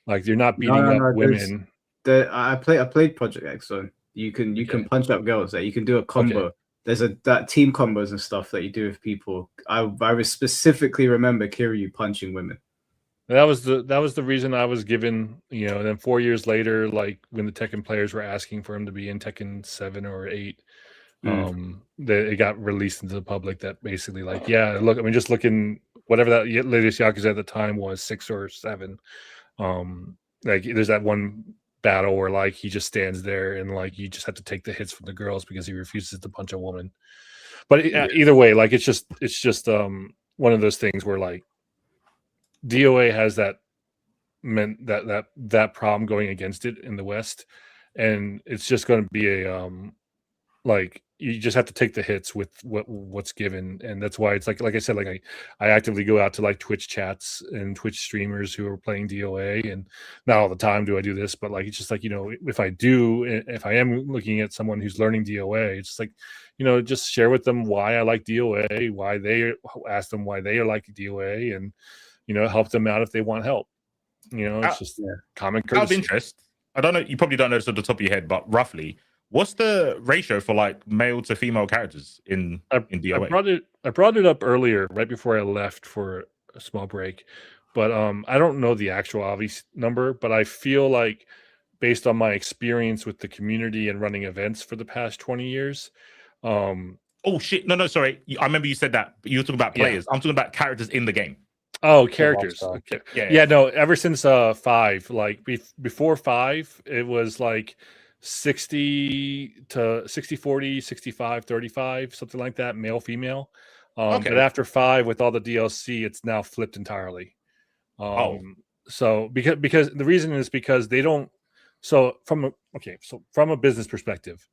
Like, you're not beating up women. I played Project X, so you can punch up girls there. You can do a combo. Okay. There's that team combos and stuff that you do with people. I specifically remember Kiryu punching women. That was the reason I was given, then 4 years later, like when the Tekken players were asking for him to be in Tekken 7 or 8, it got released into the public that basically, like, yeah, look, I mean, just looking, whatever that latest Yakuza at the time was, 6 or 7, like, there's that one battle where, like, he just stands there and, like, you just have to take the hits from the girls because he refuses to punch a woman. But either way, like, it's just one of those things where, like, DOA has that problem going against it in the West, and it's just going to be a like, you just have to take the hits with what's given, and that's why it's like I said, like, I actively go out to, like, Twitch chats and Twitch streamers who are playing DOA, and not all the time do I do this, but, like, it's just like, if I am looking at someone who's learning DOA, it's just like, just share with them why I like DOA, ask them why they like DOA, and help them out if they want help. It's just common courtesy. Out of interest, I don't know, you probably don't know this off the top of your head, but roughly, what's the ratio for, like, male to female characters in DOA? I brought it up earlier, right before I left for a small break, but I don't know the actual obvious number, but I feel like, based on my experience with the community and running events for the past 20 years. Oh shit! No, sorry. I remember you said that, but you were talking about players. I'm talking about characters in the game. Oh, characters. Okay. Yeah. No, ever since 5, like, before 5, it was like 60 to 60 40, 65 35, something like that, male female. But after 5, with all the DLC, it's now flipped entirely. So because the reason is because they don't. So from a business perspective,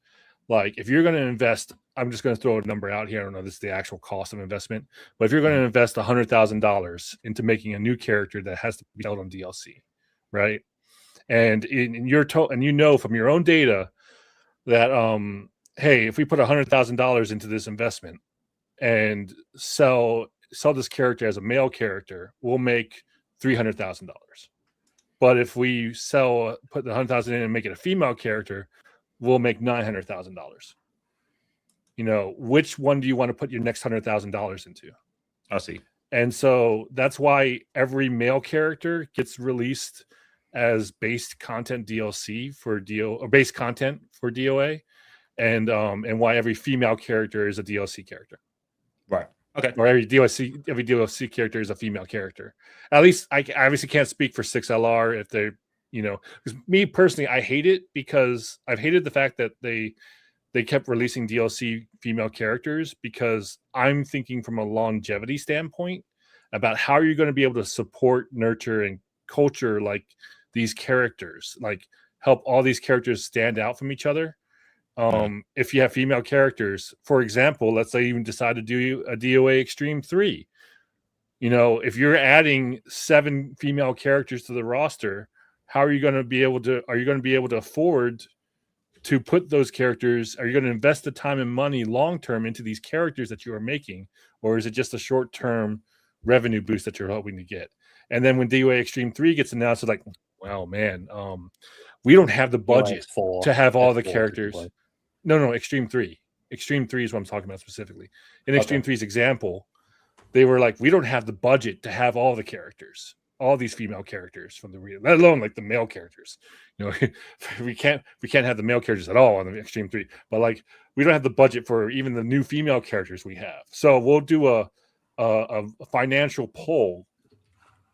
like, if you're going to invest, I'm just going to throw a number out here. I don't know, this is the actual cost of investment, but if you're going to invest $100,000 into making a new character that has to be held on DLC, right? And from your own data that, hey, if we put $100,000 into this investment and sell this character as a male character, we'll make $300,000. But if we put the $100,000 in and make it a female character, we'll make $900,000. Which one do you want to put your next $100,000 into? I see. And so that's why every male character gets released as base content DLC for or base content for DOA, and why every female character is a DLC character. Right. Okay. Or every DLC character is a female character. At least I obviously can't speak for 6LR if they're, because me personally, I hate it, because I've hated the fact that they kept releasing DLC female characters, because I'm thinking from a longevity standpoint about how you're going to be able to support, nurture, and culture, like, these characters, like, help all these characters stand out from each other. If you have female characters, for example, let's say you even decide to do a DOA Extreme 3, if you're adding 7 female characters to the roster, how are you going to be able to afford to put those characters? Are you going to invest the time and money long-term into these characters that you are making? Or is it just a short-term revenue boost that you're hoping to get? And then when DOA Extreme 3 gets announced, it's like, wow, man, we don't have the budget to have all the characters. No, Extreme 3. Extreme 3 is what I'm talking about specifically. In Extreme 3's example, they were like, we don't have the budget to have all the characters, all these female characters from the real, let alone, like, the male characters. We can't have the male characters at all on the Extreme 3, but, like, we don't have the budget for even the new female characters we have. So we'll do a financial poll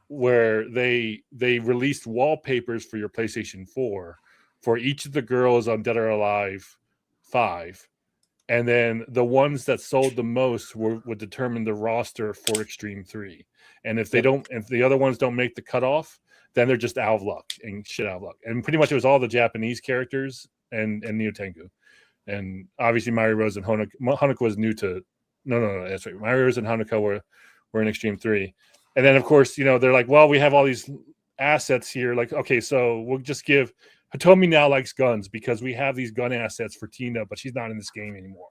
where they released wallpapers for your PlayStation 4 for each of the girls on Dead or Alive 5, and then the ones that sold the most would determine the roster for Extreme 3. And if the other ones don't make the cutoff, then they're just out of luck and shit out of luck. And pretty much it was all the Japanese characters and Neo Tengu. And obviously Mari Rose and Hanukkah was new to no, that's right. Mari Rose and Hanukkah were in Extreme 3. And then, of course, they're like, well, we have all these assets here. Like, okay, so we'll just give Hitomi now likes guns because we have these gun assets for Tina, but she's not in this game anymore.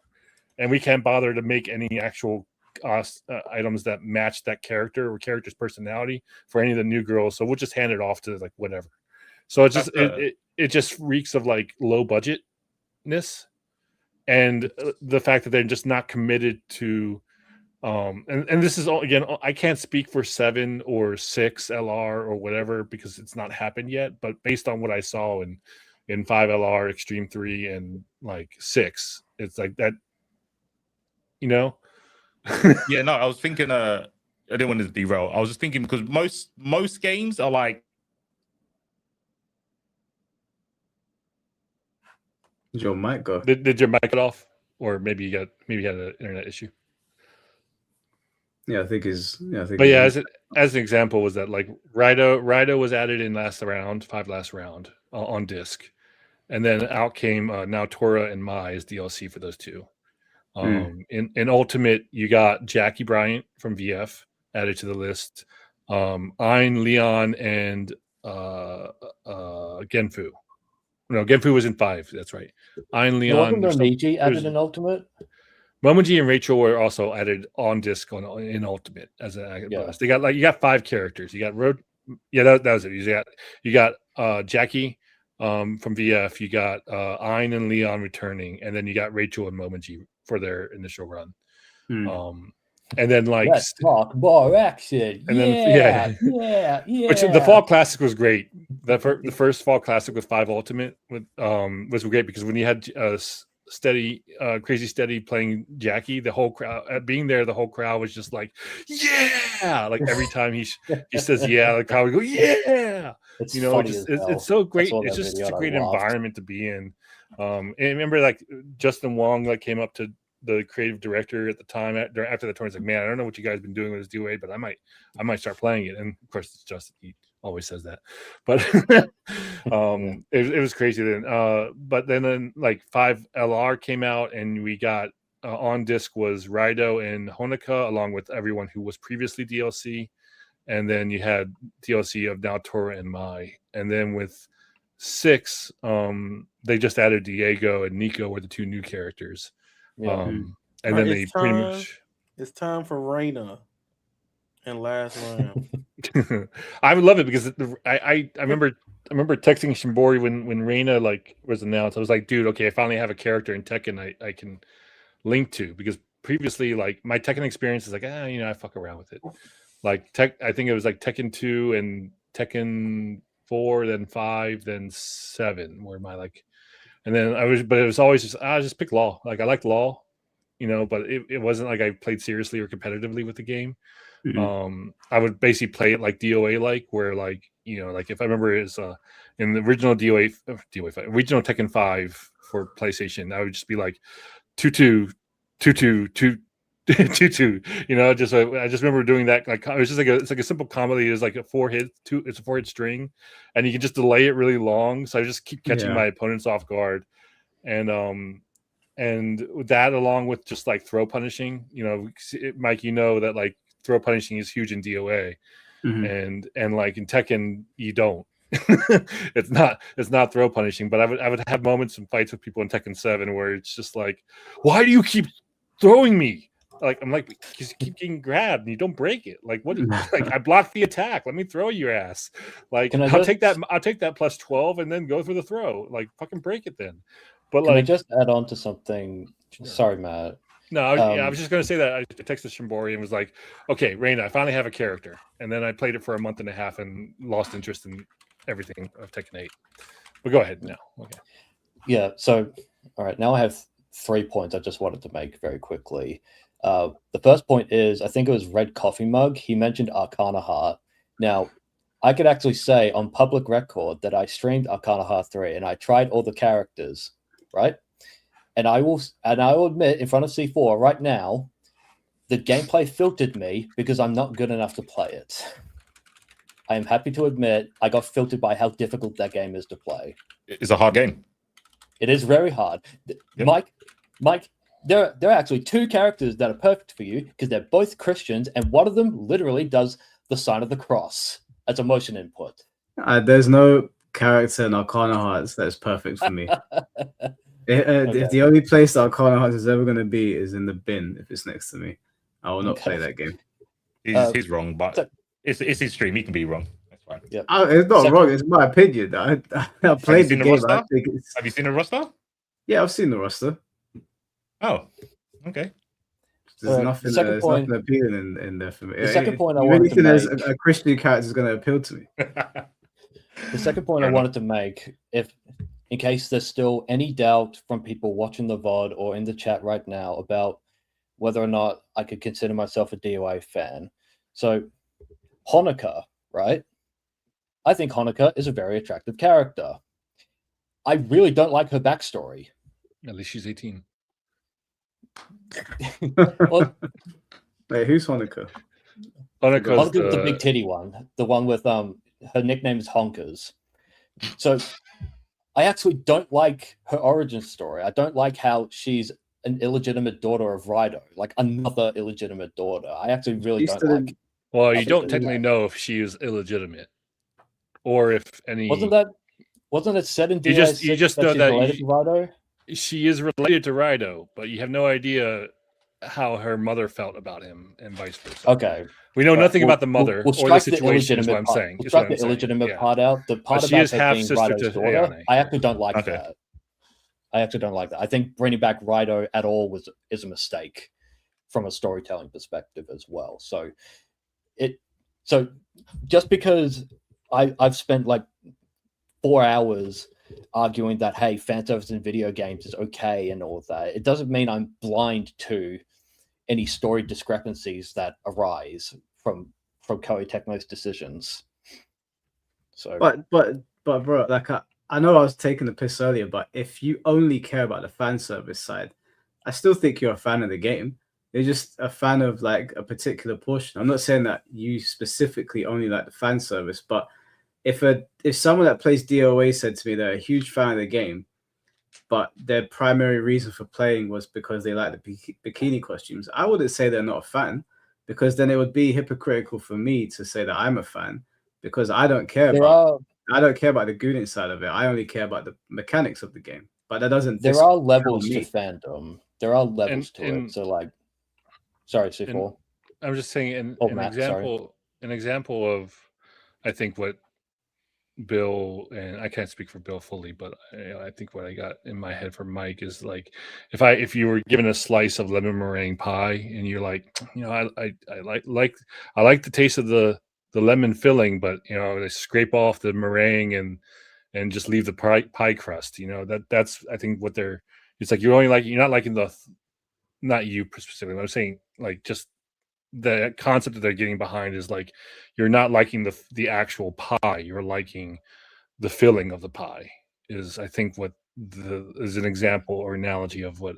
And we can't bother to make any actual items that match that character or character's personality for any of the new girls. So we'll just hand it off to like whatever. So it's just it just reeks of like low budgetness, and the fact that they're just not committed to. And this is all, again, I can't speak for 7 or 6 LR or whatever because it's not happened yet. But based on what I saw in 5 LR, Extreme 3, and like 6, it's like that, you know. Yeah, no, I was thinking. I didn't want to derail. I was just thinking because most games are like. Did your mic go? Did your mic get off, or maybe you had an internet issue? Yeah, I think But yeah, as an example, was that like Rido was added in last round, 5 last round on disc, and then out came now Tora and Mai as DLC for those two. In Ultimate, you got Jackie Bryant from VF added to the list. Ein, Leon, and Genfu. No, Genfu was in 5. That's right. Ein, Leon. Wasn't Momiji added in Ultimate? Momiji and Rachel were also added on disc in Ultimate as a bonus. They got you got 5 characters. You got that was it. You got Jackie from VF. You got Ein and Leon returning, and then you got Rachel and Momiji for their initial run. And then like let's talk more action. And yeah. Which the Fall Classic was great. The first Fall Classic with 5 Ultimate was great because when you had Crazy Steady playing Jackie, the whole crowd being there, the whole crowd was just like, yeah, like every time he says yeah, the crowd would go, yeah. It's it's so great. It's just such a great environment to be in. And I remember like Justin Wong like came up to the creative director at the time after the tournament, was like, man, I don't know what you guys have been doing with this DOA, but I might start playing it. And of course it's Justin, he always says that, but it was crazy then. But then like 5 LR came out, and we got on disc was Rido and Honoka, along with everyone who was previously DLC, and then you had DLC of now Tora and Mai, and then with 6, they just added Diego and Nico were the 2 new characters. And then they pretty much. It's time for Reina and last round. I would love it because I remember texting Shimbori when Reina like was announced. I was like, dude, okay, I finally have a character in Tekken I can link to, because previously like my Tekken experience is like, I fuck around with it. Like I think it was like Tekken 2 and Tekken 4, then 5, then 7 were my like. And then it was always just pick Law. Like I liked Law, but it wasn't like I played seriously or competitively with the game. I would basically play it like DOA, where like if I remember is in the original DOA 5, original Tekken 5 for PlayStation, I would just be like 2-2, 2-2, 2-2. I just remember doing that. Like it was just it's like a simple comedy. It's like a 4-hit, it's a 4-hit string, and you can just delay it really long. So I just keep catching my opponents off guard, and that along with just like throw punishing. Mike, that like throw punishing is huge in DOA, and like in Tekken you don't. It's not throw punishing, but I would have moments and fights with people in Tekken 7 where it's just like, why do you keep throwing me? Like I'm like, you keep getting grabbed and you don't break it. Like what? Like I blocked the attack. Let me throw your ass. Like I'll take that plus 12 and then go for the throw. Like fucking break it then. But Can I just add on to something? Sure. Sorry, Matt. No, I was just gonna say that I texted Shimbori and was like, okay, Reina, I finally have a character. And then I played it for a month and a half and lost interest in everything of Tekken 8. But go ahead now. Okay. Yeah. So all right, now I have 3 points I just wanted to make very quickly. The first point is, I think it was Red Coffee Mug. He mentioned Arcana Heart. Now, I could actually say on public record that I streamed Arcana Heart 3 and I tried all the characters, right? And I will admit in front of C4 right now, the gameplay filtered me because I'm not good enough to play it. I am happy to admit I got filtered by how difficult that game is to play. It's a hard game. It is very hard. Yep. Mike, there are actually 2 characters that are perfect for you because they're both Christians, and one of them literally does the sign of the cross as a motion input. There's no character in Arcana Hearts that's perfect for me. If the only place that Arcana Hearts is ever going to be is in the bin if it's next to me. I will not play that game. He's wrong, but it's his stream. He can be wrong. That's fine. Yeah. It's not wrong. It's my opinion. I played the game. I think it's... Have you seen the roster? Yeah, I've seen the roster. Oh, okay. There's nothing appealing in there for me. The second point I you wanted really to think make, a Christian character is going to appeal to me. the second point I wanted to make, in case there's still any doubt from people watching the VOD or in the chat right now about whether or not I could consider myself a DOA fan. So Honoka, right? I think Honoka is a very attractive character. I really don't like her backstory. At least she's 18. Well, Wait, who's Honoka? Honka's the big titty one. The one with her nickname is Honkers. So I actually don't like her origin story. I don't like how she's an illegitimate daughter of Rido, like another illegitimate daughter. I actually really don't like. Well, you don't technically know if she is illegitimate, or if any. Wasn't it said in DOA? You just know that related to Rido? She is related to Rido, but you have no idea how her mother felt about him, and vice versa. Okay, we know nothing about the mother or the situation. Is what I'm saying. We'll strike the illegitimate part out. The part about her being Rido's daughter, I actually don't like that. I actually don't like that. I think bringing back Rido at all is a mistake from a storytelling perspective as well. So just because I've spent like 4 hours arguing that, hey, fan service in video games is okay and all of that, it doesn't mean I'm blind to any story discrepancies that arise from Koei Tecmo's decisions. So, but bro, like I know I was taking the piss earlier, but if you only care about the fan service side, I still think you're a fan of the game. You're just a fan of like a particular portion. I'm not saying that you specifically only like the fan service, but if someone that plays DOA said to me they're a huge fan of the game, but their primary reason for playing was because they like the bikini costumes, I wouldn't say they're not a fan, because then it would be hypocritical for me to say that I'm a fan, because I don't care about the gooning side of it. I only care about the mechanics of the game. But that doesn't. There are levels to fandom. There are levels to it. So like, sorry, C4. I'm just saying an example of, I think what Bill, and I can't speak for Bill fully, but I think what I got in my head from Mike is like, if you were given a slice of lemon meringue pie and you're like, I like the taste of the lemon filling, but they scrape off the meringue and just leave the pie crust. That's I think what they're. It's like you're not liking not you specifically. I'm saying like just the concept that they're getting behind is like you're not liking the actual pie, you're liking the filling of the pie. Is I think what is an example or analogy of what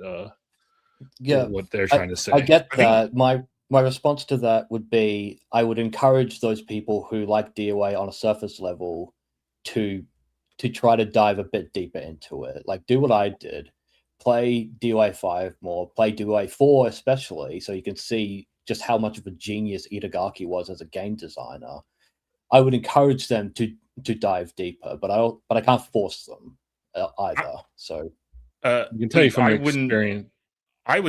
what they're trying to say. I get that. My response to that would be I would encourage those people who like DOA on a surface level to try to dive a bit deeper into it. Like do what I did. Play DOA 5 more, play DOA 4 especially, so you can see just how much of a genius Itagaki was as a game designer. I would encourage them to dive deeper, but I can't force them either. So you can tell you from experience. I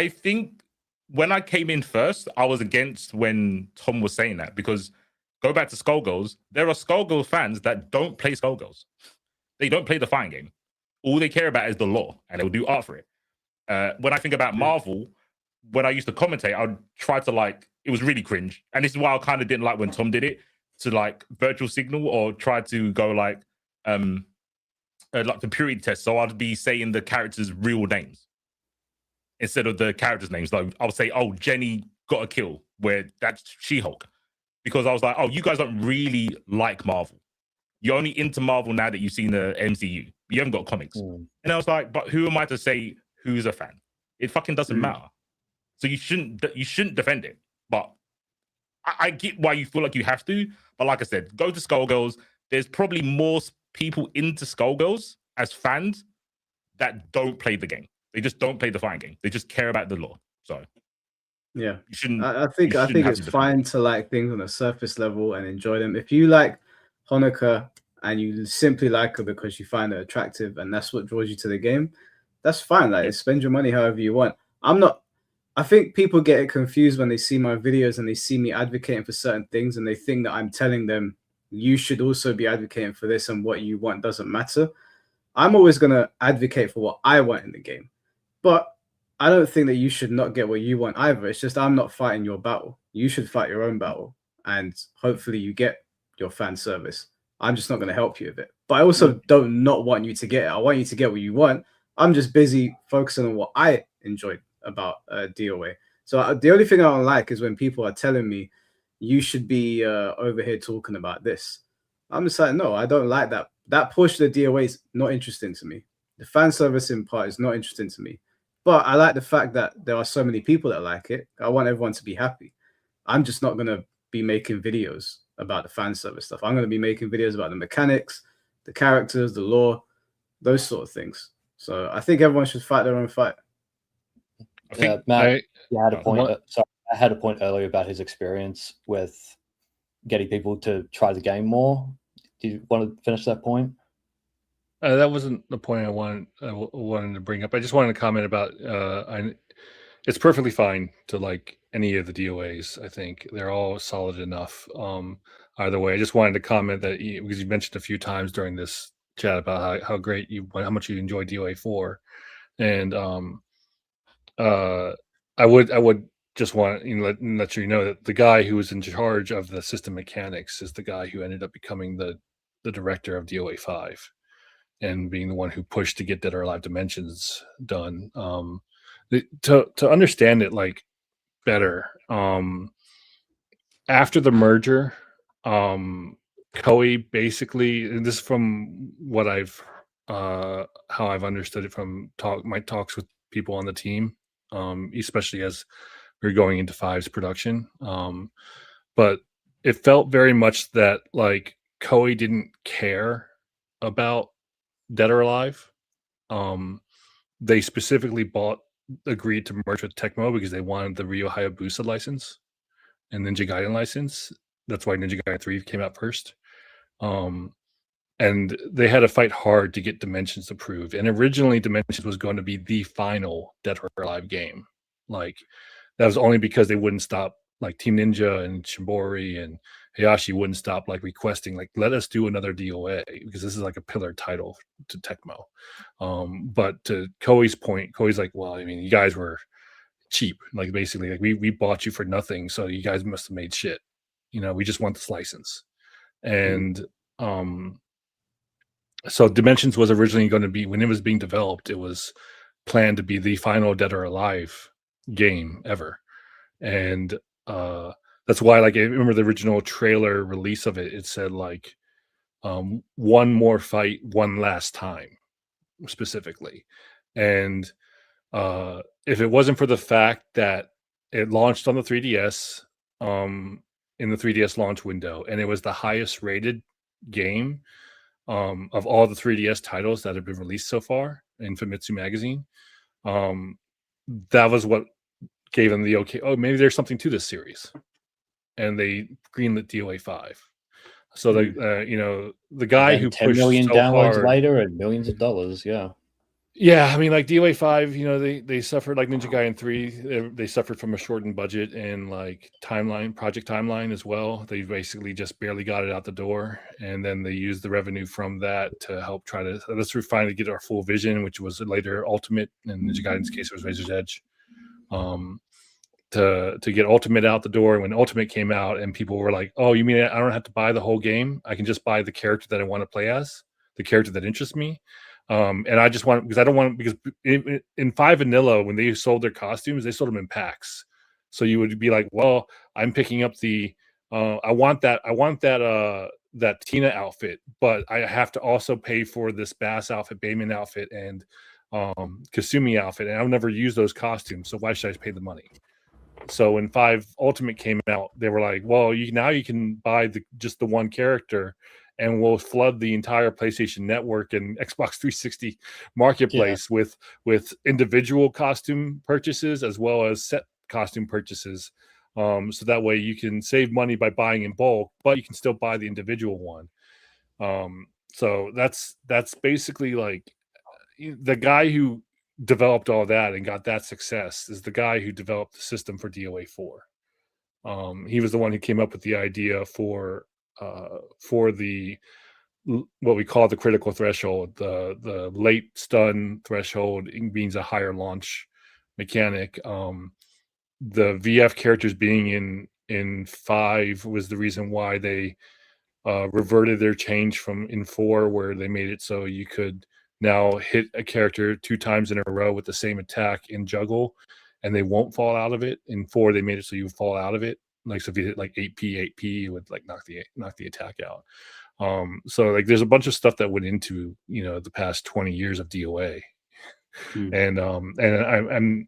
think when I came in first, I was against when Tom was saying that, because go back to Skullgirls, there are Skullgirls fans that don't play Skullgirls. They don't play the fighting game. All they care about is the lore, and they'll do art for it. When I think about Marvel, when I used to commentate, I'd try to it was really cringe. And this is why I kind of didn't like when Tom did it, to virtual signal or try to go like the purity test. So I'd be saying the characters' real names instead of the characters' names. Like I would say, oh, Jenny got a kill, where that's She-Hulk. Because I was like, oh, you guys don't really like Marvel. You're only into Marvel now that you've seen the MCU. You haven't got comics. And I was like, but who am I to say who's a fan? It fucking doesn't matter. So you shouldn't defend it. But I get why you feel like you have to. But like I said, go to Skullgirls. There's probably more people into Skullgirls as fans that don't play the game. They just don't play the fighting game. They just care about the lore. So yeah, you shouldn't. I think it's fine to like things on a surface level and enjoy them. If you like Honoka and you simply like her because you find her attractive and that's what draws you to the game, that's fine. Spend your money however you want. I'm I think people get it confused when they see my videos and they see me advocating for certain things, and they think that I'm telling them you should also be advocating for this, and what you want doesn't matter. I'm always going to advocate for what I want in the game, but I don't think that you should not get what you want either. It's just I'm not fighting your battle. You should fight your own battle, and hopefully you get your fan service. I'm just not going to help you with it. But I also don't not want you to get it. I want you to get what you want. I'm just busy focusing on what I enjoyed about DOA. So the only thing I don't like is when people are telling me you should be over here talking about this. I'm just like, no, I don't like that. That portion of the DOA is not interesting to me. The fan servicing part is not interesting to me. But I like the fact that there are so many people that like it. I want everyone to be happy. I'm just not going to be making videos about the fan service stuff. I'm going to be making videos about the mechanics, the characters, the lore, those sort of things. So I think everyone should fight their own fight. Yeah, Matt, you had a point. Sorry, I had a point earlier about his experience with getting people to try the game more. Do you want to finish that point? That wasn't the point I wanted to bring up. I just wanted to comment about it's perfectly fine to like any of the DOAs. I think they're all solid enough. Either way, I just wanted to comment that because you mentioned a few times during this chat about how much you enjoy DOA 4, and I would just want let you know that the guy who was in charge of the system mechanics is the guy who ended up becoming the director of DOA 5 and being the one who pushed to get Dead or Alive Dimensions done. To understand it like better, after the merger, Koei basically, and this is from what I've how I've understood it from my talks with people on the team, especially as we're going into 5's production. But it felt very much that like Koei didn't care about Dead or Alive. They specifically agreed to merge with Tecmo because they wanted the Ryo Hayabusa license and Ninja Gaiden license. That's why Ninja Gaiden 3 came out first. And they had to fight hard to get Dimensions approved. And originally Dimensions was going to be the final Dead or Alive game. Like that was only because they wouldn't stop, like Team Ninja and Shimbori and Hayashi wouldn't stop like requesting, like, let us do another DOA because this is like a pillar title to Tecmo. But to Koei's point, Koei's like, well, I mean, you guys were cheap. Like basically, like we bought you for nothing, so you guys must have made shit. You know, we just want this license. And so Dimensions was originally going to be, when it was being developed, it was planned to be the final Dead or Alive game ever. And that's why, like, I remember the original trailer release of it, it said like one more fight, one last time, specifically. And if it wasn't for the fact that it launched on the 3DS in the 3DS launch window, and it was the highest rated game of all the 3DS titles that have been released so far in Famitsu magazine, that was what gave them the okay. Oh, maybe there's something to this series, and they greenlit DOA 5. So the guy who pushed 10 million so downloads hard, later and millions of dollars. Yeah, I mean, like DOA 5, they suffered, like Ninja Gaiden 3, they suffered from a shortened budget and like project timeline as well. They basically just barely got it out the door, and then they used the revenue from that to help try to finally get our full vision, which was later Ultimate. In Ninja Gaiden's case, it was Razor's Edge. To get Ultimate out the door. When Ultimate came out, and people were like, "Oh, you mean I don't have to buy the whole game? I can just buy the character that I want to play as, the character that interests me." And I just want, because I don't want, because in 5 Vanilla, when they sold their costumes, they sold them in packs. So you would be like, well, I'm picking up the, I want that Tina outfit, but I have to also pay for this Bass outfit, Bayman outfit, and Kasumi outfit, and I'll never use those costumes. So why should I pay the money? So when 5 Ultimate came out, they were like, well, now you can buy just the one character, and we'll flood the entire PlayStation Network and Xbox 360 marketplace with individual costume purchases as well as set costume purchases. So that way you can save money by buying in bulk, but you can still buy the individual one. So that's basically like the guy who developed all that and got that success is the guy who developed the system for DOA4. He was the one who came up with the idea for the what we call the critical threshold, the late stun threshold means a higher launch mechanic. The VF characters being in 5 was the reason why they reverted their change from in 4, where they made it so you could now hit a character 2 times in a row with the same attack in juggle, and they won't fall out of it. In 4, they made it so you fall out of it. Like, so if you hit like 8P, it would like knock the attack out. So like there's a bunch of stuff that went into, you know, the past 20 years of DOA. And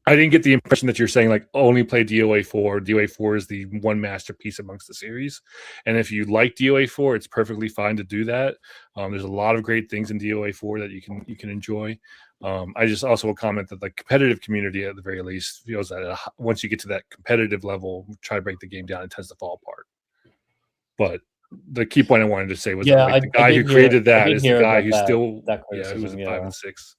I didn't get the impression that you're saying like only play DOA4. DOA4 is the one masterpiece amongst the series. And if you like DOA4, it's perfectly fine to do that. There's a lot of great things in DOA4 that you can enjoy. I just also will comment that the competitive community, at the very least, feels that once you get to that competitive level, try to break the game down, it tends to fall apart. But the key point I wanted to say was that, like, the guy who created that is the guy who's still who's 5 and 6.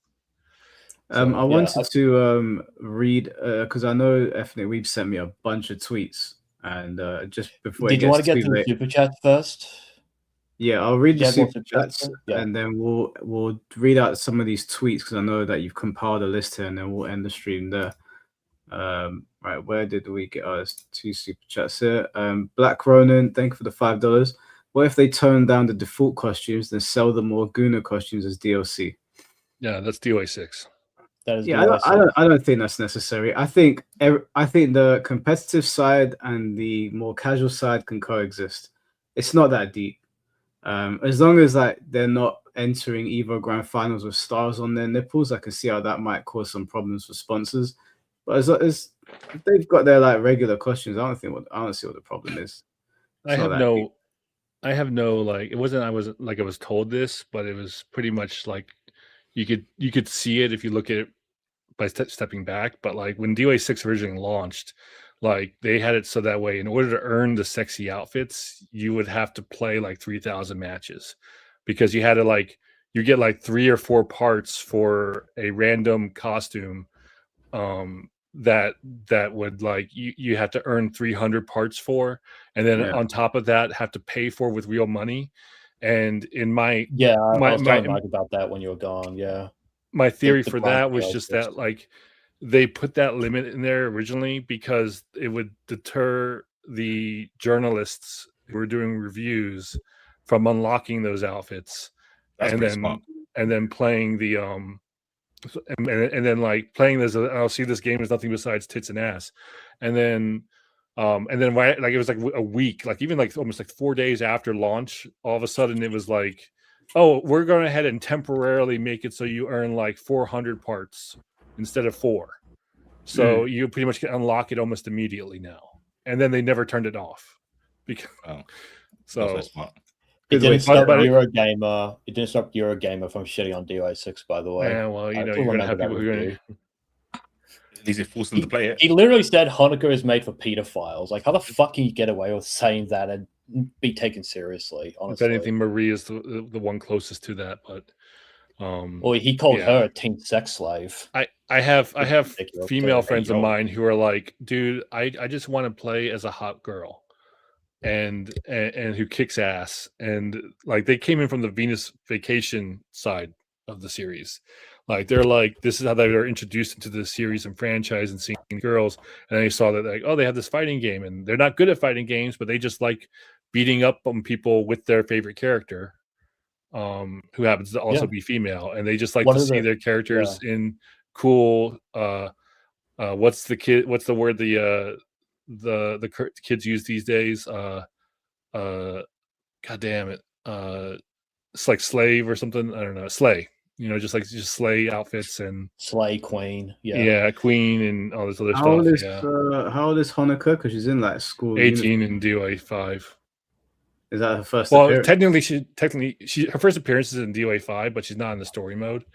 I wanted to read because I know Ethnic Weeb sent me a bunch of tweets, and just before did you want to get to the super chat first? Yeah, I'll read the super chats, and then we'll read out some of these tweets because I know that you've compiled a list here, and then we'll end the stream there. Right, where did we get us? 2 super chats here. Black Ronan, thank you for the $5. What if they tone down the default costumes and sell the more Guna costumes as DLC? Yeah, that's DOA6. That is I don't think that's necessary. I think the competitive side and the more casual side can coexist. It's not that deep. As long as like they're not entering Evo Grand Finals with stars on their nipples, I can see how that might cause some problems for sponsors. But as if they've got their like regular costumes, I don't see what the problem is. I have no like, it wasn't I was told this, but it was pretty much like you could see it if you look at it by stepping back. But like when DOA6 originally launched, like they had it so that way in order to earn the sexy outfits, you would have to play like 3,000 matches, because you had to like, you get like 3 or 4 parts for a random costume that would like you have to earn 300 parts for, and then on top of that have to pay for with real money. And in I was talking about that when you were gone. My theory for that was just that like they put that limit in there originally because it would deter the journalists who were doing reviews from unlocking those outfits. And then playing the and then like playing this, I'll see this game is nothing besides tits and ass. And then right, like it was like a week, like even like almost like 4 days after launch, all of a sudden it was like, oh, we're going ahead and temporarily make it so you earn like 400 parts instead of 4. So you pretty much can unlock it almost immediately now. And then they never turned it off. Because it didn't stop Eurogamer. It didn't stop Eurogamer from shitting on DOA6, by the way. Yeah, well, you know, you're gonna have people who are gonna. Is it forcing them to play it? He literally said Hanukkah is made for pedophiles. Like, how the fuck can you get away with saying that and be taken seriously? Honestly, if anything, Marie is the one closest to that. But well, he called her a teen sex slave. I have female friends of mine who are like, dude, I just want to play as a hot girl. And who kicks ass, and like they came in from the Venus Vacation side of the series. Like they're like, this is how they were introduced into the series and franchise and seeing girls, and they saw that like, oh, they have this fighting game, and they're not good at fighting games, but they just like beating up on people with their favorite character, who happens to also be female, and they just like to see their characters in cool. What's the word the kids use these days? God damn it, it's like slave or something. I don't know, slay. You know, just slay outfits and slay queen. Queen and all this other stuff. How old is Hanukkah? Because she's in like school. 18 in DOA 5. Is that her first? Well, appearance? technically, her first appearance is in DOA 5, but she's not in the story mode.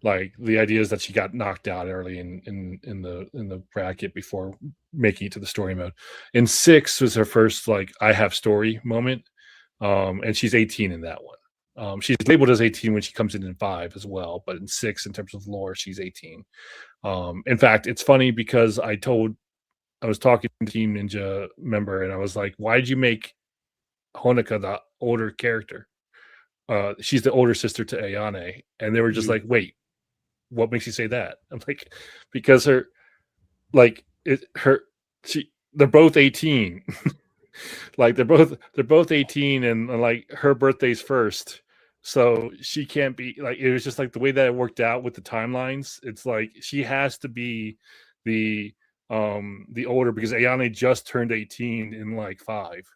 Like the idea is that she got knocked out early in the bracket before making it to the story mode. In 6 was her first like I have story moment, and she's 18 in that one. She's labeled as 18 when she comes in 5 as well, but in 6, in terms of lore, she's 18. In fact, it's funny because I was talking to Team Ninja member, and I was like, "Why did you make Honoka the older character? She's the older sister to Ayane," and they were just like, "Wait, what makes you say that?" I'm like, "Because they're both 18." Like they're both 18, and like her birthday's first, so she can't be like, it was just like the way that it worked out with the timelines. It's like she has to be the older, because Ayane just turned 18 in like 5.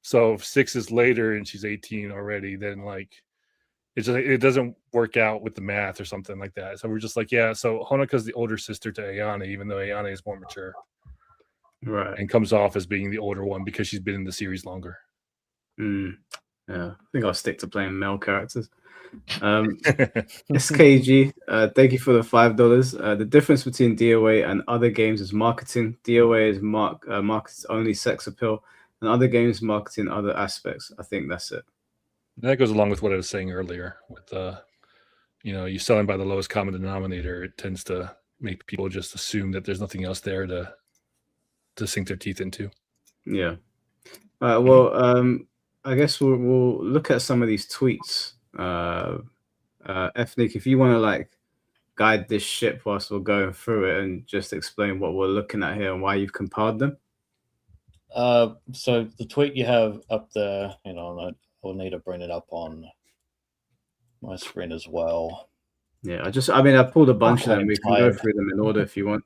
So if 6 is later and she's 18 already, then like it doesn't work out with the math or something like that. So we're just like, yeah, so Honoka's the older sister to Ayane, even though Ayane is more mature. Right. And comes off as being the older one because she's been in the series longer. Yeah, I think I'll stick to playing male characters. SKG, thank you for the $5. The difference between DOA and other games is marketing. DOA is markets only sex appeal, and other games marketing other aspects. I think that's it. That goes along with what I was saying earlier with you selling by the lowest common denominator. It tends to make people just assume that there's nothing else there to sink their teeth into. Yeah. Well, I guess we'll look at some of these tweets. Ethnic, if you want to like guide this ship whilst we're going through it and just explain what we're looking at here and why you've compiled them. So the tweet you have up there, I'll need to bring it up on my screen as well. Yeah, I pulled a bunch of them. We can go through them in order if you want.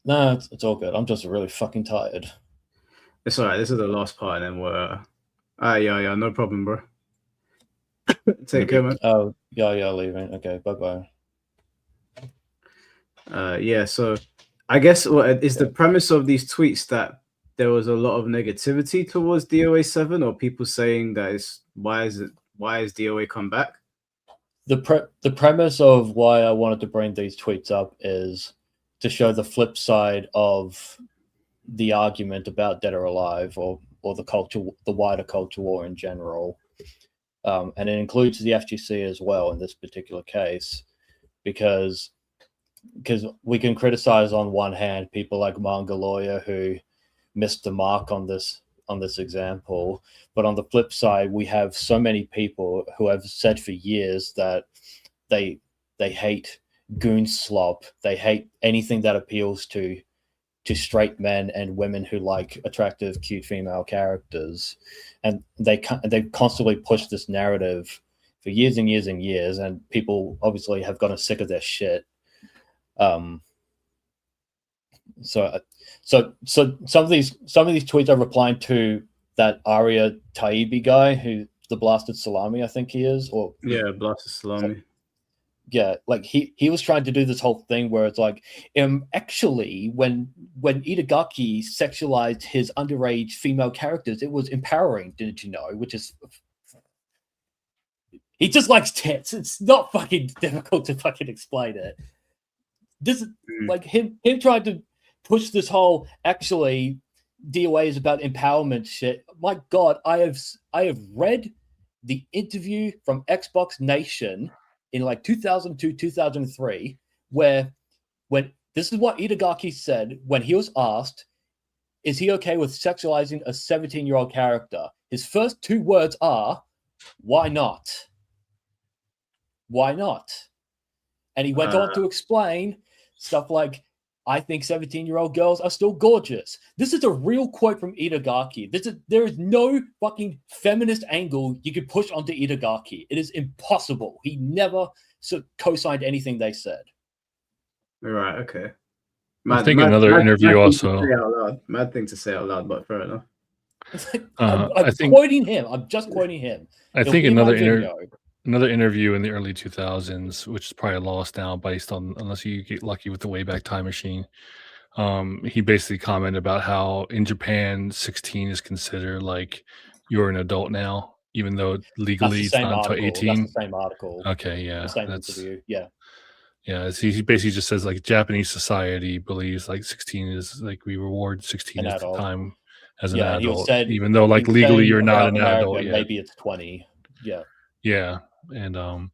No, it's all good. I'm just really fucking tired. It's all right. This is the last part, and then we're... yeah, no problem, bro. Take care, man. Oh, yeah, leaving. Okay, bye-bye. Yeah, so I guess is the premise of these tweets that there was a lot of negativity towards DOA7, or people saying that why is DOA come back? The premise of why I wanted to bring these tweets up is to show the flip side of the argument about Dead or Alive, or the wider culture war in general. And it includes the FGC as well in this particular case, because we can criticize on one hand people like Manga Lawyer who missed the mark on this example, but on the flip side, we have so many people who have said for years that they hate goon slop, they hate anything that appeals to straight men and women who like attractive, cute female characters, and they constantly push this narrative for years and years and years, and people obviously have gotten sick of their shit. So some of these tweets are replying to that Arya Taibi guy, who the Blasted Salami, I think he is, or yeah, Blasted Salami. Yeah, like he was trying to do this whole thing where it's like, actually, when Itagaki sexualized his underage female characters, it was empowering, didn't you know? Which is, he just likes tits. It's not fucking difficult to fucking explain it. This is like him trying to push this whole, actually, DOA is about empowerment shit. My God, I have read the interview from Xbox Nation in like 2002, 2003, when this is what Itagaki said when he was asked, is he okay with sexualizing a 17-year-old character? His first 2 words are, why not? Why not? And he went on to explain stuff like, I think 17-year-old girls are still gorgeous. This is a real quote from Itagaki. There is no fucking feminist angle you could push onto Itagaki. It is impossible. He never co-signed anything they said. Right, okay. I think another interview also. Mad thing to say out loud, but fair enough. I'm quoting him. I'm just quoting him. I think another interview in the early 2000s, which is probably lost now based on, unless you get lucky with the Wayback Time Machine. He basically commented about how in Japan, 16 is considered like you're an adult now, even though legally it's not until 18. That's the same article. Okay, yeah. The same interview, yeah. Yeah, he basically just says like Japanese society believes like 16 is like we reward 16 at the time as an adult, even though like legally you're not an adult yet. Maybe it's 20. Yeah, and a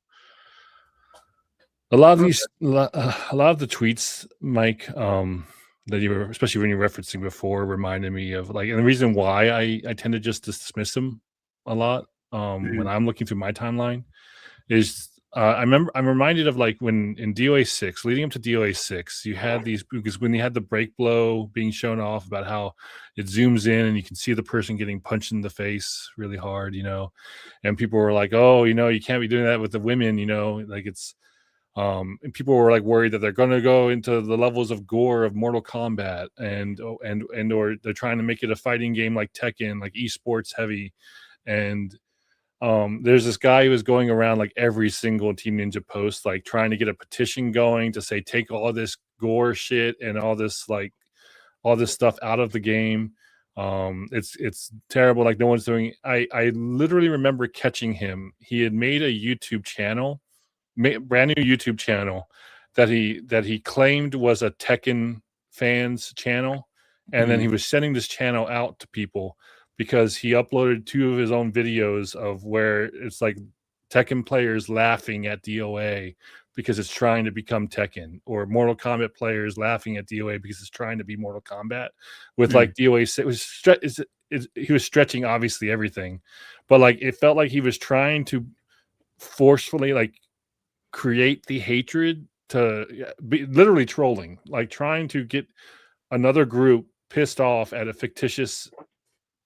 lot of these, a lot of the tweets, Mike, that you were, especially when you were referencing before, reminded me of like, and the reason why I tend to just dismiss them a lot when I'm looking through my timeline is I'm reminded of like when in DOA 6, leading up to DOA 6, you had these, because when you had the break blow being shown off about how it zooms in and you can see the person getting punched in the face really hard, and people were like, oh, you can't be doing that with the women, like it's, and people were like worried that they're going to go into the levels of gore of Mortal Kombat and or they're trying to make it a fighting game like Tekken, like esports heavy. And there's this guy who was going around like every single Team Ninja post, like trying to get a petition going to say, take all this gore shit and all this stuff out of the game. It's terrible. Like no one's doing. I literally remember catching him. He had made a YouTube channel, brand new YouTube channel that he claimed was a Tekken fans channel. And then he was sending this channel out to people because he uploaded 2 of his own videos of where it's like Tekken players laughing at DOA because it's trying to become Tekken, or Mortal Kombat players laughing at DOA because it's trying to be Mortal Kombat. With like DOA, he was stretching obviously everything, but like it felt like he was trying to forcefully like create the hatred to be literally trolling, like trying to get another group pissed off at a fictitious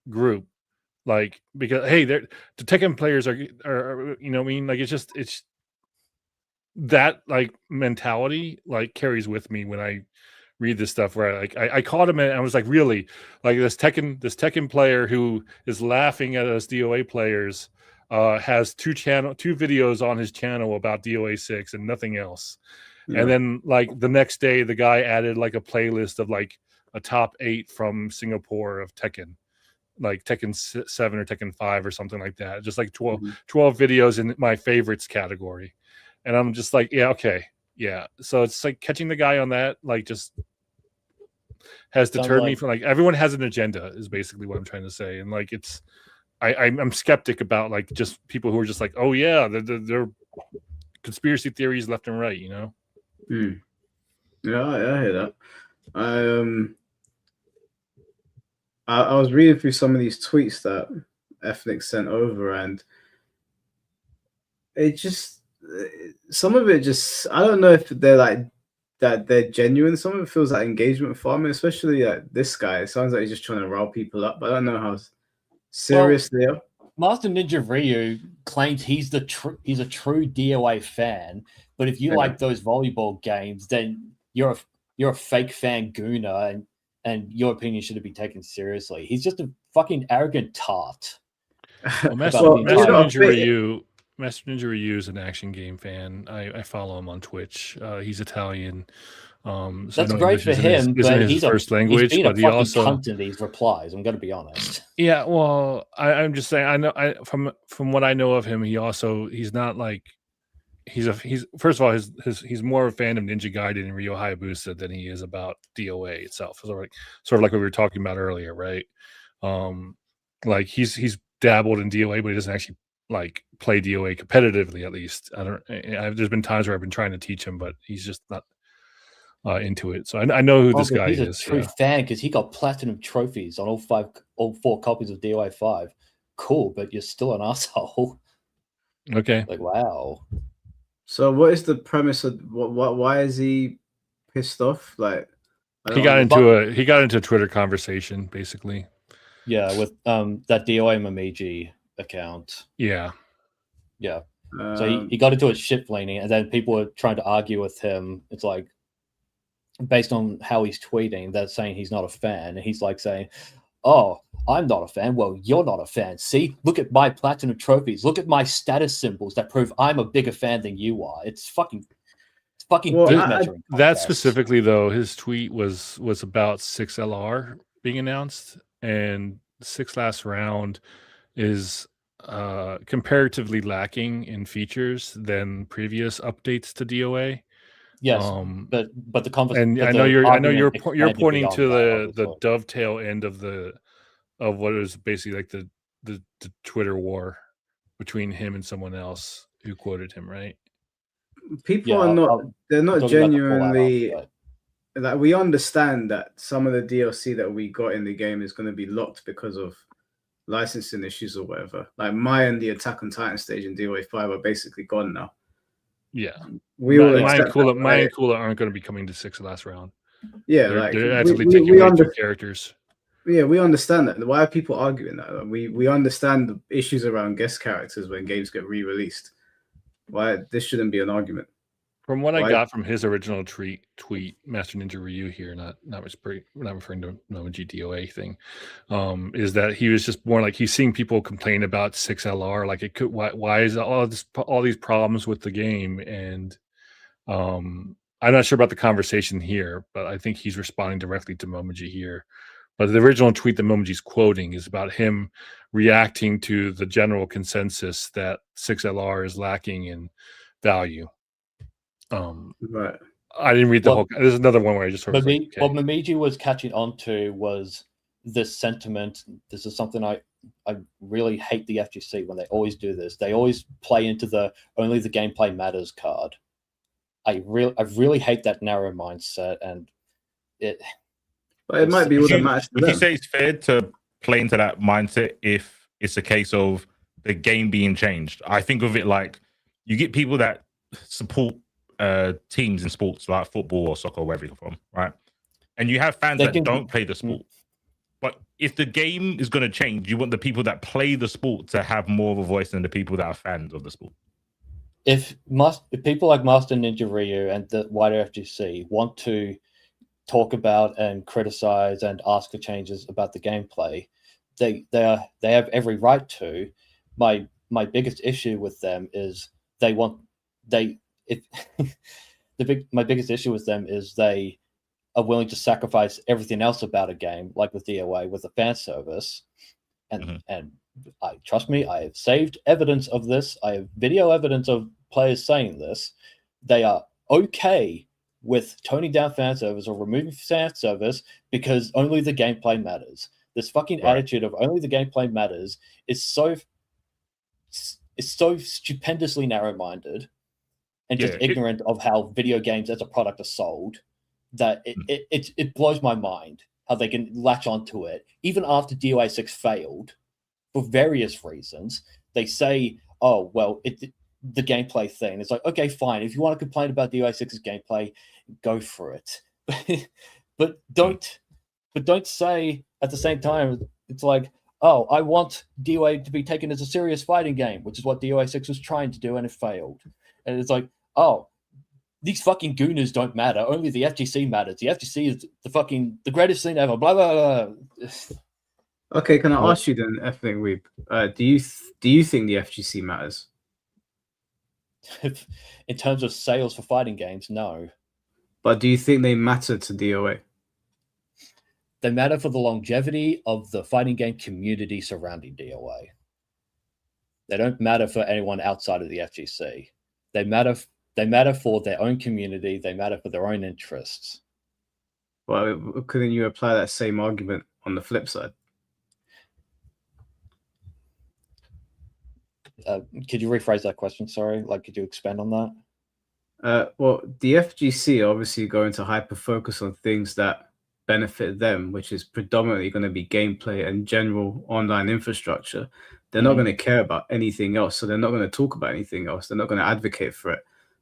group, like because hey, the Tekken players are what I mean, like it's that like mentality like carries with me when I read this stuff where I caught him and I was like, really, like this Tekken player who is laughing at us DOA players has 2 videos on his channel about DOA 6 and nothing else. And then like the next day the guy added like a playlist of like a top 8 from Singapore of Tekken, like Tekken 7 or Tekken 5 or something like that, just like 12 videos in my favorites category. And I'm just like, yeah, okay, yeah. So it's like catching the guy on that like just has deterred me from like, everyone has an agenda is basically what I'm trying to say. And like it's I'm skeptic about like just people who are just like, oh yeah, they're conspiracy theories left and right, Yeah, I hear that. I was reading through some of these tweets that Ethnic sent over, and it just, some of it just, I don't know if they're like that they're genuine. Some of it feels like engagement farming, especially like this guy. It sounds like he's just trying to rile people up, but I don't know how serious they are. Master Ninja Ryu claims he's a true DOA fan, but if you like those volleyball games, then you're a fake fan gooner, and your opinion shouldn't be taken seriously. He's just a fucking arrogant tart. Well, Master Ninja Ryu is an action game fan. I follow him on Twitch. He's Italian. So that's great for him, but he's first language. He's been but a fucking cunt in these replies. I'm going to be honest. Yeah, well, I'm just saying. I know from what I know of him, he's not like he's first of all he's more a fan of Ninja Gaiden and Ryo Hayabusa than he is about DOA itself. Sort of like what we were talking about earlier, right? Like he's dabbled in DOA, but he doesn't actually like play DOA competitively. At least there's been times where I've been trying to teach him, but he's just not into it. So I know who this guy is. He's a true fan because he got platinum trophies on all 4 copies of DOA 5. Cool, but you're still an asshole. Okay. Like, wow. So what is the premise of why is he pissed off? Like he got into a Twitter conversation basically. Yeah, with that DOA Mamiji account. Yeah. So he got into a shit flaning, and then people were trying to argue with him. It's like, based on how he's tweeting, they're saying he's not a fan, and he's like saying, "Oh, I'm not a fan. Well, you're not a fan. See, look at my platinum trophies. Look at my status symbols that prove I'm a bigger fan than you are." It's fucking measuring. That specifically, though, his tweet was about 6LR being announced, and 6 last round is comparatively lacking in features than previous updates to DOA. Yes, but the conversation. And I know you're pointing to the dovetail end of what is basically like the Twitter war between him and someone else who quoted him, right? People Yeah, are not, I'll they're not talk about the fallout genuinely, after that. like, we understand that some of the DLC that we got in the game is going to be locked because of licensing issues or whatever. Like Maya and the Attack on Titan stage in DOA 5 are basically gone now. Yeah. We all Maya accept and Kula, that, Maya right? and Kula aren't going to be coming to 6 last round. Yeah, They're, like they're actively taking away 2 characters. Yeah, we understand that. Why are people arguing that? Like, we understand the issues around guest characters when games get re-released. Why this shouldn't be an argument. From what I got from his original tweet, Master Ninja Ryu here, not referring to Momoji DOA thing, is that he was just more like he's seeing people complain about 6LR, like it could why is all these problems with the game, and I'm not sure about the conversation here, but I think he's responding directly to Momoji here. But the original tweet that Momoji's quoting is about him reacting to the general consensus that 6LR is lacking in value. Right. I didn't read the whole. There's another one where I just sort of like, okay. What Momiji was catching on to was this sentiment. This is something I really hate the FGC when they always do this. They always play into the only the gameplay matters card. I really hate that narrow mindset, and it. But it might be what matters. Would you say it's fair to play into that mindset if it's a case of the game being changed? I think of it like you get people that support teams in sports like football or soccer or wherever you're from, right? And you have fans that don't play the sport. But if the game is going to change, you want the people that play the sport to have more of a voice than the people that are fans of the sport. If people like Master Ninja Ryu and the wider FGC want to talk about and criticize and ask for changes about the gameplay, they have every right to. My biggest issue with them is my biggest issue with them is they are willing to sacrifice everything else about a game, like with DOA, with the fan service. And trust me, I have saved evidence of this. I have video evidence of players saying this. They are okay with toning down fan service or removing fan service because only the gameplay matters. This fucking attitude of only the gameplay matters is so stupendously narrow-minded and just ignorant of how video games as a product are sold, that it blows my mind how they can latch onto it. Even after DOA 6 failed, for various reasons, they say, oh, well, the gameplay thing. It's like, okay, fine. If you want to complain about DOA 6's gameplay, go for it. but don't say at the same time, it's like, oh, I want DOA to be taken as a serious fighting game, which is what DOA 6 was trying to do, and it failed. And it's like, oh, these fucking gooners don't matter. Only the FGC matters. The FGC is the greatest thing ever. Blah blah blah. Okay, can I ask you then, Ethnic Weeb? Do you think the FGC matters? In terms of sales for fighting games, no. But do you think they matter to DOA? They matter for the longevity of the fighting game community surrounding DOA. They don't matter for anyone outside of the FGC. They matter for their own community. They matter for their own interests. Well, couldn't you apply that same argument on the flip side? Could you rephrase that question? Sorry, could you expand on that? Well, the FGC are obviously going to hyper focus on things that benefit them, which is predominantly going to be gameplay and general online infrastructure. They're not going to care about anything else, so they're not going to talk about anything else. They're not going to advocate for it.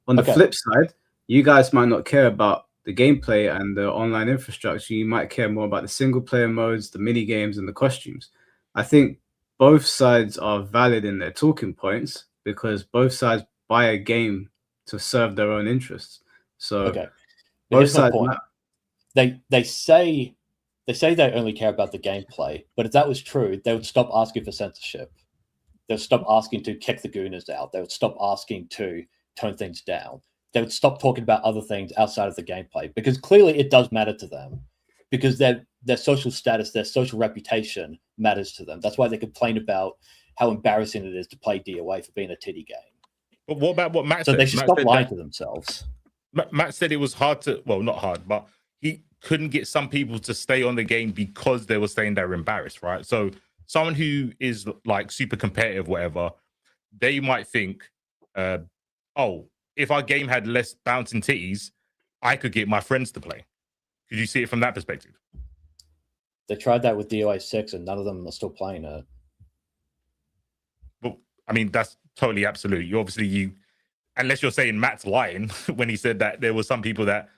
On the flip side, you guys might not care about the gameplay and the online infrastructure. You might care more about the single player modes, the mini games, and the costumes. I think both sides are valid in their talking points because both sides buy a game to serve their own interests. So both sides matter. They say they only care about the gameplay, but if that was true, they would stop asking for censorship. They would stop asking to kick the gooners out. They would stop asking to tone things down. They would stop talking about other things outside of the gameplay because clearly it does matter to them because their social status, their social reputation matters to them. That's why they complain about how embarrassing it is to play DOA for being a titty game. But what about what Matt said? So they should stop lying to themselves. Matt said it was hard to, well, not hard, but he couldn't get some people to stay on the game because they were saying they were embarrassed, right? So someone who is like super competitive, whatever, they might think, oh, if our game had less bouncing titties, I could get my friends to play. Could you see it from that perspective? They tried that with DOA6 and none of them are still playing it. Well, I mean, that's totally absolute. Unless you're saying Matt's lying when he said that there were some people that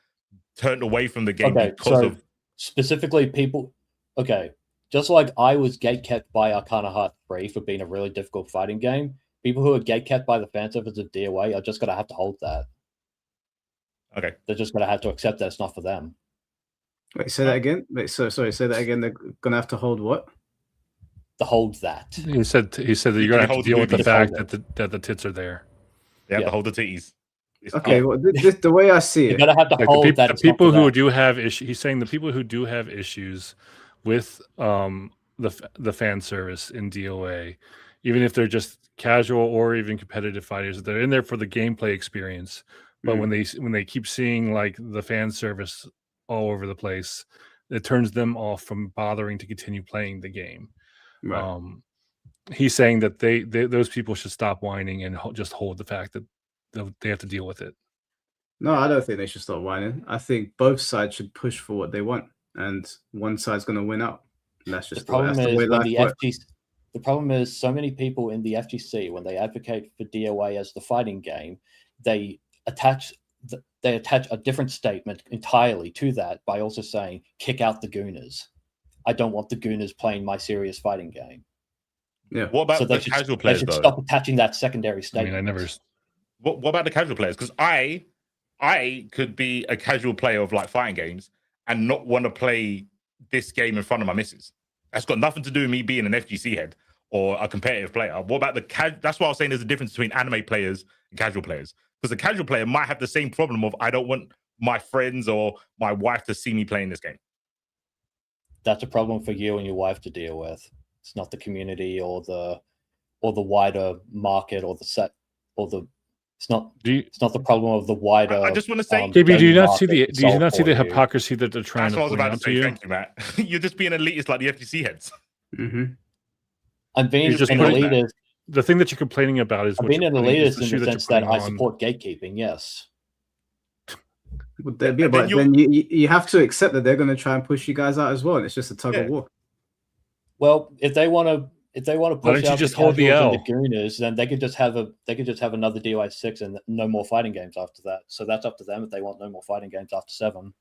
turned away from the game because of specifically people. Okay, just like I was gatekept by Arcana Heart 3 for being a really difficult fighting game, people who are gatekept by the fan service of DOA are just going to have to hold that. Okay. They're just going to have to accept that it's not for them. Wait, say that again. Wait, sorry, say that again. They're going to have to hold what? To hold that. He said that you're going to have to deal with the fact that the tits are there. They have to hold the titties. Okay, well, the way I see it, you're going to have to hold that. The people who do have issues, he's saying the people who do have issues with the fan service in DOA, even if they're just casual or even competitive fighters, they're in there for the gameplay experience. But when they keep seeing like the fan service all over the place, it turns them off from bothering to continue playing the game. right. He's saying that those people should stop whining and just hold the fact that they have to deal with it. No, I don't think they should stop whining. I think both sides should push for what they want, and one side's going to win out. And that's just the problem the way life works. The problem is so many people in the FGC, when they advocate for DOA as the fighting game, they attach a different statement entirely to that by also saying, kick out the Gooners. I don't want the Gooners playing my serious fighting game. Yeah. What about the casual players, they should though? stop attaching that secondary statement. What about the casual players? Because I could be a casual player of like fighting games and not want to play this game in front of my missus. That's got nothing to do with me being an FGC head or a competitive player. What about that's why I was saying there's a difference between anime players and casual players. Because the casual player might have the same problem of I don't want my friends or my wife to see me playing this game. That's a problem for you and your wife to deal with. It's not the community or the wider market or the set or the. It's not the problem of the wider. I just want to say, KB, do you not see the hypocrisy that they're trying to point out to you? Thank you, Matt. You're just being elitist like the FGC heads. Mm-hmm. I'm being an elitist. The thing that you're complaining about is I'm being an elitist in the sense that I support gatekeeping. Yes. But then you have to accept that they're going to try and push you guys out as well. And it's just a tug of war. Well, if they want to push out just the hold the L? The Gooners, then they could just have another DOA6 and no more fighting games after that. So that's up to them if they want no more fighting games after 7.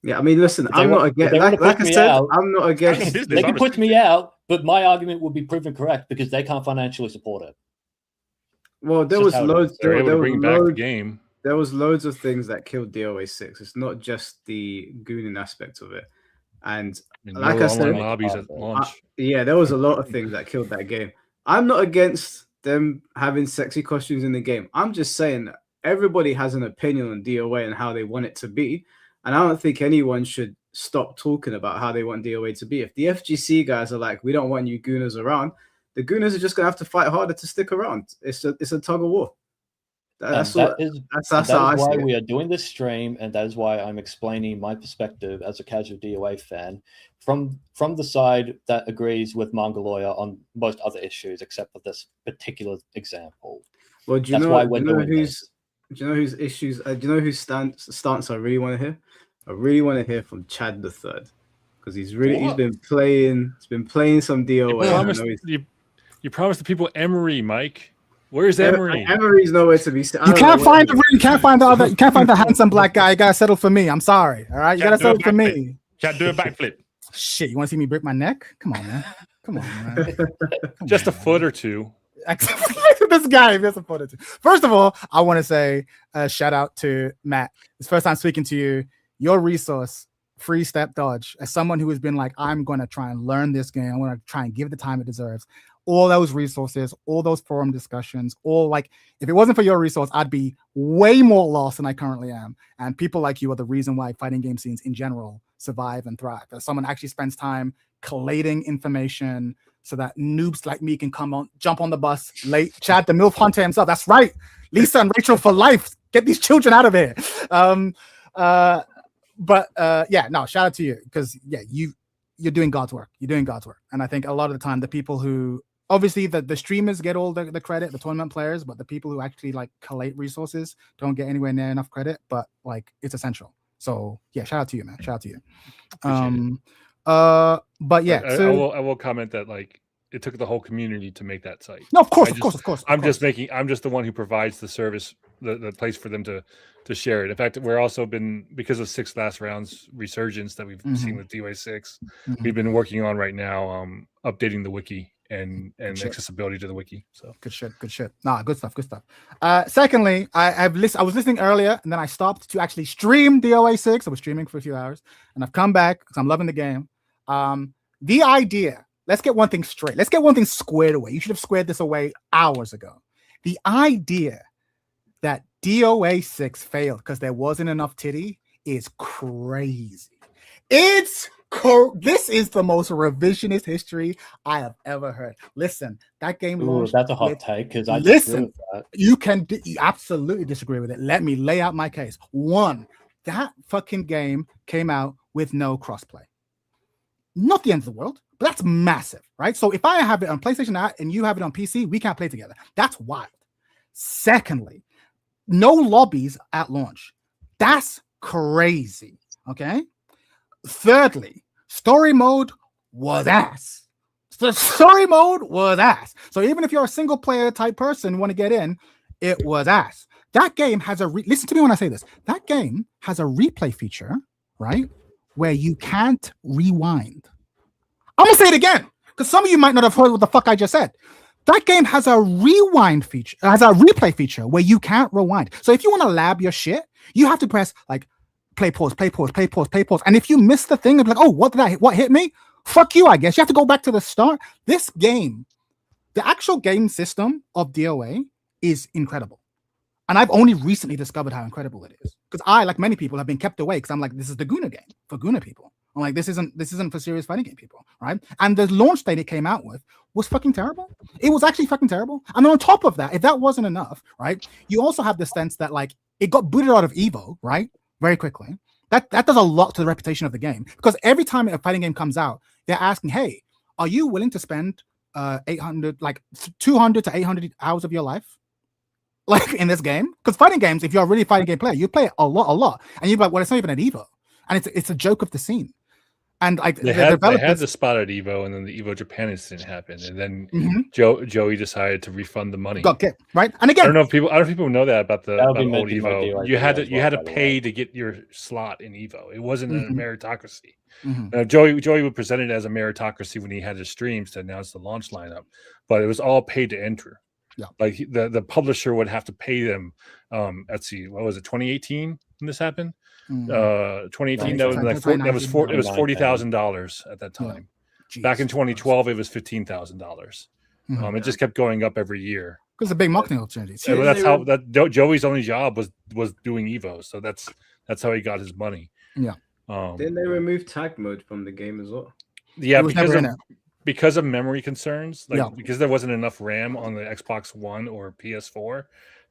Yeah, I mean, listen, I'm not against. Like I said, I'm not against. They can push me out, but my argument would be proven correct because they can't financially support it. Well, there was loads. There was loads of things that killed DOA6. It's not just the gooning aspect of it. And like I said, lobbies at launch. There was a lot of things that killed that game. I'm not against them having sexy costumes in the game. I'm just saying that everybody has an opinion on DOA and how they want it to be. And I don't think anyone should stop talking about how they want DOA to be. If the FGC guys are like, we don't want you gooners around, the gooners are just going to have to fight harder to stick around. It's a tug of war. That's why we are doing this stream, and that is why I'm explaining my perspective as a casual DOA fan from the side that agrees with Manga Lawyer on most other issues, except for this particular example. Well, do you know whose issues? Do you know whose stance I really want to hear? I really want to hear from Chad the Third because he's been playing some DOA. You promised the people Emery, Mike. Where's Emery? Emery's nowhere to be seen. You can't find the handsome black guy. You gotta settle for me. I'm sorry. All right, you gotta settle for me. Chad, do a backflip. Shit, you want to see me break my neck? Come on, man. Come on, man. Just a foot or two. This guy, just a foot or two. First of all, I want to say shout out to Matt. It's first time speaking to you. Your resource, Free Step Dodge, as someone who has been like, I'm going to try and learn this game. I'm going to try and give it the time it deserves. All those resources, all those forum discussions, if it wasn't for your resource, I'd be way more lost than I currently am. And people like you are the reason why fighting game scenes in general survive and thrive. As someone actually spends time collating information so that noobs like me can jump on the bus late. Chad, the MILF Hunter himself. That's right. Lisa and Rachel for life. Get these children out of here. Shout out to you because you're doing God's work. You're doing God's work. And I think a lot of the time, the people who obviously the streamers get all the credit, the tournament players, but the people who actually like collate resources don't get anywhere near enough credit. But like it's essential. So yeah, shout out to you, man. Shout out to you. But yeah, I will comment that like it took the whole community to make that site. No, of course. I'm just the one who provides the service, the place for them to share it. In fact, we're also been, because of 6 last rounds resurgence that we've seen with DOA 6, we've been working on right now, updating the wiki and accessibility to the wiki. So good shit. Nah, good stuff. Secondly, I was listening earlier and then I stopped to actually stream DOA 6. I was streaming for a few hours and I've come back because I'm loving the game. The idea, let's get one thing straight. Let's get one thing squared away. You should have squared this away hours ago. The idea that DOA 6 failed because there wasn't enough titty is crazy. This is the most revisionist history I have ever heard. Listen, that game launched. That's a hot take because I listen. With that. You absolutely disagree with it. Let me lay out my case. One, that fucking game came out with no crossplay. Not the end of the world, but that's massive, right? So if I have it on PlayStation and you have it on PC, we can't play together. That's wild. Secondly, no lobbies at launch. That's crazy. Okay. Thirdly, story mode was ass. The story mode was ass. So even if you're a single player type person, want to get in, it was ass. That game has listen to me when I say this. That game has a replay feature, right? Where you can't rewind. I'm gonna say it again because some of you might not have heard what the fuck I just said. That game has a rewind feature, has a replay feature where you can't rewind. So if you want to lab your shit, you have to press like play, pause. And if you miss the thing, it's like, oh, what hit me? Fuck you, I guess. You have to go back to the start. This game, the actual game system of DOA is incredible. And I've only recently discovered how incredible it is. Because I, like many people, have been kept away because I'm like, this is the Guna game for Guna people. I'm like, this isn't for serious fighting game people, right? And the launch date it came out with was fucking terrible. It was actually fucking terrible. And on top of that, if that wasn't enough, right, you also have the sense that like it got booted out of Evo, right, very quickly. That does a lot to the reputation of the game because every time a fighting game comes out, they're asking, hey, are you willing to spend 200 to 800 hours of your life? Like in this game, because fighting games, if you're a really fighting game player, you play it a lot, and you're like, well, it's not even an Evo, and it's a joke of the scene. And like they had the spot at Evo, and then the Evo Japan incident happened, and then Joey decided to refund the money. Right, and again, I don't know if people know that about old Evo. You had to pay to get your slot in Evo. It wasn't a meritocracy. Joey would present it as a meritocracy when he had his streams to announce the launch lineup, but it was all paid to enter. Yeah, like the publisher would have to pay them. Let's see, what was it? 2018 when this happened. 2018 that was $40,000 at that time. Yeah. Back in 2012 it was $15,000. It just kept going up every year because a big marketing opportunity. So that's how Joey's only job was doing Evo, so that's how he got his money. Yeah. Didn't they remove tag mode from the game as well? Yeah, because of memory concerns, because there wasn't enough RAM on the Xbox One or PS4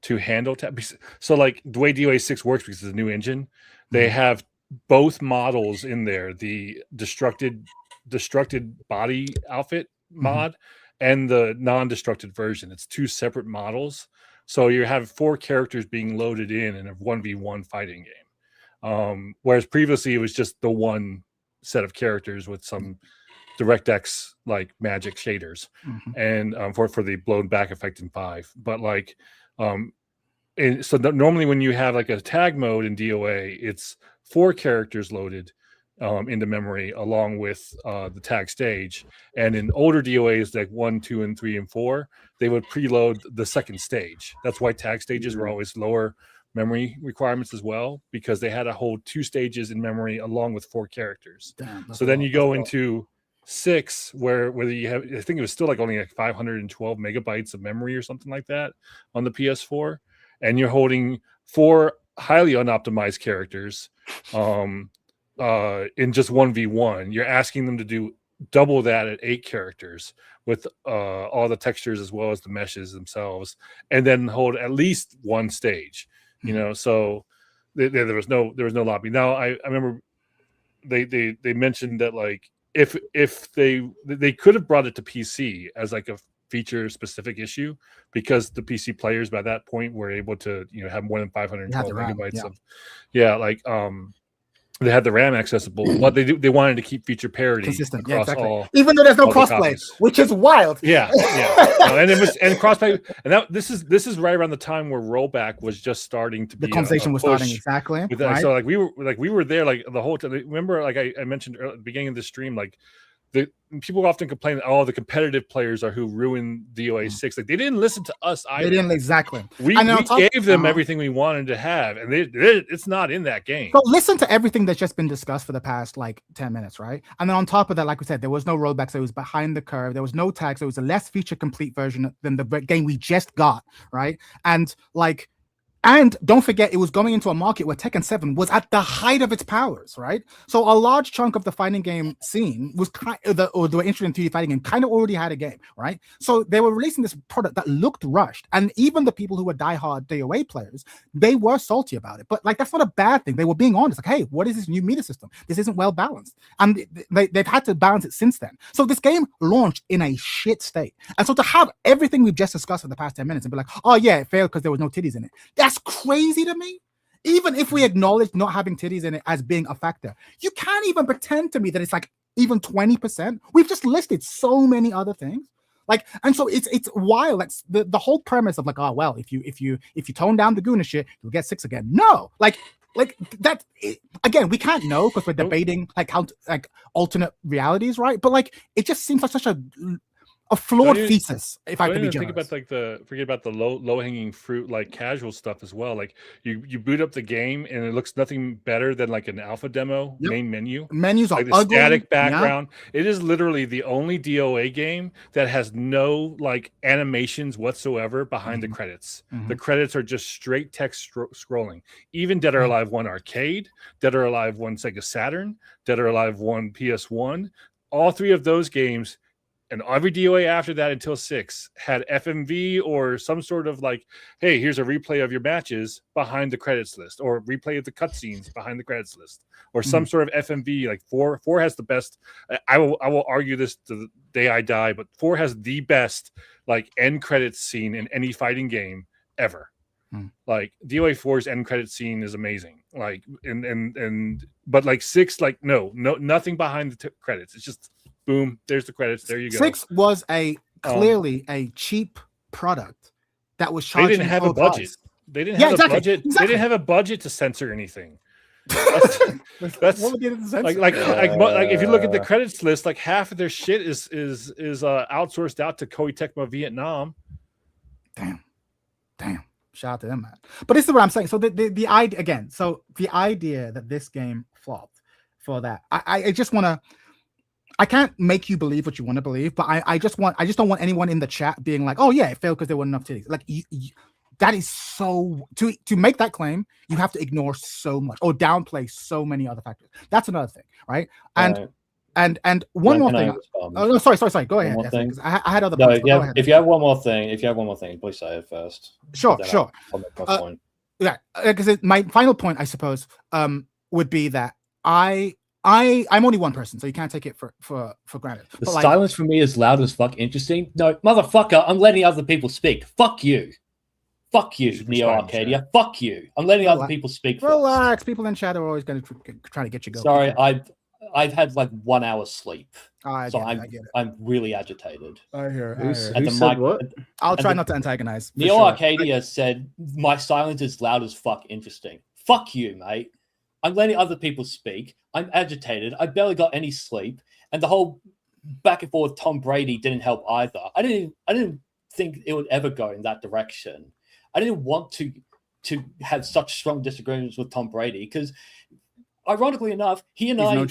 to handle tag. So like the way DOA 6 works, because it's a new engine, they have both models in there: the destructed body outfit mod and the non-destructed version. It's 2 separate models. So you have 4 characters being loaded in a 1v1 fighting game. Whereas previously it was just the one set of characters with some DirectX like magic shaders and for the blown back effect in 5. But like so normally when you have like a tag mode in DOA, it's 4 characters loaded into memory along with the tag stage. And in older DOAs like 1, 2, and 3, and 4, they would preload the second stage. That's why tag stages were always lower memory requirements as well, because they had to hold 2 stages in memory along with 4 characters. So then you go into 6 where you have, I think it was still like only like 512 megabytes of memory or something like that on the PS4, and you're holding 4 highly unoptimized characters in just 1v1. You're asking them to do double that at 8 characters with all the textures as well as the meshes themselves, and then hold at least 1 stage. You know, so there was no lobby. Now I remember they mentioned that like if they could have brought it to PC as like a feature specific issue because the PC players by that point were able to have more than 512 megabytes of they had the RAM accessible, but they wanted to keep feature parity consistent, across all, even though there's no all the crossplay, copies. which is wild. Yeah. And crossplay, and this is right around the time where rollback was just starting to be The conversation was starting exactly. With that. So we were there like the whole time. Remember, like I mentioned at the beginning of the stream, like people often complain that the competitive players are who ruined DOA6. Like they didn't listen to us either. They didn't exactly. We gave them everything we wanted to have, and it's not in that game. So listen to everything that's just been discussed for the past 10 minutes, right? And then on top of that, like we said, there was no rollback, so it was behind the curve. There was no tags, so it was a less feature complete version than the game we just got, right? And don't forget, it was going into a market where Tekken 7 was at the height of its powers, right? So a large chunk of the fighting game scene was the interested in 3D fighting game kind of already had a game, right? So they were releasing this product that looked rushed, and even the people who were diehard DOA players, they were salty about it. But that's not a bad thing. They were being honest, like, hey, what is this new meter system? This isn't well balanced, and they've had to balance it since then. So this game launched in a shit state, and so to have everything we've just discussed for the past 10 minutes and be like, oh yeah, it failed because there was no titties in it. That's crazy to me. Even if we acknowledge not having titties in it as being a factor, you can't even pretend to me that it's even 20%. We've just listed so many other things. And so it's wild. That's the whole premise of if you tone down the Guna shit, you'll get 6 again. No, that again, we can't know because we're debating how alternate realities, right? But it just seems like such a flawed thesis, if I could be generous. Forget about the low hanging fruit, casual stuff as well. You boot up the game and it looks nothing better than an alpha demo main menu. Menus are the ugly. Static background. Yeah. It is literally the only DOA game that has no animations whatsoever behind the credits. The credits are just straight text scrolling. Even Dead or Alive 1 Arcade, Dead or Alive 1 Sega Saturn, Dead or Alive 1 PS1, all 3 of those games. And every DOA after that until 6 had FMV or some sort of hey, here's a replay of your matches behind the credits list, or replay of the cutscenes behind the credits list, or some sort of FMV. 4 has the best. I will argue this to the day I die, but 4 has the best end credits scene in any fighting game ever. DOA 4's end credit scene is amazing. But 6, no, nothing behind the credits. It's just. Boom, there's the credits. There you go. 6 was clearly a cheap product that was charging. They didn't have a budget. They didn't have a budget. Exactly. They didn't have a budget to censor anything. That's what if you look at the credits list, half of their shit is outsourced out to Koei Tecmo Vietnam. Damn. Shout out to them, man. But this is what I'm saying. So the idea again. So the idea that this game flopped for that, I just want to. I can't make you believe what you want to believe, but I just don't want anyone in the chat being like, oh yeah, it failed because there weren't enough titties. That is so to make that claim, you have to ignore so much or downplay so many other factors. That's another thing, right? And one more thing. Oh no, sorry. Go ahead. I had other. No, if you have one more thing, please say it first. Sure. I'll make my point. Yeah, because my final point, I suppose, would be that I'm only one person, so you can't take it for granted. The silence for me is loud as fuck interesting. No, motherfucker, I'm letting other people speak. Fuck you, Neo Arcadia. Fuck you. I'm letting other people speak. Relax. People in chat are always going to try to get you going. Sorry, I've had 1 hour's sleep, I'm really agitated. I hear. Who said what? I'll try not to antagonize. Neo Arcadia said my silence is loud as fuck interesting. Fuck you, mate. I'm letting other people speak. I'm agitated. I barely got any sleep, and the whole back and forth Tom Brady didn't help either. I didn't think it would ever go in that direction. I didn't want to have such strong disagreements with Tom Brady because, ironically enough, he and I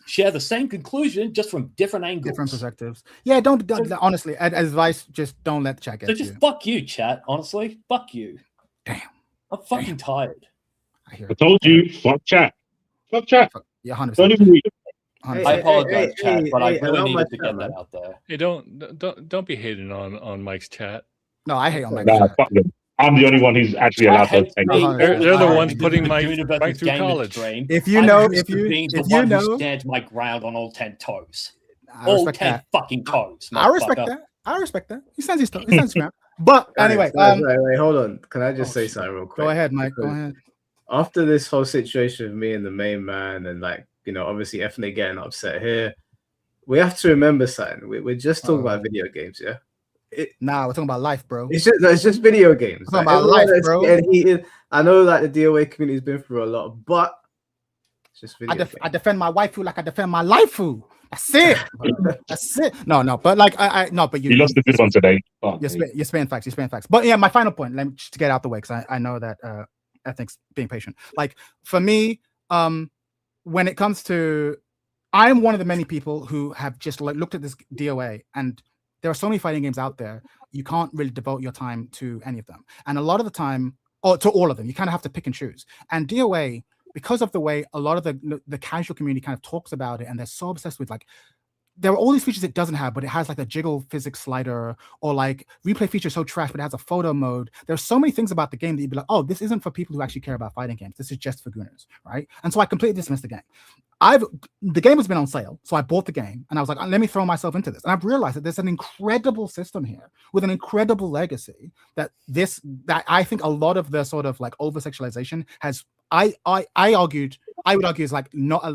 share the same conclusion, just from different angles, different perspectives. Yeah, don't honestly. Advice: just don't let the chat get you. So just fuck you, chat. Honestly, fuck you. Damn, I'm fucking tired. I told you, fuck chat. Fuck chat. Yeah, 100%. Don't even read it. I apologize, chat, but I really needed to get that out there. Hey, don't be hating on Mike's chat. No, I hate on Mike's chat. Fuck them. I'm the only one who's actually allowed to take it. They're the ones putting Mike through college. If you know, stand my ground on all 10 toes. All 10 fucking toes. I respect that. I respect that. He stands his ground. But anyway, wait, hold on. Can I just say something real quick? Go ahead, Mike. Go Because ahead. after this whole situation with me and the main man, and like, you know, obviously Ethnic getting upset here, we have to remember something. We're just talking about video games, yeah? Nah, we're talking about life, bro. It's just video games. We're talking about life, bro. I know like the DOA community's been through a lot, but it's just video games. I defend my waifu like I defend my life. That's it. That's it. No, but like but You lost the good one today. You're spitting facts. But yeah, my final point, let me just get out the way, because I know that Ethnic's being patient. Like for me, when it comes to, I'm one of the many people who have just like looked at this DOA, and there are so many fighting games out there, you can't really devote your time to any of them. And a lot of the time, or to all of them, you kind of have to pick and choose. And DOA, because of the way a lot of the casual community kind of talks about it, and they're so obsessed with, like, there are all these features it doesn't have, but it has like a jiggle physics slider, or like replay feature so trash, but it has a photo mode. There's so many things about the game that you'd be like, oh, this isn't for people who actually care about fighting games. This is just for gooners, right? And so I completely dismissed the game. The game has been on sale, so I bought the game, and I was like, let me throw myself into this. And I've realized that there's an incredible system here with an incredible legacy that I think a lot of the sort of like over sexualization has. I would argue is like not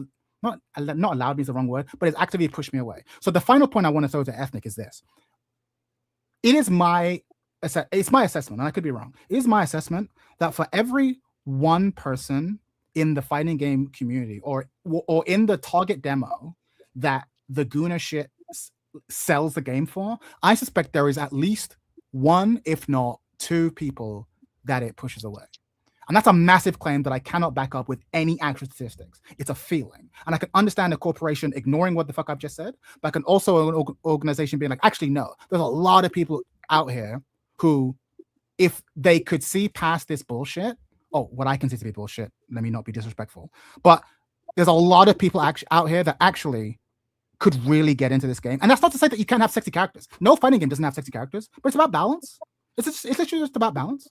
allowed me is the wrong word, but it's actively pushed me away. So the final point I want to throw to Ethnic is this. It's my assessment, and I could be wrong. It is my assessment that for every one person in the fighting game community or in the target demo that the Gooner shit sells the game for, I suspect there is at least one, if not two people that it pushes away. And that's a massive claim that I cannot back up with any actual statistics. It's a feeling. And I can understand a corporation ignoring what the fuck I've just said, but I can also an organization being like, actually, no, there's a lot of people out here who, if they could see past this bullshit, what I consider to be bullshit, let me not be disrespectful, but there's a lot of people out here that actually could really get into this game. And that's not to say that you can't have sexy characters. No fighting game doesn't have sexy characters, but it's about balance. It's literally just about balance.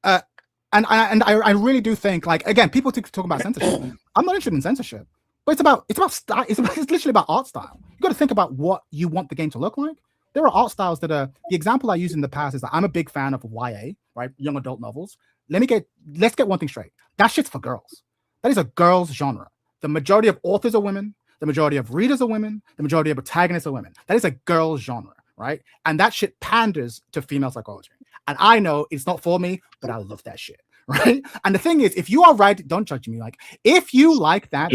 And I really do think, like, again, people talk about censorship. I'm not interested in censorship, but it's literally about art style. You got to think about what you want the game to look like. There are art styles that are, the example I use in the past is that I'm a big fan of YA, right? Young adult novels. Let's get one thing straight. That shit's for girls. That is a girls genre. The majority of authors are women. The majority of readers are women. The majority of protagonists are women. That is a girls genre, right? And that shit panders to female psychology. And I know it's not for me, but I love that shit, right? And the thing is, if you are right, don't judge me. Like, if you like that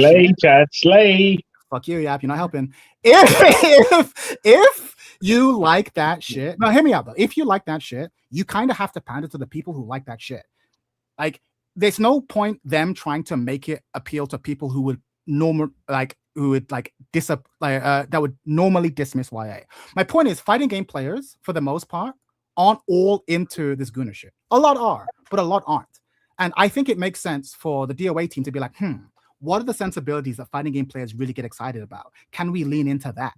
slay. Fuck you, Yap, you're not helping. If you like that shit, now hear me out though. If you like that shit, you kind of have to pander to the people who like that shit. Like, there's no point them trying to make it appeal to people who would that would normally dismiss YA. My point is, fighting game players, for the most part, aren't all into this Gooner shit. A lot are, but a lot aren't. And I think it makes sense for the DOA team to be like, what are the sensibilities that fighting game players really get excited about? Can we lean into that?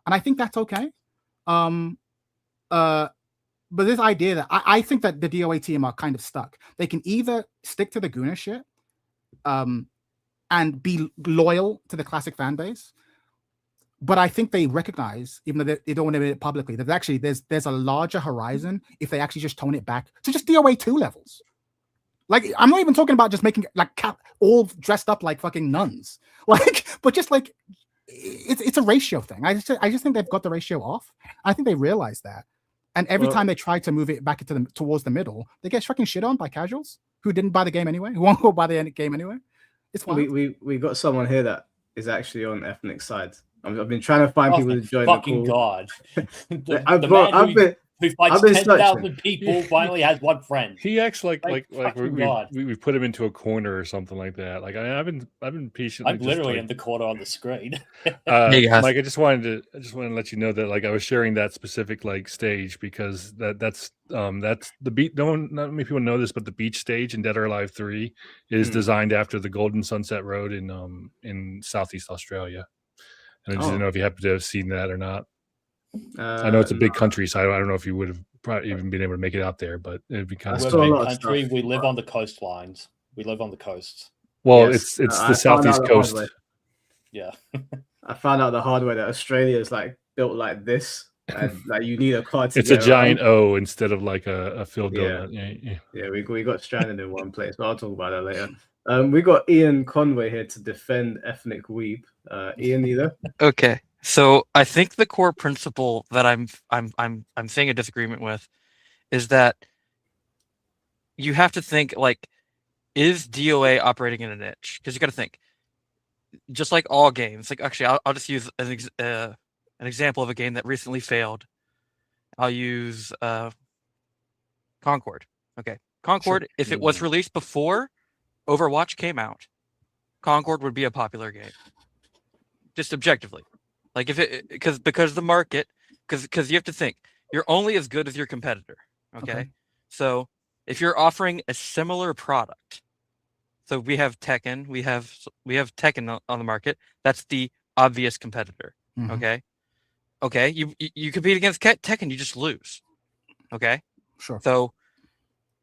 And I think that's okay. But this idea that I think that the DOA team are kind of stuck. They can either stick to the Gooner shit and be loyal to the classic fan base, but I think they recognize, even though they don't want to admit it publicly, that actually there's a larger horizon if they actually just tone it back to just DOA 2 levels. Like, I'm not even talking about just making like all dressed up like fucking nuns, like, but just like it's a ratio thing. I just think they've got the ratio off. I think they realize that, and every time they try to move it back towards the middle, they get fucking shit on by casuals who didn't buy the game anyway, who won't go buy the game anyway. It's fine. We got someone here that is actually on Ethnic side. I've been trying to find people to join fucking the call. God. The man who fights 10,000 people finally has one friend. He acts like we put him into a corner or something like that. Like, I've been patiently. I'm literally in the corner on the screen. Mike, I just wanted to let you know that, like, I was sharing that specific like stage because that's the beat. Not many people know this, but the beach stage in Dead or Alive 3 is designed after the Golden Sunset Road in Southeast Australia. And I just didn't know if you happen to have seen that or not. I know it's a big country, so I don't know if you would have probably even been able to make it out there, but it'd be kind of a big country. We live on the coastlines. We live on the coasts. Well, yes. it's the southeast coast. Yeah. I found out the hard way that Australia is like built like this. and like you need a card to It's a get giant around. O instead of like a filled Yeah. donut. Yeah. Yeah, we got stranded in one place, but I'll talk about that later. We got Ian Conway here to defend ethnic weeb. Ian, you there? Okay, so I think the core principle that I'm seeing a disagreement with is that you have to think like, is DOA operating in a niche? Because you got to think, just like all games. Like actually, I'll just use an example of a game that recently failed. I'll use Concord. Okay, Concord. Sure. If it was released before Overwatch came out, Concord would be a popular game. Just objectively, like if it because the market, because you have to think, you're only as good as your competitor. Okay, so if you're offering a similar product, so we have Tekken, we have Tekken on the market. That's the obvious competitor. Mhm. Okay, you compete against Tekken, you just lose. Okay, Sure. so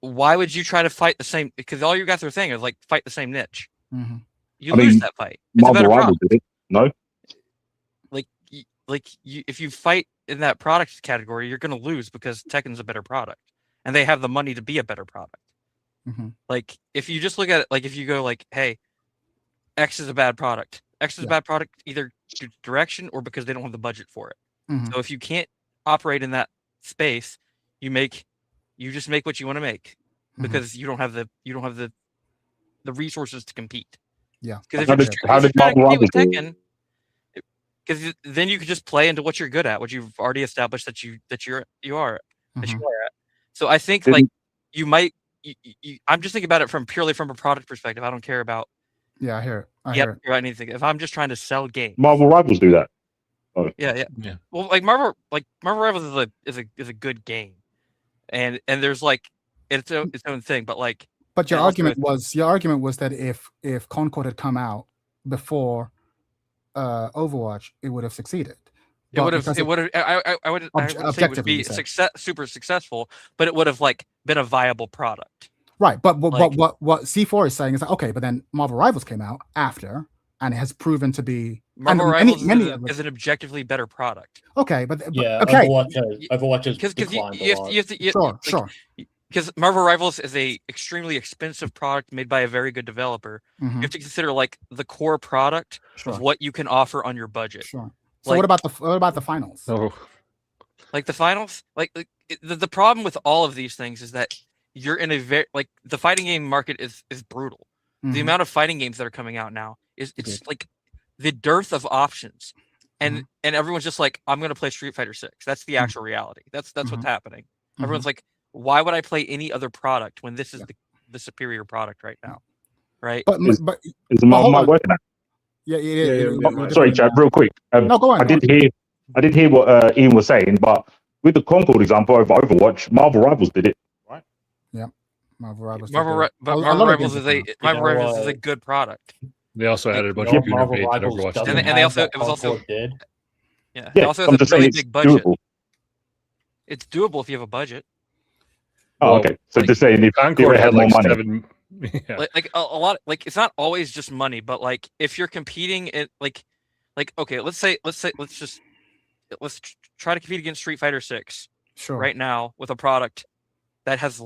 why would you try to fight the same? Because all you guys are saying is like fight the same niche. Mm-hmm. You lose that fight. It's a better Rivals product. did it. No. If you fight in that product category, you're going to lose because Tekken's a better product, and they have the money to be a better product. Mm-hmm. Like if you just look at it, like if you go like, hey, X is a bad product. X is a bad product either due to direction or because they don't have the budget for it. Mm-hmm. So if you can't operate in that space, you just make what you want to make because you don't have the resources to compete. Yeah. Because How did Marvel Rivals do it? Tekken, because then you could just play into what you're good at, what you've already established that you are at. So I think like you might. I'm just thinking about it purely from a product perspective. I don't care about. Yeah, I hear it. I hear it. Or anything. If I'm just trying to sell games. Marvel Rivals do that. Oh. Yeah. Well, like Marvel Rivals is a good game, and there's like its own thing, but like. But your argument was that if Concord had come out before Overwatch, it would have succeeded. It would have. I wouldn't say it would be super successful, but it would have like been a viable product. Right, but what C4 is saying is like, okay, but then Marvel Rivals came out after, and it has proven to be Marvel Rivals is an objectively better product. Okay, but okay, Overwatch is declined a lot. Sure. Because Marvel Rivals is a extremely expensive product made by a very good developer. You have to consider like the core product of what you can offer on your budget. Sure. So what about the finals? Like the finals, the problem with all of these things is that you're in a very the fighting game market is brutal. The amount of fighting games that are coming out now it's like the dearth of options, and everyone's just like, I'm going to play Street Fighter 6. That's the actual reality. That's what's happening. Everyone's like, why would I play any other product when this is the superior product right now, right? But is the mic working? Yeah. Sorry, Chad. Real quick. No, go on. I did hear what Ian was saying, but with the Concord example over Overwatch, Marvel Rivals did it, right? Yeah, Marvel Rivals. Marvel Rivals is a good product. They also added a bunch of Marvel Overwatch, Rivals and they also it was also did. Yeah, Yeah, it also has a really big budget. Doable. It's doable if you have a budget. Oh, okay. So just saying, if Concord had more money, like a lot, like it's not always just money, but like if you're competing in like okay, let's try to compete against Street Fighter 6 right now with a product that has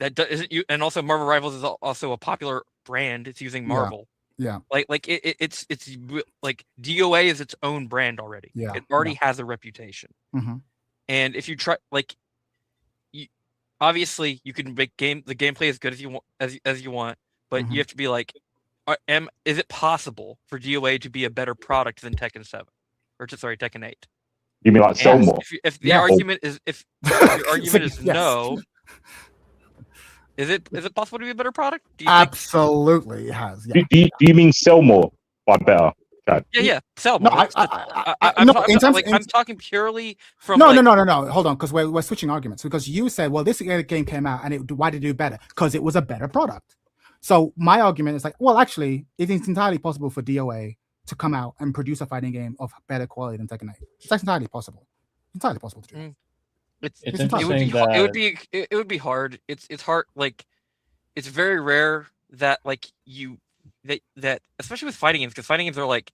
isn't you, and also Marvel Rivals is also a popular brand. It's using Marvel. Yeah. It's like DOA is its own brand already. Yeah. It already has a reputation. And if you try obviously you can make the gameplay as good as you want as you want, but you have to be like, is it possible for DOA to be a better product than Tekken 7 or Tekken 8? You mean like sell more? If the argument is no, is it possible to be a better product? Absolutely, it has. Yeah. Do you mean sell more by better? Yeah, sell more. No, I'm talking purely from. No. Hold on, because we're switching arguments. Because you said, well, this game came out, and why did it do better? Because it was a better product. So my argument is like, well, actually, it is entirely possible for DOA to come out and produce a fighting game of better quality than Tekken 8. It's entirely possible. Entirely possible to do. It would be hard. It's hard. Like, it's very rare that that especially with fighting games, because fighting games are like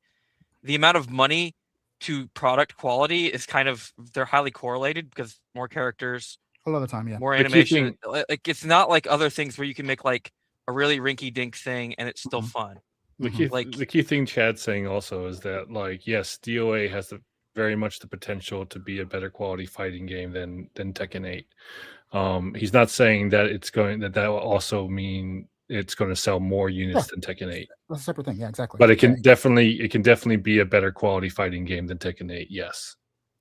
the amount of money to product quality is kind of, they're highly correlated because more characters, A lot of the time, yeah. more The key animation. thing- Like it's not like other things where you can make like a really rinky dink thing and it's still fun. The key, Like- the key thing Chad's saying also is that, like, yes, DOA has very much the potential to be a better quality fighting game than Tekken 8. He's not saying that that will also mean it's going to sell more units than Tekken 8. That's a separate thing. Yeah, exactly. But it can definitely be a better quality fighting game than Tekken 8. Yes.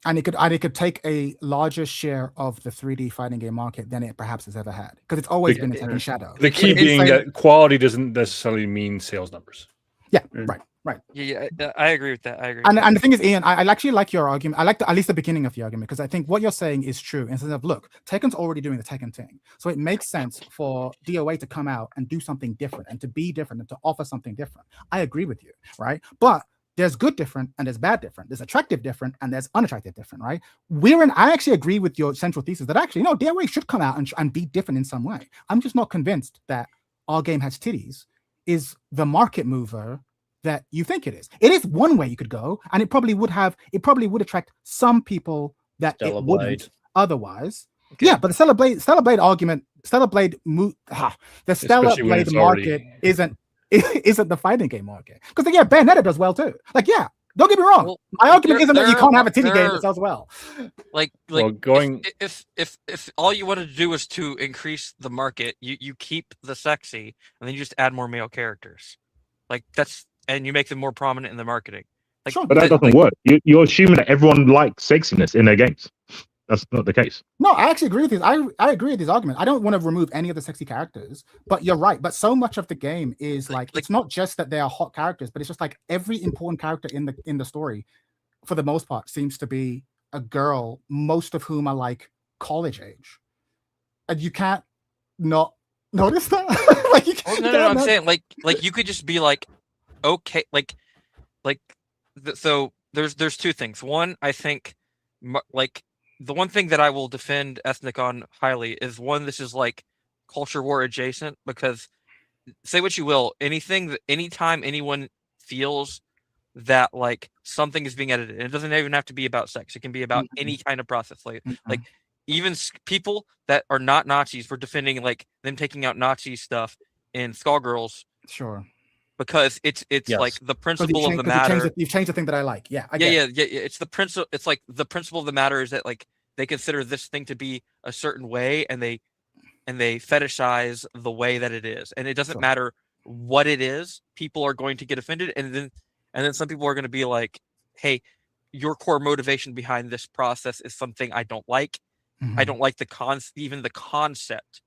And it could take a larger share of the 3D fighting game market than it perhaps has ever had, because it's always been a Tekken shadow. The key being that quality doesn't necessarily mean sales numbers. Yeah, right. Yeah, I agree with that. I agree. And the thing is, Ian, I actually like your argument. I like at least the beginning of the argument, because I think what you're saying is true. Instead of, look, Tekken's already doing the Tekken thing, so it makes sense for DOA to come out and do something different and to be different and to offer something different. I agree with you, right? But there's good different and there's bad different. There's attractive different and there's unattractive different, right? I actually agree with your central thesis that actually, no, DOA should come out and be different in some way. I'm just not convinced that Our Game Has Titties is the market mover that you think it is. It is one way you could go, and it probably would attract some people that Stellar it wouldn't Blade. otherwise. Okay. Yeah, but the Stellar Blade argument, the Stellar Blade market isn't the fighting game market. Because yeah, Bayonetta does well too. Like, yeah, don't get me wrong. Well, my argument isn't that you can't have a titty game that sells well. Like if all you wanted to do was to increase the market, you keep the sexy and then you just add more male characters. Like and you make them more prominent in the marketing. Like, sure, but that doesn't work. You're assuming that everyone likes sexiness in their games. That's not the case. No, I actually agree with this. I agree with this argument. I don't want to remove any of the sexy characters, but you're right. But so much of the game is like it's not just that they are hot characters, but it's just like every important character in the story, for the most part, seems to be a girl, most of whom are like college age, and you can't not notice that. Like, you can't, no, I'm saying like you could just be like, okay, so there's two things. One, I think like. The one thing that I will defend Ethnic on highly is, one, this is like culture war adjacent, because say what you will, anytime anyone feels that like something is being edited, and it doesn't even have to be about sex, it can be about any kind of process. Like even people that are not Nazis were defending like them taking out Nazi stuff in Skullgirls. Sure. Because it's Yes. like the principle of the matter. You've changed the thing that I like. Yeah. Yeah. It's the principle. It's like the principle of the matter is that like they consider this thing to be a certain way, and they fetishize the way that it is, and it doesn't matter what it is. People are going to get offended, and then some people are going to be like, "Hey, your core motivation behind this process is something I don't like. I don't like even the concept.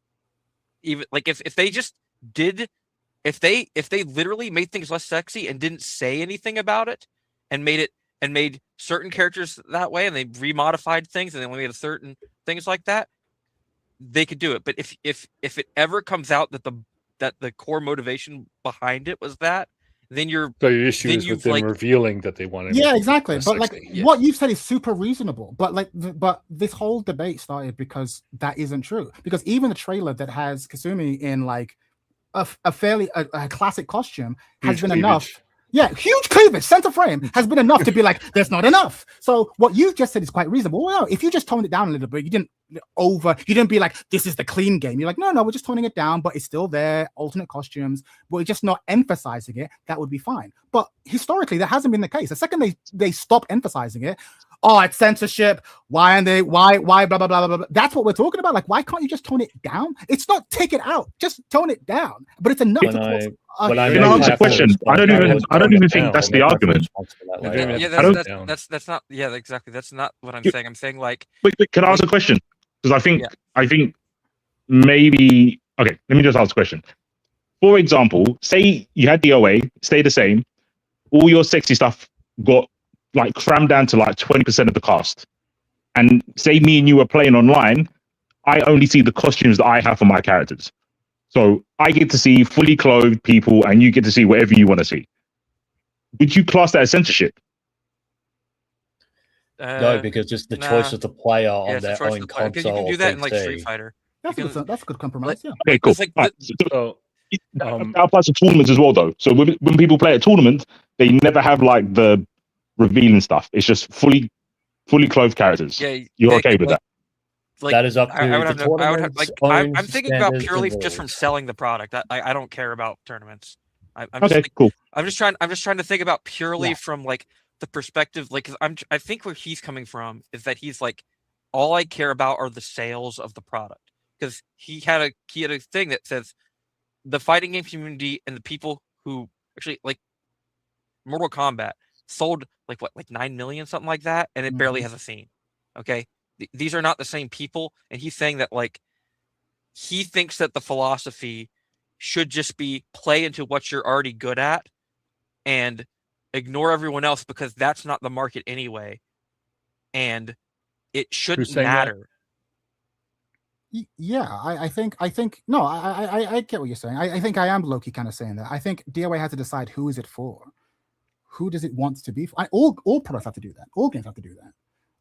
Even like if they just did." If they literally made things less sexy and didn't say anything about it, and made certain characters that way, and they remodified things and they only made certain things like that, they could do it. But if it ever comes out that the core motivation behind it was that, then your issue is with them revealing that they wanted. Yeah, exactly. But like yeah. what you've said is super reasonable. But but this whole debate started because that isn't true. Because even the trailer that has Kasumi in like a fairly classic costume has been enough. Yeah, huge cleavage, center frame has been enough to be like, there's not enough. So what you just said is quite reasonable. Well, if you just toned it down a little bit, you didn't be like, this is the clean game. You're like, no, we're just toning it down, but it's still there, alternate costumes, but we're just not emphasizing it. That would be fine. But historically, that hasn't been the case. The second they stop emphasizing it, oh, it's censorship. Why blah blah blah blah blah. That's what we're talking about. Like, why can't you just tone it down? It's not take it out, just tone it down. But it's enough to cause. Can I answer the question? I don't even think that's the argument. That's not. Yeah, exactly. That's not what I'm saying. I'm saying like. Wait, can I ask a question? Because I think maybe. Okay, let me just ask a question. For example, say you had DOA, stay the same. All your sexy stuff got like crammed down to like 20% of the cast. And say me and you were playing online, I only see the costumes that I have for my characters. So I get to see fully clothed people and you get to see whatever you want to see. Would you class that as censorship? No, because just the choice of the player on their own console. Because you can do that in like Street Fighter. That's a good compromise. Yeah. Okay, cool. Like that applies to tournaments as well, though. So when people play at tournaments, they never have like the revealing stuff. It's just fully clothed characters. Yeah, You're okay with that? Like, That is up to I would the have no, I would have, tournament's like, own I'm thinking about standards purely and just from rules. selling the product. I don't care about tournaments. I'm Okay, just cool. I'm just trying to think about purely Yeah. from like the perspective, like, 'cause I think where he's coming from is that he's like, all I care about are the sales of the product, because he had a thing that says the fighting game community and the people who actually like Mortal Kombat sold like 9 million, something like that, and it barely has a scene. Okay, these are not the same people, and he's saying that like he thinks that the philosophy should just be play into what you're already good at and ignore everyone else because that's not the market anyway, and it shouldn't saying that? matter. Yeah, I think no, I get what you're saying. I think I am low-key kind of saying that. I think DOA has to decide who is it for. Who does it want to be for? All products have to do that. All games have to do that.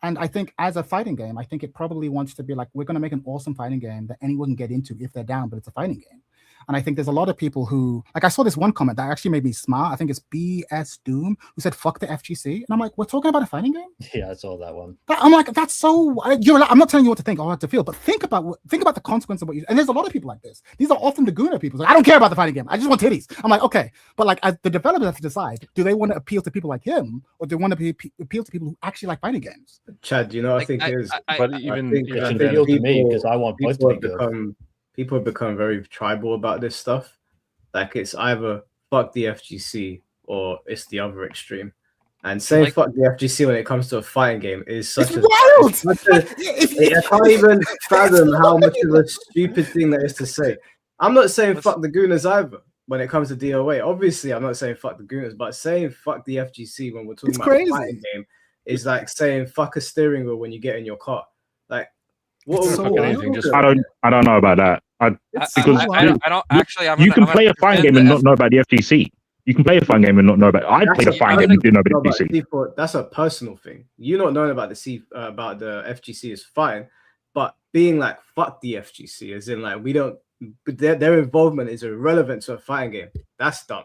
And I think as a fighting game, I think it probably wants to be like, we're going to make an awesome fighting game that anyone can get into if they're down, but it's a fighting game. And I think there's a lot of people who, like, I saw this one comment that actually made me smart. I think it's BS Doom, who said, fuck the FGC. And I'm like, we're talking about a fighting game? Yeah, I saw that one. I'm like, that's so, I'm not telling you what to think or how to feel, but think about the consequence of what you, and there's a lot of people like this. These are often the Gooner people. Like, I don't care about the fighting game. I just want titties. I'm like, okay. But like, the developers have to decide, do they want to appeal to people like him, or do they want to appeal to people who actually like fighting games? Chad, you know, I think it is. But even It's appeal to me because I want both to be good. People have become very tribal about this stuff. Like, it's either fuck the FGC or it's the other extreme. And saying fuck the FGC when it comes to a fighting game is such wild. I can't even fathom how much of a stupid thing that is to say. I'm not saying fuck the Gooners either when it comes to DOA. Obviously, I'm not saying fuck the Gooners, but saying fuck the FGC when we're talking about a fighting game is like saying fuck a steering wheel when you get in your car. Like, what I don't know about that. You can play a fighting game and not know about the FGC. You can play a fighting game and not know about. I played a fighting game and didn't know about the FGC. That's a personal thing. You not knowing about about the FGC is fine, but being like fuck the FGC, as in like we don't. Their involvement is irrelevant to a fighting game. That's dumb.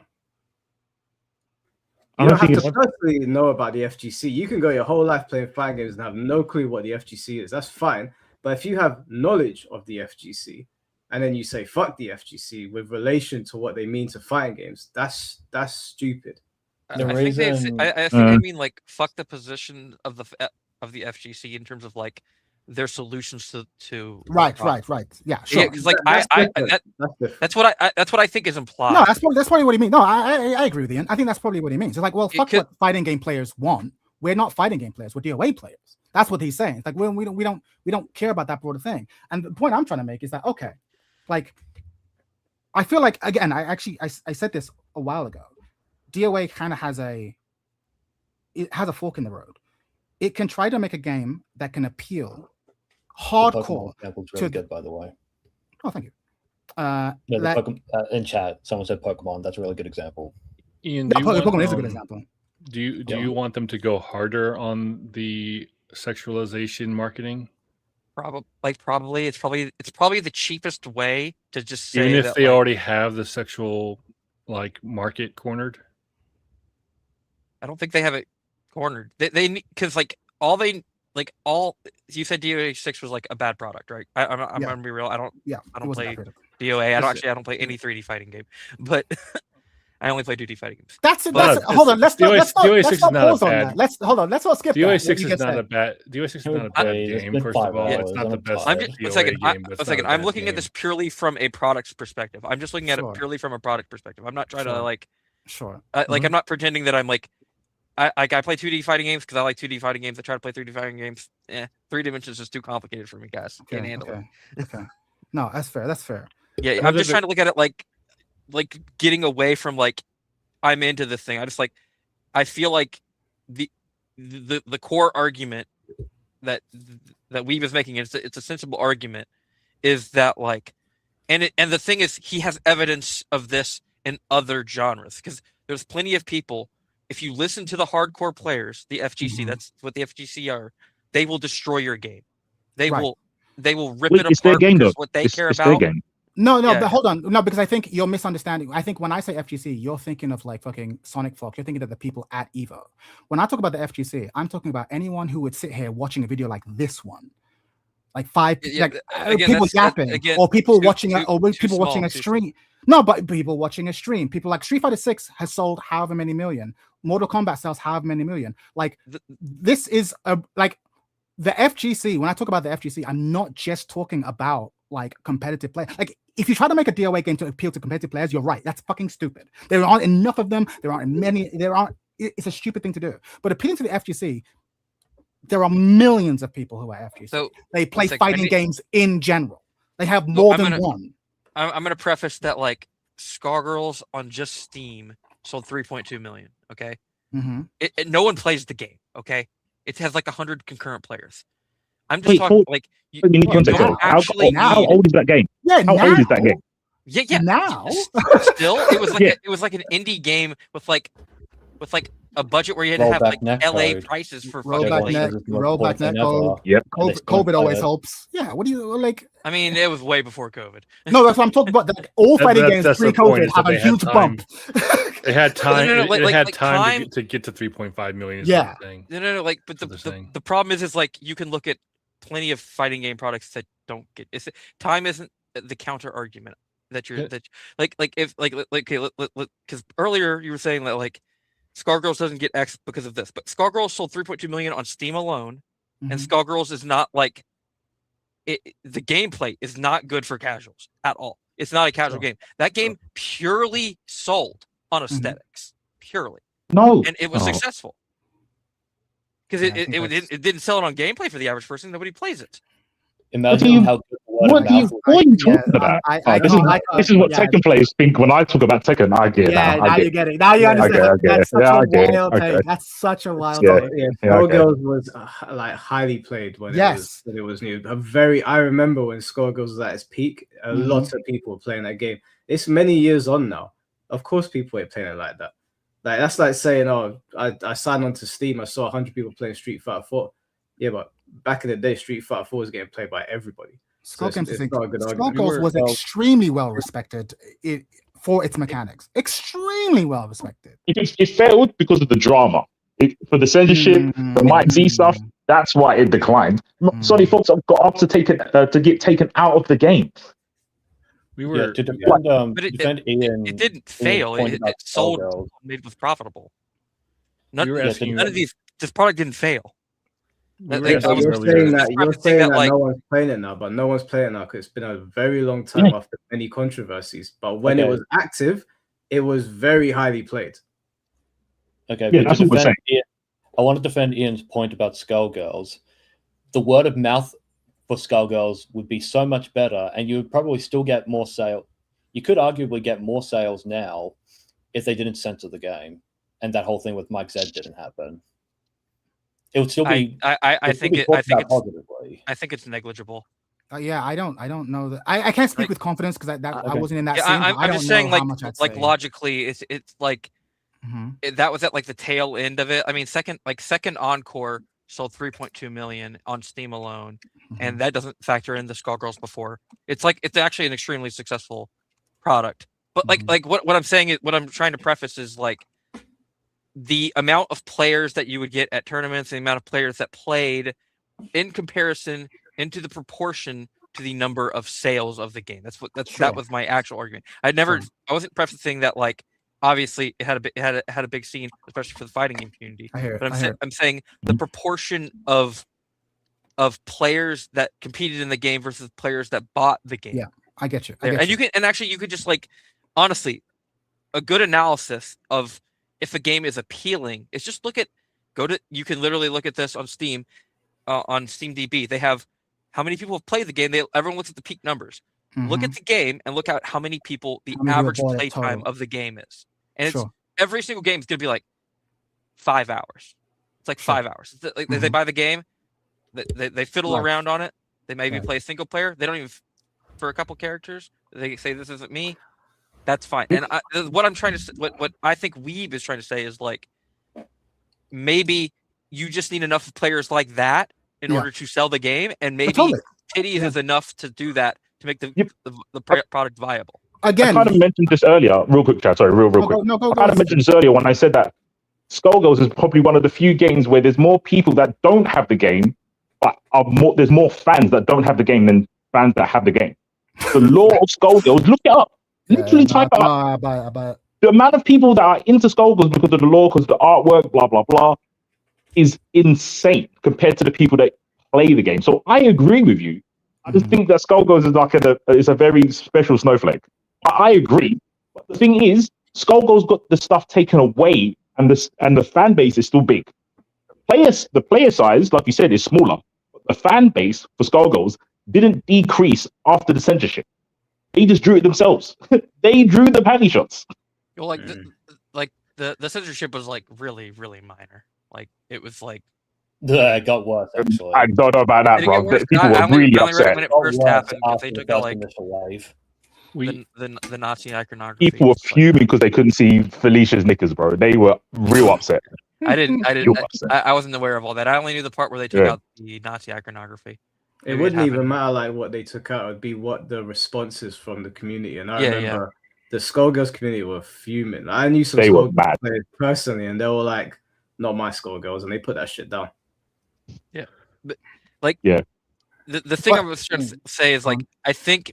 You don't have to personally know about the FGC. You can go your whole life playing fighting games and have no clue what the FGC is. That's fine. But if you have knowledge of the FGC and then you say fuck the FGC with relation to what they mean to fighting games, that's stupid. I think they mean like fuck the position of the FGC in terms of like their solutions to right. Yeah, sure. Because like that's what I think is implied. No, that's probably what he means. No, I agree with Ian. I think that's probably what he means. It's like, well, fuck what fighting game players want. We're not fighting game players. We're DOA players. That's what he's saying. It's like we don't care about that broader thing. And the point I'm trying to make is that, okay, like I feel like, again, I said this a while ago. DOA kind of has a fork in the road. It can try to make a game that can appeal hardcore. Really good, by the way. Oh, thank you. In chat, someone said Pokemon. That's a really good example. Ian, Pokemon is a good example. Do you want them to go harder on the sexualization marketing? Probably it's probably the cheapest way to just say, even if they already have the sexual like market cornered. I don't think they have it cornered. They because like all you said DOA 6 was like a bad product, right? I'm gonna be real. I don't play DOA. I don't play any 3D fighting game, but I only play 2D fighting games. Hold on. Let's not pause on that. Let's not skip DOA 6 is not a bad. DOA 6 is not a bad game. First of all, it's not the best. A second. I'm looking at this purely from a product's perspective. I'm just looking at it purely from a product perspective. I'm not trying to like. Sure. Like I'm not pretending that I'm like. I play 2D fighting games because I like 2D fighting games. I try to play 3D fighting games. 3 dimensions is too complicated for me, guys. Can't handle it. Okay. No, that's fair. Yeah, I'm just trying to look at it like getting away from like I'm into this thing. I feel like the core argument that Weeb is making, it's a sensible argument, is that like, and the thing is, he has evidence of this in other genres because there's plenty of people. If you listen to the hardcore players, the FGC, that's what the FGC are. They will destroy your game. They will rip it apart because what they care about. No, Yeah. but hold on. No, because I think you're misunderstanding. I think when I say FGC, you're thinking of like fucking Sonic Fox. You're thinking of the people at Evo. When I talk about the FGC, I'm talking about anyone who would sit here watching a video like this one. Like Again, people that's, yapping, again, or people too- watching too- or too people watching small, a too stream. No, but people watching a stream. People like Street Fighter 6 has sold however many million. Mortal Kombat sells however many million. Like this is like the FGC. When I talk about the FGC, I'm not just talking about like competitive play. Like if you try to make a DOA game to appeal to competitive players, you're right. That's fucking stupid. There aren't enough of them. There aren't many. It's a stupid thing to do. But appealing to the FGC, there are millions of people who are FGC. So they play like, fighting games in general. They have more than one. I'm gonna preface that like Skullgirls on just Steam sold 3.2 million. Okay, no one plays the game. Okay, it has like 100 concurrent players. I'm just talking like you need context. How old is that game? Yeah, how old is that game? Yeah. Now, still, it was like it was like an indie game with like a budget where you had to have like LA prices for rollback net code. Yep. COVID always helps. Yeah. What do you like? I mean, it was way before COVID. No, that's what I'm talking about. Like, all fighting games pre-COVID have a huge bump. They had time. They had time time to get to 3.5 million. Yeah. No. Like, but the problem is like you can look at plenty of fighting game products that don't get. Time isn't the counter argument that you're that like if like okay, because earlier you were saying that like Skullgirls doesn't get X because of this, but Skullgirls sold 3.2 million on Steam alone, and Skullgirls is not like the gameplay is not good for casuals at all. It's not a casual game. That game purely sold on aesthetics, purely. No, and it was successful because it didn't sell it on gameplay for the average person. Nobody plays it. Imagine how good what are you talking about? This is what Tekken players think when I talk about Tekken. I get it. Yeah, now you get it. Now you understand. That's such a wild take. That's such a wild take. Skullgirls was like highly played when it was new. I remember when Skullgirls was at its peak. A lot of people were playing that game. It's many years on now. Of course, people ain't playing it like that. Like that's like saying, "Oh, I signed onto Steam. I saw 100 people playing Street Fighter 4." Yeah, but back in the day, Street Fighter 4 was getting played by everybody. Skullgirls was extremely well respected for its mechanics. Extremely well respected. It failed because of the drama. For the censorship, the Mike Z stuff, that's why it declined. Sonic Fox got up to get taken out of the game. We were to defend Ian. It didn't fail. It sold. Made was profitable. None of these. This product didn't fail. You're saying that no one's playing it now, but no one's playing it now because it's been a very long time after many controversies. But when it was active, it was very highly played. Okay, that's what we're saying. I want to defend Ian's point about Skullgirls. The word of mouth for Skullgirls would be so much better, and you would probably still get more sales. You could arguably get more sales now if they didn't censor the game, and that whole thing with Mike Z didn't happen. It would still be. I think it's negligible. Yeah, I don't know that. I can't speak with confidence because I wasn't in that scene. I'm just saying, like logically, it's like that was at like the tail end of it. I mean, second Encore sold 3.2 million on Steam alone, and that doesn't factor in the Skullgirls before. It's actually an extremely successful product. But like what I'm saying is, what I'm trying to preface is like, the amount of players that you would get at tournaments, the amount of players that played in comparison into the proportion to the number of sales of the game. That was my actual argument. I wasn't prefacing that like obviously it had a big scene, especially for the fighting game community. I'm saying the proportion of players that competed in the game versus players that bought the game. Yeah, I get you. You could just like honestly, a good analysis of if a game is appealing, it's just you can literally look at this on Steam, on SteamDB. They have how many people have played the game. Everyone looks at the peak numbers. Look at the game and look at how many people the average play time of the game is. And it's every single game is going to be like 5 hours. It's like 5 hours. Like they buy the game, they fiddle around on it. They maybe play a single player. They don't even for a couple characters. They say this isn't me. That's fine. And what I'm trying to what I think Weeb is trying to say is like maybe you just need enough players like that in order to sell the game, and maybe titties is enough to do that to make the Yep. product viable. I kind of mentioned this earlier, real quick, Chad. Sorry, real quick. I kind of mentioned this earlier when I said that Skullgirls is probably one of the few games where there's more people that don't have the game, but there's more fans that don't have the game than fans that have the game. The lore of Skullgirls, look it up. Literally type it up. The amount of people that are into Skullgirls because of the lore, because of the artwork, blah, blah, blah, is insane compared to the people that play the game. So I agree with you. I just think that Skullgirls is like is a very special snowflake. I agree. But the thing is, Skullgirls got the stuff taken away, and the fan base is still big. The player size, like you said, is smaller. But the fan base for Skullgirls didn't decrease after the censorship. They just drew it themselves. They drew the panty shots. Well, like the censorship was like really, really minor. Like it was like it got worse actually. I don't know about that, bro. People were really upset. When it first happened, because they took out like wave. the Nazi iconography. People were fuming because they couldn't see Felicia's knickers, bro. They were real upset. I wasn't aware of all that. I only knew the part where they took out the Nazi iconography. It wouldn't even matter like what they took out. It'd be what the response is from the community. And I remember the Skullgirls community were fuming. I knew some Skullgirls players personally, and they were like, "Not my Skullgirls," and they put that shit down. Yeah, but like, the thing I was trying to say is like, I think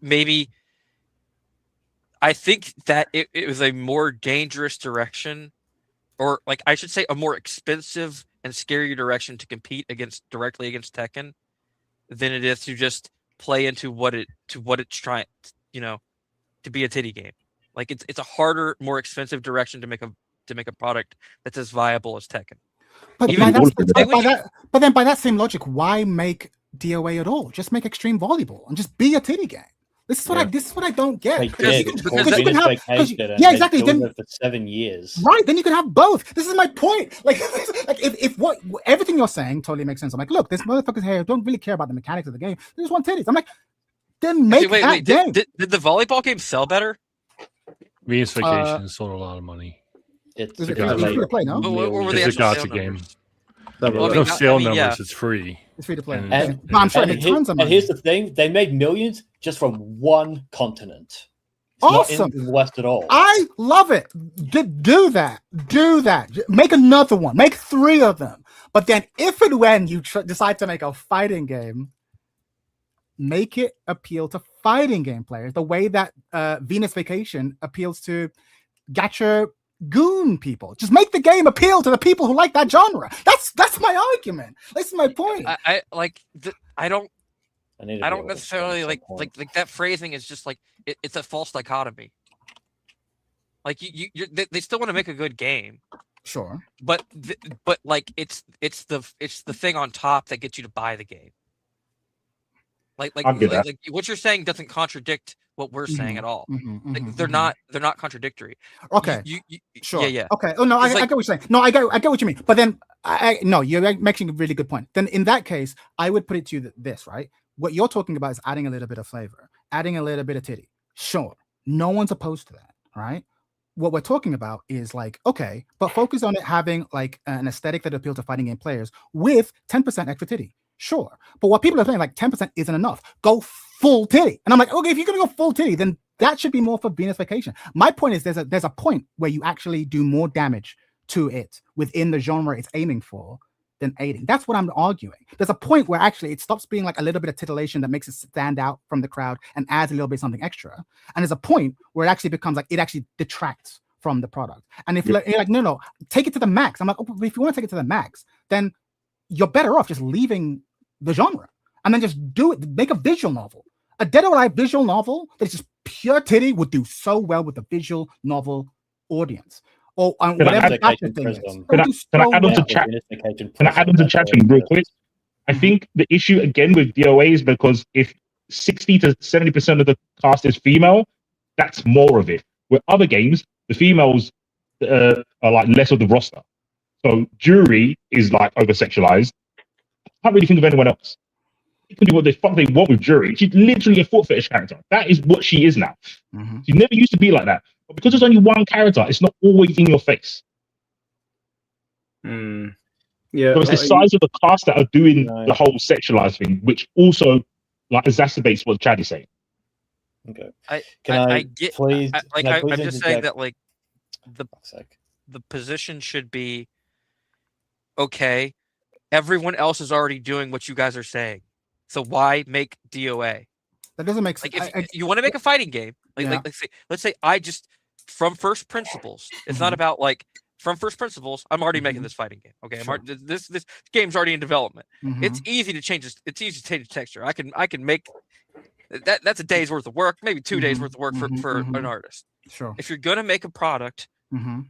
that it was a more dangerous direction, or like I should say, a more expensive and scary direction to compete directly against Tekken than it is to just play into what it's trying, to be a titty game. Like it's a harder, more expensive direction to make a product that's as viable as Tekken. But then by that same logic, why make DOA at all? Just make Extreme Volleyball and just be a titty game. This is what I don't get. Exactly. Then for 7 years. Right. Then you can have both. This is my point. Like if what everything you're saying totally makes sense. I'm like, look, this motherfuckers here don't really care about the mechanics of the game. They just want titties. I'm like, then make that game. Did the volleyball game sell better? Venus Vacation sold a lot of money. It's free to play, no? It's a gacha game. No sale numbers. It's free. It's free to play. And I'm sure it made tons of money. And here's the thing: they made millions just from one continent. It's awesome. Not in the West at all. I love it. Do that. Make another one. Make 3 of them. But then, if and when you decide to make a fighting game, make it appeal to fighting game players the way that Venus Vacation appeals to gacha goon people. Just make the game appeal to the people who like that genre. That's my argument. That's my point. I don't necessarily like that phrasing is just like it's a false dichotomy. Like they still want to make a good game, sure, but like it's the thing on top that gets you to buy the game. Like what you're saying doesn't contradict what we're saying at all. They're not contradictory. Okay. Sure. Yeah. Okay. Oh no, I get what you're saying. No, I get what you mean. But then you're making a really good point. Then in that case, I would put it to you this, right? What you're talking about is adding a little bit of flavor, adding a little bit of titty. Sure. No one's opposed to that, right? What we're talking about is like, okay, but focus on it having like an aesthetic that appeals to fighting game players with 10% extra titty. Sure. But what people are saying, like 10% isn't enough. Go full titty. And I'm like, okay, if you're going to go full titty, then that should be more for Venus Vacation. My point is there's a point where you actually do more damage to it within the genre it's aiming for than aiding. That's what I'm arguing. There's a point where actually it stops being like a little bit of titillation that makes it stand out from the crowd and adds a little bit something extra. And there's a point where it actually becomes like it actually detracts from the product. And if you're like, no, take it to the max. I'm like, if you want to take it to the max, then you're better off just leaving the genre and then just do it. Make a visual novel. A Dead or Alive visual novel that's just pure titty would do so well with the visual novel audience. Or whatever that thing is. Can I add on to chat real quick? I think the issue again with DOA is because if 60 to 70% of the cast is female, that's more of it. With other games, the females are like less of the roster. So Jury is like over-sexualized. I can't really think of anyone else. They can do what the fuck they want with Jury. She's literally a foot fetish character. That is what she is now. She never used to be like that. But because there's only one character, it's not always in your face. Yeah. So it's the size of the cast that are doing the whole sexualized thing, which also like exacerbates what Chad is saying. Okay. I Can get please? like can I please I'm just saying interject? that like Fuck's sake. the position should be okay. Everyone else is already doing what you guys are saying, so why make DOA? That doesn't make sense. Like if you want to make a fighting game, Yeah. let's say I just from first principles. It's not about like from first principles. I'm already making this fighting game. Okay, Sure. this game's already in development. It's Mhm. easy to change this. It's easy to change the texture. I can make that. That's a day's worth of work, maybe 2 days worth of work for an artist. Sure. If you're gonna make a product, Mm-hmm.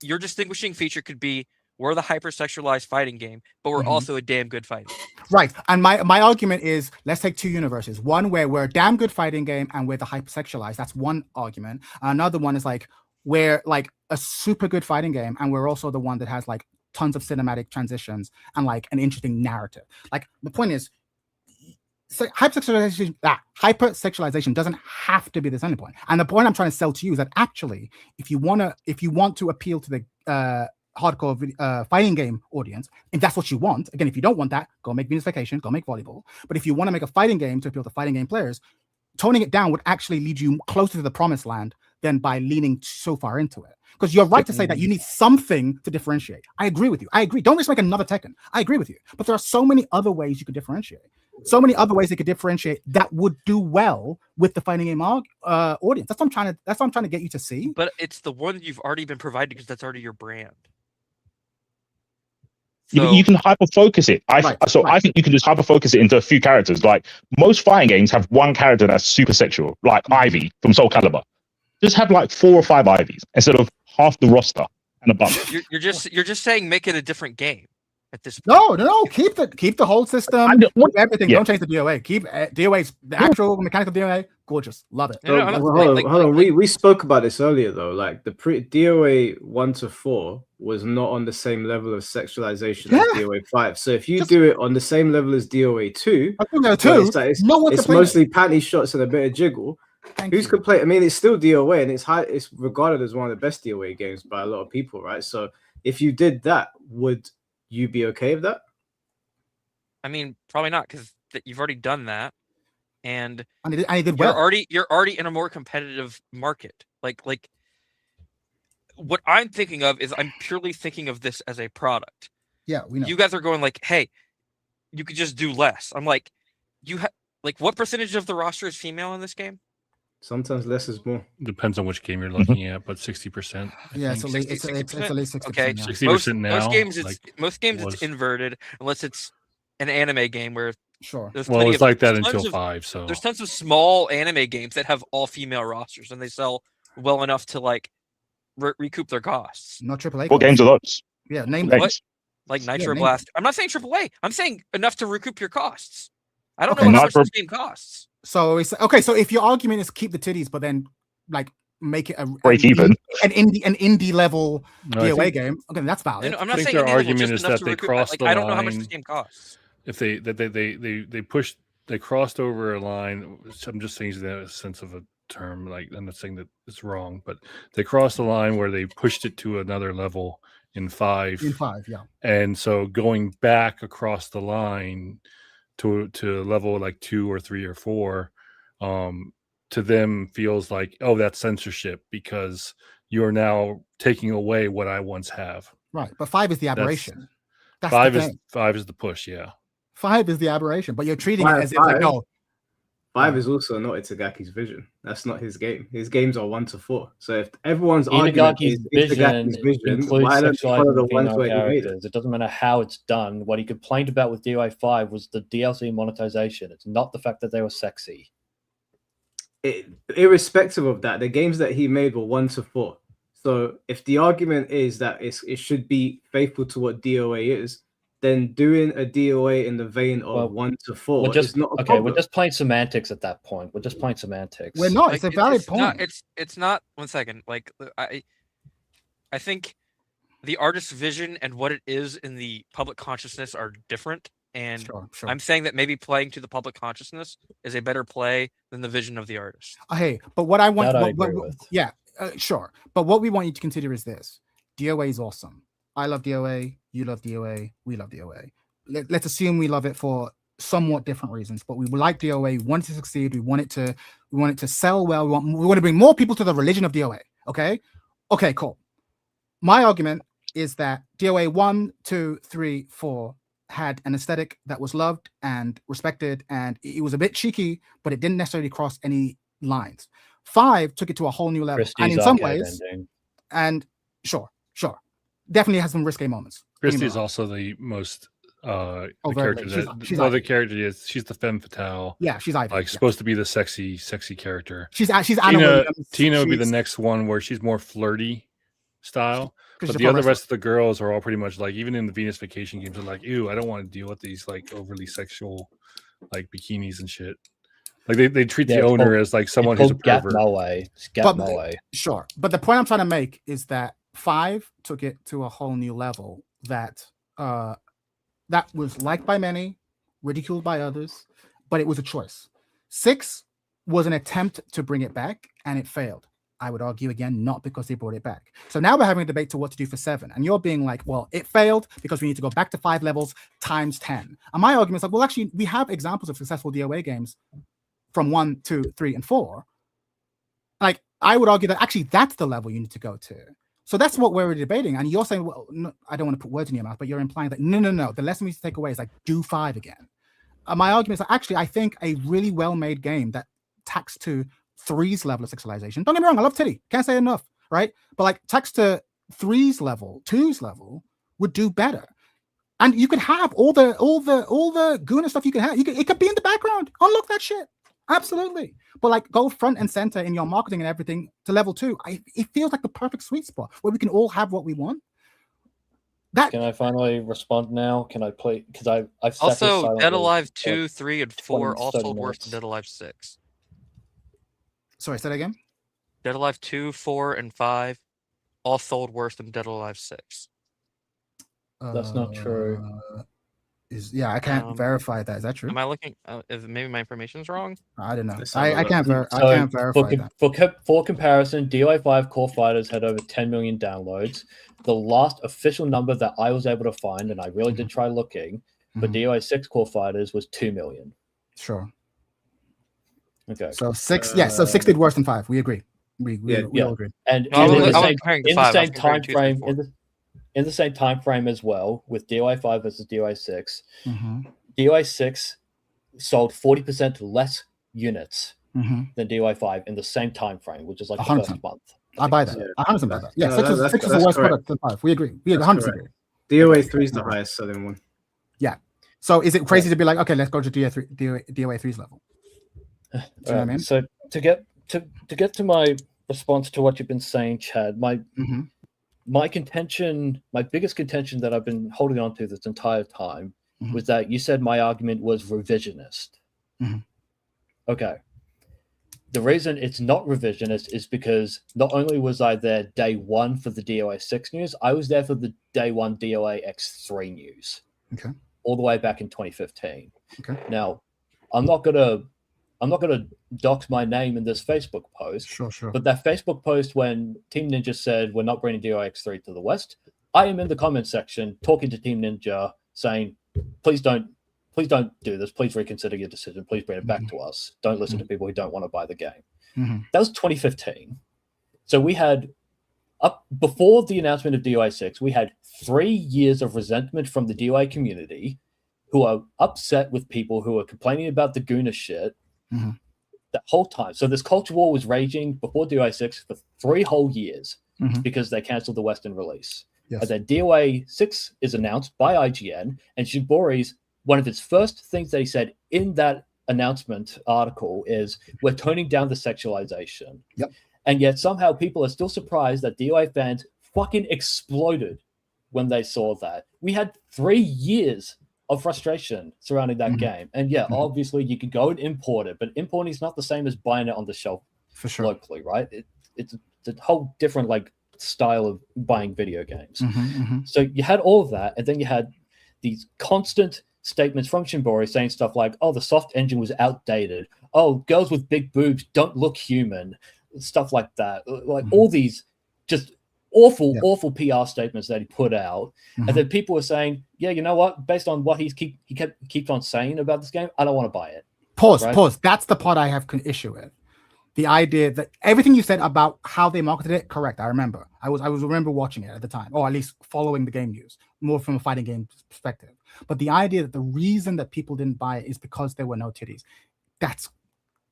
your distinguishing feature could be we're the hypersexualized fighting game, but we're also a damn good fighting game. Right. And my argument is, let's take two universes. One where we're a damn good fighting game and we're the hypersexualized. That's one argument. Another one is like we're like a super good fighting game and we're also the one that has like tons of cinematic transitions and like an interesting narrative. Like the point is, hypersexualization doesn't have to be the selling point. And the point I'm trying to sell to you is that actually, if you want to appeal to the hardcore fighting game audience, if that's what you want, again, if you don't want that, go make Venus Vacation, go make volleyball. But if you want to make a fighting game to appeal to fighting game players, toning it down would actually lead you closer to the promised land than by leaning so far into it. Because you're right to say that you need something to differentiate. I agree with you. I agree. Don't just make another Tekken. I agree with you. But there are so many other ways you could differentiate. So many other ways they could differentiate that would do well with the fighting game audience. That's what I'm trying to get you to see. But it's the one you've already been provided because that's already your brand. You can hyper focus it. I think you can just hyper focus it into a few characters. Like most fighting games have one character that's super sexual, like Ivy from Soul Calibur. Just have like 4 or 5 Ivies instead of half the roster and a bump. You're just saying make it a different game at this point. No. Keep the whole system. Keep everything. Don't change the DOA. Keep DOA's the actual mechanical DOA. Gorgeous. Love it. Hold on. We spoke about this earlier though. Like the DOA 1 to 4 was not on the same level of sexualization as DOA 5. So if you do it on the same level as DOA 2, it's mostly panty shots and a bit of jiggle. Who's complaining? I mean, it's still DOA and it's regarded as one of the best DOA games by a lot of people, right? So if you did that, would you be okay with that? I mean, probably not, because you've already done that, and I did well. You're already in a more competitive market. Like what I'm thinking of is I'm purely thinking of this as a product. Yeah, we know. You guys are going like, hey, you could just do less. I'm like, what percentage of the roster is female in this game? Sometimes less is more. Depends on which game you're looking at, but 60%. Yeah, it's at least 60%. Okay, 60% now. Most games it's inverted unless it's an anime game where it's like that until 5. So there's tons of small anime games that have all female rosters and they sell well enough to like recoup their costs. Not AAA. What games are those? Yeah, name what? Like Nitro Blast. I'm not saying AAA. I'm saying enough to recoup your costs. I don't know how much this game costs. So it's okay. So if your argument is keep the titties, but then like make it break even, an indie level DOA game, okay, that's valid. I'm not saying their argument is that they crossed the line. I don't know how much this game costs. If they crossed over a line. I'm just saying the sense of a term. Like I'm not saying that it's wrong, but they crossed the line where they pushed it to another level in 5. In 5, yeah. And so going back across the line to level like 2 or 3 or 4 to them feels like, oh, that's censorship because you're now taking away what I once have. Right, but 5 is the aberration. That's 5 is the push. Yeah, 5 is the aberration, but you're treating it as if like, no. 5 is also not Itagaki's vision. That's not his game. His games are 1 to 4. So if everyone's argument is Itagaki's vision, why don't you follow the ones where he made it? It doesn't matter how it's done. What he complained about with DOA 5 was the DLC monetization. It's not the fact that they were sexy. Irrespective of that, the games that he made were 1 to 4. So if the argument is that it should be faithful to what DOA is, then doing a DOA in the vein of 1 to 4 is not a problem. We're just playing semantics at that point. We're just playing semantics. We're not. It's a valid point. It's not. 1 second. Like I think the artist's vision and what it is in the public consciousness are different. And sure. I'm saying that maybe playing to the public consciousness is a better play than the vision of the artist. Hey, but what I want, I agree with. Sure. But what we want you to consider is this: DOA is awesome. I love DOA. You love DOA. We love DOA. Let's assume we love it for somewhat different reasons, but we like DOA. We want it to succeed. We want it to sell well. We want to bring more people to the religion of DOA. Okay, cool. My argument is that DOA 1, 2, 3, 4 had an aesthetic that was loved and respected, and it was a bit cheeky, but it didn't necessarily cross any lines. 5 took it to a whole new level, Christie's and in some arcade ways, ending. and sure, definitely has some risque moments. Christy is also the most the character Ivy. She's the femme fatale. Yeah, she's Ivy. Like supposed to be the sexy character. She's Anna Williams. Tina would be the next one where she's more flirty style. But the other rest of the girls are all pretty much like, even in the Venus Vacation games, are like, ew, I don't want to deal with these like overly sexual like bikinis and shit. Like they treat the owner as like someone who's a pervert. Sure. But the point I'm trying to make is that 5 took it to a whole new level that that was liked by many, ridiculed by others, but it was a choice. 6 was an attempt to bring it back, and it failed. I would argue again, not because they brought it back. So now we're having a debate to what to do for 7. And you're being like, well, it failed because we need to go back to 5 levels times 10. And my argument is like, well, actually, we have examples of successful DOA games from 1, 2, 3, and 4. Like, I would argue that actually that's the level you need to go to. So that's what we're debating. And you're saying, well, no, I don't want to put words in your mouth, but you're implying that no. The lesson we need to take away is like, do 5 again. My argument is that actually, I think a really well-made game that tacks to 3's level of sexualization. Don't get me wrong, I love titty. Can't say enough, right? But like tacks to 3's level, 2's level would do better. And you could have all the Guna stuff you can have. It could be in the background. Unlock that shit. Absolutely. But like go front and center in your marketing and everything to level 2. It feels like the perfect sweet spot where we can all have what we want. Can I finally respond now? Can I play? Because I've also Dead Alive 2, 3, and 4 all sold worse than Dead Alive 6. Sorry, say that again. Dead Alive 2, 4, and 5 all sold worse than Dead Alive 6. That's not true. I can't verify that. Is that true? Am I looking? Maybe my information's wrong. I don't know. I can't verify that. For comparison, DOA 5 Core Fighters had over 10 million downloads. The last official number that I was able to find, and I really did try looking, but DOA 6 Core Fighters was 2 million. Sure. Okay. So 6, so 6 did worse than 5. We agree. We all agree. And in the same time frame, in the same time frame as well, with DOA 5 versus DOA 6, DOA 6 sold 40% less units than DOA 5 in the same time frame, which is like the first month. I buy that. 100% buy that. Yeah, 6 is the worst product than 5. We agree. We 100% agree. DOA 3 is the highest selling one. Yeah. So is it crazy to be like, okay, let's go to DOA 3's level? Do you know what I mean? So to get to my response to what you've been saying, Chad, my biggest contention that I've been holding on to this entire time was that you said my argument was revisionist. Okay. The reason it's not revisionist is because not only was I there day 1 for the DOA 6 news, I was there for the day 1 DOA X3 news. Okay. All the way back in 2015. Okay. Now, I'm not gonna dox my name in this Facebook post. Sure. But that Facebook post when Team Ninja said we're not bringing DOA X3 to the West, I am in the comment section talking to Team Ninja saying, please don't do this. Please reconsider your decision. Please bring it back to us. Don't listen to people who don't want to buy the game. That was 2015. So we had up before the announcement of DOA 6, we had 3 years of resentment from the DOA community who are upset with people who are complaining about the Guna shit that whole time. So this culture war was raging before DOA 6 for 3 whole years because they canceled the Western release. Yes. And then DOA 6 is announced by IGN, and Shibori's one of his first things that he said in that announcement article is, we're toning down the sexualization. Yep. And yet somehow people are still surprised that DOA fans fucking exploded when they saw that. We had 3 years of frustration surrounding that game. And obviously you could go and import it, but importing is not the same as buying it on the shelf for sure locally, right? It's a whole different like style of buying video games. So you had all of that, and then you had these constant statements from Shimbori saying stuff like, oh, the soft engine was outdated. Oh, girls with big boobs don't look human. Stuff like that. Like all these just awful PR statements that he put out. And then people were saying, yeah, you know what? Based on what he keeps on saying about this game, I don't want to buy it. Pause. That's the part I have an issue with. The idea that everything you said about how they marketed it, correct. I remember. I remember watching it at the time, or at least following the game news, more from a fighting game perspective. But the idea that the reason that people didn't buy it is because there were no titties, that's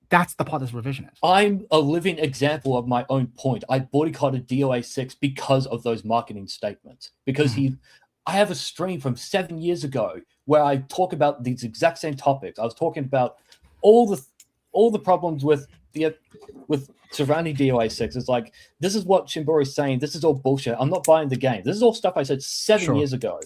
the part that's revisionist. I'm a living example of my own point. I boycotted DOA 6 because of those marketing statements. Because I have a stream from 7 years ago where I talk about these exact same topics. I was talking about all the problems with surrounding DOA 6. It's like, this is what Shimbori is saying. This is all bullshit. I'm not buying the game. This is all stuff I said 7 years ago.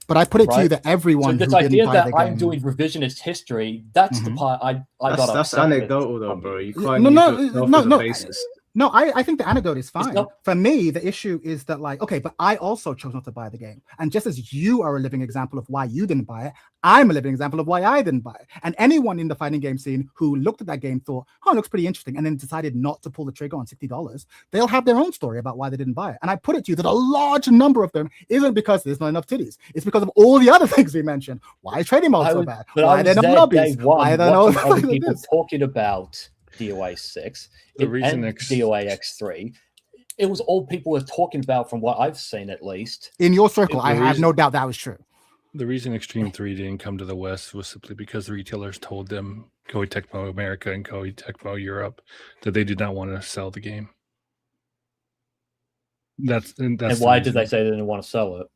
But I put it to you that everyone so this who idea didn't buy that the game, I'm doing revisionist history, that's the part I got That's upset with. anecdotal though, bro. You can't use yourself as a basis. No, I think the anecdote is fine. not- For me, the issue is that, like, okay, but I also chose not to buy the game. And just as you are a living example of why you didn't buy it, I'm a living example of why I didn't buy it. And anyone in the fighting game scene who looked at that game thought, oh, it looks pretty interesting, and then decided not to pull the trigger on $60, they'll have their own story about why they didn't buy it. And I put it to you that a large number of them isn't because there's not enough titties. It's because of all the other things we mentioned. Why is trading modes so bad? But Why are there no lobbies? Why are there no other people talking about DOA 6, The reason DOA X3. It was all people were talking about, from what I've seen at least. In your circle, I have no doubt that was true. The reason Extreme 3 didn't come to the West was simply because the retailers told them, Koei Tecmo America and Koei Tecmo Europe, that they did not want to sell the game. And why did they say they didn't want to sell it?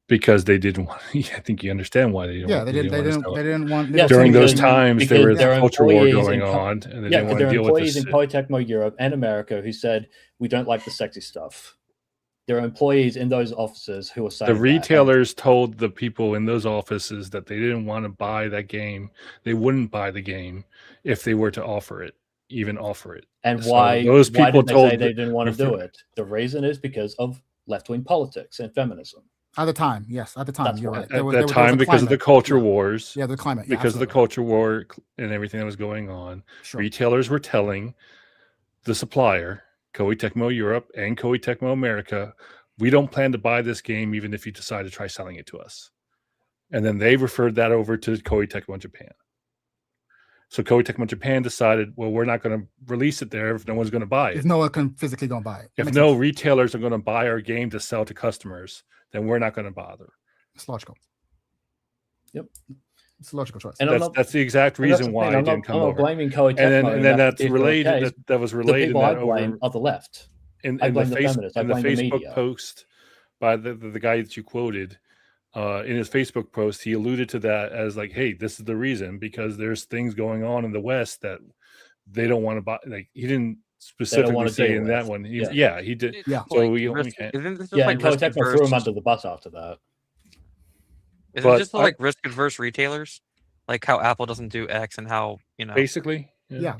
Because they didn't want. I think you understand why they didn't. Yeah, they didn't want. During those times, there was there a are culture war employees going in on, and they Yeah, didn't but want there to are deal with employees this. in Koei Tecmo Europe and America who said, we don't like the sexy stuff. There are employees in those offices who are saying The retailers told the people in those offices that they didn't want to buy that game. They wouldn't buy the game if they were to offer it, even offer it. And So why those people why did they told say they didn't want to do it? The reason is because of left-wing politics and feminism. At the time, yes, at the time, That's you're why. right. At that time, because of the culture wars. Yeah, the climate. Because of the culture war and everything that was going on, retailers were telling the supplier, Koei Tecmo Europe and Koei Tecmo America, we don't plan to buy this game even if you decide to try selling it to us. And then they referred that over to Koei Tecmo Japan. So Koei Tecmo Japan decided, well, we're not going to release it there if no one's going to buy it. If no one can physically go and buy it. If no retailers are going to buy our game to sell to customers, then we're not going to bother. It's logical. Yep. It's a logical choice. And that's the exact reason why it didn't come over. I'm not blaming Koei Tecmo. And then that's related. That was related. The people I blame are the left. In I the blame the feminists. I blame the Facebook media. post by the guy that you quoted, in his Facebook post, he alluded to that as like, hey, this is the reason, because there's things going on in the West that they don't want to buy. Like, he didn't specifically say in that one. He did. Yeah. So Isn't this Yeah, like and Koei risk Tecmo adverse? threw him under the bus after that. Isn't it just like risk adverse retailers? Like how Apple doesn't do X and how, basically. Yeah,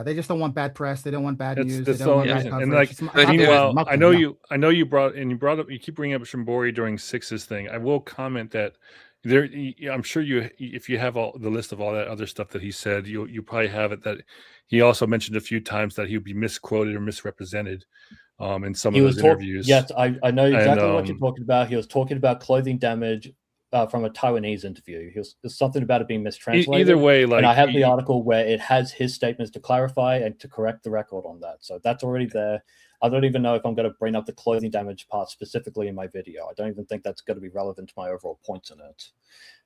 they just don't want bad press. They don't want bad news. That's they the don't only want reason. bad And coverage. like, meanwhile, I know you brought up, you keep bringing up Shimbori during Six's thing. I will comment that there, I'm sure if you have all the list of all that other stuff that he said, you probably have it, that he also mentioned a few times that he would be misquoted or misrepresented in some of those interviews. Yes, I know exactly what you're talking about. He was talking about clothing damage from a Taiwanese interview. There's something about it being mistranslated. Either way, like, and I have the article where it has his statements to clarify and to correct the record on that. So that's already there. I don't even know if I'm going to bring up the clothing damage part specifically in my video. I don't even think that's going to be relevant to my overall points in it.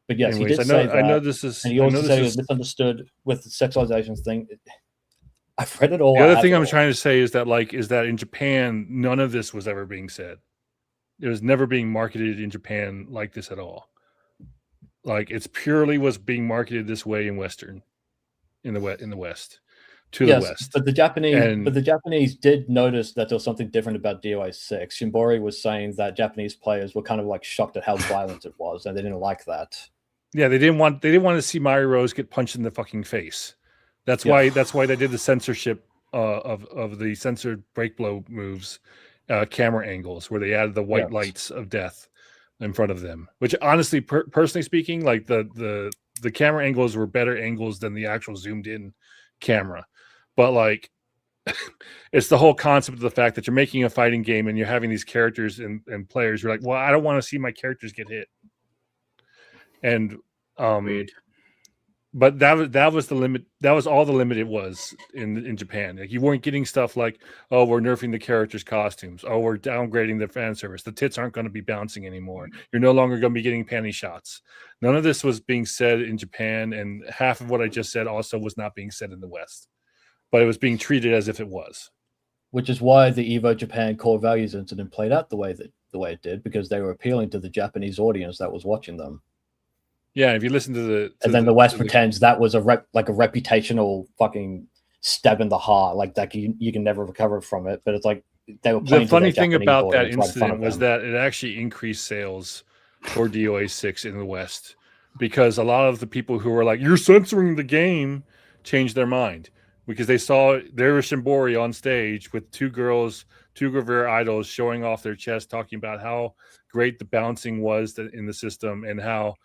But yes, anyways, he did say that. I know this is. And he also said it was misunderstood with the sexualization thing. I've read it all. The other thing I'm trying to say is that in Japan, none of this was ever being said. It was never being marketed in Japan like this at all. Like, it's purely was being marketed this way in Western, in the West, to the West. But the Japanese did notice that there was something different about DOA 6. Shimbori was saying that Japanese players were kind of like shocked at how violent it was, and they didn't like that. Yeah, they didn't want to see Mari Rose get punched in the fucking face. That's why they did the censorship of the censored break blow moves, camera angles, where they added the white lights of death in front of them, which honestly, personally speaking, like the camera angles were better angles than the actual zoomed in camera. But like, it's the whole concept of the fact that you're making a fighting game and you're having these characters and players. You're like, well, I don't want to see my characters get hit. And Weird. but that was the limit. That was all the limit it was in Japan. Like, you weren't getting stuff like, oh, we're nerfing the characters' costumes. Oh, we're downgrading the fan service. The tits aren't going to be bouncing anymore. You're no longer going to be getting panty shots. None of this was being said in Japan, and half of what I just said also was not being said in the West. But it was being treated as if it was. Which is why the Evo Japan core values incident played out the way it did, because they were appealing to the Japanese audience that was watching them. Yeah, if you listen to the and then the West pretends that was a reputational fucking stab in the heart, like that you can never recover from it. But it's like they were playing. The funny thing about that incident incident was that it actually increased sales for DOA 6 in the West, because a lot of the people who were like, "You're censoring the game," changed their mind, because they saw there was Shimbori on stage with two girls, two of their idols, showing off their chest, talking about how great the bouncing was in the system, and how,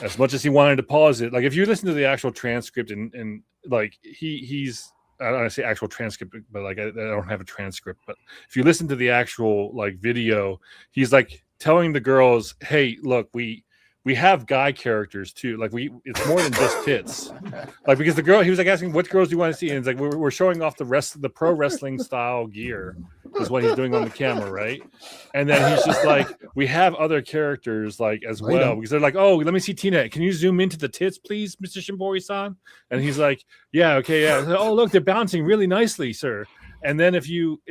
as much as he wanted to pause it, like if you listen to the actual transcript and like he's I don't want to say actual transcript, but like I don't have a transcript, but if you listen to the actual like video, he's like telling the girls, "Hey, look, we have guy characters too. Like it's more than just tits." Like, because he was like asking, "What girls do you want to see?" And it's like, we're showing off the pro wrestling style gear is what he's doing on the camera, right? And then he's just like, "We have other characters like as well," because they're like, "Oh, let me see Tina. Can you zoom into the tits, please, Mr. Shimbori-san?" And he's like, "Yeah, okay, yeah." Like, "Oh, look, they're bouncing really nicely, sir." And then if you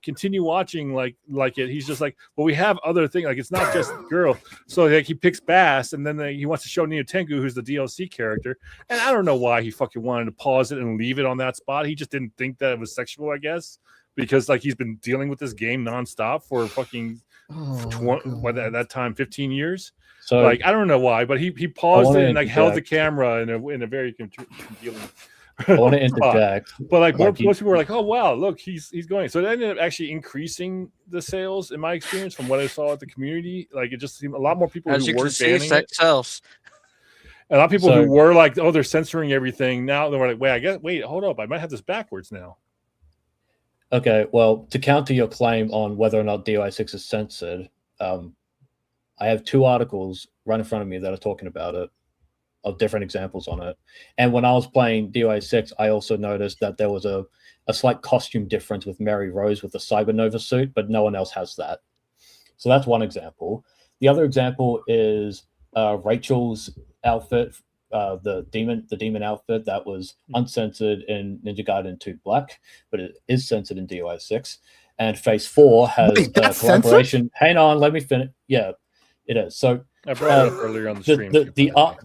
continue watching like it, he's just like, "Well, we have other things. Like, it's not just girl." So like he picks Bass, and then he wants to show Neo Tengu, who's the DLC character. And I don't know why he fucking wanted to pause it and leave it on that spot. He just didn't think that it was sexual, I guess, because like he's been dealing with this game nonstop for fucking at that time 15 years. So like I don't know why, but he paused it and like held the camera in a very congealing. I want to interject, but like most people were like, "Oh wow, look, he's going." So it ended up actually increasing the sales, in my experience, from what I saw at the community. Like, it just seemed a lot more people as who you were can see, sex sells. A lot of people who were like, "Oh, they're censoring everything." Now they were like, "Wait, hold up, I might have this backwards now." Okay, well, to counter your claim on whether or not DOA 6 is censored, I have two articles right in front of me that are talking about it, of different examples on it. And when I was playing DOA 6, I also noticed that there was a slight costume difference with Mary Rose with the Cybernova suit, but no one else has that. So that's one example. The other example is Rachel's outfit, the demon outfit that was uncensored in Ninja Gaiden 2 Black, but it is censored in DOA 6. And Phase 4 has a collaboration. Censored? Hang on, let me finish. Yeah, it is. So I brought it up earlier on the stream.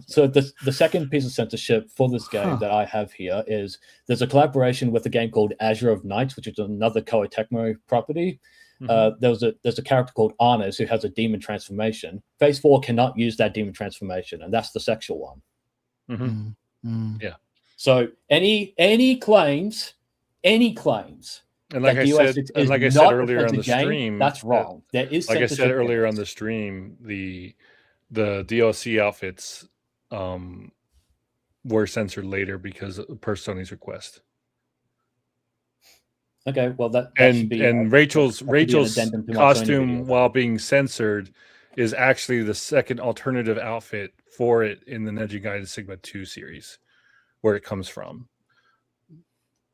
So the second piece of censorship for this game that I have here is there's a collaboration with a game called Azure of Nights, which is another Koei Tecmo property. There's a character called Arnes who has a demon transformation. Phase 4 cannot use that demon transformation, and that's the sexual one. Yeah. So any claims, and like I said earlier on the stream, that's wrong. There is, like I said earlier on the stream, the DLC outfits were censored later because per Sony's request. Okay, well that and Rachel's costume, while being censored, is actually the second alternative outfit for it in the Ninja Gaiden Sigma 2 series, where it comes from.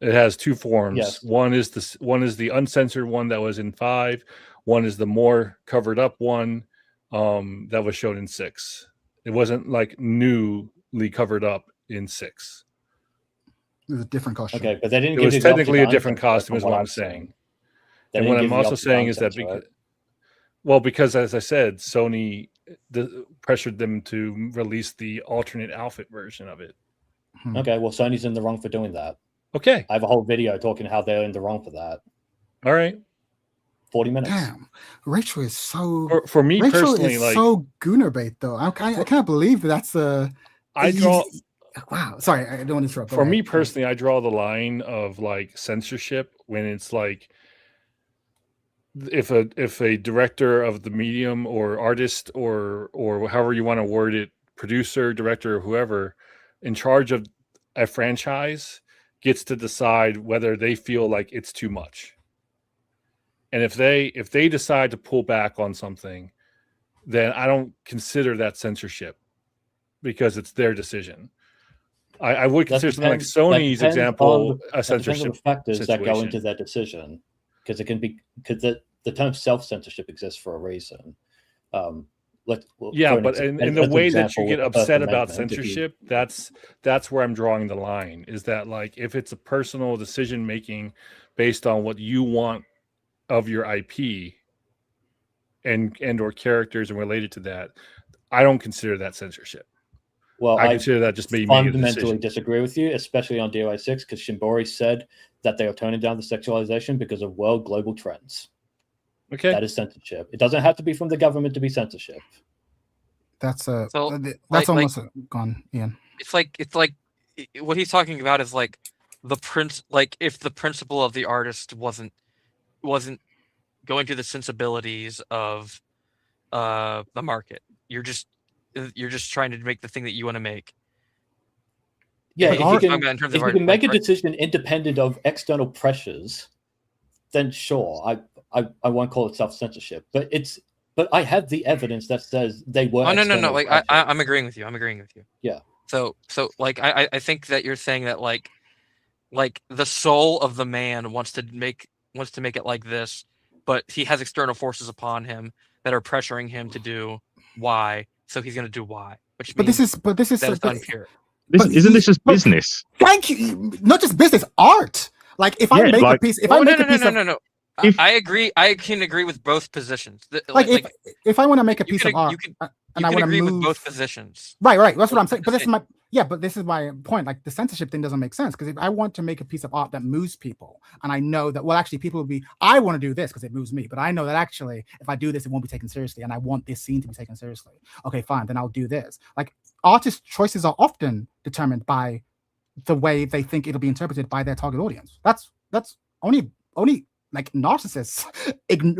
It has two forms. Yes. One is the uncensored one that was in 5. One is the more covered up one that was shown in 6. It wasn't like newly covered up in 6. It was a different costume. Okay, but they didn't. It was technically a different costume, is what I'm saying. And what I'm also saying is that because as I said, Sony pressured them to release the alternate outfit version of it. Okay, well, Sony's in the wrong for doing that. Okay. I have a whole video talking how they're in the wrong for that. All right. 40 minutes. Damn. Rachel is so... For me Rachel personally... is so gooner bait, though. I can't believe that's a... Wow. Sorry, I don't want to interrupt. For me personally, I draw the line of like censorship when it's like if a director of the medium or artist or however you want to word it, producer, director, or whoever in charge of a franchise gets to decide whether they feel like it's too much. And if they decide to pull back on something, then I don't consider that censorship. because it's their decidecision. I would That consider something like depends- that Sony's depends example on a That depends on censorship the factors that go situation. into their decision, because it can be because the term self-censorship exists for a reason. Yeah, but in the way that you get upset about Amendment, censorship, that's where I'm drawing the line. Is that like if it's a personal decision making based on what you want of your IP and or characters and related to that, I don't consider that censorship. Well, I consider that just me making a fundamentally decision. disagree with you, especially on DOA 6, because Shimbori said that they are toning down the sexualization because of world global trends. Okay, That is censorship. It doesn't have to be from the government to be censorship. That's So, that's almost gone, Ian. It's like what he's talking about is like if the principle of the artist wasn't going to the sensibilities of the market. You're just trying to make the thing that you want to make. Yeah, If if you're you talking can, about in terms if of you can make a art, decision independent of external pressures, then sure, I won't call it self-censorship. But I have the evidence that says they were. Oh no. external Like pressures. I'm agreeing with you. I'm agreeing with you. Yeah. So like I think that you're saying that like the soul of the man wants to make it like this, but he has external forces upon him that are pressuring him to do Y, so he's going to do Y. Which But means this is that it's unpure. Isn't this just business? Thank you. Not just business, art. Like if I Yeah, make a like- piece, if Oh, I make a piece of no. If- I agree. I can agree with both positions. if I want to make a you piece can- of art you can- and you I can want to agree move with both positions. Right. That's what I'm saying. At But the this is my point. Like the censorship thing doesn't make sense because if I want to make a piece of art that moves people, and I know that actually people will be, I want to do this because it moves me, but I know that actually if I do this, it won't be taken seriously, and I want this scene to be taken seriously. Okay, fine, then I'll do this. Like artist choices are often determined by the way they think it'll be interpreted by their target audience. That's only like narcissists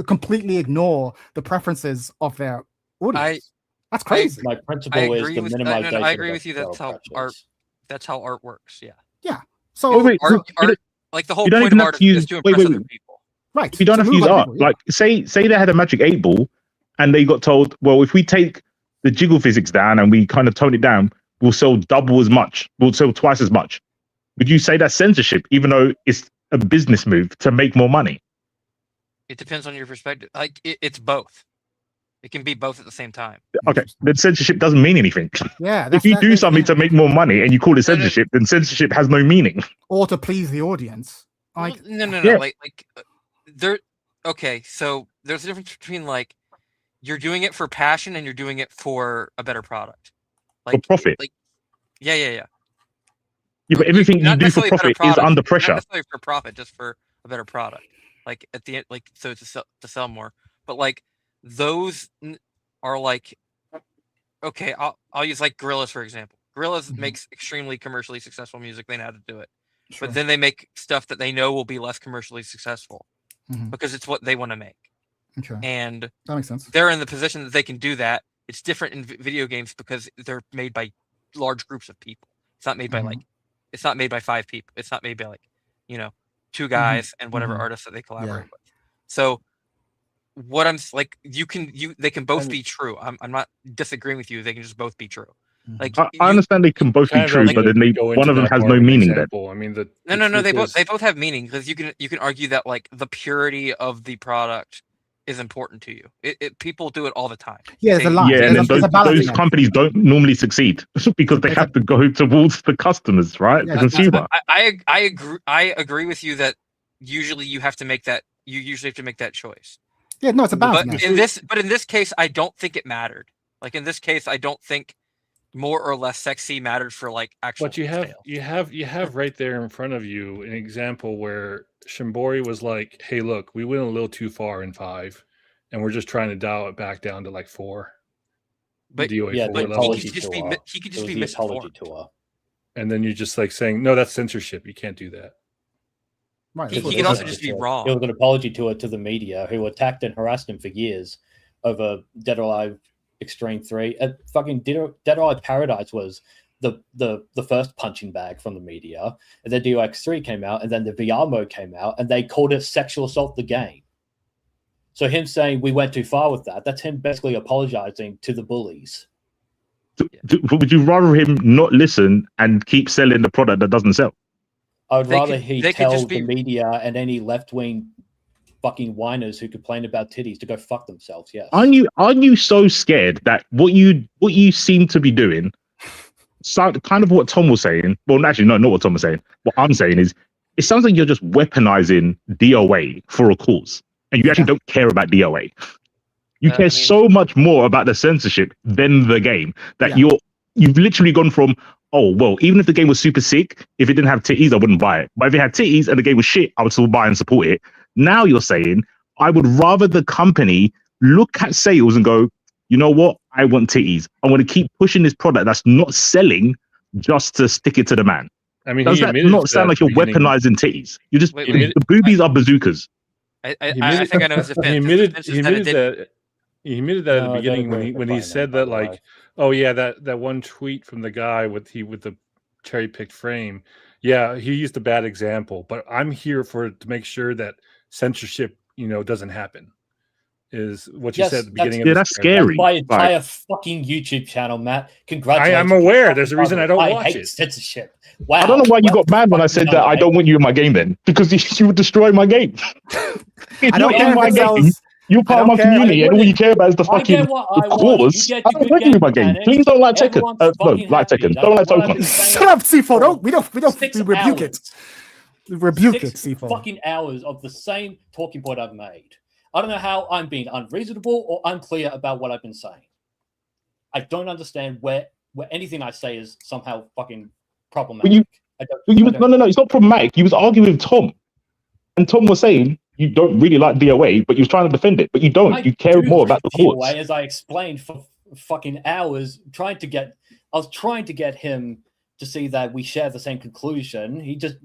completely ignure the preferences of their audience. That's crazy. My principle is the minimization. I agree with you. That's how art works. Yeah. So wait, art, like the whole you don't point even of have art to use- is to wait, impress wait, other wait. people. right. You don't to have to move use other art. people, yeah. Like say they had a magic 8 ball and they got told, well, if we take the jiggle physics down and we kind of tone it down, we'll sell double as much. We'll sell twice as much. Would you say that's censorship, even though it's a business move to make more money? It depends on your perspective. Like it's both. It can be both at the same time. Okay, then censorship doesn't mean anything. Yeah. If you do something yeah. to make more money and you call it No, no. censorship, then censorship has no meaning. or to please the audience. Like No. Yeah. There. Okay, so there's a difference between like you're doing it for passion and you're doing it for a better product. For profit. Like, yeah. Yeah, but everything you Not do for necessarily a better profit is product, under Not pressure. necessarily for profit, just for a better product. Like at the end, like so to sell more. But like those are like, okay, I'll use like Gorillaz for example. Gorillaz Mhm. makes extremely commercially successful music. They know how to do it. sure. But then they make stuff that they know will be less commercially successful Mhm. because it's what they want to make. Okay, And that makes sense. they're in the position that they can do that. It's different in video games because they're made by large groups of people. It's not made by Mhm. it's not made by 5 people. It's not made by 2 guys and whatever Mhm. artists that they collaborate with. So what they can both be true. I'm not disagreeing with you. They can just both be true. Mhm. Like I understand they can both be Kind of true, like but then go one into of them that has more no of an meaning then. example. I mean, no. They truth both have meaning because you can argue that like the purity of the product is important to you. People do it all the time. Yeah, there's a They- line. Yeah, and There's then a balancing those act. companies don't normally succeed because they There's have to go towards the customers, right? Yeah, The consumer. I agree with you that usually you have to make that choice. Yeah, no, it's a But balancing act. in this case, I don't think it mattered. Like in this case, I don't think more or less sexy mattered for like actual. But you have right there in front of you an example where Shimbori was like, "Hey, look, we went a little too far in 5, and we're just trying to dial it back down to like 4." But DOA Yeah, 4 the but level. apology he could just tour. be It was the apology misinformed. tour. And then you're just like saying, "No, that's censorship. You can't do that." Right. He that's what could it also is. just be It wrong. was an apology tour to the media who attacked and harassed him for years over Dead or Alive Extreme 3. Fucking Dead or Alive Paradise was the first punching bag from the media. And then DOX 3 came out, and then the VR mode came out, and they called it sexual assault the game. So him saying we went too far with that's him basically apologizing to the bullies. would you rather him not listen and keep selling the product that doesn't sell? I would They rather could- he they could tell just the be- media and any left-wing fucking whiners who complain about titties to go fuck themselves. Yes. Aren't you so scared that what you seem to be doing, kind of what Tom was saying? Well, actually, no, not what Tom was saying. What I'm saying is, it sounds like you're just weaponizing DOA for a cause, and you actually don't care about DOA. You care so much more about the censorship than the game that you've literally gone from, oh, well, even if the game was super sick, if it didn't have titties, I wouldn't buy it. But if it had titties and the game was shit, I would still buy and support it. Now you're saying, I would rather the company look at sales and go, you know what? I want titties. I want to keep pushing this product that's not selling just to stick it to the man. I mean, does that not sound like you're weaponizing titties? You just the boobies are bazookas. I think I know his defense. He admitted that at the beginning when he said that, like, oh yeah, that one tweet from the guy with the cherry picked frame. Yeah, he used a bad example, but I'm here to make sure that censorship, doesn't happen. Is what you said at the beginning. That's scary. That's my entire fucking YouTube channel, Matt. Congratulations. I'm aware. There's a reason I don't watch it. Censorship. Wow. I don't know why you got mad when I said that I don't want you in my game then, because you would destroy my game. I don't care if it sells. You're part of my community, and all you care about is the fucking cause. I don't want you in my game. Please don't like Tekken. No, like Tekken. Don't like Pokemon. Shut up, C4. We rebuke it. Rebuke it, C4. Fucking hours of the same talking point I've made. I don't know how I'm being unreasonable or unclear about what I've been saying. I don't understand where anything I say is somehow fucking problematic. No, it's not problematic. You was arguing with Tom, and Tom was saying you don't really like DOA, but you was trying to defend it, but you don't. You care more about the cause. DOA, as I explained for fucking hours, I was trying to get him to see that we share the same conclusion. He just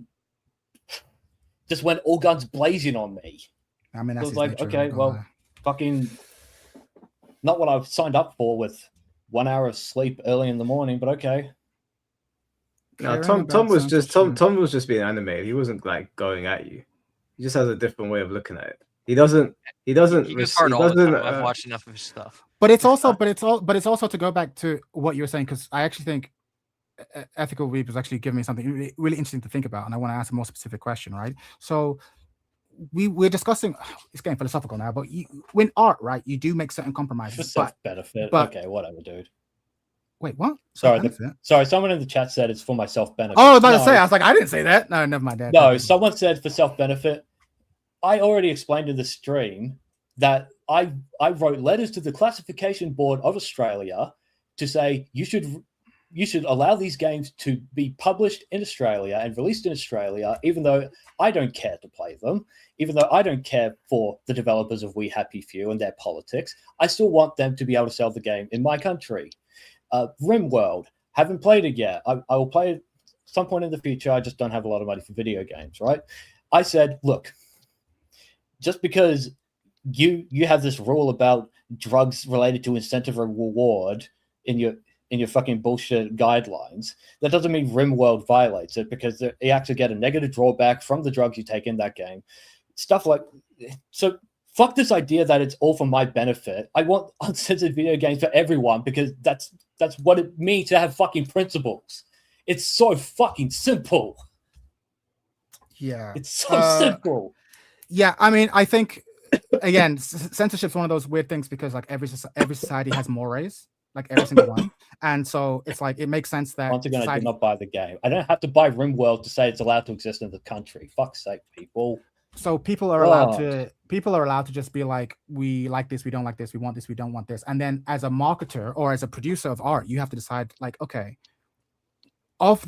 went all guns blazing on me. I mean, that's like, okay, well, fucking not what I've signed up for with 1 hour of sleep early in the morning, but okay. No, Tom was just being animated. He wasn't like going at you. He just has a different way of looking at it. He doesn't. He goes hard all the time. I've watched enough of his stuff. But it's also to go back to what you were saying, because I actually think Ethical Weeb was actually giving me something really interesting to think about, and I want to ask a more specific question, right? So we're discussing, it's getting philosophical now, but when art, right, you do make certain compromises. For self-benefit. Okay, whatever, dude. Wait, what? Sorry, someone in the chat said it's for my self-benefit. Oh, I was about to say, I was like, I didn't say that. No, never mind. Dad. No, someone said for self-benefit. I already explained in the stream that I wrote letters to the Classification Board of Australia to say you should allow these games to be published in Australia and released in Australia, even though I don't care to play them, even though I don't care for the developers of We Happy Few and their politics. I still want them to be able to sell the game in my country. RimWorld, haven't played it yet. I will play it some point in the future. I just don't have a lot of money for video games, right? I said, look, just because you have this rule about drugs related to incentive or reward in your fucking bullshit guidelines, that doesn't mean RimWorld violates it, because you actually get a negative drawback from the drugs you take in that game. Stuff like so. Fuck this idea that it's all for my benefit. I want uncensored video games for everyone, because that's what it means to have fucking principles. It's so fucking simple. Yeah, it's so simple. Yeah, I mean, I think again, censorship's one of those weird things, because like every society has mores, like every single one, and so it's like it makes sense that once again, I do not buy the game. I don't have to buy RimWorld to say it's allowed to exist in the country. Fuck's sake, people. So people are allowed to just be like, we like this, we don't like this, we want this, we don't want this. And then as a marketer or as a producer of art, you have to decide like, okay, of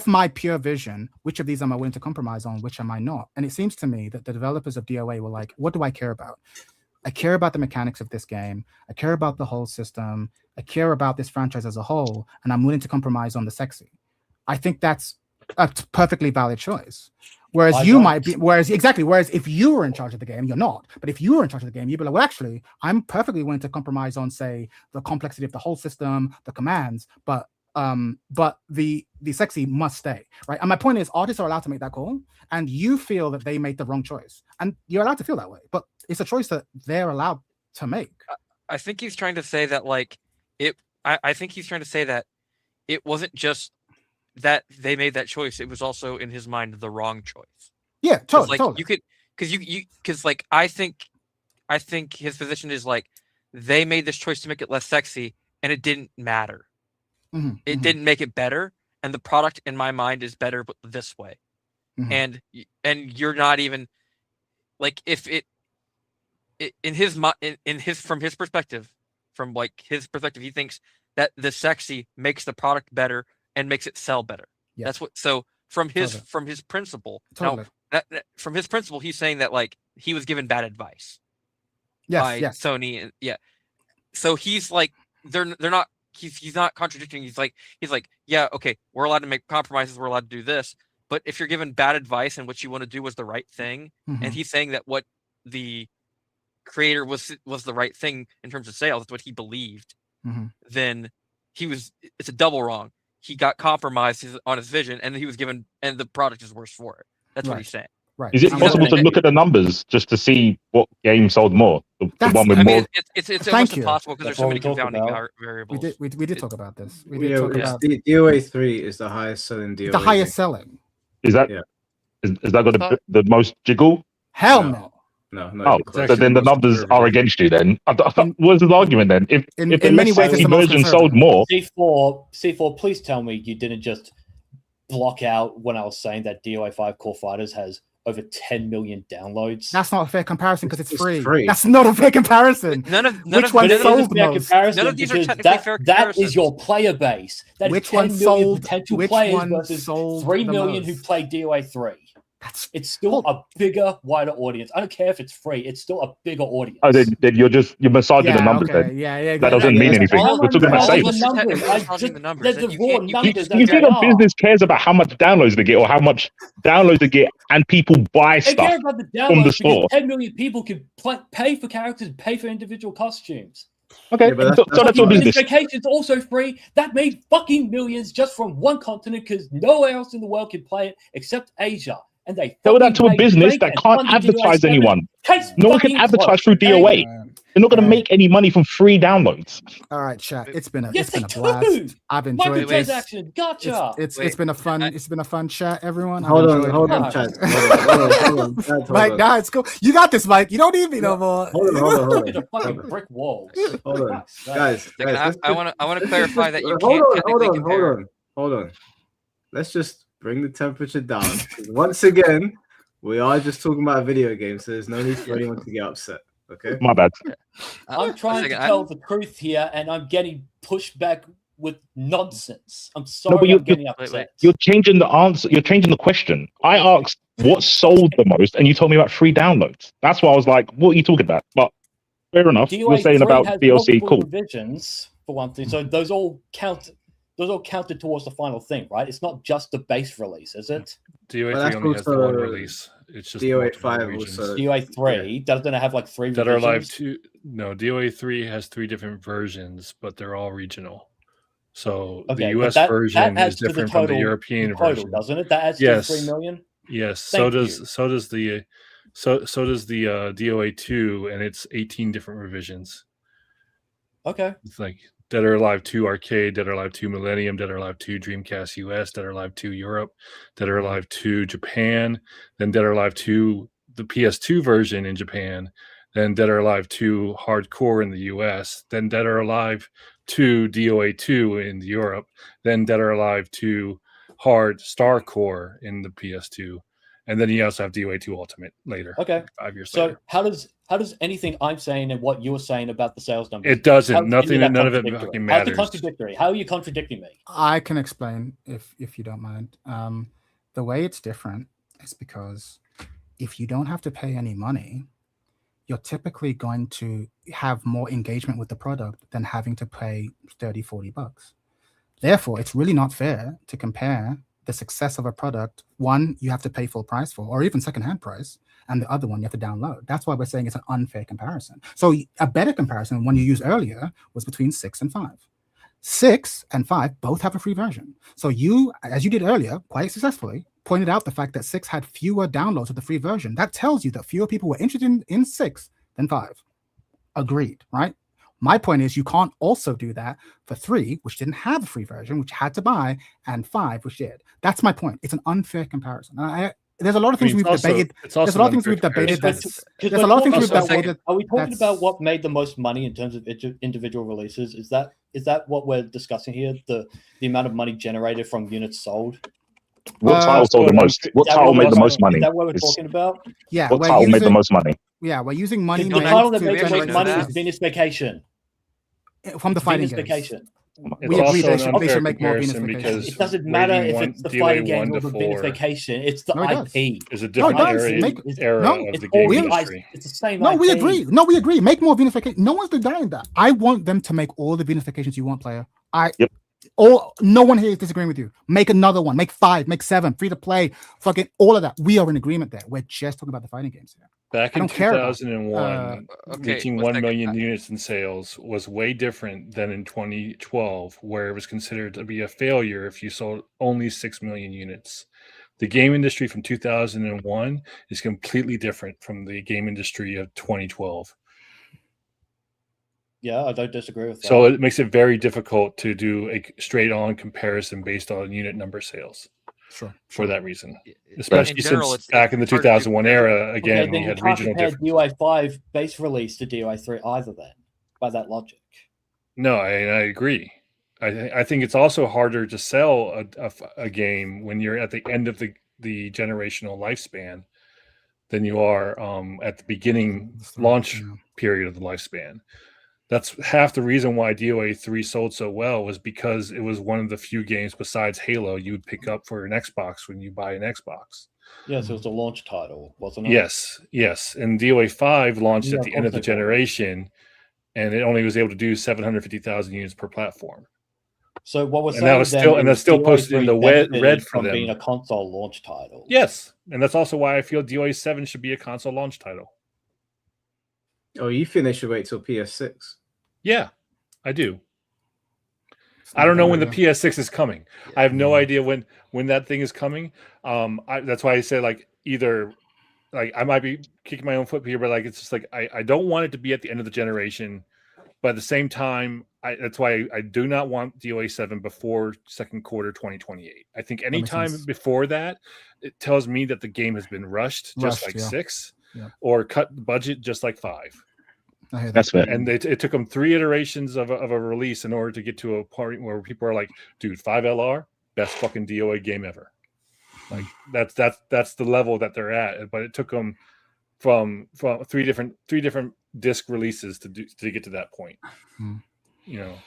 my pure vision, which of these am I willing to compromise on, which am I not? And it seems to me that the developers of DOA were like, what do I care about? I care about the mechanics of this game. I care about the whole system. I care about this franchise as a whole, and I'm willing to compromise on the sexy. I think that's a perfectly valid choice. Whereas if you were in charge of the game, you're not. But if you were in charge of the game, you'd be like, well, actually, I'm perfectly willing to compromise on, say, the complexity of the whole system, the commands, but the sexy must stay, right? And my point is, artists are allowed to make that call, and you feel that they made the wrong choice, and you're allowed to feel that way. But it's a choice that they're allowed to make. I think he's trying to say that like it I think he's trying to say that it wasn't just that they made that choice; it was also in his mind the wrong choice. Yeah, totally. Like totally. you could, because like I think his position is like they made this choice to make it less sexy, and it didn't matter. It didn't make it better, and the product in my mind is better but this way. And you're not even like if it in his from his perspective, he thinks that the sexy makes the product better and makes it sell better. Yeah. That's what. So from his principle, now from his principle, he's saying that like he was given bad advice by Sony, and so he's like they're not. He's not contradicting. He's like, yeah, okay, we're allowed to make compromises. We're allowed to do this. But if you're given bad advice and what you want to do was the right thing, and he's saying that what the creator was the right thing in terms of sales, that's what he believed, then it's a double wrong. He got compromised on his vision, and he was given, and the product is worse for it. That's what he's saying. Right. Is it possible to look at the numbers just to see what game sold more? The one with more. It's almost impossible because there's so many confounding variables. We did talk about this. We Yeah, did talk about DOA3 is the highest selling DOA. the highest selling. Is that is that got the most jiggle? Hell no. No. So then the numbers are against you. Then what's his argument then? If the many ways, it's the most version sold more, C4, please tell me you didn't just block out when I was saying that DOA 5 Core Fighters has over 10 million downloads. That's not a fair comparison because it's free. That's not a fair comparison. Which one sold the most? None of these are technically fair comparisons. That is your player base. That which is 10 one million sold? potential Which players one versus sold 3 the million most? who play DOA 3. It's still a bigger, wider audience. I don't care if it's free. It's still a bigger audience. oh, then you're massaging the numbers. Okay. Then Yeah. that doesn't mean anything. We're talking about sales. The numbers. The raw numbers. You think a business cares about how much downloads they get or how much downloads they get, and people buy They stuff care about the from the downloads store? because 10 million people can pay for characters, pay for individual costumes. Okay, so that's your business. Vacation's also free. That made fucking millions just from one continent because nowhere else in the world can play it except Asia. And they tell that to a business that can't advertise anyone. No one can advertise through DOA. They're not going to make any money from free downloads. All right, chat. It's been a Yes, blast. do. I've enjoyed this. Microtransaction, gotcha. It's been a fun chat, everyone. Hold on, chat. Hold on. Mike, nah, it's cool. You got this, Mike. You don't need me no more. Hold on. A fucking brick wall. Hold on, guys. I want to clarify that you can't technically compare. Hold on. Let's just bring the temperature down. Once again, we are just talking about video games, so there's no need for anyone to get upset. Okay, my bad. I'm trying to tell the truth here, and I'm getting pushed back with nonsense. I'm sorry, but I'm getting upset. You're changing the answer. You're changing the question. I asked what sold the most, and you told me about free downloads. That's why I was like, "What are you talking about?" But fair enough. You're saying about DLC, cool. Revisions for one thing, so those all count. Those all counted towards the final thing, right? It's not just the base release, is it? DOA 3 only has the one release. It's just DOA 5 also. DOA 3 doesn't it have like 3 Dead or Alive revisions? 2. No, DOA 3 has 3 different versions, but they're all regional. So the US version is different from the European version, doesn't it? That adds to 3 million. Yes, so does the DOA 2, and it's 18 different revisions. Okay. It's like Dead or Alive 2 Arcade, Dead or Alive 2 Millennium, Dead or Alive 2 Dreamcast US, Dead or Alive 2 Europe, Dead or Alive 2 Japan, then Dead or Alive 2 the PS2 version in Japan, then Dead or Alive 2 Hardcore in the US, then Dead or Alive 2 DOA 2 in Europe, then Dead or Alive 2 Hard Starcore in the PS2, and then you also have DOA 2 Ultimate later. Okay. 5 years so later. How does anything I'm saying and what you're saying about the sales numbers? It doesn't. None of it fucking matters. How's it contradictory? How are you contradicting me? I can explain if you don't mind. The way it's different is because if you don't have to pay any money, you're typically going to have more engagement with the product than having to pay $30-40. Therefore, it's really not fair to compare the success of a product. One, you have to pay full price for, or even secondhand price, and the other one you have to download. That's why we're saying it's an unfair comparison. So a better comparison, one you used earlier, was between 6 and 5. 6 and 5 both have a free version. So you, as you did earlier, quite successfully, pointed out the fact that 6 had fewer downloads of the free version. That tells you that fewer people were interested in 6 than 5. Agreed, right? My point is you can't also do that for 3, which didn't have a free version, which had to buy, and 5, which did. That's my point. It's an unfair comparison. There's a lot of things we've debated. There's a lot of things we've debated. There's a lot of things we've debated. Are we talking about what made the most money in terms of individual releases? Is that what we're discussing here? The amount of money generated from units sold? What title sold the most? What title made the most money? Is that what we're talking about? Yeah. What title made the most money? Yeah, we're using money. The title that made the most money is Venus Vacation. From the fighting Venus games. Vacation. We agree they should make more Venus Vacations. It doesn't matter if it's the fighting game or the Venus Vacation. It's the IP. It's a different era of the game industry. It's the same. No, we agree. No, we agree. Make more Venus Vacation. No one's denying that. I want them to make all the Venus Vacations you want, player. No one here is disagreeing with you. Make another one. Make 5. Make 7. Free to play. Fucking all of that. We are in agreement there. We're just talking about the fighting games here. Back in 2001, reaching 1 million units in sales was way different than in 2012, where it was considered to be a failure if you sold only 6 million units. The game industry from 2001 is completely different from the game industry of 2012. Yeah, I don't disagree with that. So it makes it very difficult to do a straight-on comparison based on unit number sales. Sure. For that reason, especially since back in the 2001 era, again, we had regional differences. DOA 5 base release to DOA 3 either then, by that logic. No, I agree. I think it's also harder to sell a game when you're at the end of the generational lifespan than you are at the beginning launch period of the lifespan. That's half the reason why DOA 3 sold so well, was because it was one of the few games besides Halo you would pick up for an Xbox when you buy an Xbox. Yes, it was a launch title, wasn't it? Yes. And DOA 5 launched at the end of the generation, and it only was able to do 750,000 units per platform. So what was that's still posted in the red for them being a console launch title. Yes, and that's also why I feel DOA 7 should be a console launch title. Oh, you think they should wait till PS6? Yeah, I do. I don't know when the PS6 is coming. I have no idea when that thing is coming. That's why I say either I might be kicking my own foot here, but it's just I don't want it to be at the end of the generation. But at the same time, that's why I do not want DOA 7 before second quarter 2028. I think any time before that, it tells me that the game has been rushed just like 6. Or cut the budget just like 5. That's fair. And it took them 3 iterations of a release in order to get to a point where people are like, dude, 5LR, best fucking DOA game ever. That's the level that they're at. But it took them from three different disc releases to get to that point. No,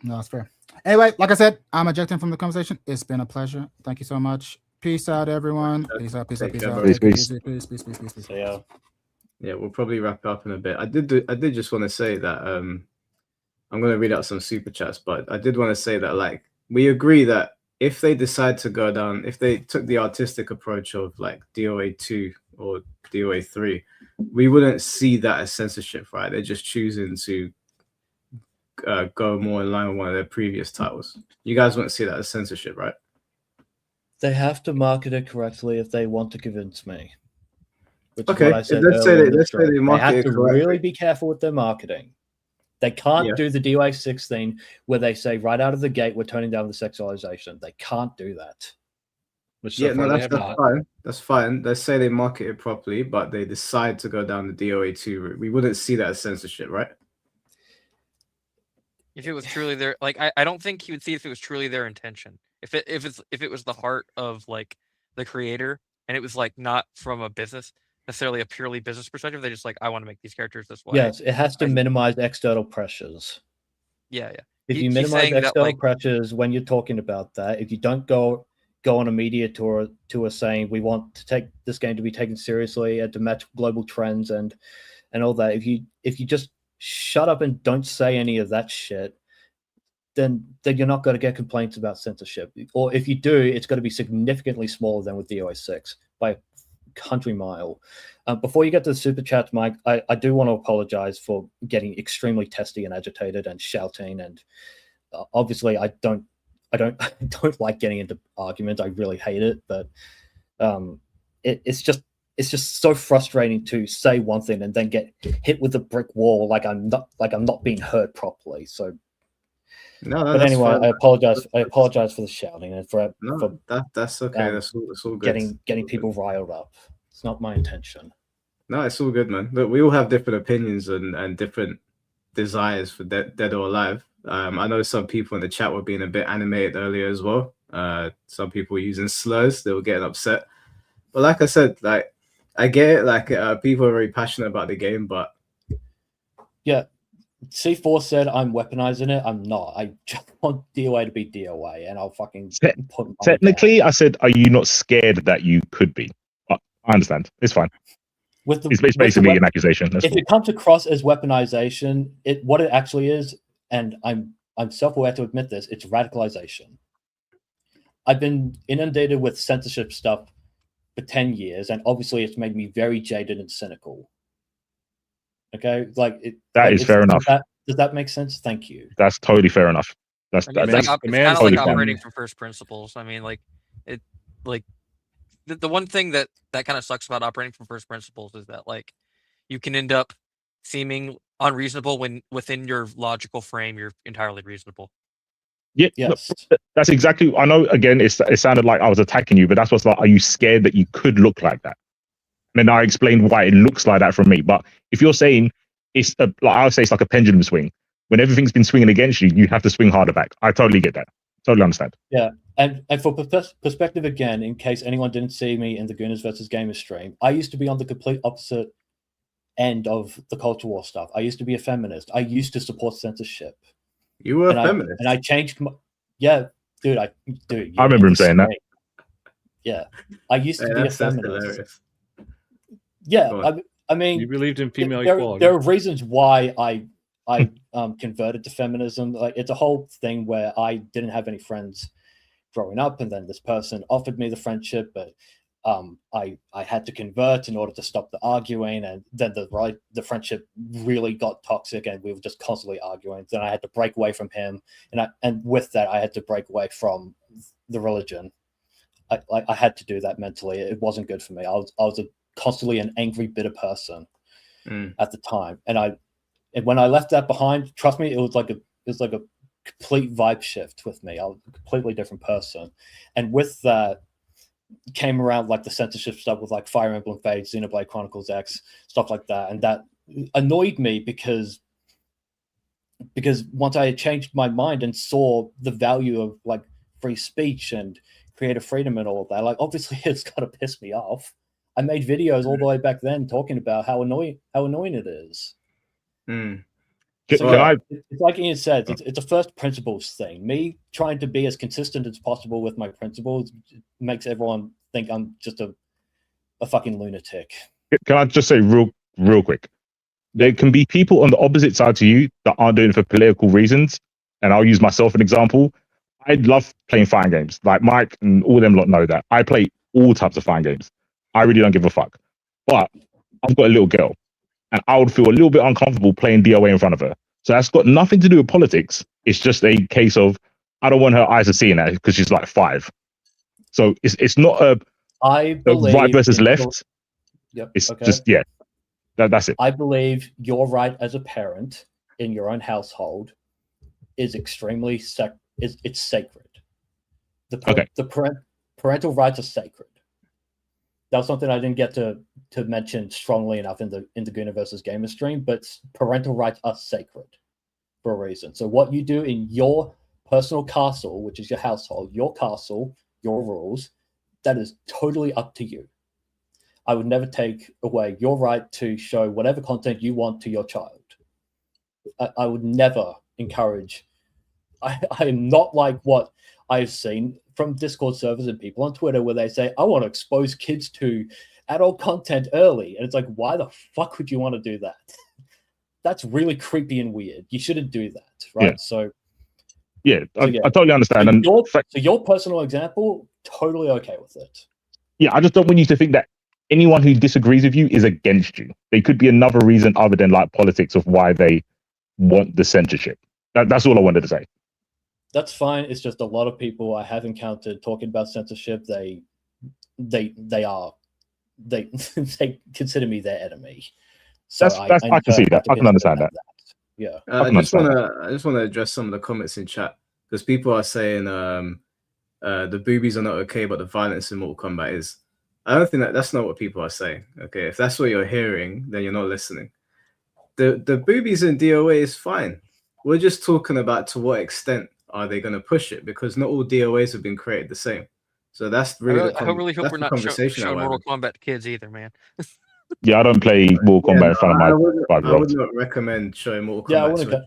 that's fair. Anyway, like I said, I'm ejecting from the conversation. It's been a pleasure. Thank you so much. Peace out, everyone. Peace out. Peace. Yeah, we'll probably wrap up in a bit. I did just want to say that I'm going to read out some super chats, but I did want to say that we agree that if they decide to go down, if they took the artistic approach of DOA 2 or DOA 3, we wouldn't see that as censorship, right? They're just choosing to go more in line with one of their previous titles. You guys wouldn't see that as censorship, right? They have to market it correctly if they want to convince me. Okay, let's say they market have it to correctly. really be careful with their marketing. They can't do the DOA 6 thing where they say right out of the gate we're turning down the sexualization. They can't do that. That's fine. That's fine. They say they market it properly, but they decide to go down the DOA 2 route. We wouldn't see that as censorship, right? If it was truly their I don't think he would see if it was truly their intention. If it was the heart of the creator and it was not from a business, necessarily a purely business perspective, they're just I want to make these characters this way. Yes, it has to minimize external pressures. Yeah. If you minimize external pressures when you're talking about that, if you don't go on a media tour saying we want to take this game to be taken seriously and to match global trends and all that, if you just shut up and don't say any of that shit, then you're not going to get complaints about censorship. Or if you do, it's going to be significantly smaller than with DOA 6 by country mile. Before you get to the super chat, Mike, I do want to apologize for getting extremely testy and agitated and shouting, and obviously I don't like getting into arguments. I really hate it, but it's it's just so frustrating to say one thing and then get hit with a brick wall like I'm not being heard properly. So No, but that's anyway, fine. I apologize for the shouting and for That's okay. That's all good. getting people riled up. It's not my intention. No, it's all good, man. Look, we all have different opinions and different desires for Dead or Alive. I know some people in the chat were being a bit animated earlier as well. Some people were using slurs. They were getting upset. But like I said, like I get it. Like people are very passionate about the game, but yeah, C4 said I'm weaponizing it. I'm not. I just want DOA to be DOA, and I'll fucking put money Technically, down. I said, are you not scared that you could be? But I understand. It's fine. It's basically an accusation. That's if it comes across as weaponization, what it actually is, and I'm self-aware to admit this, it's radicalization. I've been inundated with censorship stuff for 10 years, and obviously it's made me very jaded and cynical. Okay, that is fair enough. Does that make sense? Thank you. That's totally fair enough. It's kind of like operating from first principles. I mean, the one thing that kind of sucks about operating from first principles is that like you can end up seeming unreasonable when within your logical frame you're entirely reasonable. Yeah, yes. That's exactly. I know. Again, it sounded like I was attacking you, but that's what's like. Are you scared that you could look like that? And then I explained why it looks like that from me. But if you're saying it's I would say it's like a pendulum swing. When everything's been swinging against you, you have to swing harder back. I totally get that. Totally understand. Yeah, and for perspective again, in case anyone didn't see me in the Gooners versus Gamers stream, I used to be on the complete opposite end of the culture war stuff. I used to be a feminist. I used to support censorship. You were a feminist, and I changed. Yeah, dude. I remember him saying that. Yeah, I used to be a feminist. Hilarious. Yeah, I mean, you believed in female equality. There are reasons why I converted to feminism. Like it's a whole thing where I didn't have any friends growing up, and then this person offered me the friendship, but I had to convert in order to stop the arguing, and then the friendship really got toxic, and we were just constantly arguing. Then I had to break away from him, and with that I had to break away from the religion. I had to do that mentally. It wasn't good for me. I was constantly an angry, bitter person at the time, and when I left that behind, trust me, it was like a complete vibe shift with me. I was a completely different person, and with that came around like the censorship stuff with like Fire Emblem Fates, Xenoblade Chronicles X, stuff like that, and that annoyed me because once I had changed my mind and saw the value of like free speech and creative freedom and all of that, like obviously it's got to piss me off. I made videos all the way back then talking about how annoying it is. It's like Ian said, it's a first principles thing. Me trying to be as consistent as possible with my principles makes everyone think I'm just a fucking lunatic. Can I just say real quick? There can be people on the opposite side to you that aren't doing it for political reasons, and I'll use myself an example. I love playing fighting games. Like Mike and all them lot know that. I play all types of fighting games. I really don't give a fuck. But I've got a little girl, and I would feel a little bit uncomfortable playing DOA in front of her. So that's got nothing to do with politics. It's just a case of I don't want her eyes to seeing that because she's like 5. So it's not a right versus left. Yep. It's just that's it. I believe your right as a parent in your own household is extremely it's sacred. The parental rights are sacred. That was something I didn't get to mention strongly enough in the Gooner versus Gamer stream, but parental rights are sacred for a reason. So what you do in your personal castle, which is your household, your castle, your rules, that is totally up to you. I would never take away your right to show whatever content you want to your child. I would never encourage. I am not like what I've seen from Discord servers and people on Twitter where they say, I want to expose kids to adult content early. And it's like, why the fuck would you want to do that? That's really creepy and weird. You shouldn't do that, right? Yeah. I totally understand. So your personal example, totally okay with it. Yeah, I just don't want you to think that anyone who disagrees with you is against you. There could be another reason other than like politics of why they want the censorship. That's all I wanted to say. That's fine. It's just a lot of people I have encountered talking about censorship. They are they they consider me their enemy. So I can see that. I can understand that. Yeah. I just want to address some of the comments in chat, because people are saying the boobies are not okay, but the violence in Mortal Kombat is. I don't think that's not what people are saying. Okay, if that's what you're hearing, then you're not listening. The boobies in DOA is fine. We're just talking about to what extent are they going to push it, because not all DOAs have been created the same. So that's really I really hope we're not showing Mortal Kombat to kids either, man. Yeah, I don't play Mortal Kombat in front of my 5-year-old. I would not recommend showing Mortal Kombat.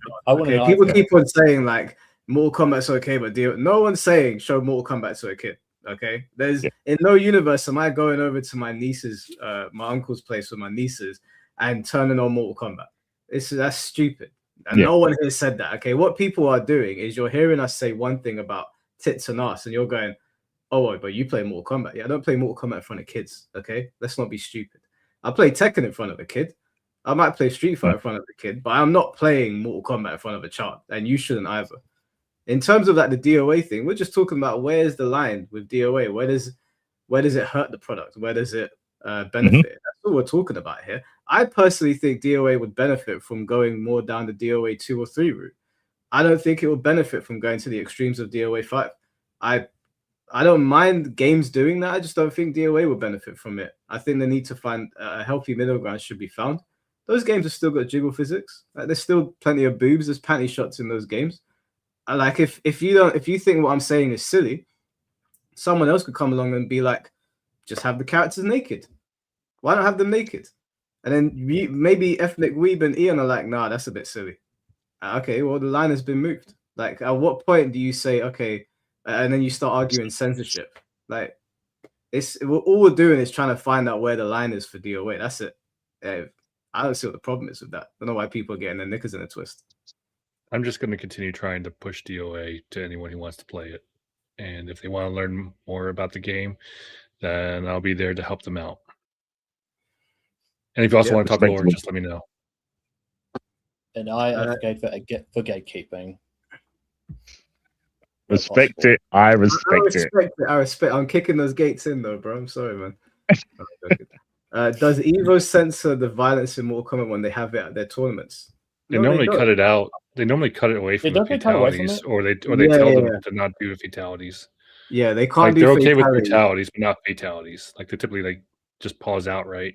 Yeah, people keep on saying like Mortal Kombat's okay, but no one's saying show Mortal Kombat to a kid. Okay, there's in no universe am I going over to my niece's, my uncle's place with my nieces and turning on Mortal Kombat. That's stupid, and no one here said that. Okay, what people are doing is you're hearing us say one thing about tits and ass, and you're going, "Oh, but you play Mortal Kombat." Yeah, I don't play Mortal Kombat in front of kids. Okay, let's not be stupid. I play Tekken in front of a kid. I might play Street Fighter in front of a kid, but I'm not playing Mortal Kombat in front of a child, and you shouldn't either. In terms of like the DOA thing, we're just talking about where's the line with DOA. Where does it hurt the product? Where does it benefit? That's what we're talking about here. I personally think DOA would benefit from going more down the DOA 2 or 3 route. I don't think it would benefit from going to the extremes of DOA 5. I don't mind games doing that. I just don't think DOA will benefit from it. I think they need to find a healthy middle ground should be found. Those games have still got jiggle physics. Like, there's still plenty of boobs. There's panty shots in those games. Like if you think what I'm saying is silly, someone else could come along and be like, just have the characters naked. Why not have them naked? And then maybe Ethnic Weeb and Ian are like, nah, that's a bit silly. Okay, well the line has been moved. Like, at what point do you say okay? And then you start arguing censorship. Like, all we're doing is trying to find out where the line is for DOA. That's it. I don't see what the problem is with that. I don't know why people are getting their knickers in a twist. I'm just going to continue trying to push DOA to anyone who wants to play it. And if they want to learn more about the game, then I'll be there to help them out. And if you also want to talk lore, just let me know. And I advocate for gatekeeping. Respect it. I respect it. I respect. I'm kicking those gates in though, bro. I'm sorry, man. Does Evo censor the violence in Mortal Kombat when they have it at their tournaments? They normally cut it out. They normally cut it away from the fatalities, or they tell them to not do the fatalities. Yeah, they can't. Like, they're okay with fatalities, but not fatalities. Like, they typically just pause out, right?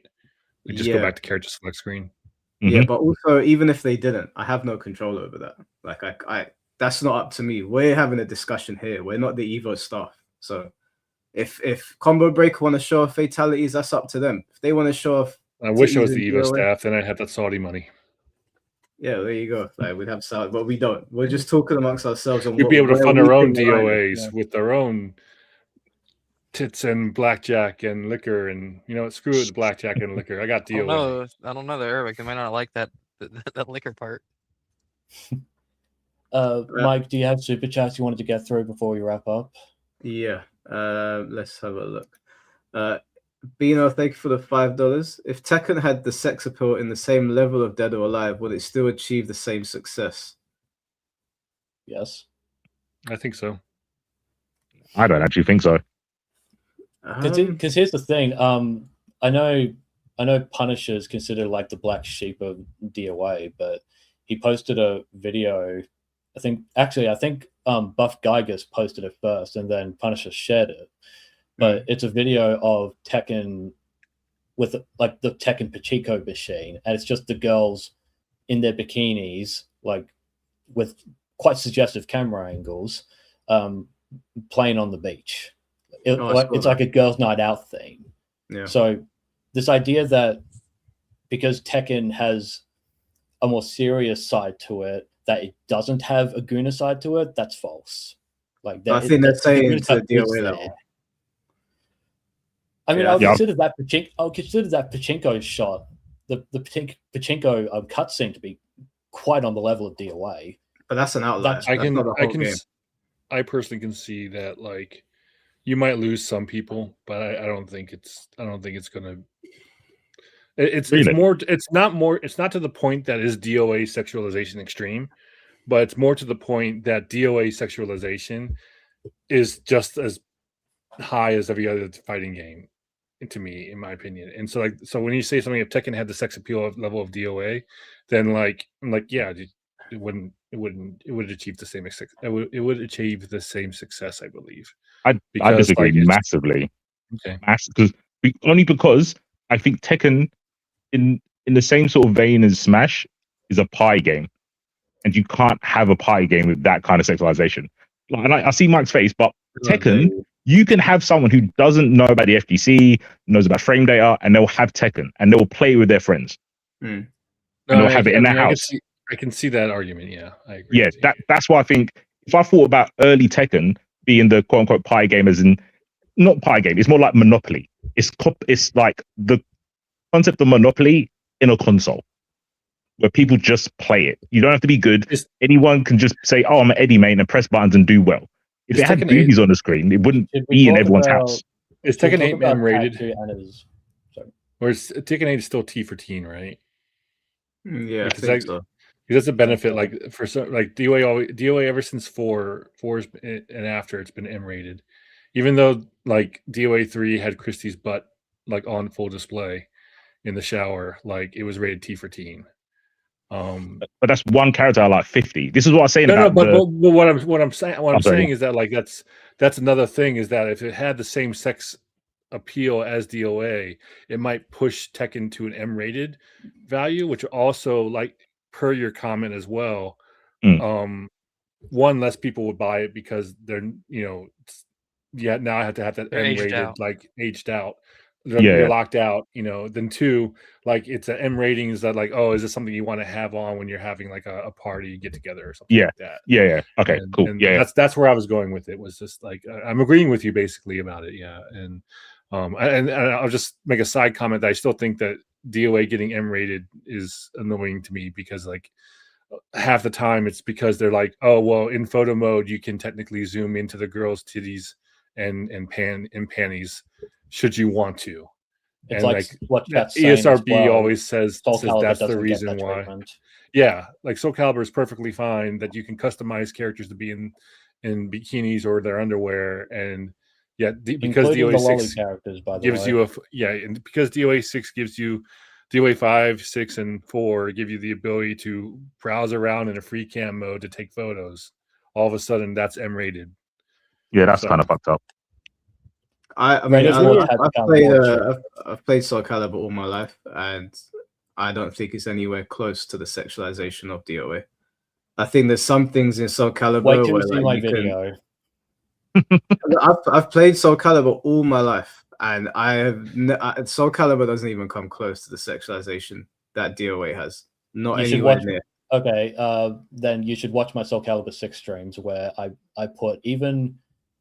They just go back to character select screen. Yeah, but also even if they didn't, I have no control over that. Like, I that's not up to me. We're having a discussion here. We're not the Evo staff. So if Combo Breaker want to show off fatalities, that's up to them. If they want to show off, I wish I was the Evo staff. Then I'd have that Saudi money. Yeah, there you go. Like, we'd have Saudi, but we don't. We're just talking amongst ourselves. We'd be able to fund our own DOAs with our own tits and blackjack and liquor, and screw it, the blackjack and liquor. I got DOA. I don't know the Arabic. I might not like that liquor part. Mike, do you have super chats you wanted to get through before we wrap up? Yeah. Let's have a look. Bino, thank you for the $5. If Tekken had the sex appeal in the same level of Dead or Alive, would it still achieve the same success? Yes. I think so. I don't actually think so. Because here's the thing. I know Punisher's considered like the black sheep of DOA, but he posted a video. I think Buff Geiger's posted it first, and then Punisher shared it. But it's a video of Tekken with like the Tekken Pachinko machine, and it's just the girls in their bikinis, like with quite suggestive camera angles, playing on the beach. It's like a girls' night out thing. Yeah. So this idea that because Tekken has a more serious side to it, that it doesn't have a Guna side to it, that's false. Like I think that's saying to DOA level. I mean, I'll consider that Pachinko shot, the Pachinko cutscene to be quite on the level of DOA. But that's an outlier. I personally can see that, like, you might lose some people, but I don't think it's gonna. It's not to the point that is DOA sexualization extreme, but it's more to the point that DOA sexualization is just as high as every other fighting game. to me, in my opinion. And so so when you say something, if Tekken had the sex appeal level of DOA, then I'm like, yeah, it would achieve the same it would achieve the same success, I believe. I disagree massively. Okay. Because I think Tekken, in the same sort of vein as Smash, is a pie game, and you can't have a pie game with that kind of sexualization. And I see Mike's face, but Tekken, you can have someone who doesn't know about the FGC, knows about frame data, and they'll have Tekken, and they'll play with their friends, and they'll have it in their house. I can see that argument. Yeah, I agree. Yeah, that's why I think if I thought about early Tekken being the quote unquote pie game, as in not pie game, it's more like Monopoly. It's like the concept of Monopoly in a console where people just play it. You don't have to be good. Anyone can just say, "Oh, I'm an Eddie main," and press buttons and do well. If it had boobies on the screen, it wouldn't be in everyone's house. Is Tekken 8 M rated? Or is Tekken 8 still T for teen, right? Yeah, I think so. Because that's a benefit. Like for some, like DOA ever since 4 and after, it's been M rated. Even though like DOA 3 had Christie's butt like on full display in the shower, like it was rated T for teen. But that's one character out of like 50. This is what I'm saying about. But what I'm saying is that like that's another thing, is that if it had the same sex appeal as DOA, it might push Tekken to an M rated value, which also, like per your comment as well, one, less people would buy it because they're now I have to have that M rated, like aged out. You're locked out, then two, like it's an M rating is that like, oh, is this something you want to have on when you're having like a party get together or something like that? Yeah. Okay, cool. That's where I was going with it, was just like I'm agreeing with you basically about it. Yeah. And I'll just make a side comment that I still think that DOA getting M rated is annoying to me, because like half the time it's because they're like, oh well, in photo mode you can technically zoom into the girl's titties and panties should you want to. It's and like what ESRB always says that's the reason why. Yeah, like Soul Calibur is perfectly fine that you can customize characters to be in bikinis or their underwear, and because DOA 6 characters, by the gives way. and because DOA 6 gives you DOA 5, 6, and 4 give you the ability to browse around in a free cam mode to take photos. All of a sudden, that's M rated. Yeah, that's kind of fucked up. I've played Soul Calibur all my life, and I don't think it's anywhere close to the sexualization of DOA. I think there's some things in Soul Calibur where you see my video. I've played Soul Calibur all my life, and Soul Calibur doesn't even come close to the sexualization that DOA has. Not anywhere near. Okay, then you should watch my Soul Calibur 6 streams, where I put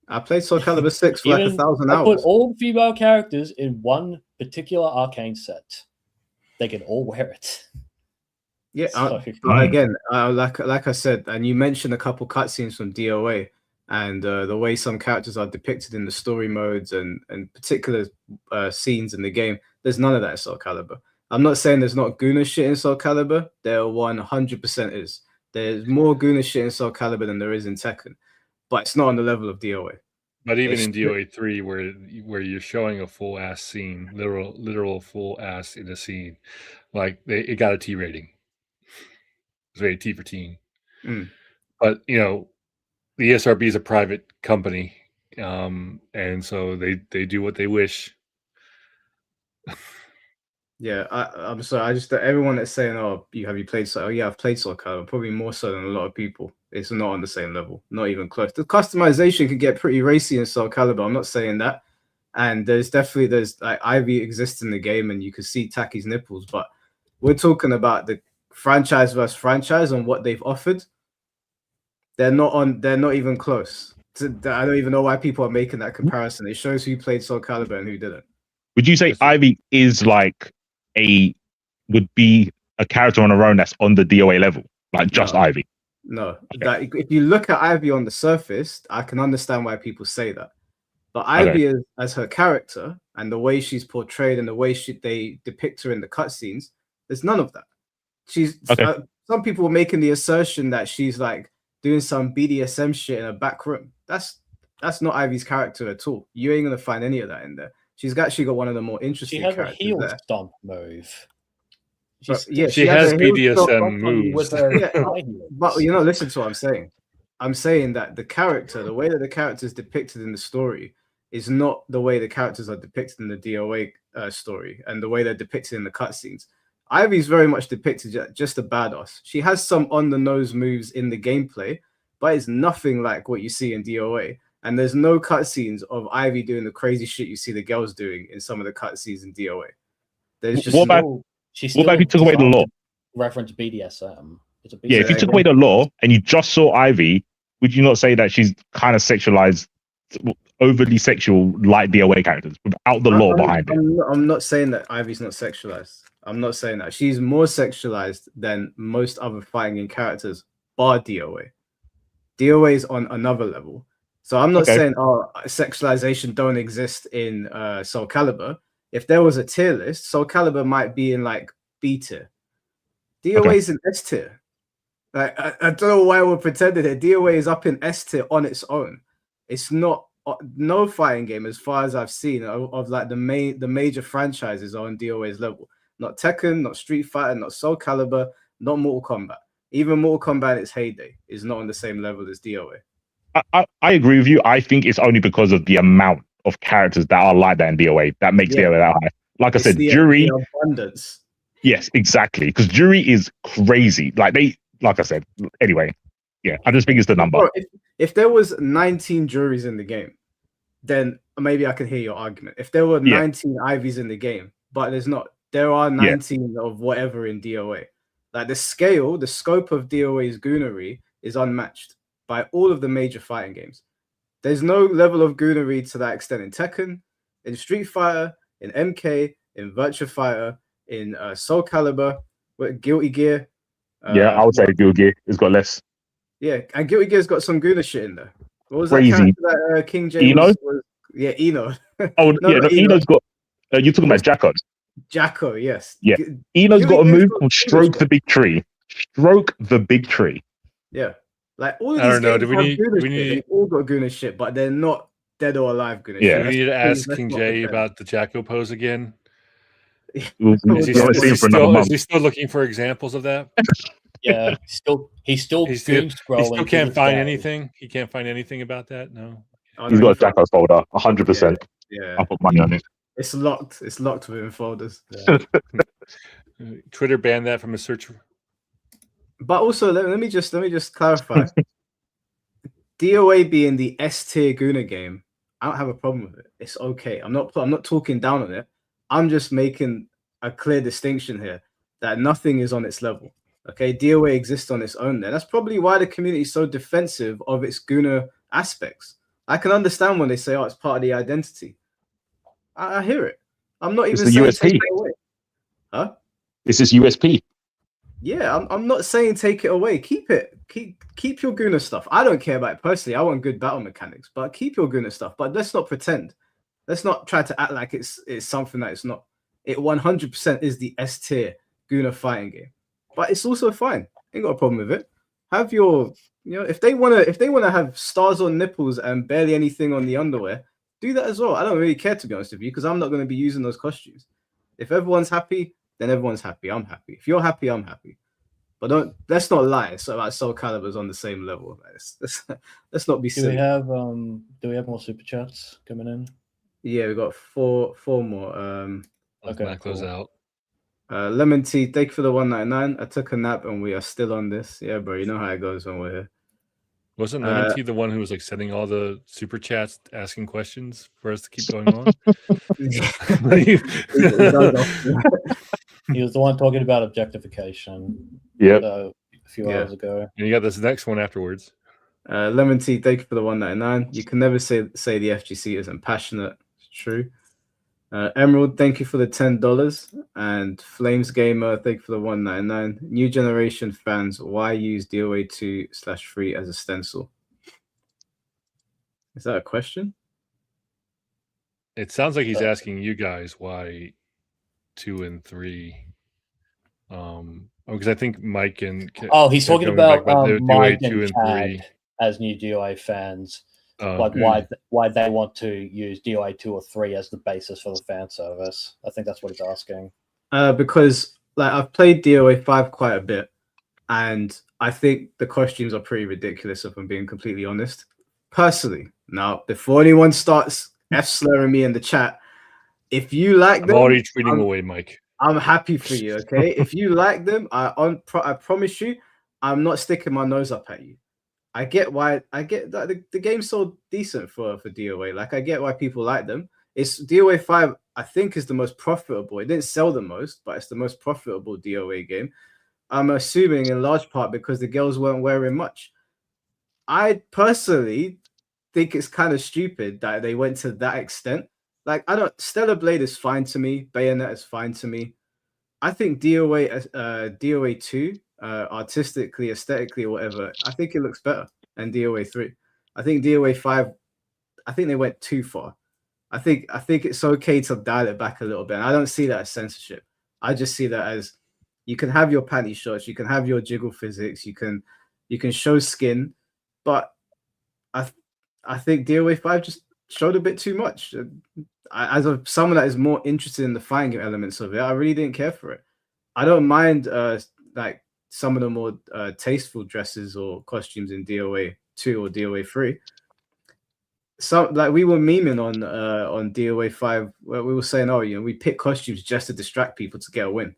I played Soul Calibur 6 for like 1,000 hours. I put all female characters in one particular arcane set. They can all wear it. Yeah, again, like I said, and you mentioned a couple cutscenes from DOA, and the way some characters are depicted in the story modes and particular scenes in the game. There's none of that in Soul Calibur. I'm not saying there's not Guna shit in Soul Calibur. There 100% is. There's more Guna shit in Soul Calibur than there is in Tekken. But it's not on the level of DOA. But even in DOA 3, where you're showing a full ass scene, literal full ass in a scene, like it got a T rating. It's rated T for teen. But the ESRB is a private company, and so they do what they wish. Yeah, I'm sorry. Everyone that's saying, "Oh, have you played?" So, yeah, I've played Soul Calibur, probably more so than a lot of people. It's not on the same level, not even close. The customization can get pretty racy in Soul Calibur. I'm not saying that, and there's like Ivy exists in the game, and you can see Taki's nipples. But we're talking about the franchise versus franchise on what they've offered. They're not even close. I don't even know why people are making that comparison. It shows who played Soul Calibur and who didn't. Would you say Ivy is like would be a character on her own that's on the DOA level, like just Ivy? No, if you look at Ivy on the surface, I can understand why people say that. But Ivy, as her character and the way she's portrayed and the way they depict her in the cutscenes, there's none of that. Some people were making the assertion that she's like doing some BDSM shit in a back room. That's not Ivy's character at all. You ain't gonna find any of that in there. She's actually got one of the more She interesting has a characters heel there. stomp move. But, yeah, she has has a heel stomp BDSM moves. with her Yeah, high heels. but you know, listen to what I'm saying. I'm saying that the character, the way that the character is depicted in the story, is not the way the characters are depicted in the DOA story and the way they're depicted in the cutscenes. Ivy's very much depicted just a badass. She has some on-the-nose moves in the gameplay, but it's nothing like what you see in DOA. And there's no cutscenes of Ivy doing the crazy shit you see the girls doing in some of the cutscenes in DOA. There's just What about if you took away the law? Reference BDSM. It's a Yeah, if you took away the law and you just saw Ivy, would you not say that she's kind of sexualized, overly sexual, like DOA characters, without the law behind it? I'm not saying that Ivy's not sexualized. I'm not saying that. She's more sexualized than most other fighting game characters, bar DOA. DOA is on another level. So I'm not saying, sexualization don't exist in Soul Calibur. If there was a tier list, Soul Calibur might be in like B tier. DOA is in S tier. Like I don't know why we're pretending that DOA is up in S tier on its own. It's not no fighting game as far as I've seen of like the major franchises are on DOA's level. Not Tekken, not Street Fighter, not Soul Calibur, not Mortal Kombat. Even Mortal Kombat in its heyday is not on the same level as DOA. I agree with you. I think it's only because of the amount of characters that are like that in DOA that makes DOA that high. Like I said, Jury. The abundance. Yes, exactly. Because Jury is crazy. Like I said, anyway. Yeah, I just think it's the number. Bro, if there was 19 Juries in the game, then maybe I could hear your argument. If there were 19 Ivies in the game, but there's not. There are 19 of whatever in DOA. Like the scale, the scope of DOA's goonery is unmatched by all of the major fighting games. There's no level of goonery to that extent in Tekken, in Street Fighter, in MK, in Virtua Fighter, in Soul Calibur, with Guilty Gear. I would say Guilty Gear has got less. Yeah, and Guilty Gear's got some gooner shit in there. What was Crazy. that character that King James Eno? was? Yeah, Eno. Eno's got. You're talking about Jacko. Jacko, yes. Yeah, Eno's got a move called Stroke the Big Tree. Stroke the Big Tree. Yeah, like all of I these don't know. games Do we have need? They all got gooner shit, but they're not dead or alive gooner Yeah. shit. Do we need to ask Let's King not Jay pretend. about the Jacko pose again? We'll Is he, see him for another month. is he still looking for examples of that? Yeah, he's still He doom scrolling. still can't find anything. He can't find anything about that. No. Oh, He's no, got a Jacko folder, 100%. Yeah, I'll put money on it. it's locked. It's locked within folders. Twitter banned that from a search. But also, let me just clarify. DOA being the S tier Gooner game, I don't have a problem with it. It's okay. I'm not talking down on it. I'm just making a clear distinction here that nothing is on its level. Okay, DOA exists on its own there. That's probably why the community is so defensive of its Gooner aspects. I can understand when they say, oh, it's part of the identity. I hear it. I'm not even saying USP. take it away. Huh? This is USP. Yeah, I'm not saying take it away. Keep it. Keep your Gooner stuff. I don't care about it personally. I want good battle mechanics, but keep your Gooner stuff. But let's not pretend. Let's not try to act like it's something that it's not. It 100% is the S tier Gooner fighting game. But it's also fine. Ain't got a problem with it. Have your, if they wanna have stars on nipples and barely anything on the underwear, do that as well. I don't really care, to be honest with you, because I'm not going to be using those costumes. If everyone's happy, then everyone's happy. I'm happy. If you're happy, I'm happy. But let's not lie. So like Soul Calibur's on the same level. Let's not be silly. Do we have more super chats coming in? Yeah, we got four more. Let's knock those out. Lemon Tea, thank you for the 199. I took a nap and we are still on this. Yeah, bro, you know how it goes when we're here. Wasn't Lemon Tea the one who was like sending all the super chats, asking questions for us to keep going on? He was the one talking about objectification. Yep. A few hours ago. And you got this next one afterwards. Lemon Tea, thank you for the 199. You can never say the FGC isn't passionate. It's true. Emerald, thank you for the $10. And Flames Gamer, thank you for the 199. New generation fans, why use DOA 2/3 as a stencil? Is that a question? It sounds like he's asking you guys why 2 and 3. Because I think Mike and he's talking about Mike and DOA 2 and 3 as new DOA fans. like why they want to use DOA 2 or 3 as the basis for the fan service. I think that's what he's asking. Because like I've played DOA 5 quite a bit, and I think the costumes are pretty ridiculous, if I'm being completely honest. Personally, now before anyone starts slurring me in the chat, if you like them, I'm already tweeting away, Mike. I'm happy for you. Okay, if you like them, I promise you, I'm not sticking my nose up at you. I get why. I get that the game's so decent for DOA. Like I get why people like them. It's DOA 5. I think is the most profitable. It didn't sell the most, but it's the most profitable DOA game. I'm assuming in large part because the girls weren't wearing much. I personally think it's kind of stupid that they went to that extent. Like Stellar Blade is fine to me. Bayonet is fine to me. I think DOA 2, artistically, aesthetically, or whatever, I think it looks better than DOA 3. I think DOA 5, I think they went too far. I think it's okay to dial it back a little bit. And I don't see that as censorship. I just see that as you can have your panty shots, you can have your jiggle physics, you can show skin, but I think DOA 5 just showed a bit too much. As someone that is more interested in the fighting game elements of it, I really didn't care for it. I don't mind like some of the more tasteful dresses or costumes in DOA 2 or DOA 3. Some like we were memeing on DOA 5 where we were saying, oh, we pick costumes just to distract people to get a win.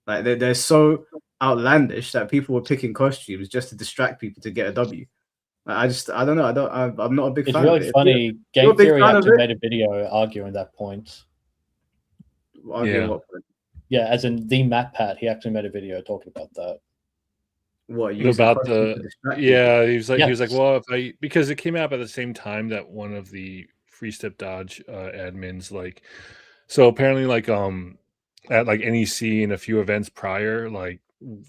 Like they're so outlandish that people were picking costumes just to distract people to get a W. I don't know. I'm not a big fan. It's really funny. Game Theory actually made a video arguing that point. Arguing what point? Yeah, as in the MatPat, he actually made a video talking about that. What about the he was like, well, because it came out at the same time that one of the Free Step Dodge admins, like, so apparently like at like NEC and a few events prior, like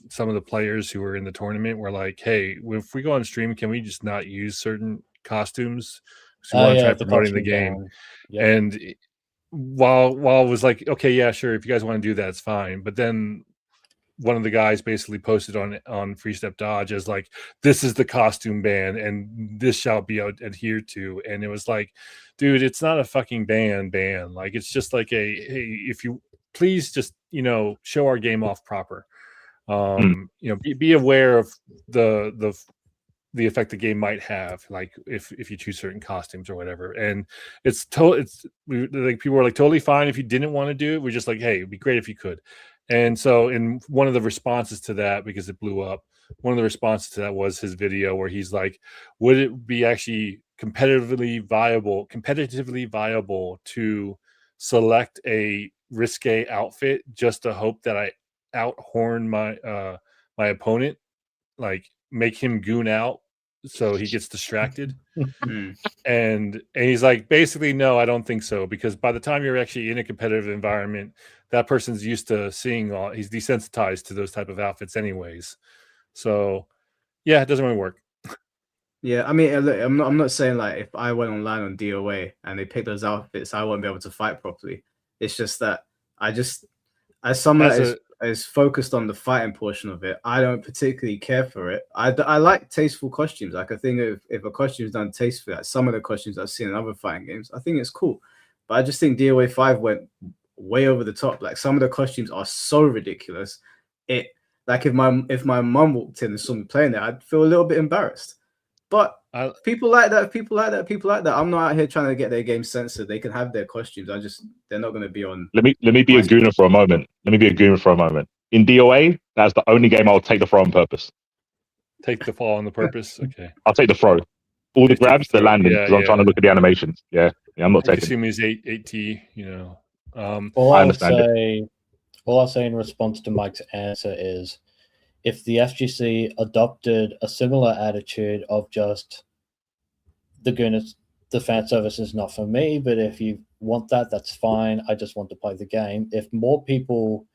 some of the players who were in the tournament were like, hey, if we go on stream, can we just not use certain costumes? So we want to try promoting the game. Yep. And while it was like, okay, yeah, sure, if you guys want to do that, it's fine. But then one of the guys basically posted on Free Step Dodge as like, this is the costume ban and this shall be adhered to. And it was like, dude, it's not a fucking ban. Like, it's just like hey, if you please just, show our game off proper. Be aware of the effect the game might have, like if you choose certain costumes or whatever. And it's like people were like totally fine if you didn't want to do it. We're just like, hey, it'd be great if you could. And so in one of the responses to that, because it blew up, one of the responses to that was his video where he's like, would it be actually competitively viable to select a risque outfit just to hope that I outhorn my opponent, like make him goon out so he gets distracted? and he's like, basically, no, I don't think so, because by the time you're actually in a competitive environment, that person's used to seeing he's desensitized to those type of outfits anyways. So yeah, it doesn't really work. Yeah, I mean, look, I'm not saying like if I went online on DOA and they picked those outfits, I won't be able to fight properly. It's just that as someone that is focused on the fighting portion of it, I don't particularly care for it. I like tasteful costumes. Like, I think if a costume is done tastefully, like some of the costumes I've seen in other fighting games, I think it's cool. But I just think DOA 5 went way over the top. Like, some of the costumes are so ridiculous. Like if my mum walked in and saw me playing it, I'd feel a little bit embarrassed. But people like that. I'm not out here trying to get their game censored. They can have their costumes. They're not going to be on. Let me be a gooner for a moment. In DOA, that's the only game I'll take the throw on purpose. Take the fall on the purpose. Okay. I'll take the throw. All the grabs, the landing, because I'm trying to look at the animations. Yeah, I'm not taking. Assume he's 8T. All I'll say in response to Mike's answer is, if the FGC adopted a similar attitude of just the fan service is not for me, but if you want that, that's fine. I just want to play the game. If more people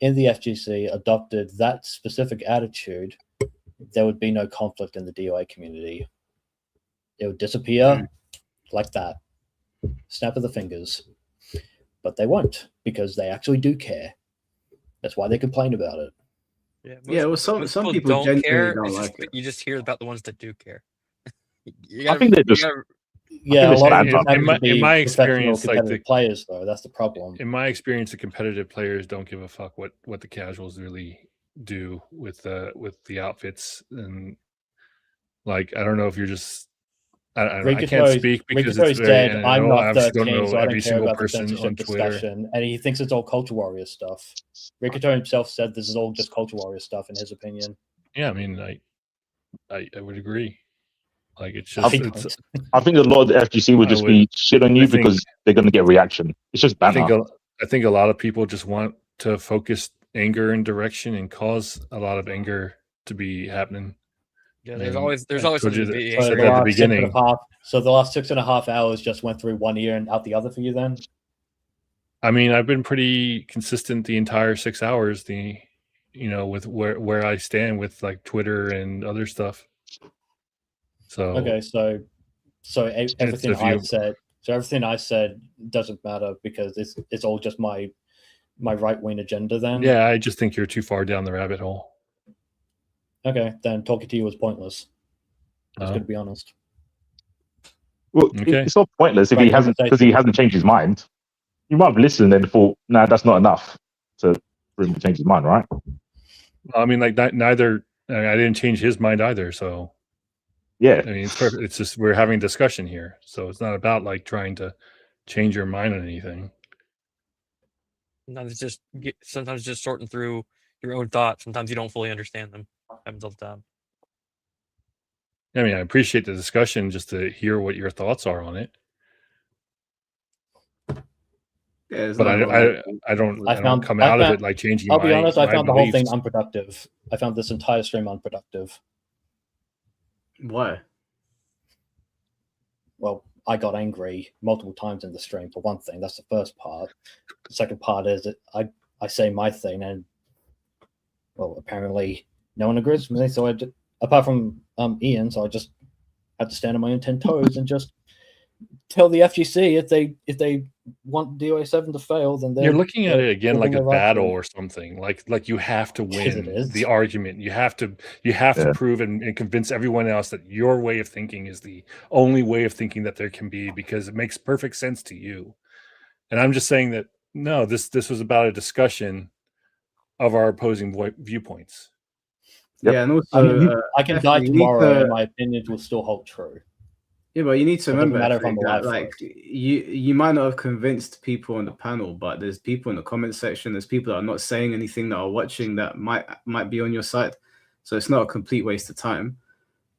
in the FGC adopted that specific attitude, there would be no conflict in the DOA community. It would disappear like that. Snap of the fingers. But they won't, because they actually do care. That's why they complain about it. Well, some people don't care. Don't like it. You just hear about the ones that do care. I think they're just Yeah, a it's lot of bad people enough. happen to be in my professional experience, like competitive players, though. That's the problem. in my experience, the competitive players don't give a fuck what the casuals really do with the outfits, and like I don't know if you're just I can't speak because it's Rickato very, said, and I'm I not obviously don't 13, know so I don't every care single about the person censorship on Twitter. discussion. And he thinks it's all culture warrior stuff. Rickato himself said this is all just culture warrior stuff, in his opinion. Yeah, I mean, I would agree. Like it's I just think a lot of the FGC would just be shit on you because they're going to get reaction. It's just banter. I think a lot of people just want to focus anger in direction and cause a lot of anger to be happening. Yeah, there's always something to be So angry at the beginning. So the last 6.5 hours just went through one ear and out the other for you then? I mean, I've been pretty consistent the entire 6 hours, with where I stand with like Twitter and other stuff. So okay, so everything I said doesn't matter because it's all just my right-wing agenda then? Yeah, I just think you're too far down the rabbit hole. Okay, then talking to you was pointless. Just going to be honest. Well, it's not pointless if he hasn't changed his mind. You might have listened and thought, nah, that's not enough for him to change his mind, right? I mean, like neither. I didn't change his mind either. So yeah, I mean, it's perfect. It's just we're having a discussion here, so it's not about like trying to change your mind on anything. Sometimes just sorting through your own thoughts. Sometimes you don't fully understand them. Happens all the time. I mean, I appreciate the discussion just to hear what your thoughts are on it. Yeah, but I don't come out of it like changing. I'll be honest. I found the whole thing beliefs. unproductive. I found this entire stream unproductive. Why? Well, I got angry multiple times in the stream. For one thing, that's the first part. The second part is that I say my thing, and well, apparently no one agrees with me. So apart from Ian, so I just had to stand on my own 10 toes and just tell the FGC if they want DOA7 to fail, then you're looking at it again like a battle or something. Like you have to win the argument. You have to prove and convince everyone else that your way of thinking is the only way of thinking that there can be because it makes perfect sense to you. And I'm just saying that no, this was about a discussion of our opposing viewpoints. Yep. Yeah, and also I can die tomorrow, and my opinions will still hold true. Yeah, but you need to remember that, like you might not have convinced people on the panel, but there's people in the comment section. There's people that are not saying anything that are watching that might be on your side. So it's not a complete waste of time.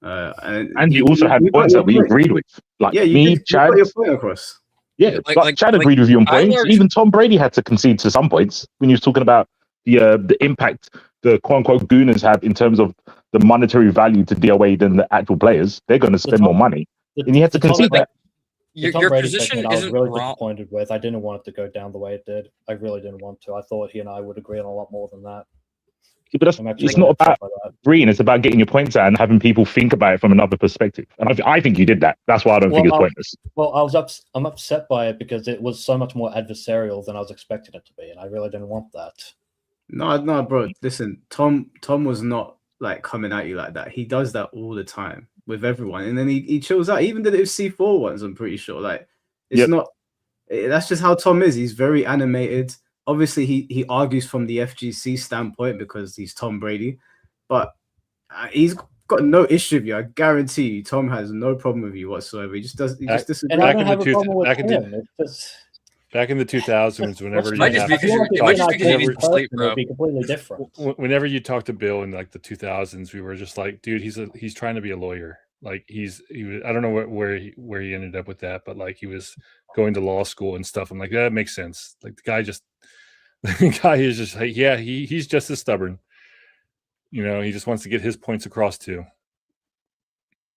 And you also had points that we agreed with, like Chad. Got your point across. Yeah, Chad agreed with you on points. Even Tom Brady had to concede to some points when he was talking about the impact the quote unquote gooners have in terms of the monetary value to DOA than the actual players. They're going to spend more money. And you have to concede that. Your position I was really wrong. disappointed with. I didn't want it to go down the way it did. I really didn't want to. I thought he and I would agree on a lot more than that. Yeah, but it's not about agreeing. It's about getting your points out and having people think about it from another perspective. And I think you did that. That's why I don't think it's pointless. Well, I'm upset by it because it was so much more adversarial than I was expecting it to be, and I really didn't want that. No, bro. Listen, Tom was not like coming at you like that. He does that all the time with everyone, and then he chills out. He even did it with C4 once, I'm pretty sure. Like it's not. That's just how Tom is. He's very animated. Obviously, he argues from the FGC standpoint because he's Tom Brady, but he's got no issue with you. I guarantee you, Tom has no problem with you whatsoever. He just does. He just disagrees. And I don't have a problem with him. Back in the 2000s, whenever whenever you talk to Bill in like the 2000s, we were just like, dude, he's trying to be a lawyer. Like he was, I don't know where he ended up with that, but like he was going to law school and stuff. I'm like, that makes sense. Like the guy is just like, yeah, he's just as stubborn. You know, he just wants to get his points across too.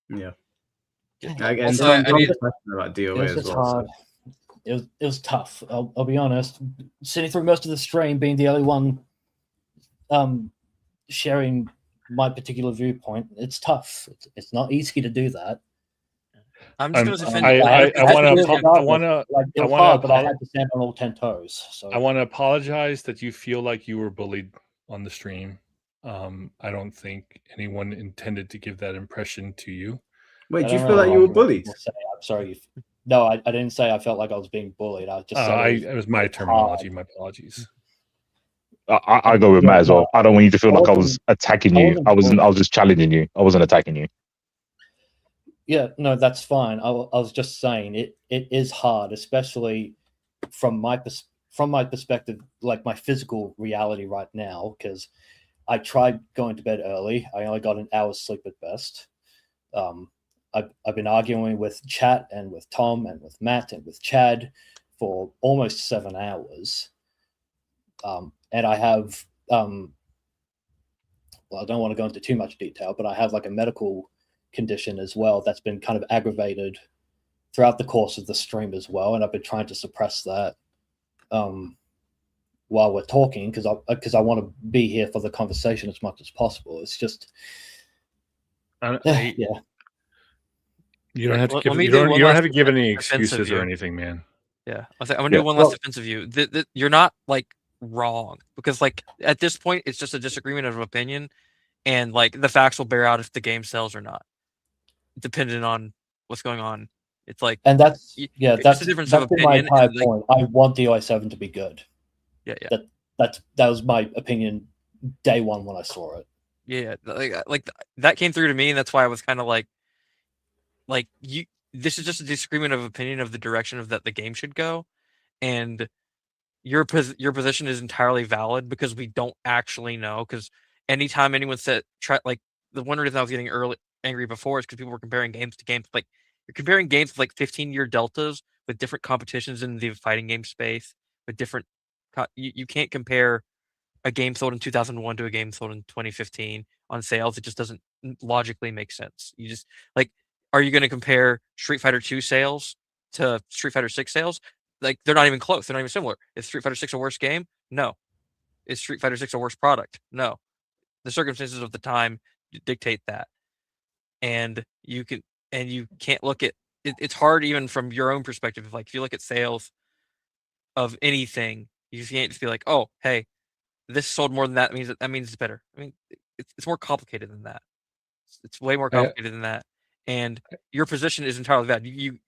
Yeah. Also, I need about DOA as well. Hard. It was tough. I'll be honest. Sitting through most of the stream, being the only one sharing my particular viewpoint, it's tough. It's not easy to do that. I'm just going to defend. But I had to stand on all 10 toes. So I want to apologize that you feel like you were bullied on the stream. I don't think anyone intended to give that impression to you. Wait, I do you don't feel know like how you were people bullied? say, I'm sorry. No, I didn't say I felt like I was being bullied. I just said it was my terminology. My apologies. I go with Matt as well. I don't want you to feel like I was attacking you. I was just challenging you. I wasn't attacking you. Yeah, no, that's fine. I was just saying it is hard, especially from my perspective, like my physical reality right now, because I tried going to bed early. I only got an hour's sleep at best. I've been arguing with chat and with Tom and with Matt and with Chad for almost 7 hours. And I have, well, I don't want to go into too much detail, but I have like a medical condition as well that's been kind of aggravated throughout the course of the stream as well. And I've been trying to suppress that while we're talking because I want to be here for the conversation as much as possible. It's just, yeah. You don't have to Let give. me You do don't. one You don't last have to give any defensive excuses or view. anything, man. Yeah, I'm gonna do one last defensive view. You're not like wrong because like at this point it's just a disagreement of opinion, and like the facts will bear out if the game sells or not, depending on what's going on. It's like, and that's a difference of been my opinion. entire And, like, point. I want DOA7 to be good. Yeah. That was my opinion day one when I saw it. Yeah, like that came through to me, and that's why I was kind of like you. This is just a disagreement of opinion of the direction of that the game should go, and your position is entirely valid because we don't actually know. Because anytime anyone said like the one reason I was getting angry before is because people were comparing games to games. Like you're comparing games with like 15-year deltas with different competitions in the fighting game space with different. You can't compare a game sold in 2001 to a game sold in 2015 on sales. It just doesn't logically make sense. You just like, are you going to compare Street Fighter 2 sales to Street Fighter 6 sales? Like they're not even close. They're not even similar. Is Street Fighter 6 a worse game? No. Is Street Fighter 6 a worse product? No. The circumstances of the time dictate that. And you can't look at it. It's hard even from your own perspective. Like if you look at sales of anything, you can't just be like, oh, hey, this sold more than that. That means it's better. I mean, it's more complicated than that. It's way more complicated than that. And your position is entirely valid.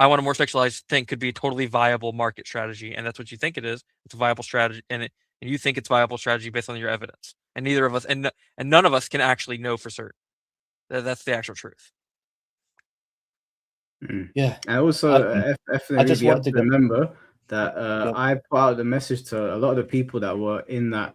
I want a more sexualized thing could be a totally viable market strategy, and that's what you think it is. It's a viable strategy, and you think it's viable strategy based on your evidence. And neither of us, and none of us can actually know for certain. That's the actual truth. Yeah. And also, I just have wanted to to remember that I put out the message to a lot of the people that were in that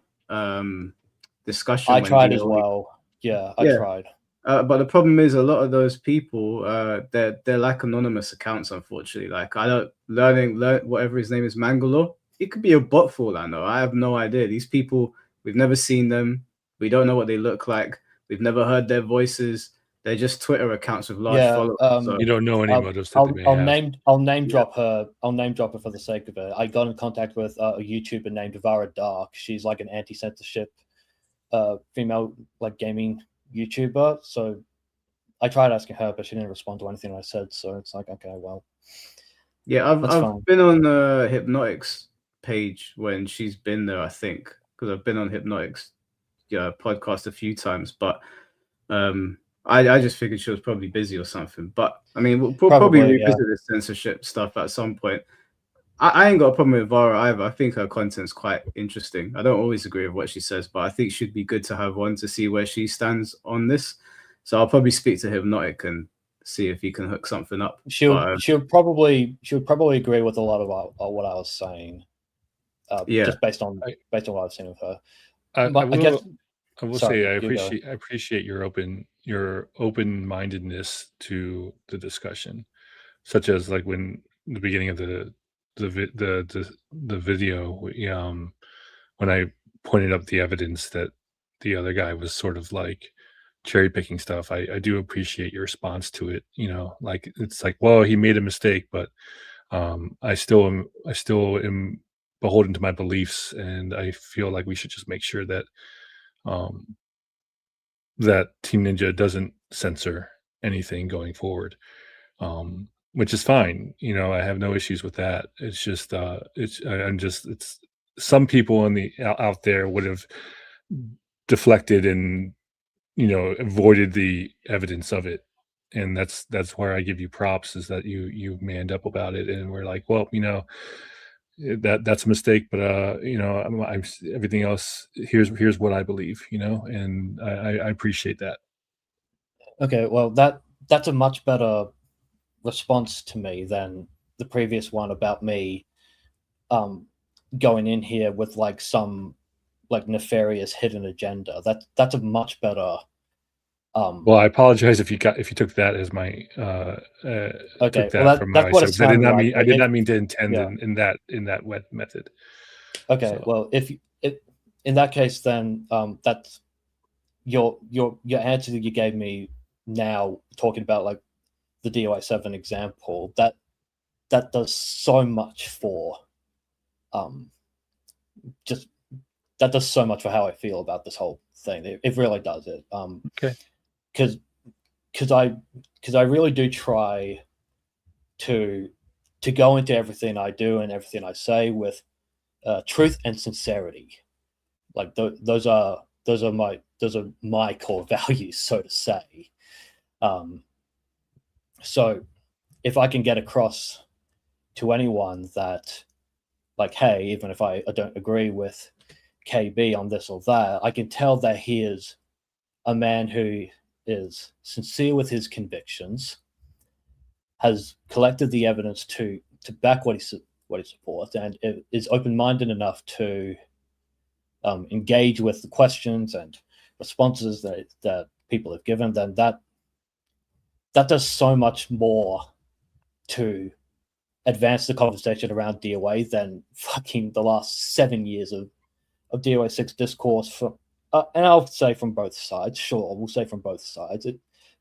discussion. I tried as well. Yeah, I tried. But the problem is a lot of those people, they're like anonymous accounts, unfortunately. Like I don't learn whatever his name is, Mangalore. It could be a bot for all I know. I have no idea. These people, we've never seen them. We don't know what they look like. We've never heard their voices. They're just Twitter accounts with large followers. So you don't know any motives that they may have. I'll name drop her. I'll name drop her for the sake of it. I got in contact with a YouTuber named Vara Dark. She's like an anti-censorship female like gaming YouTuber. So I tried asking her, but she didn't respond to anything I said. So it's like, okay, well. Yeah, I've been on Hypnotic's page when she's been there, I think, because I've been on Hypnotic's podcast a few times, but I just figured she was probably busy or something. But I mean, we'll probably revisit the censorship stuff at some point. I ain't got a problem with Vara either. I think her content's quite interesting. I don't always agree with what she says, but I think she'd be good to have one to see where she stands on this. So I'll probably speak to Hypnotic and see if he can hook something up. She'll probably agree with a lot of what I was saying. Just based on what I've seen of her. I will say I appreciate your open-mindedness to the discussion, such as like when the beginning of the video, when I pointed up the evidence that the other guy was sort of like cherry picking stuff. I do appreciate your response to it. Like it's like, well, he made a mistake, but I still am beholden to my beliefs, and I feel like we should just make sure that that Team Ninja doesn't censor anything going forward, which is fine. I have no issues with that. It's just it's some people out there would have deflected and avoided the evidence of it, and that's where I give you props, is that you manned up about it, and we're like, well, that's a mistake, but I'm everything else. Here's what I believe, and I appreciate that. Okay, well that's a much better response to me than the previous one about me going in here with like some like nefarious hidden agenda. That's a much better. Well, I apologize if you took that as my okay. took that from my what side. I did not mean to intend yeah. in that method. Okay, So. well, if in that case, then that's your answer that you gave me now, talking about like the DOA7 example, that does so much for just that does so much for how I feel about this whole thing. It really does it. Okay. Because I really do try to go into everything I do and everything I say with truth and sincerity. Like those are my core values, so to say. So if I can get across to anyone that, like, hey, even if I don't agree with KB on this or that, I can tell that he is a man who is sincere with his convictions, has collected the evidence to back what he supports, and is open-minded enough to engage with the questions and responses that people have given, then that does so much more to advance the conversation around DOA than fucking the last 7 years of DOA6 discourse and I'll say from both sides. Sure, we'll say from both sides.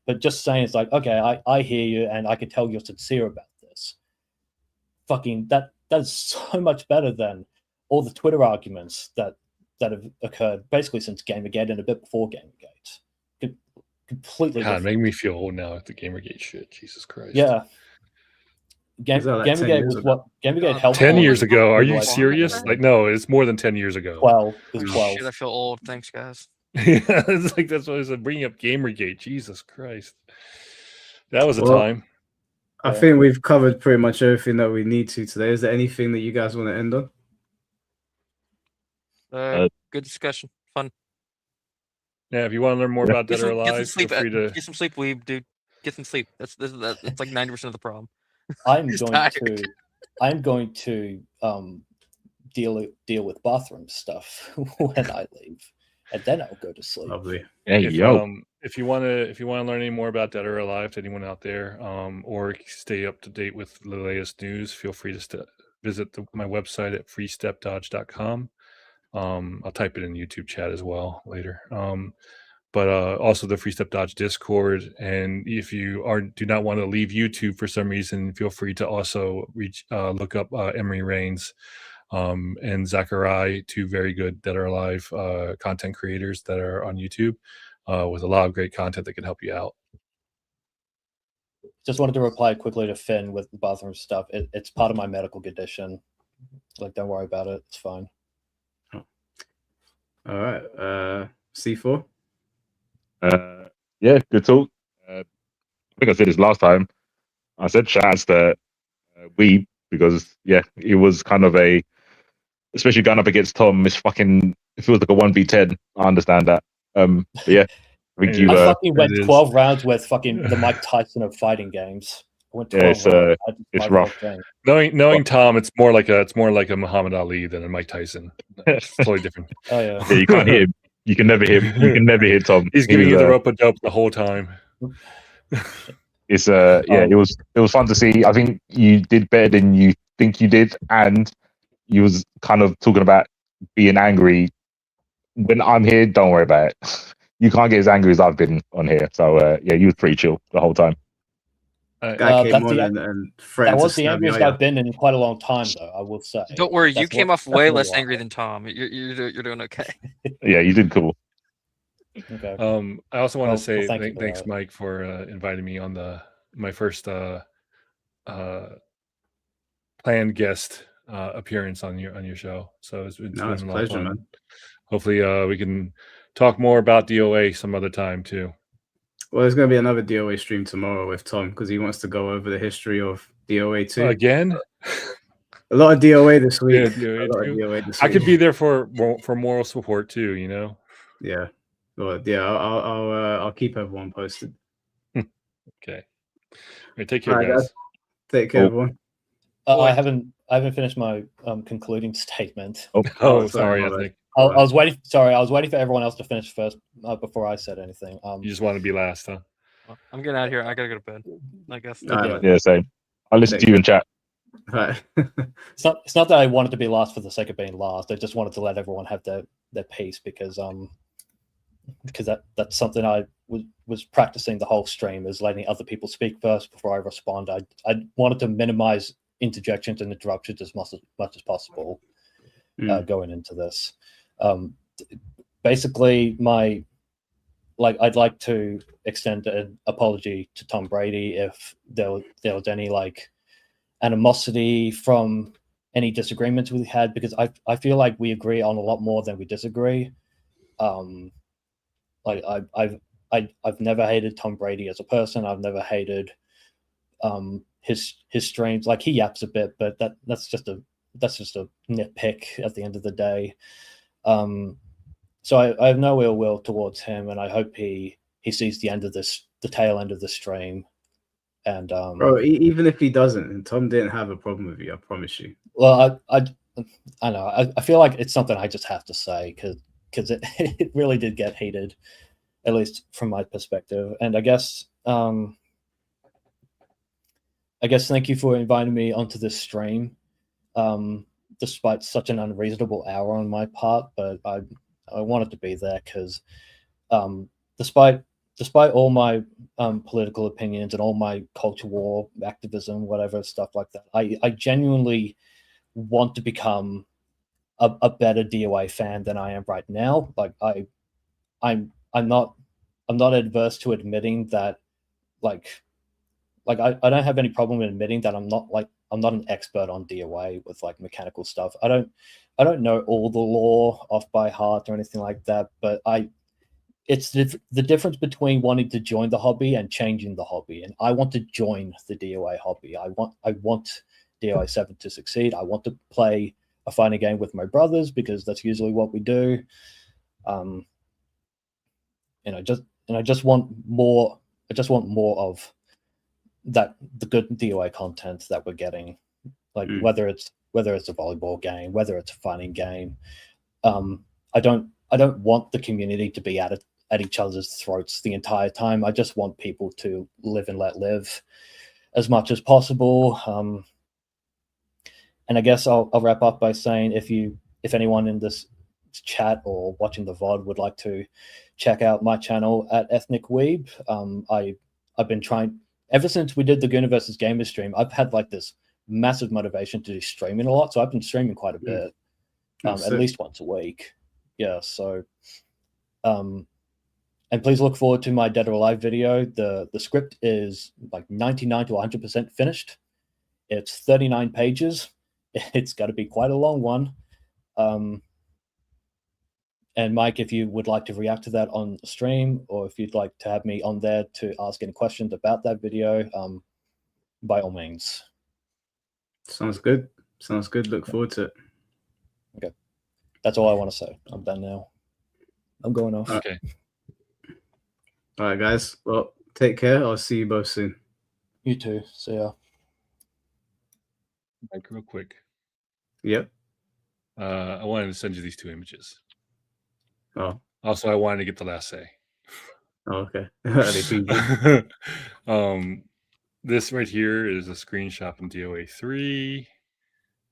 But just saying, it's like, okay, I hear you, and I can tell you're sincere about this. Fucking that's so much better than all the Twitter arguments that have occurred basically since Gamergate and a bit before Gamergate. Completely. God, make me feel old now at the Gamergate shit. Jesus Christ. Yeah. Gamergate was what Gamergate helped 10 years ago. Are you serious? Like, no, it's more than 10 years ago. 12. It was 12. Shit, I feel old. Thanks, guys. Yeah, it's like that's what I said. Bringing up Gamergate. Jesus Christ, that was a time. I think we've covered pretty much everything that we need to today. Is there anything that you guys want to end on? Good discussion. Fun. Yeah, if you want to learn more about Dead or Alive, feel free to get some sleep, Weeb, dude. Get some sleep. That's like 90% of the problem. I'm going to deal with bathroom stuff when I leave, and then I'll go to sleep. Lovely. Hey, if you want to learn any more about Dead or Alive, to anyone out there, or stay up to date with the latest news, feel free to visit my website at freestepdodge.com. I'll type it in YouTube chat as well later. But also the Free Step Dodge Discord. And if you do not want to leave YouTube for some reason, feel free to also look up Emery Reigns and Zachariah, two very good Dead or Alive content creators that are on YouTube with a lot of great content that can help you out. Just wanted to reply quickly to Finn with the bathroom stuff. It's part of my medical condition. Like, don't worry about it. It's fine. All right. C4? Yeah, good talk. I think I said this last time. I said shouts to Weeb, because it was kind of especially going up against Tom, it feels like a 1v10. I understand that. But yeah, I think I fucking went 12 rounds with fucking the Mike Tyson of fighting games. I went 12 rounds. It's rough. Knowing Tom, it's more like a Muhammad Ali than a Mike Tyson. It's totally different. Oh yeah. You can't hit him. You can never hit him. You can never hit Tom. He's giving you the rope a dope the whole time. It's it was fun to see. I think you did better than you think you did, and you was kind of talking about being angry. When I'm here, don't worry about it. You can't get as angry as I've been on here. So you was pretty chill the whole time. Guy came on and that was the angriest I've been in quite a long time, though. I will say. Don't worry, you came off way less angry than Tom. You're doing okay. Yeah, you did cool. Okay. I also want to say thanks, Mike, for inviting me on my first planned guest appearance on your show. So it's been a lot of fun. Man. Hopefully, we can talk more about DOA some other time too. Well, there's going to be another DOA stream tomorrow with Tom because he wants to go over the history of DOA 2. Again? A lot of DOA this week. Yeah, DOA A lot of 2. DOA this I week. could be there for moral support too, you know? Yeah. Well, yeah, I'll keep everyone posted. Okay. All right, take care, All right, guys. Take care, everyone. I haven't finished my concluding statement. Oh, sorry. I think I was waiting. Sorry, I was waiting for everyone else to finish first before I said anything. you just want to be last, huh? I'm getting out of here. I gotta go to bed, I guess. Yeah, same. I'll listen to you in chat. Right. It's not that I wanted to be last for the sake of being last. I just wanted to let everyone have their piece because that's something I was practicing the whole stream, is letting other people speak first before I respond. I wanted to minimize interjections and interruptions as much as possible going into this. Basically, I'd like to extend an apology to Tom Brady if there was any animosity from any disagreements we had, because I feel like we agree on a lot more than we disagree. I've never hated Tom Brady as a person. I've never hated his streams. Like, he yaps a bit, but that's just a nitpick at the end of the day. So I have no ill will towards him, and I hope he sees the tail end of the stream. And bro, even if he doesn't, and Tom didn't have a problem with you, I promise you. Well, I know. I feel like it's something I just have to say because it really did get heated, at least from my perspective. And I guess thank you for inviting me onto this stream, despite such an unreasonable hour on my part. But I wanted to be there because, despite all my political opinions and all my culture war activism, whatever stuff like that, I genuinely want to become a better DOA fan than I am right now. Like, I'm not adverse to admitting that, like I don't have any problem in admitting that I'm not an expert on DOA with like mechanical stuff. I don't know all the lore off by heart or anything like that, but it's the difference between wanting to join the hobby and changing the hobby. And I want to join the DOA hobby. I want DOA7 to succeed. I want to play a fighting game with my brothers because that's usually what we do. And I just want more. I just want more of that, the good DOA content that we're getting, like whether it's a volleyball game, whether it's a fighting game. I don't want the community to be at each other's throats the entire time. I just want people to live and let live as much as possible. And I guess I'll wrap up by saying, if anyone in this chat or watching the VOD would like to check out my channel at Ethnic Weeb, I've been trying ever since we did the Gooner versus Gamer stream. I've had like this massive motivation to do streaming a lot, so I've been streaming quite a bit, at least once a week. Yeah, so and please look forward to my Dead or Alive video. The script is like 99 to 100% finished. It's 39 pages. It's got to be quite a long one. And Mike, if you would like to react to that on stream, or if you'd like to have me on there to ask any questions about that video, by all means. Sounds good. Sounds good. Look forward to it. Okay. That's all I want to say. I'm done now. I'm going off. Okay. All right, guys. Well, take care. I'll see you both soon. You too. See ya. Mike, real quick. Yep. I wanted to send you these two images. Oh. Also, I wanted to get the last say. Oh, okay. This right here is a screenshot from DOA 3.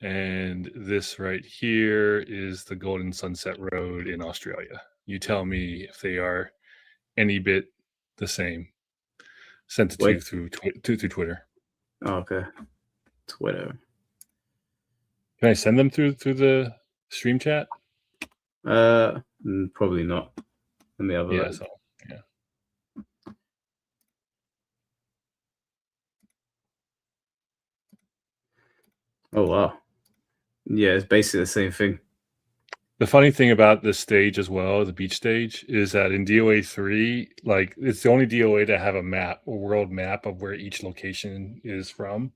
And this right here is the Golden Sunset Road in Australia. You tell me if they are any bit the same. Sent it to you through Twitter. Oh, okay. Twitter. Can I send them through the stream chat? Probably not. Let me have a look. Yeah. Oh wow. Yeah, it's basically the same thing. The funny thing about this stage as well, the beach stage, is that in DOA 3, like it's the only DOA to have a map, a world map of where each location is from.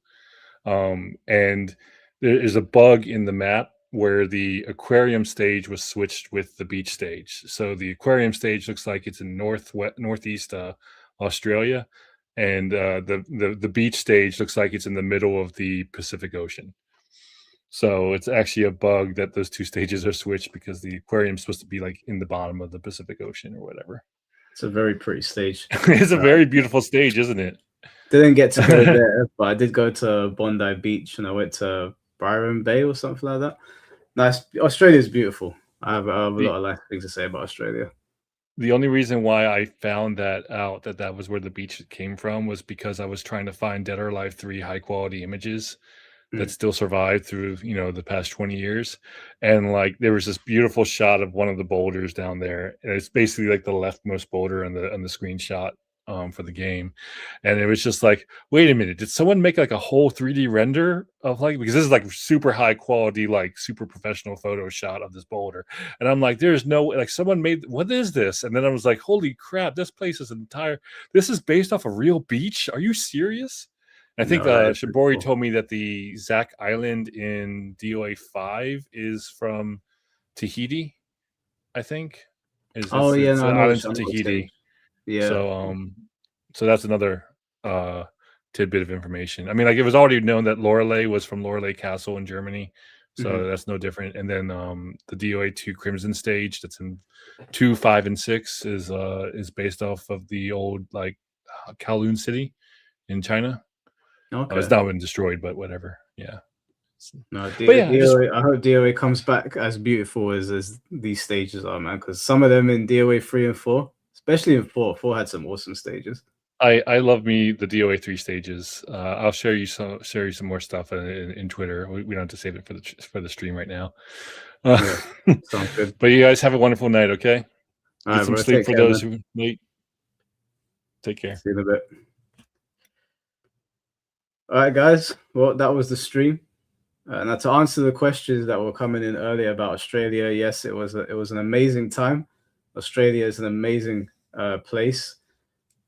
And there is a bug in the map where the aquarium stage was switched with the beach stage. So the aquarium stage looks like it's in northeast Australia, and the beach stage looks like it's in the middle of the Pacific Ocean. So it's actually a bug that those two stages are switched because the aquarium is supposed to be like in the bottom of the Pacific Ocean or whatever. It's a very pretty stage. It's a very beautiful stage, isn't it? Didn't get to go there, but I did go to Bondi Beach and I went to Byron Bay or something like that. Nice. Australia's beautiful. I have a lot of nice things to say about Australia. The only reason why I found that out that was where the beach came from was because I was trying to find Dead or Alive 3 high quality images that still survived through, you know, the past 20 years. And like there was this beautiful shot of one of the boulders down there. And it's basically like the leftmost boulder on the screenshot for the game. And it was just like, wait a minute, did someone make like a whole 3D render of like, because this is like super high quality, like super professional photo shot of this boulder. And I'm like, there's no, like someone made, what is this? And then I was like, holy crap, this place is this is based off a real beach. Are you serious? I think Shibori told me that the Zach Island in DOA 5 is from Tahiti, I think. Islands in Tahiti. Yeah. So that's another tidbit of information. I mean, like it was already known that Lorelei was from Lorelei Castle in Germany, so that's no different. And then the DOA 2 Crimson stage that's in 2, 5, and 6 is based off of the old like Kowloon City in China. Okay. It's now been destroyed, but whatever. Yeah. No, DOA, I hope DOA comes back as beautiful as these stages are, man. Because some of them in DOA 3 and 4, especially in 4 had some awesome stages. I love the DOA 3 stages. I'll show you some more stuff in Twitter. We don't have to save it for the stream right now. Sounds good. But you guys have a wonderful night. Okay. Get some sleep for those who late. Take care. See you in a bit. All right, guys. Well, that was the stream. Now to answer the questions that were coming in earlier about Australia, yes, it was an amazing time. Australia is an amazing place.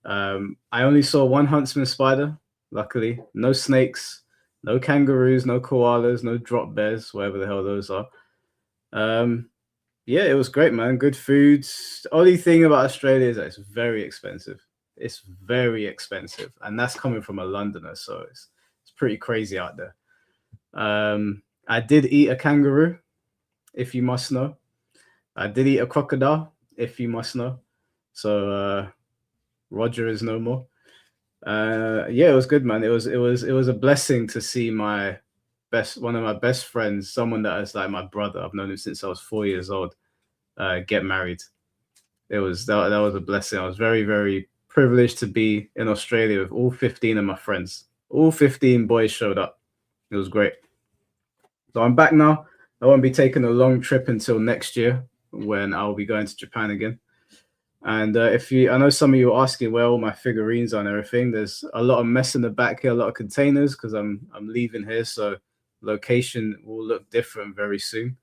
I only saw one huntsman spider, luckily. No snakes, no kangaroos, no koalas, no drop bears, whatever the hell those are. Yeah, it was great, man. Good foods. The only thing about Australia is that it's very expensive. It's very expensive, and that's coming from a Londoner, so it's pretty crazy out there. I did eat a kangaroo, if you must know. I did eat a crocodile, if you must know. So Roger is no more. Yeah, it was good, man. It was a blessing to see one of my best friends, someone that is like my brother. I've known him since I was 4 years old. Get married. That was a blessing. I was very, very privileged to be in Australia with all 15 of my friends. All 15 boys showed up. It was great. So I'm back now. I won't be taking a long trip until next year when I'll be going to Japan again. And I know some of you are asking where all my figurines are and everything. There's a lot of mess in the back here, a lot of containers because I'm leaving here, so location will look different very soon.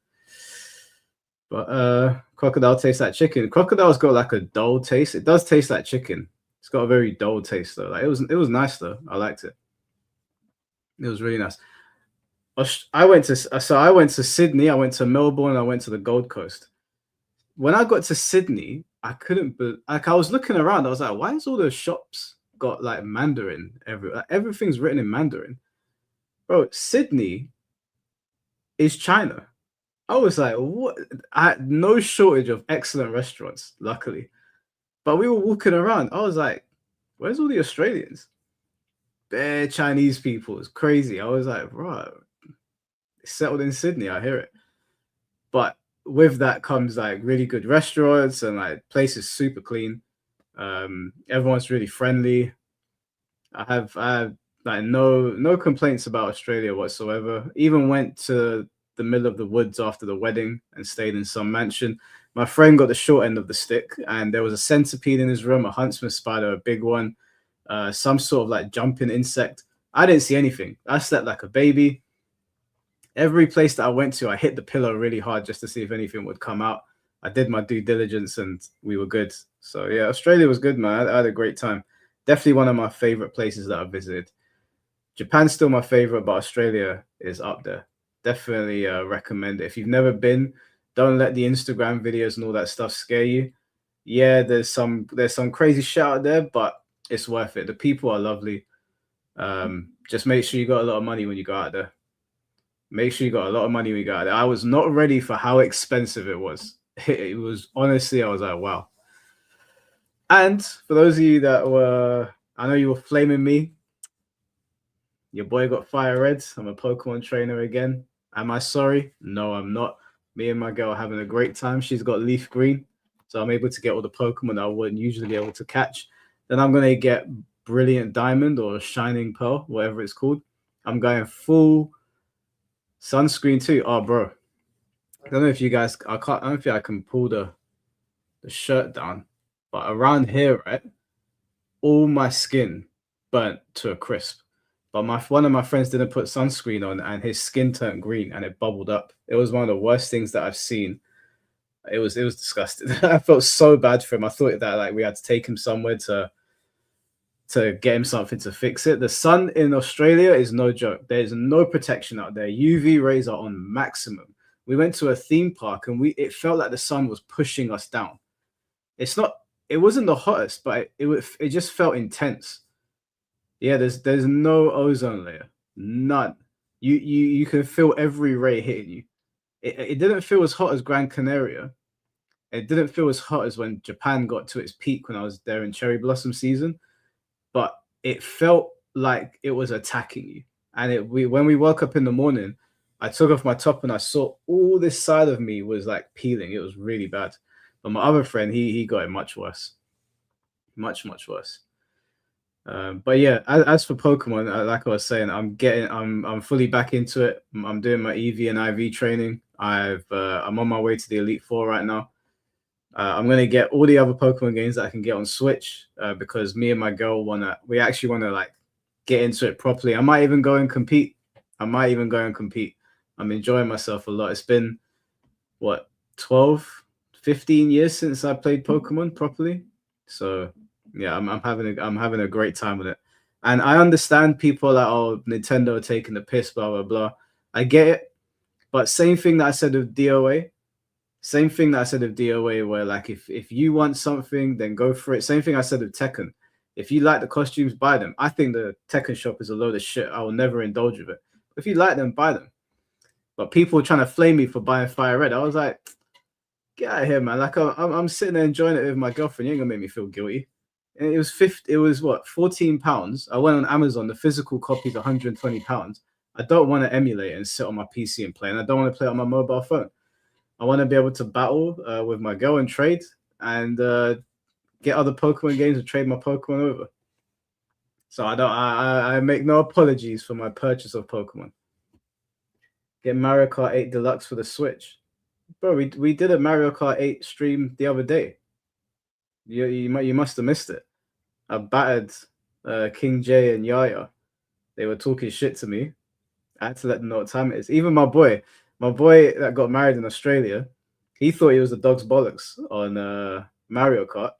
But crocodile tastes like chicken. Crocodile's got like a dull taste. It does taste like chicken. It's got a very dull taste though. Like it was nice though. I liked it. It was really nice. I went to Sydney. I went to Melbourne. I went to the Gold Coast. When I got to Sydney, I was looking around. I was like, why is all those shops got like Mandarin everywhere? Everything's written in Mandarin, bro. Sydney is China. I was like, what? I had no shortage of excellent restaurants, luckily. But we were walking around. I was like, where's all the Australians? Bare Chinese people. It's crazy. I was like, right, settled in Sydney. I hear it. But with that comes like really good restaurants and like places super clean. Everyone's really friendly. I have like no complaints about Australia whatsoever. Even went to the middle of the woods after the wedding and stayed in some mansion. My friend got the short end of the stick, and there was a centipede in his room, a huntsman spider, a big one, some sort of like jumping insect. I didn't see anything. I slept like a baby. Every place that I went to, I hit the pillow really hard just to see if anything would come out. I did my due diligence and we were good. So yeah, Australia was good, man. I had a great time. Definitely one of my favorite places that I visited. Japan's still my favorite, but Australia is up there. Definitely recommend it. If you've never been, don't let the Instagram videos and all that stuff scare you. Yeah, there's some crazy shit out there, but it's worth it. The people are lovely. Just make sure you got a lot of money when you go out there. Make sure you got a lot of money when you go out there. I was not ready for how expensive it was. It was honestly, I was like, wow. And for those of you that were, I know you were flaming me. Your boy got fire red. I'm a Pokemon trainer again. Am I sorry? No, I'm not. Me and my girl are having a great time. She's got leaf green, so I'm able to get all the Pokemon that I wouldn't usually be able to catch. Then I'm going to get Brilliant Diamond or Shining Pearl, whatever it's called. I'm going full sunscreen too. Oh, bro. I don't know if you guys, I don't think I can pull the shirt down, but around here, right, all my skin burnt to a crisp. But one of my friends didn't put sunscreen on, and his skin turned green and it bubbled up. It was one of the worst things that I've seen. It was disgusting. I felt so bad for him. I thought that like we had to take him somewhere to get him something to fix it. The sun in Australia is no joke. There's no protection out there. UV rays are on maximum. We went to a theme park and it felt like the sun was pushing us down. It wasn't the hottest, but it just felt intense. Yeah, there's no ozone layer, none. You can feel every ray hitting you. It didn't feel as hot as Gran Canaria. It didn't feel as hot as when Japan got to its peak when I was there in cherry blossom season, but it felt like it was attacking you. And when we woke up in the morning, I took off my top and I saw all this side of me was like peeling. It was really bad. But my other friend, he got it much worse, much worse. But yeah, as for Pokemon, like I was saying, I'm fully back into it. I'm doing my EV and IV training. I'm on my way to the Elite Four right now. I'm gonna get all the other Pokemon games that I can get on Switch because me and my girl we actually wanna like get into it properly. I might even go and compete. I'm enjoying myself a lot. It's been what 12-15 years since I played Pokemon properly, so. Yeah, I'm having a great time with it. And I understand people are like, oh, Nintendo are taking the piss, blah, blah, blah. I get it. But same thing that I said of DOA. Same thing that I said of DOA, where like if you want something, then go for it. Same thing I said of Tekken. If you like the costumes, buy them. I think the Tekken shop is a load of shit. I will never indulge with it. If you like them, buy them. But people were trying to flame me for buying Fire Red. I was like, get out of here, man. Like I'm sitting there enjoying it with my girlfriend. You ain't gonna make me feel guilty. And it was what, £14. I went on Amazon. The physical copy is £120. I don't want to emulate and sit on my PC and play, and I don't want to play on my mobile phone. I want to be able to battle with my girl and trade and get other Pokemon games and trade my Pokemon over. So I make no apologies for my purchase of Pokemon. Get Mario Kart 8 Deluxe for the Switch. Bro, we did a Mario Kart 8 stream the other day. You must have missed it. I battered King J and Yaya. They were talking shit to me. I had to let them know what time it is. Even my boy that got married in Australia, he thought he was the dog's bollocks on Mario Kart.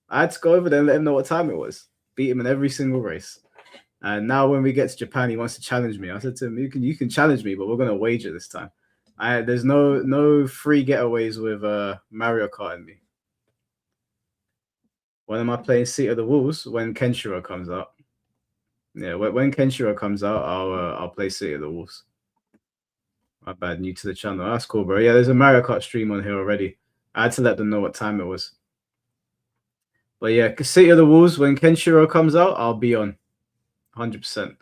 I had to go over there and let him know what time it was. Beat him in every single race. And now when we get to Japan, he wants to challenge me. I said to him, you can challenge me, but we're gonna wager this time. There's no free getaways with Mario Kart in me. When am I playing Seat of the Wolves? When Kenshiro comes out. Yeah, when Kenshiro comes out, I'll play Seat of the Wolves. My bad, new to the channel. That's cool, bro. Yeah, there's a Mario Kart stream on here already. I had to let them know what time it was. But yeah, Seat of the Wolves, when Kenshiro comes out, I'll be on. 100%.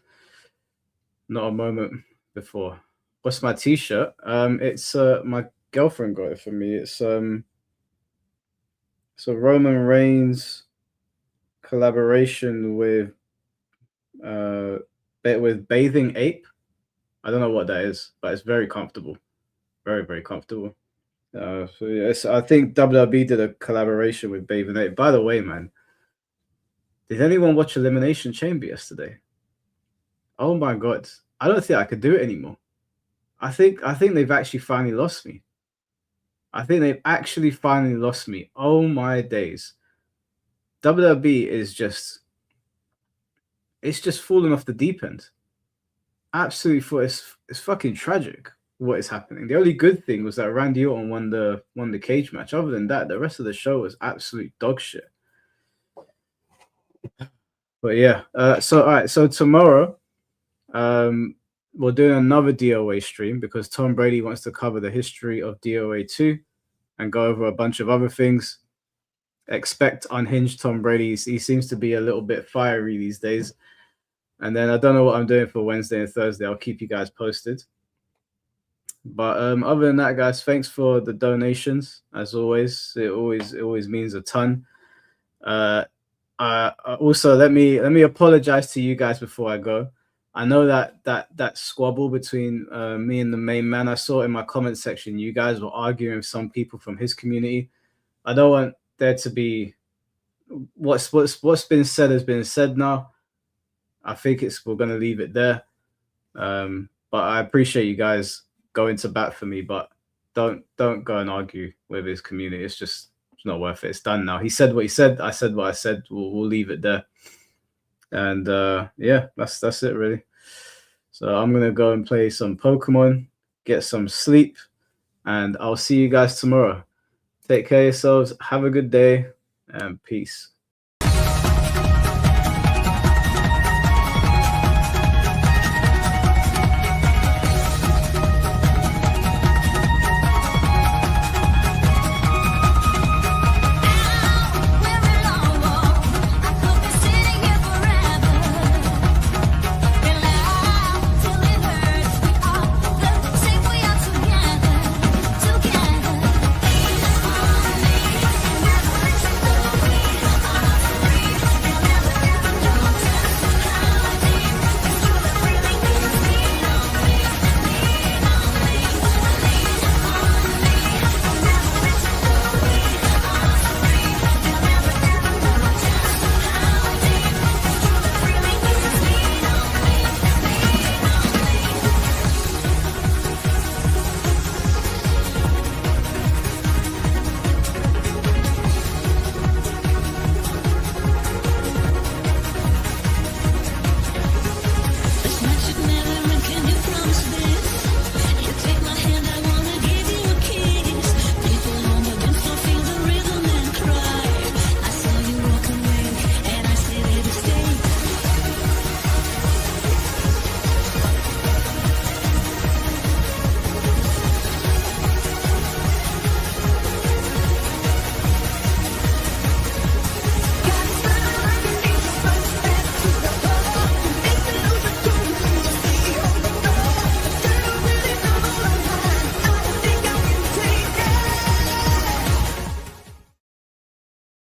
Not a moment before. What's my t-shirt? It's my girlfriend got it for me. It's a Roman Reigns collaboration with Bathing Ape. I don't know what that is, but it's very comfortable. Very, very comfortable. So yes, I think WWE did a collaboration with Bathing Ape. By the way, man, did anyone watch Elimination Chamber yesterday? Oh my god. I don't think I could do it anymore. I think they've actually finally lost me. I think they've actually finally lost me. Oh my days. WWE is just, it's just falling off the deep end. Absolutely, it's fucking tragic what is happening. The only good thing was that Randy Orton won the cage match. Other than that, the rest of the show was absolute dog shit. But yeah, so all right, so tomorrow, we're doing another DOA stream because Tom Brady wants to cover the history of DOA2 and go over a bunch of other things. Expect unhinged Tom Brady. He seems to be a little bit fiery these days. And then I don't know what I'm doing for Wednesday and Thursday. I'll keep you guys posted. But other than that, guys, thanks for the donations. As always, it always means a ton. Also, let me apologize to you guys before I go. I know that squabble between me and the main man, I saw in my comment section, you guys were arguing with some people from his community. I don't want there to be what's been said has been said now. I think we're gonna leave it there. But I appreciate you guys going to bat for me, but don't go and argue with his community. It's not worth it. It's done now. He said what he said. I said what I said. We'll leave it there. And yeah, that's it really. So I'm gonna go and play some Pokemon, get some sleep, and I'll see you guys tomorrow. Take care of yourselves. Have a good day, and peace.